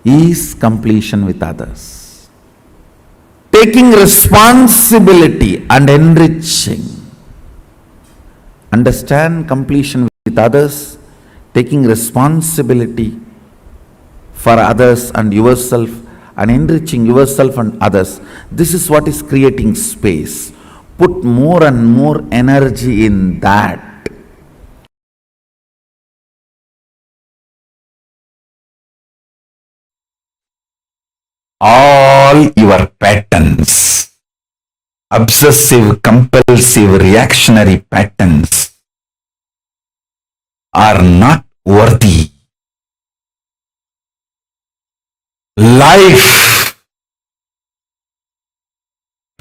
is completion with others. Taking responsibility and enriching. Understand completion with others, taking responsibility for others and yourself, and enriching yourself and others. This is what is creating space. Put more and more energy in that. All your patterns, obsessive, compulsive, reactionary patterns, are not worthy. Life,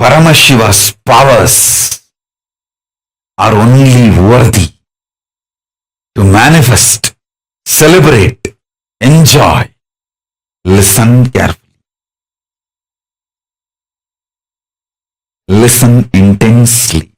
Paramashiva's powers are only worthy to manifest, celebrate, enjoy. Listen carefully. Listen intensely.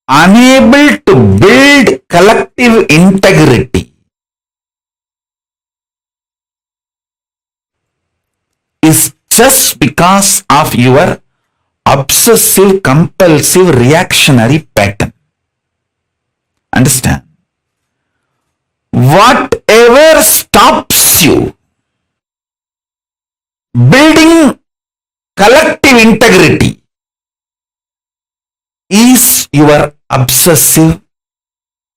Unable to build collective integrity is just because of your obsessive, compulsive, reactionary pattern. Understand? Whatever stops you building collective integrity is your obsessive,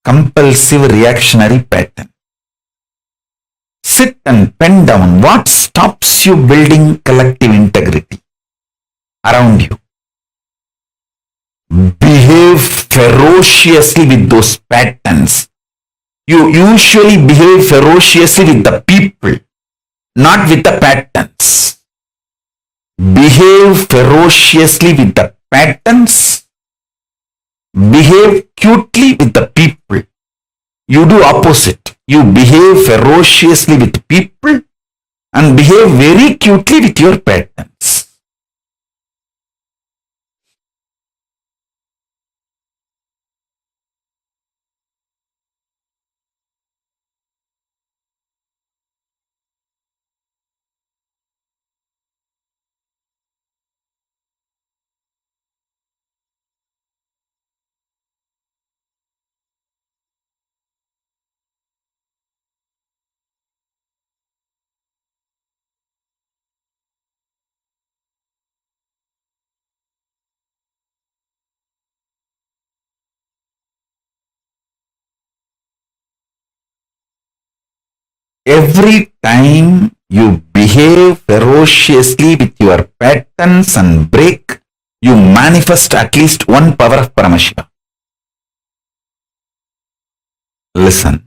compulsive, reactionary pattern. Sit and pen down what stops you building collective integrity around you. Behave ferociously with those patterns. You usually behave ferociously with the people, not with the patterns. Behave ferociously with the patterns, behave cutely with the people. You do opposite. You behave ferociously with people and behave very cutely with your parents. Every time you behave ferociously with your patterns and break, you manifest at least one power of Paramashiva. Listen.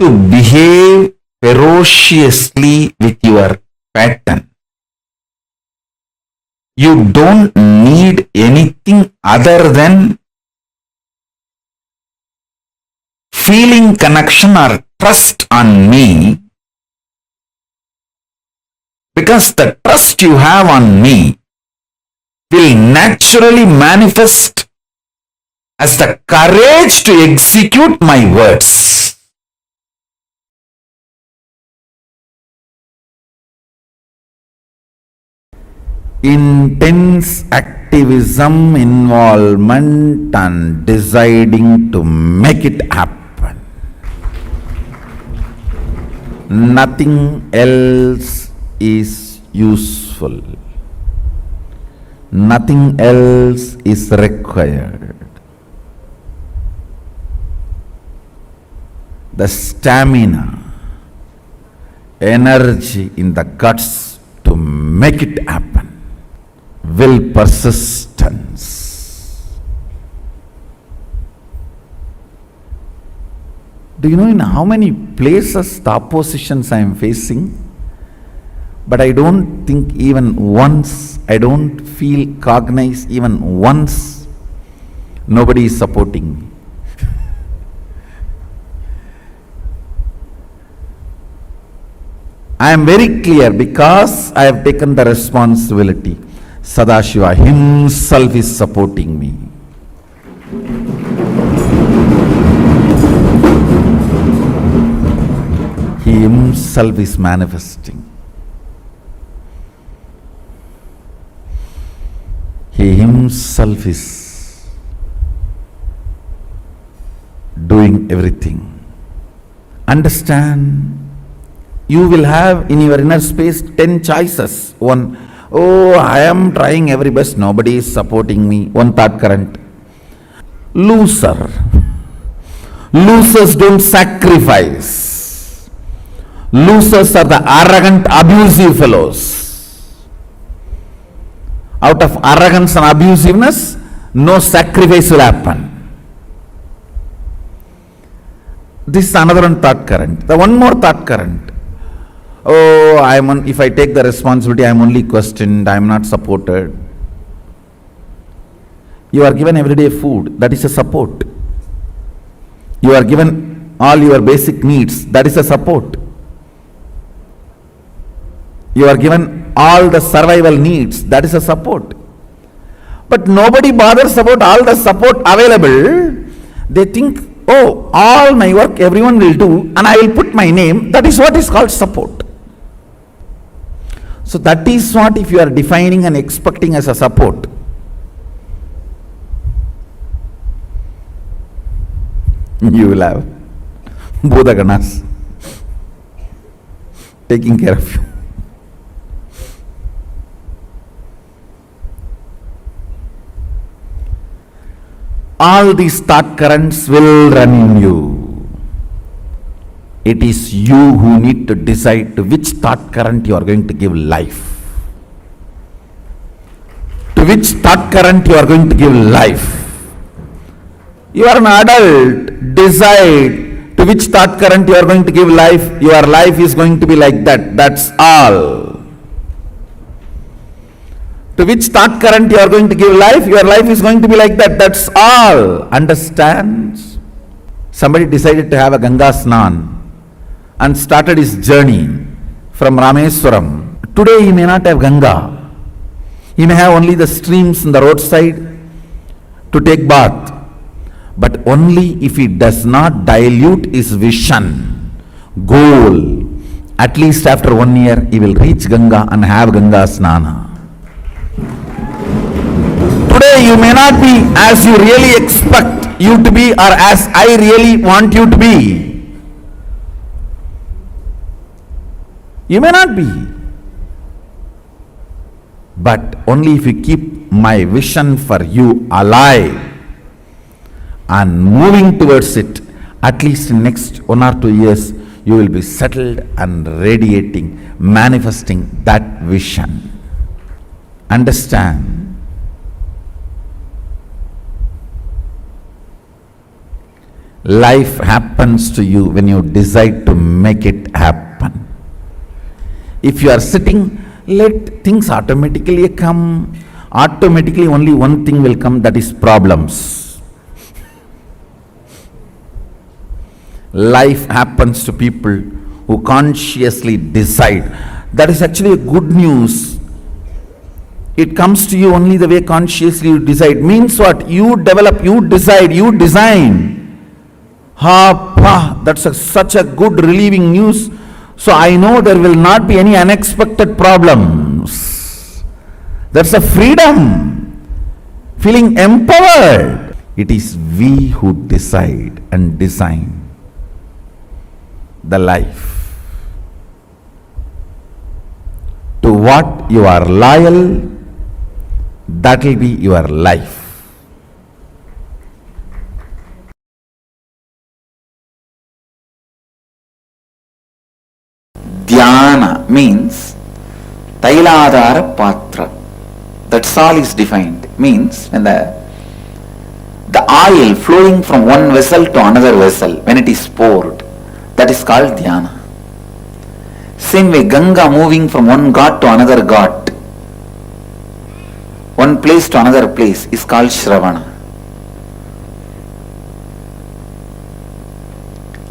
To behave ferociously with your pattern, you don't need anything other than feeling connection or trust on me, because the trust you have on me will naturally manifest as the courage to execute my words. Intense activism, involvement, and deciding to make it happen. Nothing else is useful. Nothing else is required. The stamina, energy in the guts to make it happen. Will, persistence. Do you know in how many places the oppositions I am facing? But I don't think even once, I don't feel cognized even once, nobody is supporting me. I am very clear because I have taken the responsibility. Sadashiva himself is supporting me. He himself is manifesting. He himself is doing everything. Understand, you will have in your inner space 10 choices. One, oh, I am trying every best, nobody is supporting me. One thought current. Loser. Losers don't sacrifice. Losers are the arrogant, abusive fellows. Out of arrogance and abusiveness, no sacrifice will happen. This is another one thought current. The one more thought current. Oh, if I take the responsibility, I am only questioned, I am not supported. You are given everyday food, that is a support. You are given all your basic needs, that is a support. You are given all the survival needs, that is a support. But nobody bothers about all the support available. They think, oh, all my work everyone will do and I will put my name, that is what is called support. So that is what if you are defining and expecting as a support. You will have Bodhaganas taking care of you. all these thought currents will run in you. It is you who need to decide to which thought current you are going to give life. To which thought current you are going to give life. You are an adult, decide to which thought current you are going to give life. Your life is going to be like that, that's all. To which thought current you are going to give life, your life is going to be like that, that's all. Understand? Somebody decided to have a Ganga Snan and started his journey from Rameswaram. Today he may not have Ganga. He may have only the streams in the roadside to take bath. But only if he does not dilute his vision, goal, at least after 1 year he will reach Ganga and have Ganga Snana. Today you may not be as you really expect you to be or as I really want you to be. You may not be. But only if you keep my vision for you alive and moving towards it, at least in next 1 or 2 years, you will be settled and radiating, manifesting that vision. Understand? Life happens to you when you decide to make it happen. If you are sitting, let things automatically come. Automatically only one thing will come, that is problems. Life happens to people who consciously decide. That is actually a good news. It comes to you only the way consciously you decide. Means what? You develop, you decide, you design. That's such a good relieving news. So I know there will not be any unexpected problems. That's a freedom. Feeling empowered. It is we who decide and design the life. To what you are loyal, that will be your life. Dhyana means Tailadhara Patra. That's all is defined. Means when the oil flowing from one vessel to another vessel, when it is poured, that is called dhyana. Same way, Ganga moving from one ghat to another ghat, one place to another place, is called Shravana.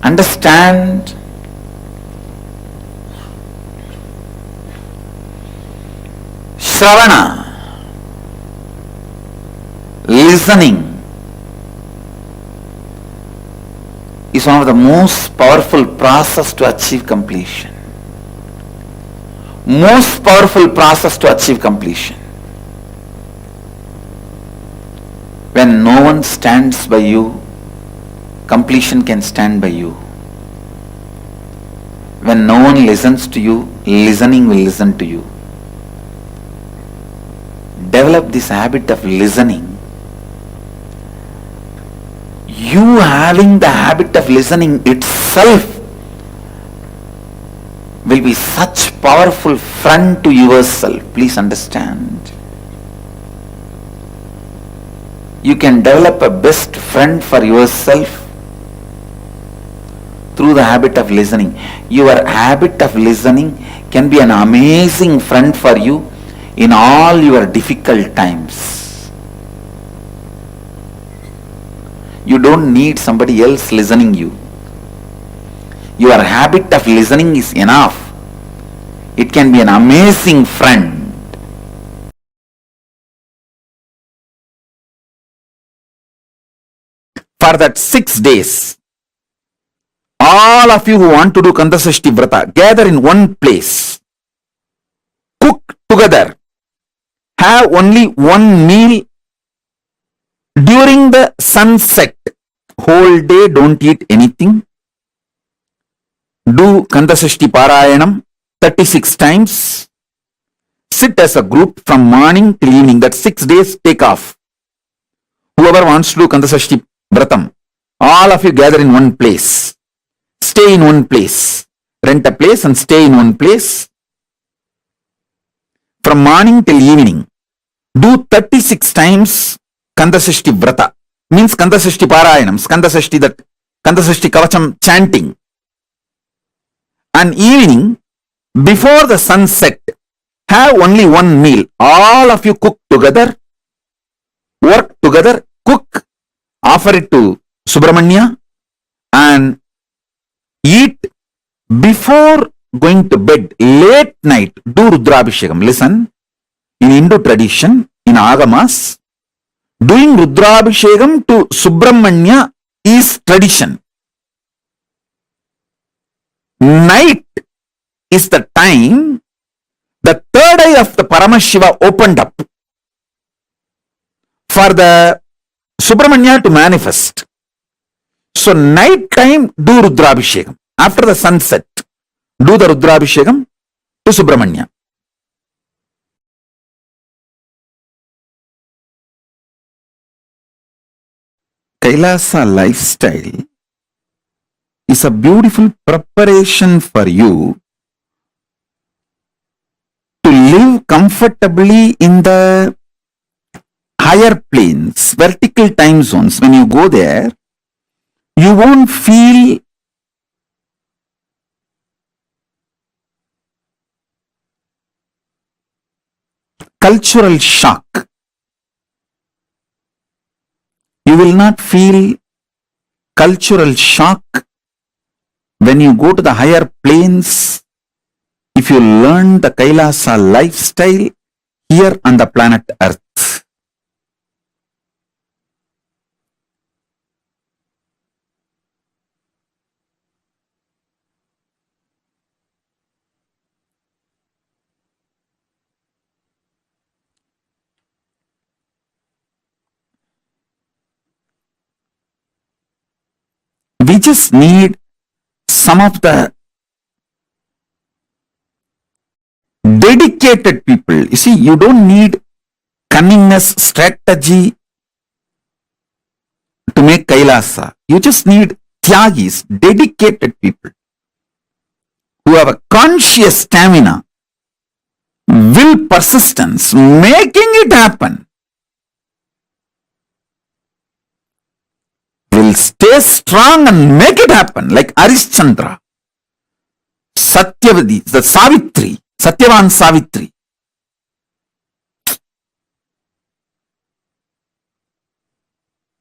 Understand? Shravana, listening, is one of the most powerful process to achieve completion. Most powerful process to achieve completion. When no one stands by you, completion can stand by you. When no one listens to you, listening will listen to you. Develop this habit of listening. You having the habit of listening itself will be such powerful friend to yourself. Please understand. You can develop a best friend for yourself through the habit of listening. Your habit of listening can be an amazing friend for you in all your difficult times. You don't need somebody else listening you. Your habit of listening is enough. It can be an amazing friend. For that 6 days, all of you who want to do Kandasashti Vrata, gather in one place. Cook together. Have only one meal during the sunset. Whole day don't eat anything. Do Kandasashti Parayanam 36 times. Sit as a group from morning till evening. That 6 days take off. Whoever wants to do Kandasashti Vratam, all of you gather in one place. Stay in one place. Rent a place and stay in one place. From morning till evening. Do 36 times Kandasashti Vrata. Means Kandasashti Parayanam, Kandasashti Kavacham chanting. And evening, before the sunset, have only one meal. All of you cook together, work together, cook, offer it to Subramanya and eat before going to bed. Late night, do Rudrabhishekam. Listen, in Hindu tradition, in Agamas, doing Rudrabhishekam to Subramanya is tradition. Night is the time the third eye of the Paramashiva opened up for the Subramanya to manifest. So night time do Rudrabhishekam. After the sunset, do the Rudrabhishekam to Subramanya. Kailasa lifestyle is a beautiful preparation for you to live comfortably in the higher planes, vertical time zones. When you go there, you won't feel cultural shock. You will not feel cultural shock when you go to the higher planes if you learn the Kailasa lifestyle here on the planet Earth. We just need some of the dedicated people. You see, you don't need cunningness, strategy to make Kailasa. You just need Tyagis, dedicated people who have a conscious stamina, will, persistence, making it happen. Will stay strong and make it happen, like Arishchandra, Satyavadi, the Savitri, Satyavan Savitri.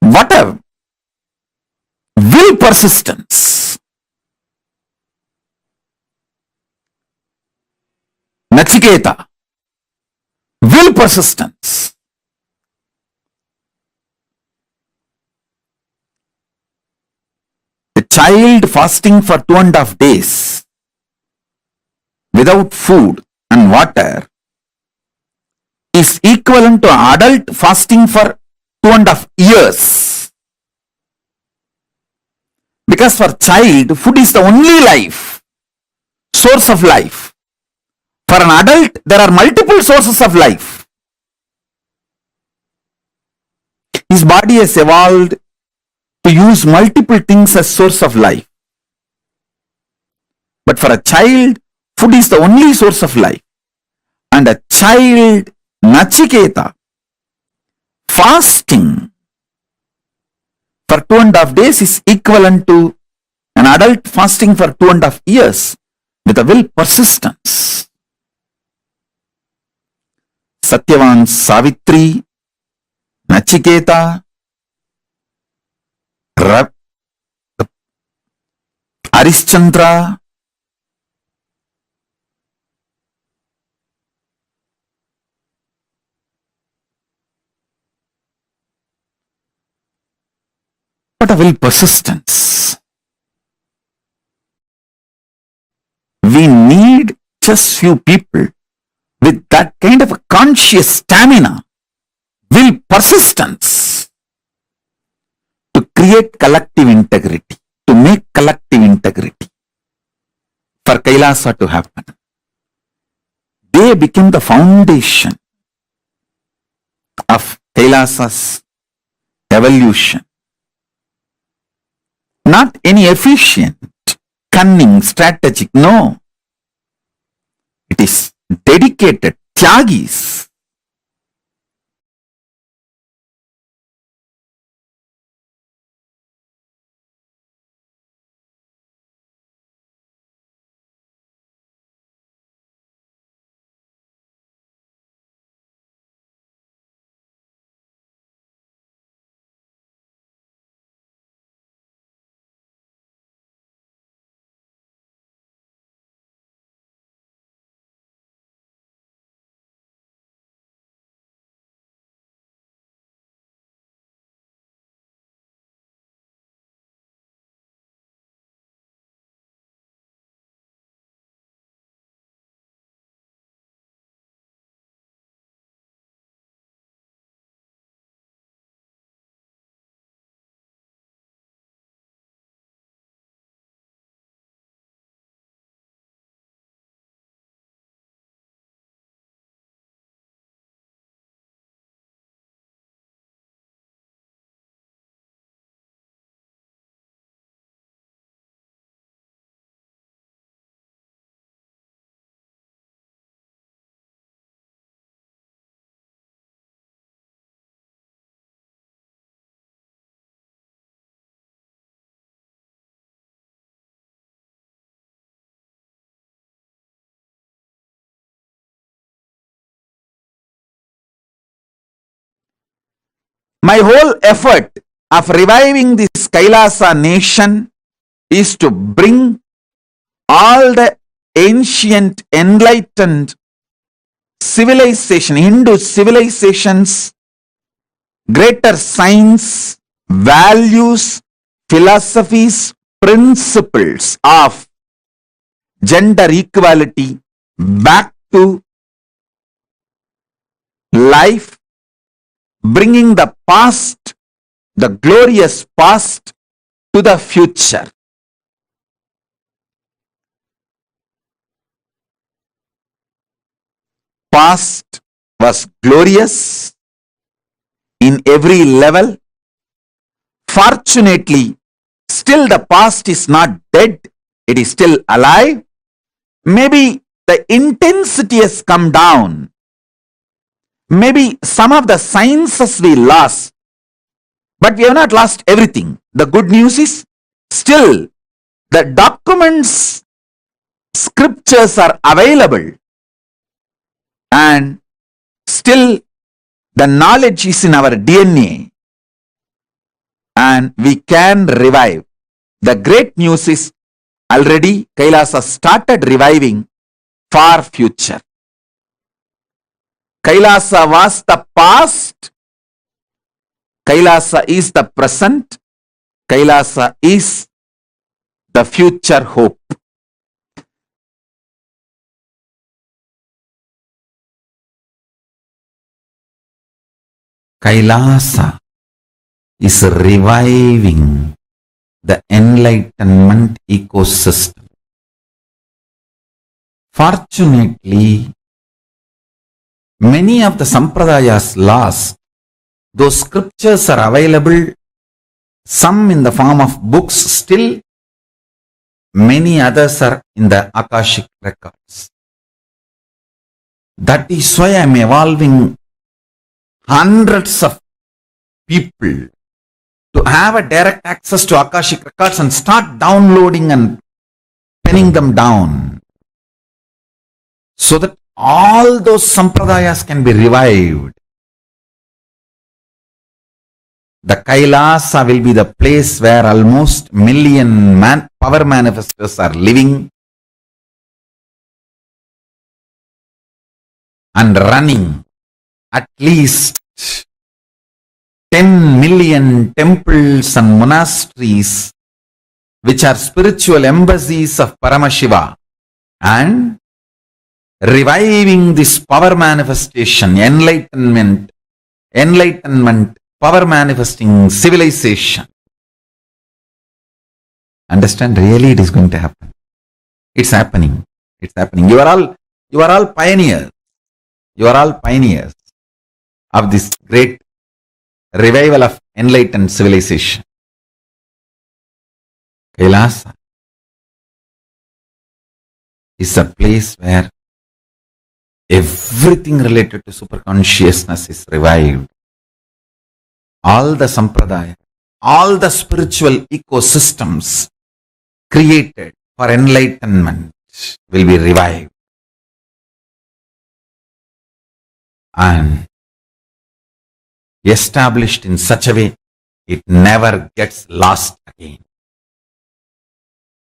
What a will, persistence. Nachiketa, will, persistence. A child fasting for 2.5 days without food and water is equivalent to an adult fasting for 2.5 years. Because for child, food is the only life, source of life. For an adult, there are multiple sources of life. His body has evolved to use multiple things as source of life. But for a child, food is the only source of life. And a child, Nachiketa, fasting for 2.5 days is equivalent to an adult fasting for 2.5 years with a will, persistence. Satyavan Savitri, Nachiketa, Arishchandra, what a will, persistence. We need just few people with that kind of a conscious stamina, will, persistence to create collective integrity, to make collective integrity for Kailasa to happen. They became the foundation of Kailasa's evolution. Not any efficient, cunning, strategic, no. It is dedicated, tyagis. My whole effort of reviving this Kailasa nation is to bring all the ancient enlightened civilization, Hindu civilizations, greater science, values, philosophies, principles of gender equality back to life, bringing the past, the glorious past, to the future. Past was glorious in every level. Fortunately, still the past is not dead, it is still alive. Maybe the intensity has come down. Maybe some of the sciences we lost, but we have not lost everything. The good news is still the documents, scriptures are available, and still the knowledge is in our DNA, and we can revive. The great news is already Kailasa started reviving for future. Kailasa was the past, Kailasa is the present, Kailasa is the future hope. Kailasa is reviving the enlightenment ecosystem. Fortunately, many of the sampradayas lost. Those scriptures are available, some in the form of books still, many others are in the Akashic records. That is why I am evolving hundreds of people to have a direct access to Akashic records and start downloading and penning them down, so that all those sampradayas can be revived. The Kailasa will be the place where almost million power manifestors are living and running. At least 10 million temples and monasteries, which are spiritual embassies of Paramashiva, and reviving this power manifestation, enlightenment, power manifesting civilization. Understand? Really, it is going to happen. It's happening. It's happening. You are all pioneers. You are all pioneers of this great revival of enlightened civilization. Kailasa is a place where everything related to superconsciousness is revived. All the sampradaya, all the spiritual ecosystems created for enlightenment will be revived. And established in such a way it never gets lost again.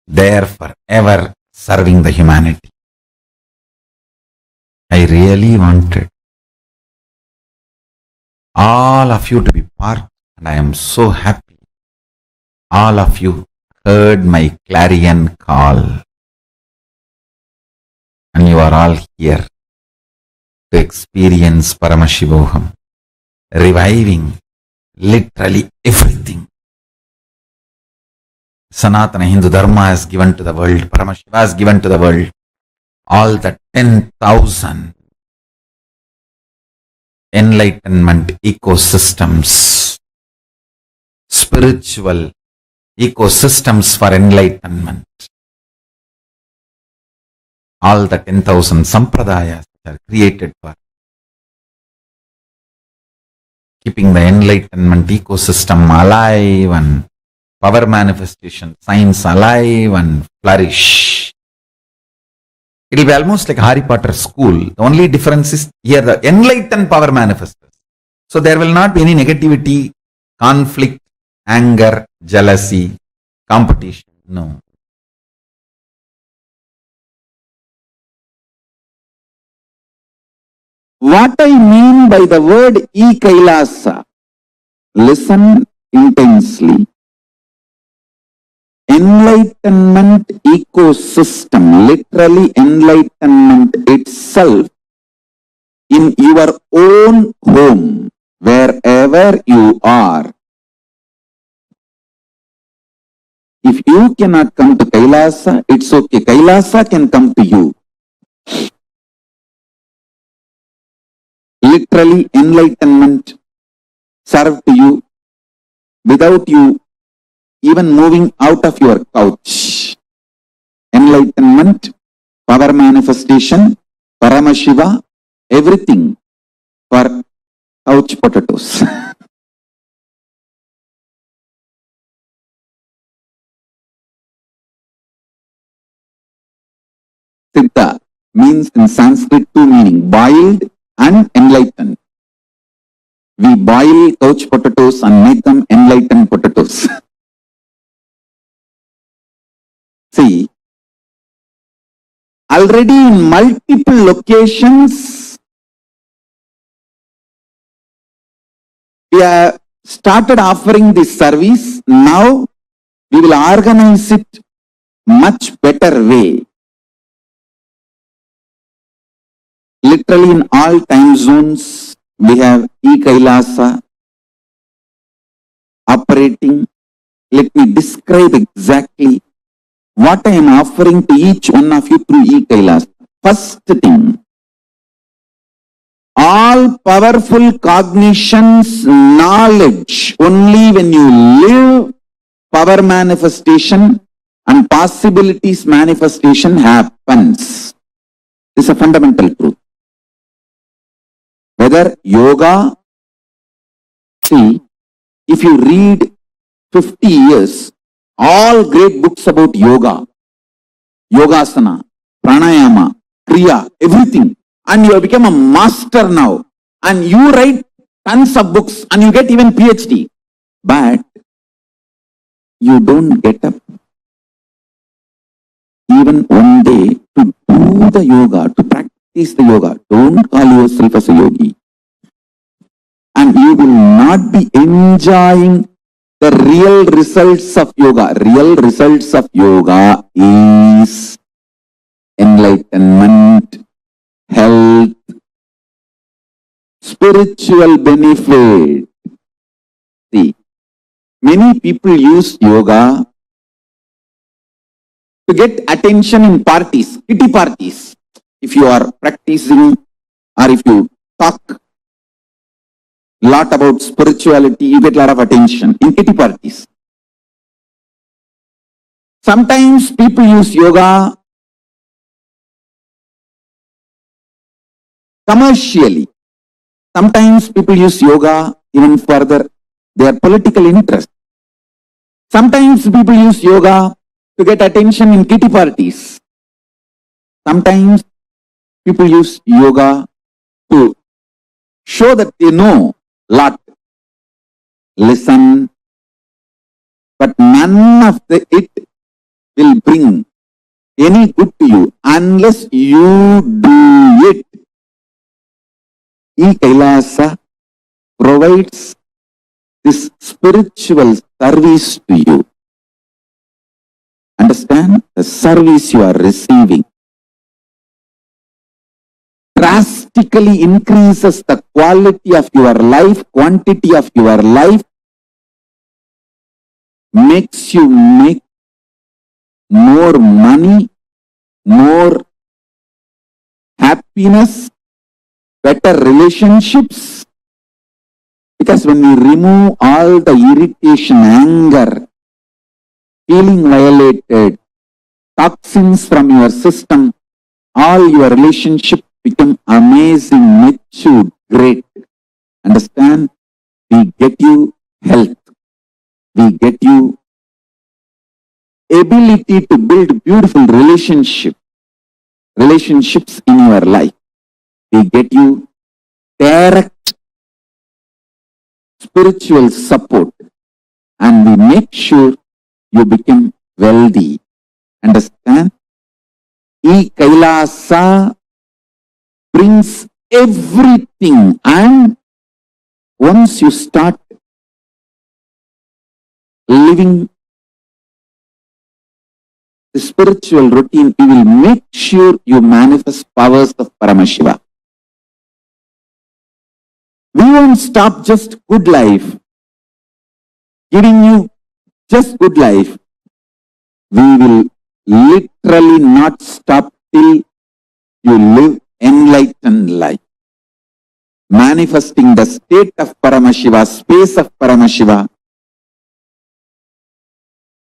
There forever serving the humanity. I really wanted all of you to be part, and I am so happy all of you heard my clarion call, and you are all here to experience Paramashivoham, reviving literally everything. Sanatana Hindu Dharma has given to the world, Paramashiva has given to the world, all the 10,000 enlightenment ecosystems, spiritual ecosystems for enlightenment. All the 10,000 sampradayas are created for keeping the enlightenment ecosystem alive and power manifestation, science alive and flourish. It will be almost like Harry Potter school. The only difference is here the enlightened power manifestors. So there will not be any negativity, conflict, anger, jealousy, competition. No. What I mean by the word e-Kailasa, listen intensely. Enlightenment ecosystem, literally enlightenment itself in your own home, wherever you are. If you cannot come to Kailasa, it's okay. Kailasa can come to you. Literally enlightenment served to you without you even moving out of your couch. Enlightenment, power manifestation, Paramashiva, everything for couch potatoes. Siddha means in Sanskrit two meaning, boiled and enlightened. We boil couch potatoes and make them enlightened potatoes. See, already in multiple locations, we have started offering this service. Now, we will organize it much better way. Literally in all time zones, we have e-Kailasa operating. Let me describe exactly what I am offering to each one of you through e-Kailasa. First thing, all powerful cognitions, knowledge, only when you live, power manifestation and possibilities manifestation happens. This is a fundamental truth. Whether yoga, see, if you read 50 years, all great books about yoga, yogasana, pranayama, kriya, everything, and you have become a master now, and you write tons of books and you get even PhD, but you don't get up even one day to do the yoga, to practice the yoga. Don't call yourself as a yogi. And you will not be enjoying the real results of yoga. Real results of yoga is enlightenment, health, spiritual benefit. See, many people use yoga to get attention in parties, kitty parties. If you are practicing or if you talk lot about spirituality, you get a lot of attention in kitty parties. Sometimes people use yoga commercially. Sometimes people use yoga even further their political interest. Sometimes people use yoga to get attention in kitty parties. Sometimes people use yoga to show that they know a lot, listen, but none of it will bring any good to you unless you do it. Kailasa provides this spiritual service to you. Understand? The service you are receiving drastically increases the quality of your life, quantity of your life, makes you make more money, more happiness, better relationships. Because when you remove all the irritation, anger, feeling violated, toxins from your system, all your relationships become amazing, mature, great. Understand? We get you health. We get you ability to build beautiful relationships in your life. We get you direct spiritual support, and we make sure you become wealthy. Understand? Kailasa brings everything, and once you start living the spiritual routine, you will make sure you manifest powers of Paramashiva. We won't stop just good life, giving you just good life. We will literally not stop till you live enlightened life. Manifesting the state of Paramashiva, space of Paramashiva,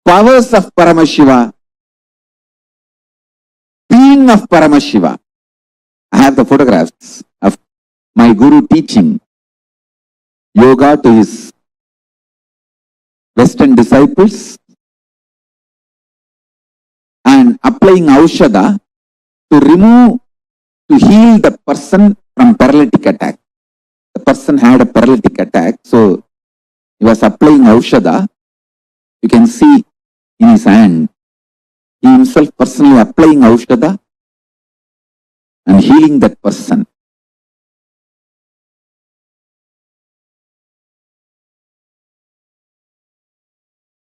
powers of Paramashiva, being of Paramashiva. I have the photographs of my guru teaching yoga to his Western disciples and applying Aushadha to heal the person from paralytic attack. The person had a paralytic attack, so he was applying Aushadha. You can see in his hand, he himself personally applying Aushadha and healing that person.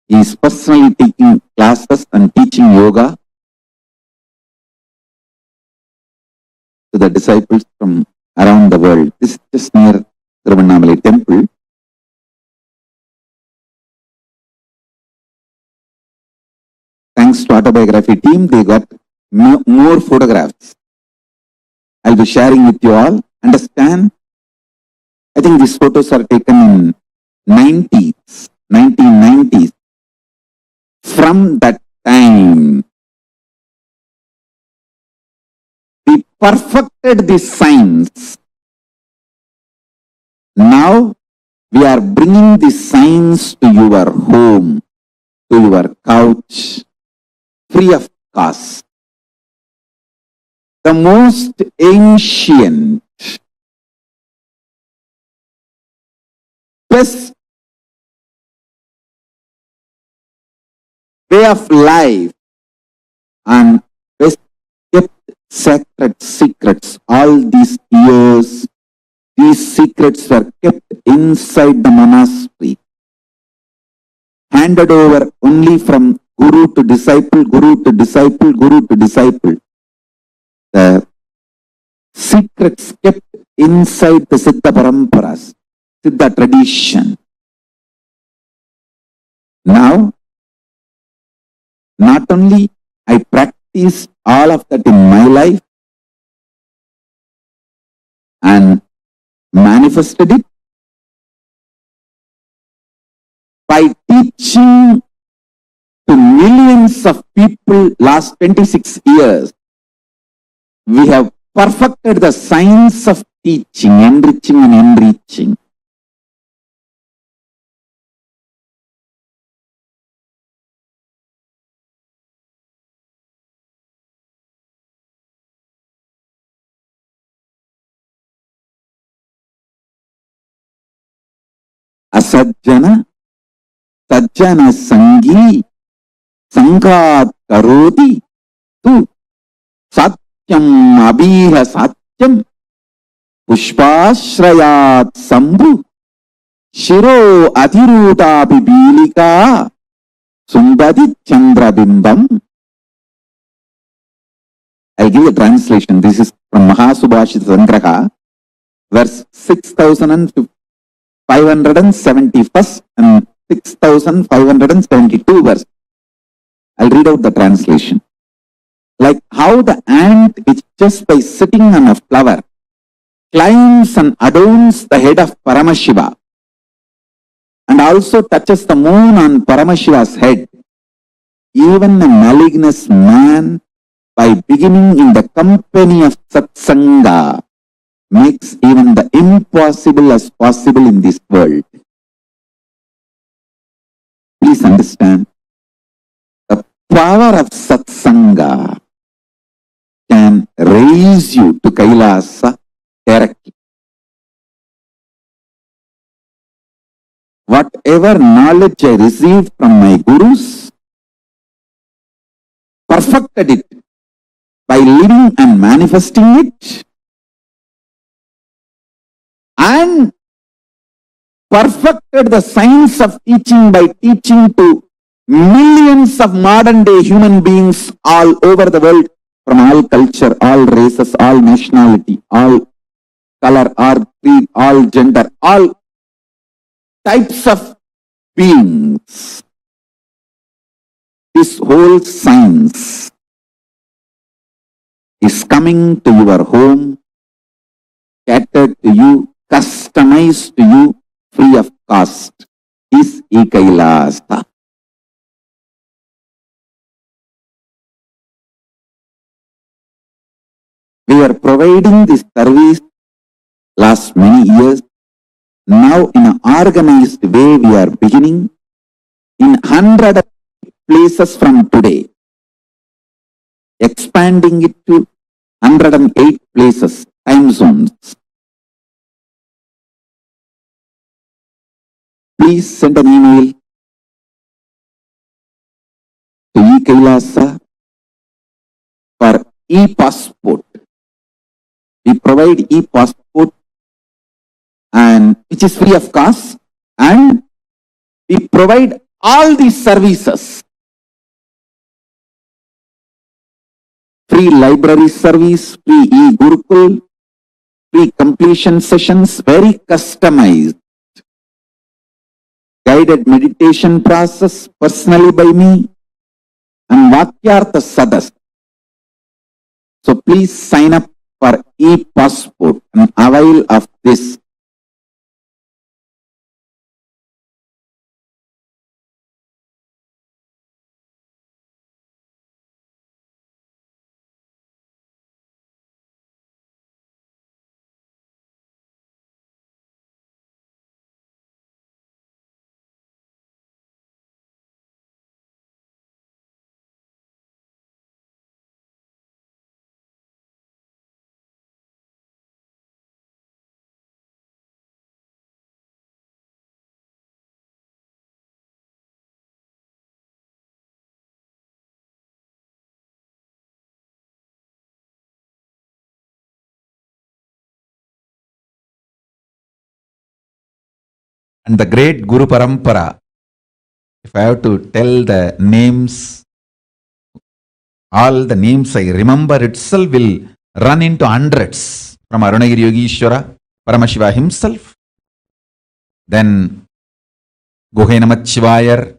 He is personally taking classes and teaching yoga to the disciples from around the world. This is just near Tiruvannamalai temple. Thanks to autobiography team, they got more photographs. I'll be sharing with you all. Understand? I think these photos are taken in 1990s. From that time, we perfected the science. Now, we are bringing the science to your home, to your couch, free of cost. The most ancient, best way of life and best kept sacred secrets. All these years, these secrets were kept inside the monastery, handed over only from guru to disciple, guru to disciple, guru to disciple. The secrets kept inside the Siddha Paramparas, Siddha tradition. Now, not only I practice all of that in my life and manifested it, by teaching to millions of people last 26 years, we have perfected the science of teaching, enriching and enriching. Asajjana, sajjana sangi, sangat karoti, tu satyam abhiha satyam, pushpashrayat sambhu, shiro adhiruta bibilika, sundadi chandrabimbam. I'll give a translation. This is from Mahasubhashita Sangraha, verse 6571 and 6572 verse. I'll read out the translation. Like how the ant, which just by sitting on a flower, climbs and adorns the head of Paramashiva, and also touches the moon on Paramashiva's head, even a malignous man, by beginning in the company of Satsanga, makes even the impossible as possible in this world. Please understand, the power of Satsanga can raise you to Kailasa directly. Whatever knowledge I received from my gurus, perfected it by living and manifesting it, and perfected the science of teaching by teaching to millions of modern day human beings all over the world, from all culture, all races, all nationality, all color, all creed, all gender, all types of beings. This whole science is coming to your home, catered to you, customized to you, free of cost. Is Kailasa. We are providing this service last many years. Now in an organized way we are beginning in 100 places from today, expanding it to 108 places, time zones. Please send an email to Kailasa for e-passport. We provide e-passport, and which is free of cost, and we provide all these services. Free library service, free e-Gurukul, free completion sessions, very customized. Guided meditation process personally by me, and Vakyartha Sadas. So please sign up for e-passport and avail of this. And the great Guru Parampara, if I have to tell the names, all the names I remember itself will run into hundreds. From Arunagiri Yogishwara, Paramashiva himself, then Guhe Namachivayar,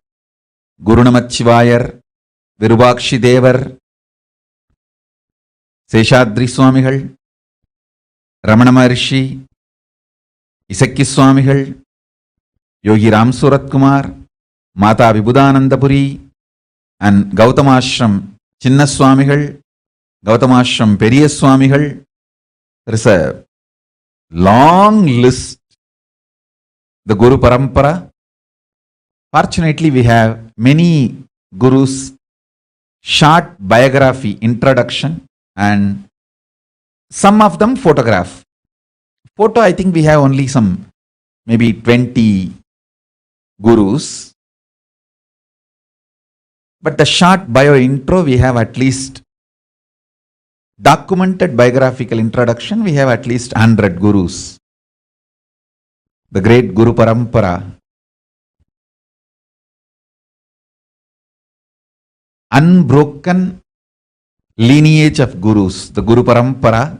Guru Namachivayar, Virubakshi Devar, Seshadri Swamigal, Ramana Maharishi, Isakki Swamigal, Yogi Ram Surat Kumar, Mata Vibhudanandapuri and Gautamashram Chinnaswamigal, Gautamashram Periyaswamigal. There is a long list. The Guru Parampara. Fortunately, we have many gurus, short biography, introduction, and some of them photograph. Photo, I think we have only some, maybe 20 gurus. But the short bio intro, we have at least documented biographical introduction, we have at least 100 gurus. The great Guru Parampara, unbroken lineage of gurus, the Guru Parampara,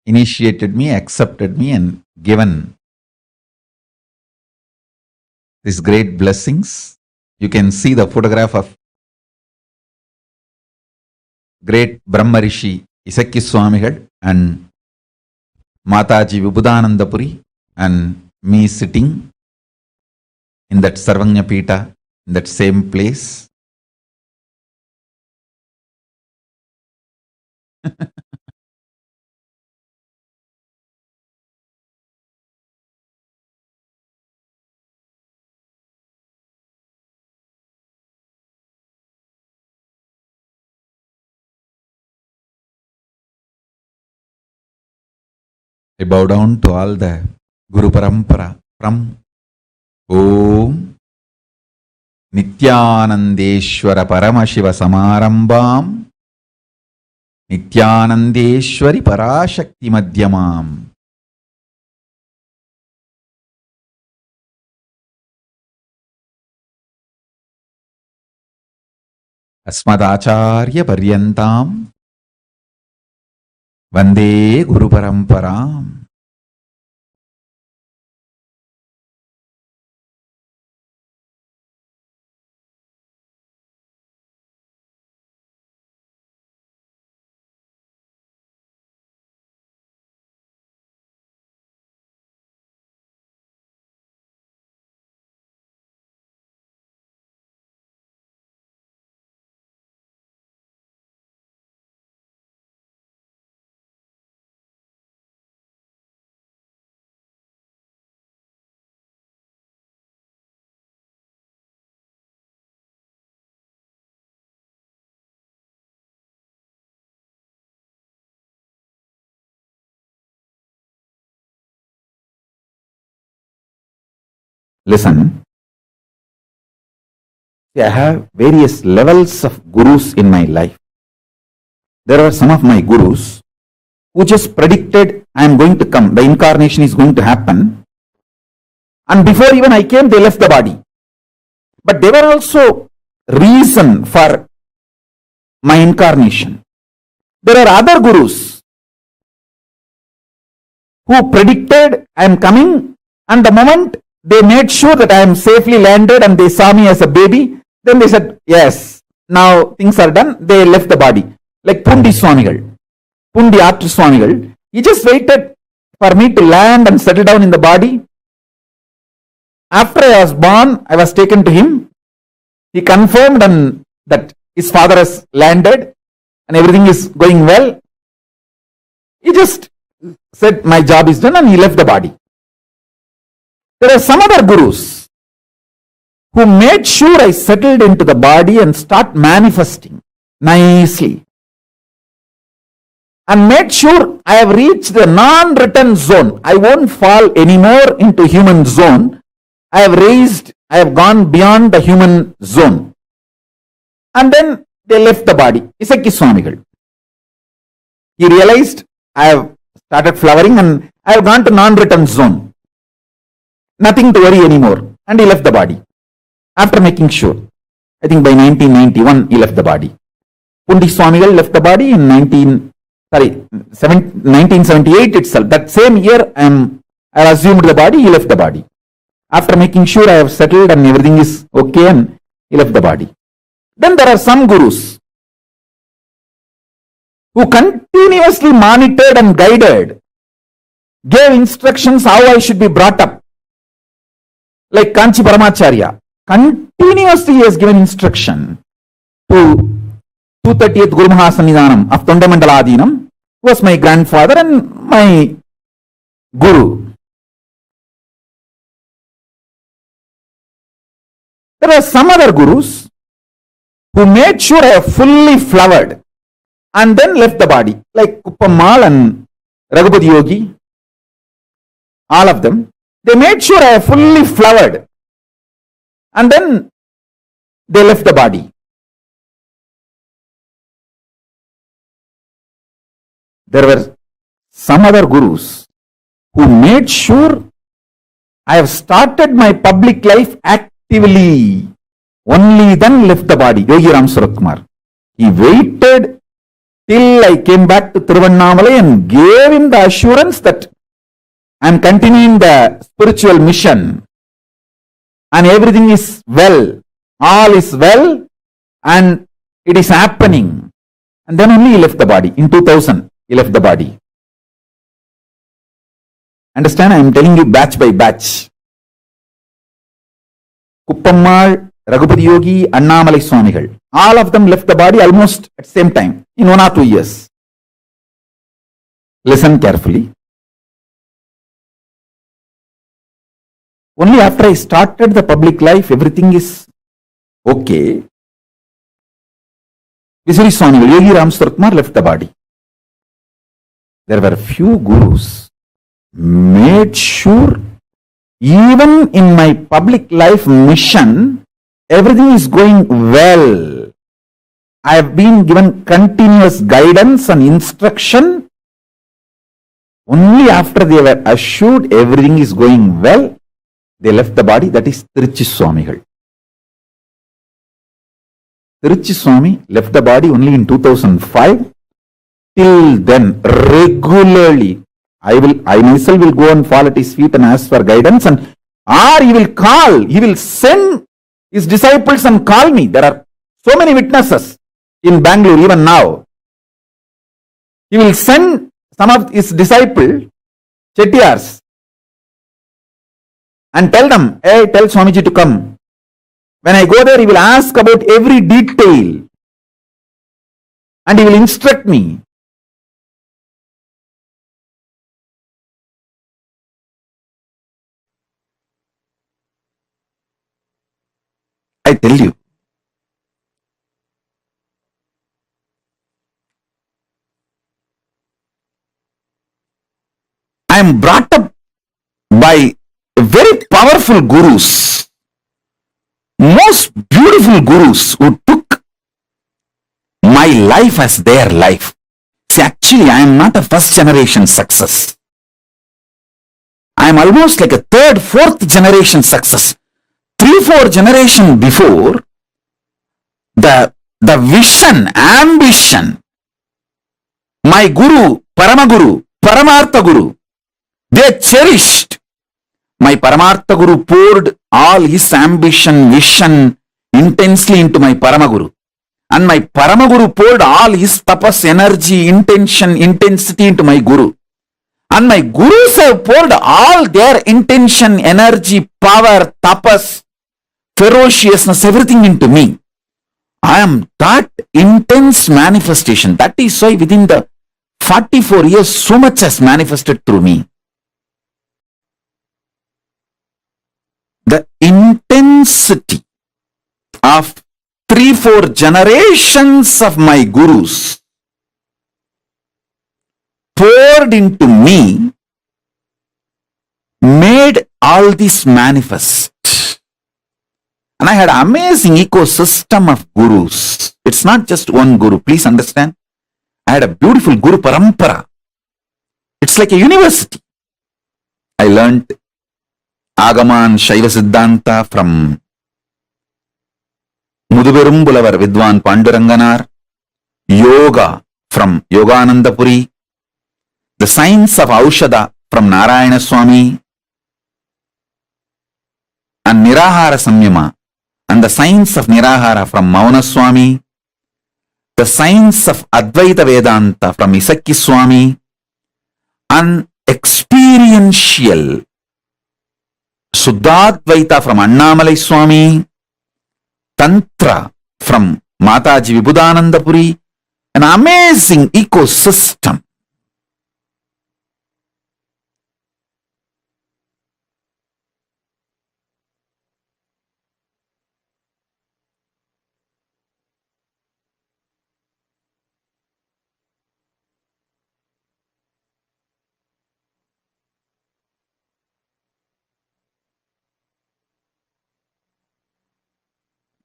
initiated me, accepted me, and given these great blessings. You can see the photograph of great Brahma Rishi Isakki Swamigal and Mataji Vibhudanandapuri and me sitting in that Sarvanya Pita, in that same place. I bow down to all the Guru Parampara from Om Nityanandeshwara Paramashiva Samarambam Nityanandeshwari Parashakti Madhyamam Asmadacharya Paryantam Vande Guru Paramparam. Listen, I have various levels of gurus in my life. There are some of my gurus who just predicted I am going to come, the incarnation is going to happen, and before even I came, they left the body. But they were also reason for my incarnation. There are other gurus who predicted I am coming, and the moment they made sure that I am safely landed and they saw me as a baby, then they said, yes, now things are done, they left the body. Like Pundi Swamigal, Pundi Artu Swamigal, he just waited for me to land and settle down in the body. After I was born, I was taken to him. He confirmed that his father has landed and everything is going well. He just said, my job is done, and he left the body. There are some other gurus who made sure I settled into the body and start manifesting nicely, and made sure I have reached the non-return zone. I won't fall anymore into human zone. I have gone beyond the human zone. And then they left the body. Isakki Swamigal. He realized I have started flowering and I have gone to non-return zone. Nothing to worry anymore. And he left the body. After making sure. I think by 1991 he left the body. Pundi Swamigal left the body in 1978 itself. That same year I assumed the body, he left the body. After making sure I have settled and everything is okay, and he left the body. Then there are some gurus who continuously monitored and guided gave instructions how I should be brought up. Like Kanchi Paramacharya, continuously he has given instruction to 230th Guru Mahasannidhanam of Tondamandala who was my grandfather and my guru. There are some other gurus who made sure I have fully flowered and then left the body, like Kuppamal and Raghupati Yogi, all of them. They made sure I have fully flowered and then they left the body. There were some other gurus who made sure I have started my public life actively, only then left the body. Yogi Ram Suratkumar. He waited till I came back to Tiruvannamalai and gave him the assurance that I am continuing the spiritual mission and everything is well, all is well and it is happening. And then only he left the body. In 2000, he left the body. Understand? I am telling you batch by batch. Kuppammal, Raghupati Yogi, Annamalai Swamigal. All of them left the body almost at the same time, in 1 or 2 years. Listen carefully. Only after I started the public life, everything is okay. Visuri Swamigal, Yogi Ram Suratkumar left the body. There were few gurus made sure even in my public life mission, everything is going well. I have been given continuous guidance and instruction. Only after they were assured everything is going well, they left the body. That is Tiruchi Swamigal. Tiruchi Swami left the body only in 2005. Till then, regularly, I myself will go and fall at his feet and ask for guidance, and or he will send his disciples and call me. There are so many witnesses in Bangalore even now. He will send some of his disciples, Chettiars, and tell them, hey, tell Swamiji to come. When I go there, he will ask about every detail and he will instruct me. I tell you, I am brought up by very powerful gurus, most beautiful gurus who took my life as their life. See, actually, I am not a first generation success. I am almost like a third, fourth generation success. 3-4 generations before, the vision, ambition, my guru, Paramaguru, Paramartha Guru, they cherished. My Paramartha Guru poured all his ambition, vision intensely into my Paramaguru. And my Paramaguru poured all his tapas, energy, intention, intensity into my Guru. And my Gurus have poured all their intention, energy, power, tapas, ferociousness, everything into me. I am that intense manifestation. That is why within the 44 years, so much has manifested through me. The intensity of 3-4 generations of my gurus poured into me made all this manifest. And I had an amazing ecosystem of gurus. It's not just one guru, please understand. I had a beautiful guru parampara. It's like a university. I learnt Agama and Shaiva Siddhanta from Muduberumbulavar Vidwan Panduranganar, Yoga from Yoganandapuri, the science of Aushada from Narayana Swami, and Nirahara Samyama, and the science of Nirahara from Mauna Swami, the science of Advaita Vedanta from Isakki Swami, and experiential Suddhadvaita from Annamalai Swami, Tantra from Mataji Vibhudanandapuri, an amazing ecosystem.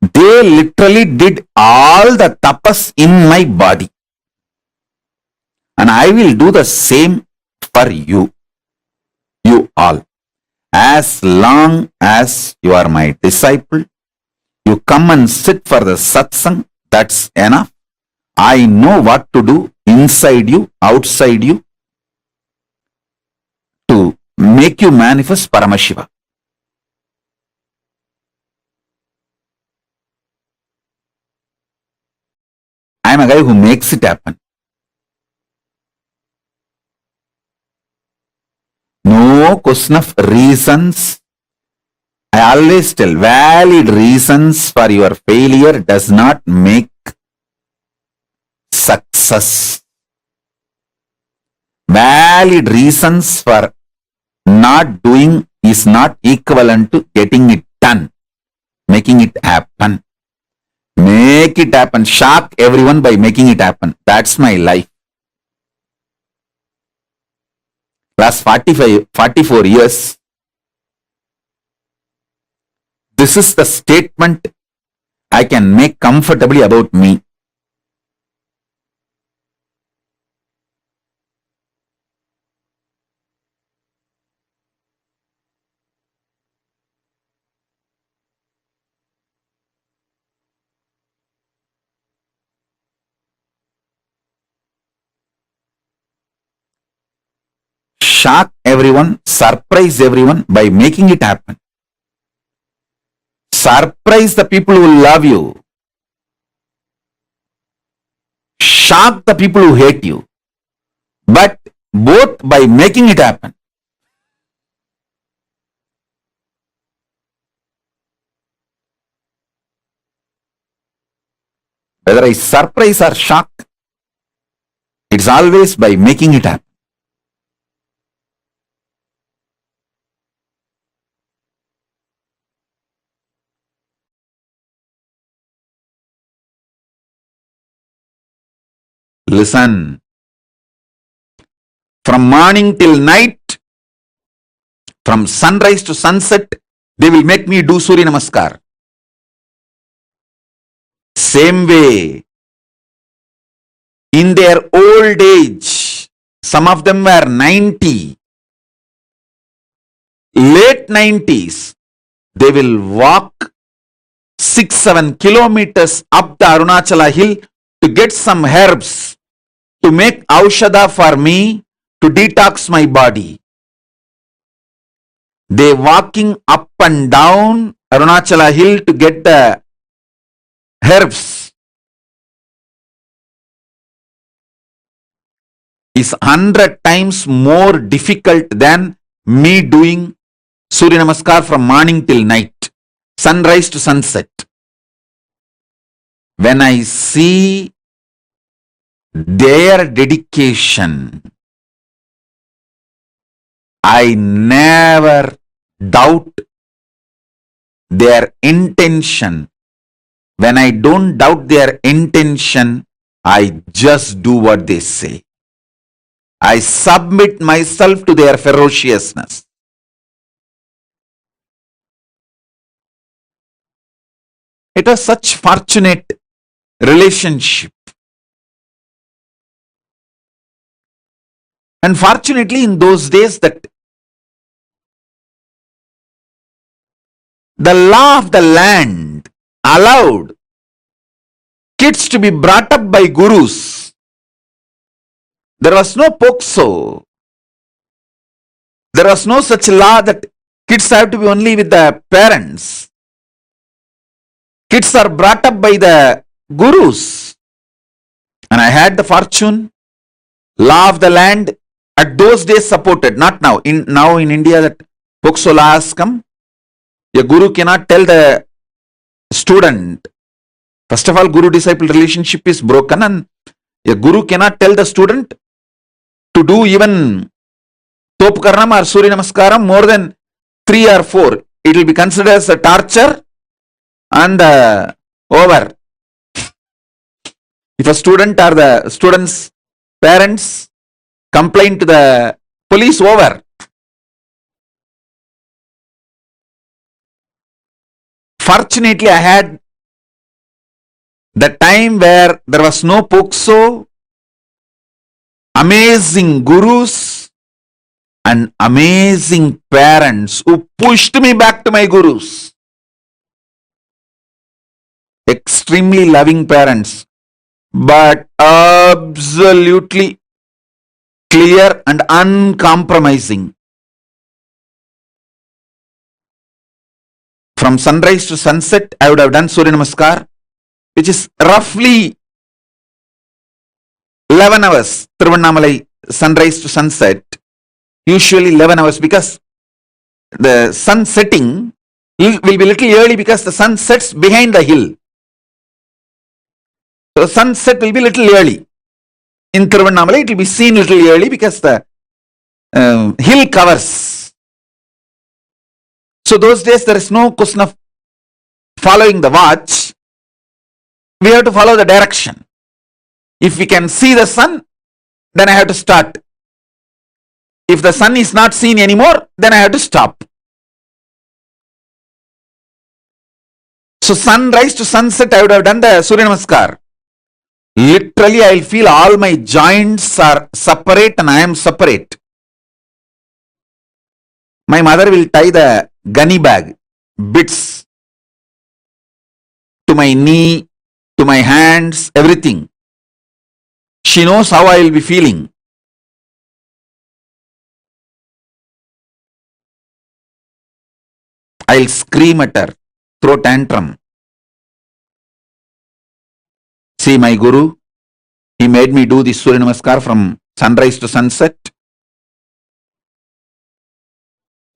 They literally did all the tapas in my body. And I will do the same for you all. As long as you are my disciple, you come and sit for the satsang, that's enough. I know what to do inside you, outside you, to make you manifest Paramashiva. I am a guy who makes it happen. No question of reasons. I always tell, valid reasons for your failure does not make success. Valid reasons for not doing is not equivalent to getting it done, making it happen. Make it happen. Shock everyone by making it happen. That's my life. Last 44 years, this is the statement I can make comfortably about me. Shock everyone, surprise everyone by making it happen. Surprise the people who love you. Shock the people who hate you. But both by making it happen. Whether I surprise or shock, it's always by making it happen. Listen. From morning till night, from sunrise to sunset, they will make me do Surya Namaskar. Same way, in their old age, some of them were 90, late 90s, they will walk 6-7 kilometers up the Arunachala hill to get some herbs to make aushadha for me to detox my body. They walking up and down Arunachala hill to get the herbs is 100 times more difficult than me doing Surya Namaskar from morning till night, sunrise to sunset. When I see their dedication, I never doubt their intention. When I don't doubt their intention, I just do what they say. I submit myself to their ferociousness. It was such fortunate relationship. And fortunately, in those days, that the law of the land allowed kids to be brought up by gurus. There was no POCSO. There was no such law that kids have to be only with the parents. Kids are brought up by the gurus. And I had the fortune, law of the land at those days supported, not now. Now in India that Pokso laws come, a guru cannot tell the student. First of all, guru-disciple relationship is broken, and a guru cannot tell the student to do even Topkaranam or Surya Namaskaram more than 3 or 4. It will be considered as a torture and over. If a student or the student's parents complain to the police, over. Fortunately, I had the time where there was no Pokso, amazing gurus and amazing parents who pushed me back to my gurus. Extremely loving parents, but absolutely clear and uncompromising. From sunrise to sunset, I would have done Surya Namaskar, which is roughly 11 hours. Tiruvannamalai, sunrise to sunset, usually 11 hours, because the sun setting will be little early because the sun sets behind the hill. So sunset will be little early. In Tiruvannamalai, it will be seen little early because the hill covers. So those days there is no question of following the watch. We have to follow the direction. If we can see the sun, then I have to start. If the sun is not seen anymore, then I have to stop. So sunrise to sunset, I would have done the Surya Namaskar. Literally, I will feel all my joints are separate and I am separate. My mother will tie the gunny bag, bits, to my knee, to my hands, everything. She knows how I will be feeling. I'll scream at her, throw tantrum. See my guru, he made me do this Surya Namaskar from sunrise to sunset.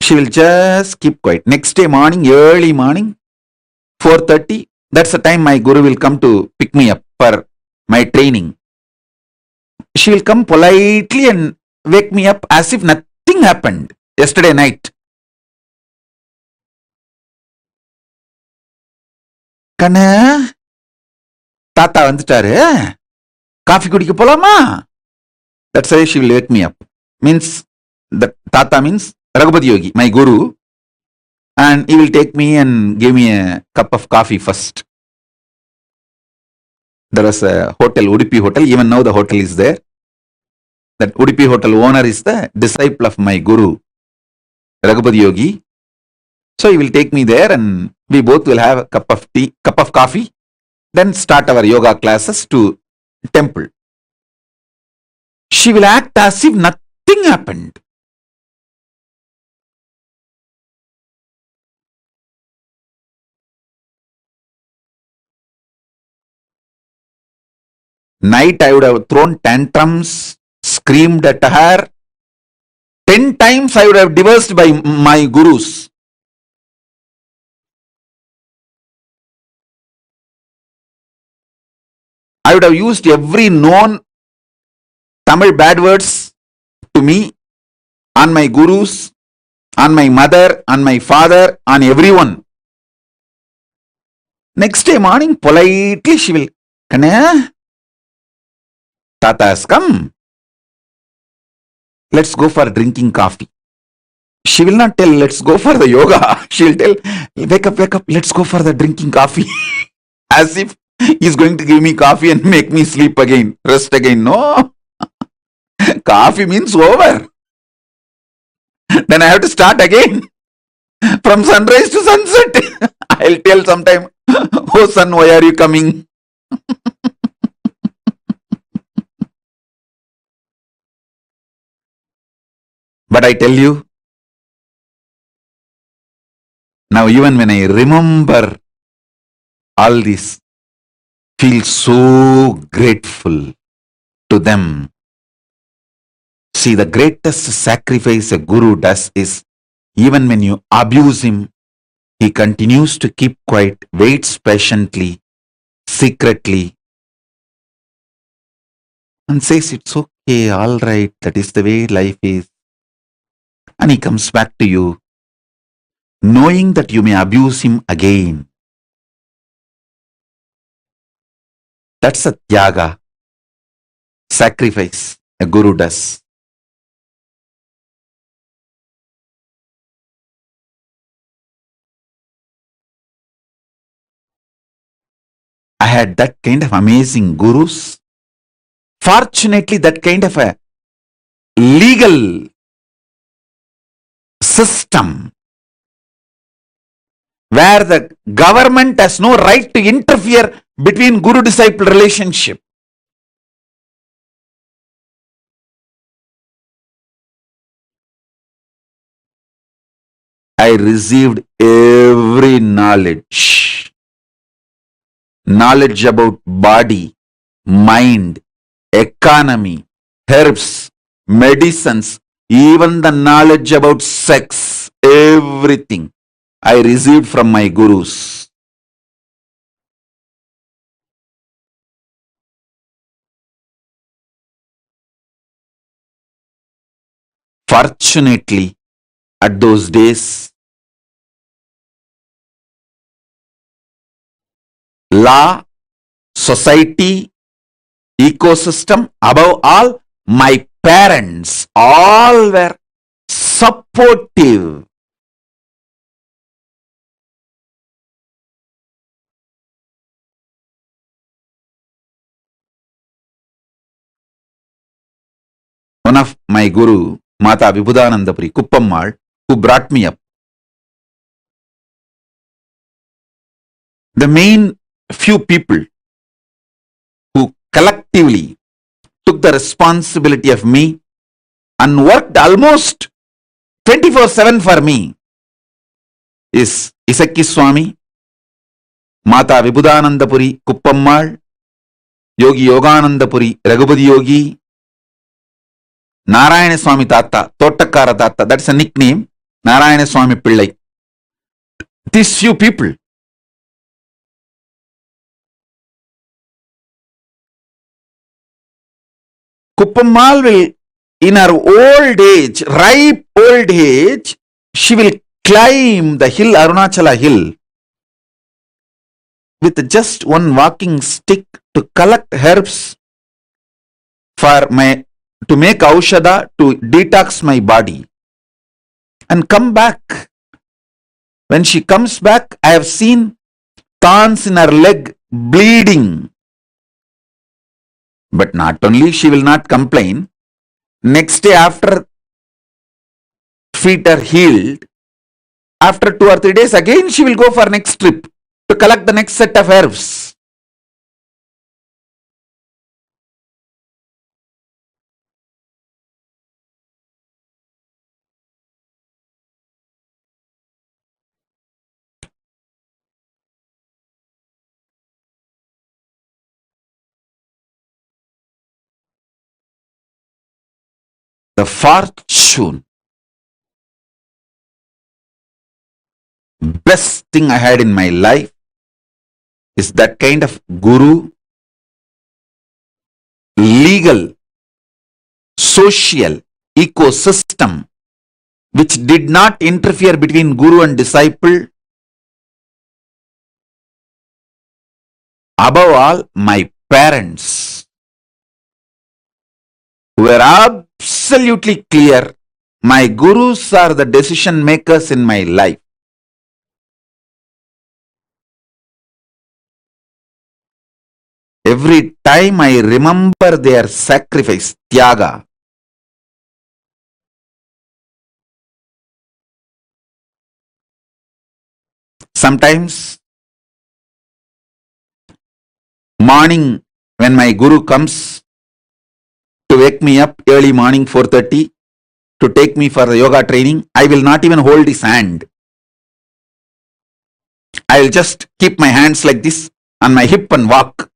She will just keep quiet. Next day morning, early morning, 4:30, that's the time my guru will come to pick me up for my training. She will come politely and wake me up as if nothing happened yesterday night. Kanna, Tata வந்துட்டாரு, coffee குடிக்க போலாமா? That's why she will wake me up. Means, the Tata means Raghupati Yogi, my guru, and he will take me and give me a cup of coffee first. There was a hotel, Udupi Hotel, even now the hotel is there. That Udupi Hotel owner is the disciple of my guru, Raghupati Yogi. So he will take me there and we both will have a cup of coffee, then start our yoga classes to temple. She will act as if nothing happened. Night I would have thrown tantrums, screamed at her. 10 times I would have divorced by my gurus. I would have used every known Tamil bad words to me, on my gurus, on my mother, on my father, on everyone. Next day morning, politely she will, Kanna, Tata has come. Let's go for drinking coffee. She will not tell, let's go for the yoga. She will tell, wake up, let's go for the drinking coffee. As if he's going to give me coffee and make me sleep again, rest again. No. Coffee means over. Then I have to start again. From sunrise to sunset. I'll tell sometime, oh son, why are you coming? But I tell you, now even when I remember all this, feel so grateful to them. See, the greatest sacrifice a guru does is even when you abuse him, he continues to keep quiet, waits patiently, secretly, and says, "It's okay, all right, that is the way life is." And he comes back to you, knowing that you may abuse him again. That's a tyaga, sacrifice a guru does. I had that kind of amazing gurus. Fortunately, that kind of a legal system where the government has no right to interfere between guru-disciple relationship. I received every knowledge. Knowledge about body, mind, economy, herbs, medicines, even the knowledge about sex, everything I received from my gurus. Fortunately, at those days, law, society, ecosystem, above all, my parents, all were supportive. One of my guru, Mata Vibhudanandapuri Kuppammal, who brought me up, the main few people who collectively took the responsibility of me and worked almost 24/7 for me is Isakki Swami, Mata Vibhudanandapuri Kuppammal, Yogi Yoganandapuri Raghupati Yogi, Narayana Swami Tata, Tottakkara Tata, that's a nickname, Narayana Swami Pillai. These few people. Kuppammal will, in her old age, ripe old age, she will climb the hill, Arunachala hill, with just one walking stick to collect herbs to make aushadha, to detox my body, and come back. When she comes back, I have seen thorns in her leg bleeding. But not only she will not complain, next day after feet are healed, after 2 or 3 days again she will go for next trip to collect the next set of herbs. The fortune, best thing I had in my life is that kind of guru, legal, social ecosystem which did not interfere between guru and disciple. Above all, my parents were absolutely clear. My gurus are the decision makers in my life. Every time I remember their sacrifice, tyaga, sometimes morning when my guru comes to wake me up early morning 4:30 to take me for the yoga training, I will not even hold his hand. I will just keep my hands like this on my hip and walk.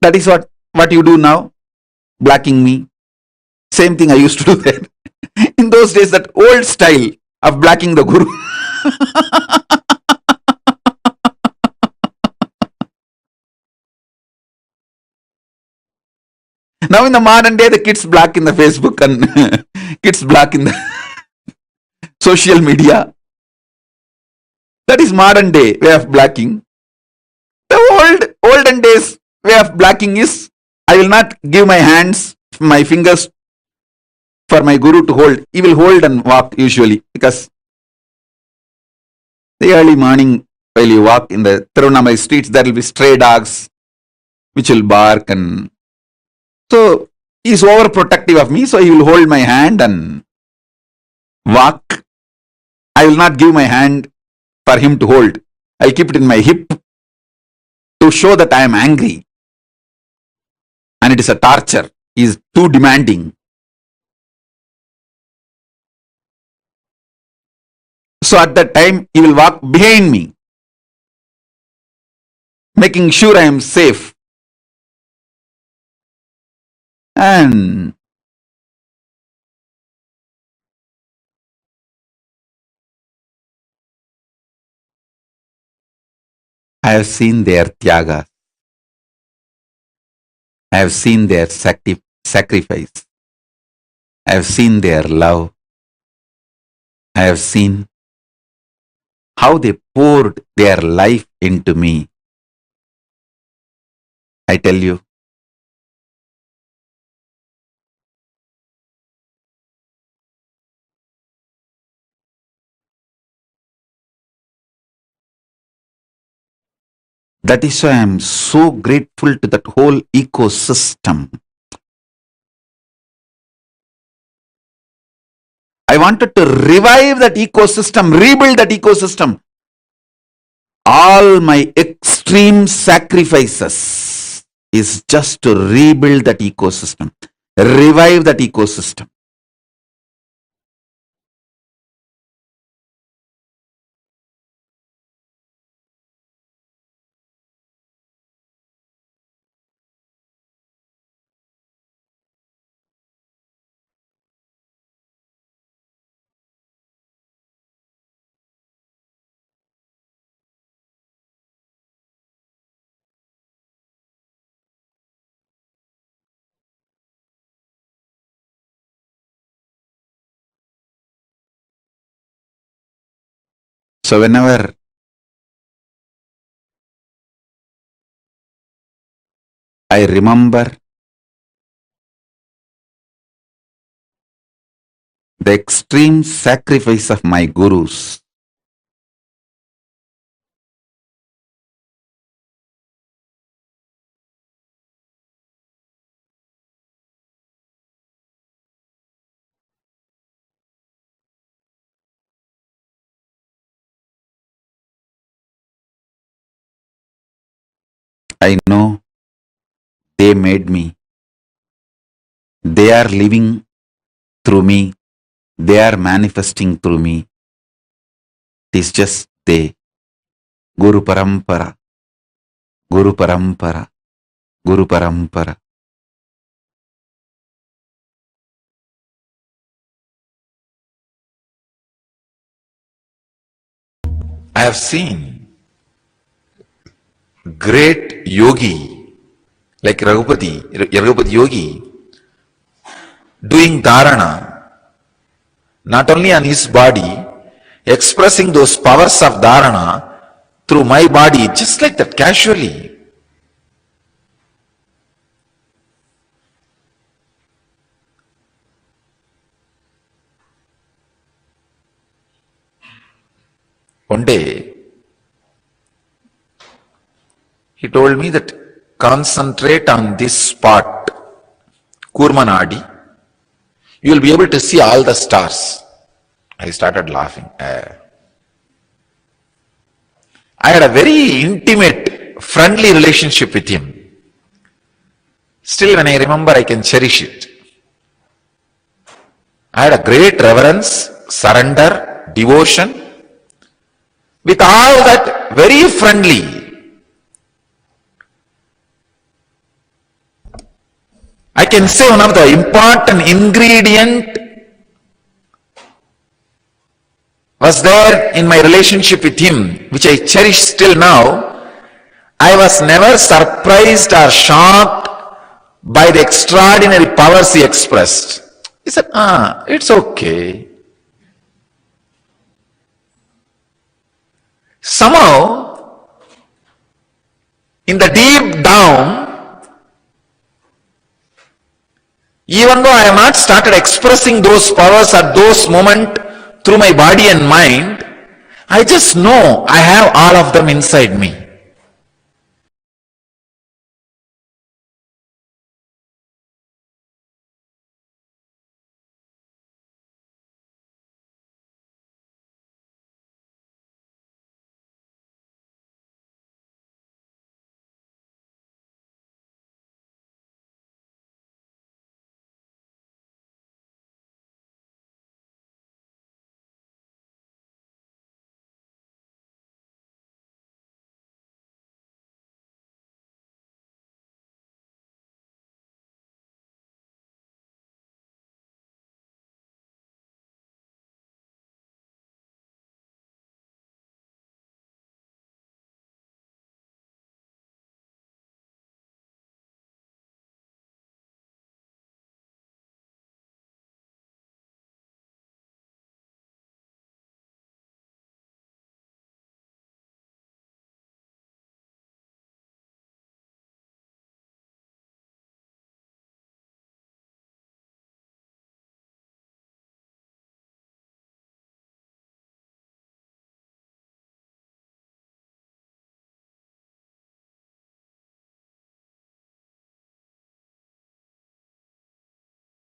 That is what you do now, blocking me. Same thing I used to do there. In those days, that old style of blacking the guru. Now in the modern day, the kids black in the Facebook and kids black in the social media. That is modern day way of blacking. The olden days way of blacking is, I will not give my hands, my fingers for my guru to hold. He will hold and walk usually, because the early morning while you walk in the Tirunamai streets, there will be stray dogs which will bark, and so he is overprotective of me, so he will hold my hand and walk. I will not give my hand for him to hold. I'll keep it in my hip to show that I am angry. And it is a torture. He is too demanding. So at that time, he will walk behind me, making sure I am safe. And I have seen their tyaga. I have seen their sacrifice. I have seen their love. I have seen how they poured their life into me. I tell you, that is why I am so grateful to that whole ecosystem. I wanted to revive that ecosystem, rebuild that ecosystem. All my extreme sacrifices is just to rebuild that ecosystem, revive that ecosystem. So whenever I remember the extreme sacrifice of my gurus, I know they made me. They are living through me. They are manifesting through me. It is just they. Guru Parampara, Guru Parampara, Guru Parampara. I have seen great yogi like Raghupati Yogi doing dharana, not only on his body, expressing those powers of dharana through my body, just like that, casually. One day, he told me that concentrate on this spot, Kurmanadi, you will be able to see all the stars. I started laughing. I had a very intimate, friendly relationship with him. Still, when I remember, I can cherish it. I had a great reverence, surrender, devotion. With all that, very friendly. I can say one of the important ingredient was there in my relationship with him, which I cherish still now. I was never surprised or shocked by the extraordinary powers he expressed. He said, it's okay. Somehow, in the deep down, even though I have not started expressing those powers at those moments through my body and mind, I just know I have all of them inside me.